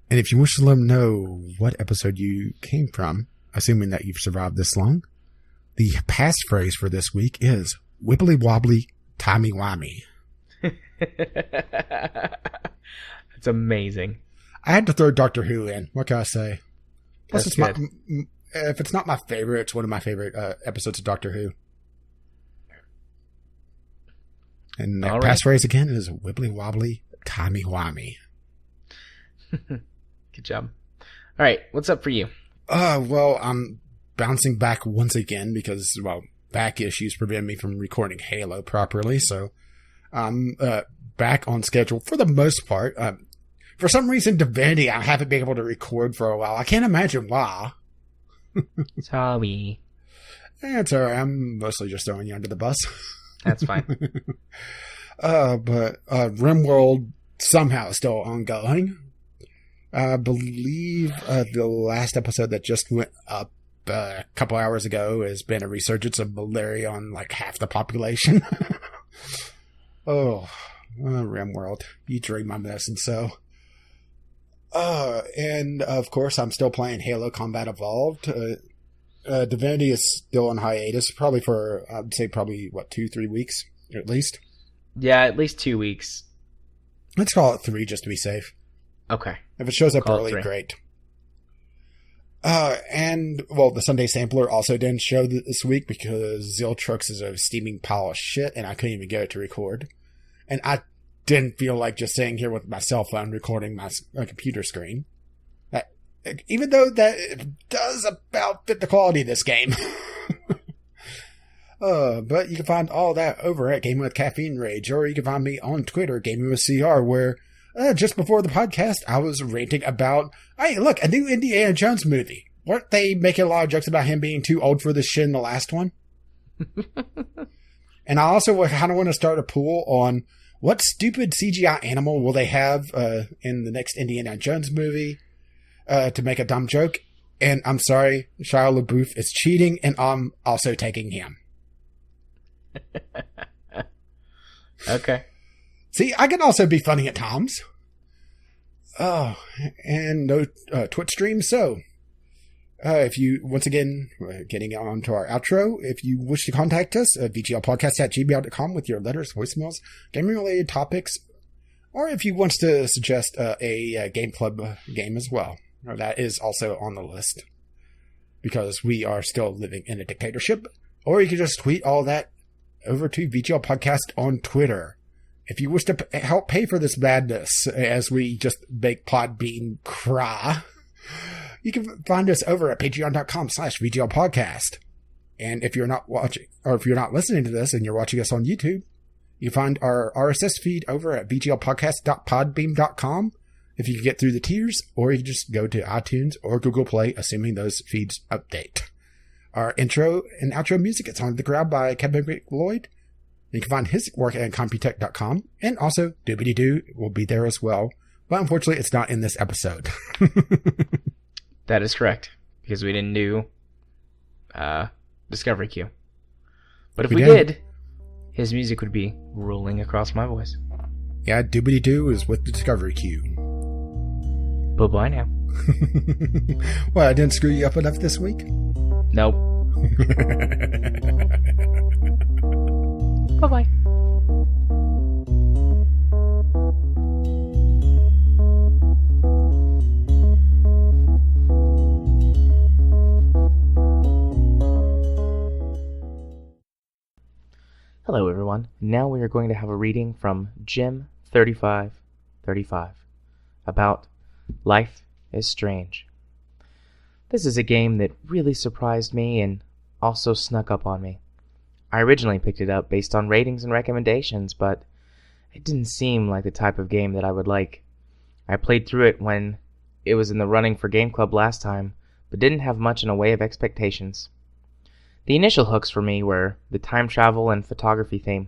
And if you wish to let them know what episode you came from, assuming that you've survived this long, the passphrase for this week is wibbly wobbly timey wimey. That's amazing. I had to throw Doctor Who in. What can I say? Plus, That's it's good. if it's not my favorite, it's one of my favorite episodes of Doctor Who. And that All right. passphrase again is wibbly wobbly timey wimey. Good job. All right, what's up for you? Well, I'm bouncing back once again because, well, back issues prevent me from recording Halo properly, so I'm back on schedule for the most part. For some reason, Divinity, I haven't been able to record for a while. I can't imagine why. Sorry. It's alright. I'm mostly just throwing you under the bus. That's fine. But RimWorld somehow is still ongoing. I believe the last episode that just went up a couple hours ago has been a resurgence of malaria on like half the population. RimWorld, you drink my medicine, so. And of course, I'm still playing Halo Combat Evolved. Divinity is still on hiatus, probably for, I'd say probably, 2-3 weeks, at least? Yeah, at least 2 weeks. Let's call it 3 just to be safe. Okay. If it shows up Call it early, 3. great. And, well, the Sunday Sampler also didn't show this week because ZiL Trucks is a steaming pile of shit, and I couldn't even get it to record. And I didn't feel like just sitting here with my cell phone recording my computer screen. Even though that does about fit the quality of this game. But you can find all that over at Gaming with Caffeine Rage, or you can find me on Twitter, Gaming with CR, where just before the podcast, I was ranting about, hey, look, a new Indiana Jones movie. Weren't they making a lot of jokes about him being too old for this shit in the last one? And I also kind of want to start a pool on what stupid CGI animal will they have in the next Indiana Jones movie to make a dumb joke. And I'm sorry, Shia LaBeouf is cheating, and I'm also taking him. Okay. See, I can also be funny at times. Oh, and no Twitch stream. So, if you, once again, getting on to our outro, if you wish to contact us, VGLpodcast@gmail.com with your letters, voicemails, gaming-related topics, or if you want to suggest a game club game as well. That is also on the list, because we are still living in a dictatorship. Or you can just tweet all that over to VGL Podcast on Twitter. If you wish to help pay for this madness as we just make Podbean cry, you can find us over at patreon.com/VGL Podcast. And if you're not watching, or if you're not listening to this and you're watching us on YouTube, you find our RSS feed over at vglpodcast.podbean.com. If you can get through the tiers, or you can just go to iTunes or Google Play, assuming those feeds update. Our intro and outro music is Haunted the Crowd by Kevin Lloyd. You can find his work at Computech.com, and also Doobity Doo will be there as well. But unfortunately, it's not in this episode. That is correct, because we didn't do Discovery Queue. But if we did, his music would be rolling across my voice. Yeah, Doobity Doo is with the Discovery Queue. Bye-bye now. Well, I didn't screw you up enough this week? Nope. Bye-bye. Hello everyone. Now we are going to have a reading from Jim 3535 about Life is Strange. This is a game that really surprised me and also snuck up on me. I originally picked it up based on ratings and recommendations, but it didn't seem like the type of game that I would like. I played through it when it was in the running for Game Club last time, but didn't have much in a way of expectations. The initial hooks for me were the time travel and photography theme.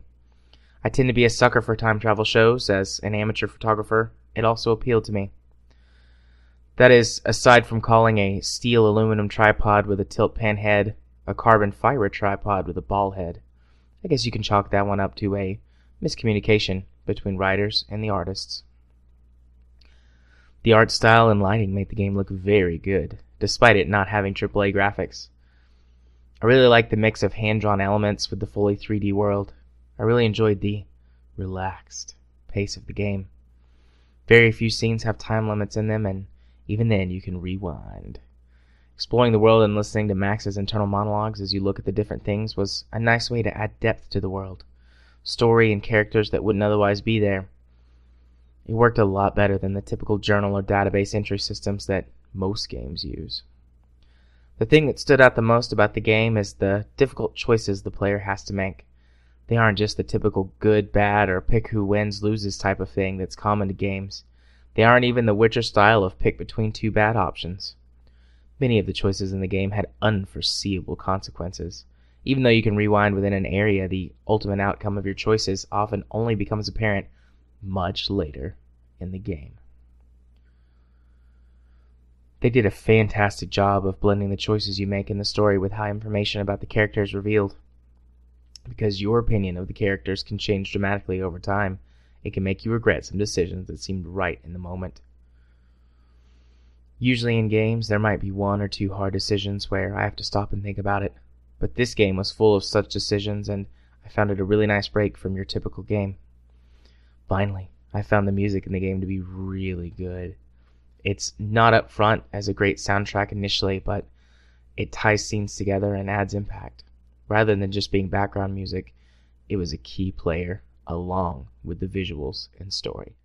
I tend to be a sucker for time travel shows. As an amateur photographer, it also appealed to me. That is, aside from calling a steel aluminum tripod with a tilt pan head a carbon fiber tripod with a ball head. I guess you can chalk that one up to a miscommunication between writers and the artists. The art style and lighting made the game look very good, despite it not having AAA graphics. I really liked the mix of hand-drawn elements with the fully 3D world. I really enjoyed the relaxed pace of the game. Very few scenes have time limits in them, and even then you can rewind. Exploring the world and listening to Max's internal monologues as you look at the different things was a nice way to add depth to the world. Story and characters that wouldn't otherwise be there. It worked a lot better than the typical journal or database entry systems that most games use. The thing that stood out the most about the game is the difficult choices the player has to make. They aren't just the typical good, bad, or pick who wins, loses type of thing that's common to games. They aren't even the Witcher style of pick between two bad options. Many of the choices in the game had unforeseeable consequences. Even though you can rewind within an area, the ultimate outcome of your choices often only becomes apparent much later in the game. They did a fantastic job of blending the choices you make in the story with how information about the characters revealed. Because your opinion of the characters can change dramatically over time, it can make you regret some decisions that seemed right in the moment. Usually in games, there might be one or two hard decisions where I have to stop and think about it, but this game was full of such decisions, and I found it a really nice break from your typical game. Finally, I found the music in the game to be really good. It's not up front as a great soundtrack initially, but it ties scenes together and adds impact. Rather than just being background music, it was a key player along with the visuals and story.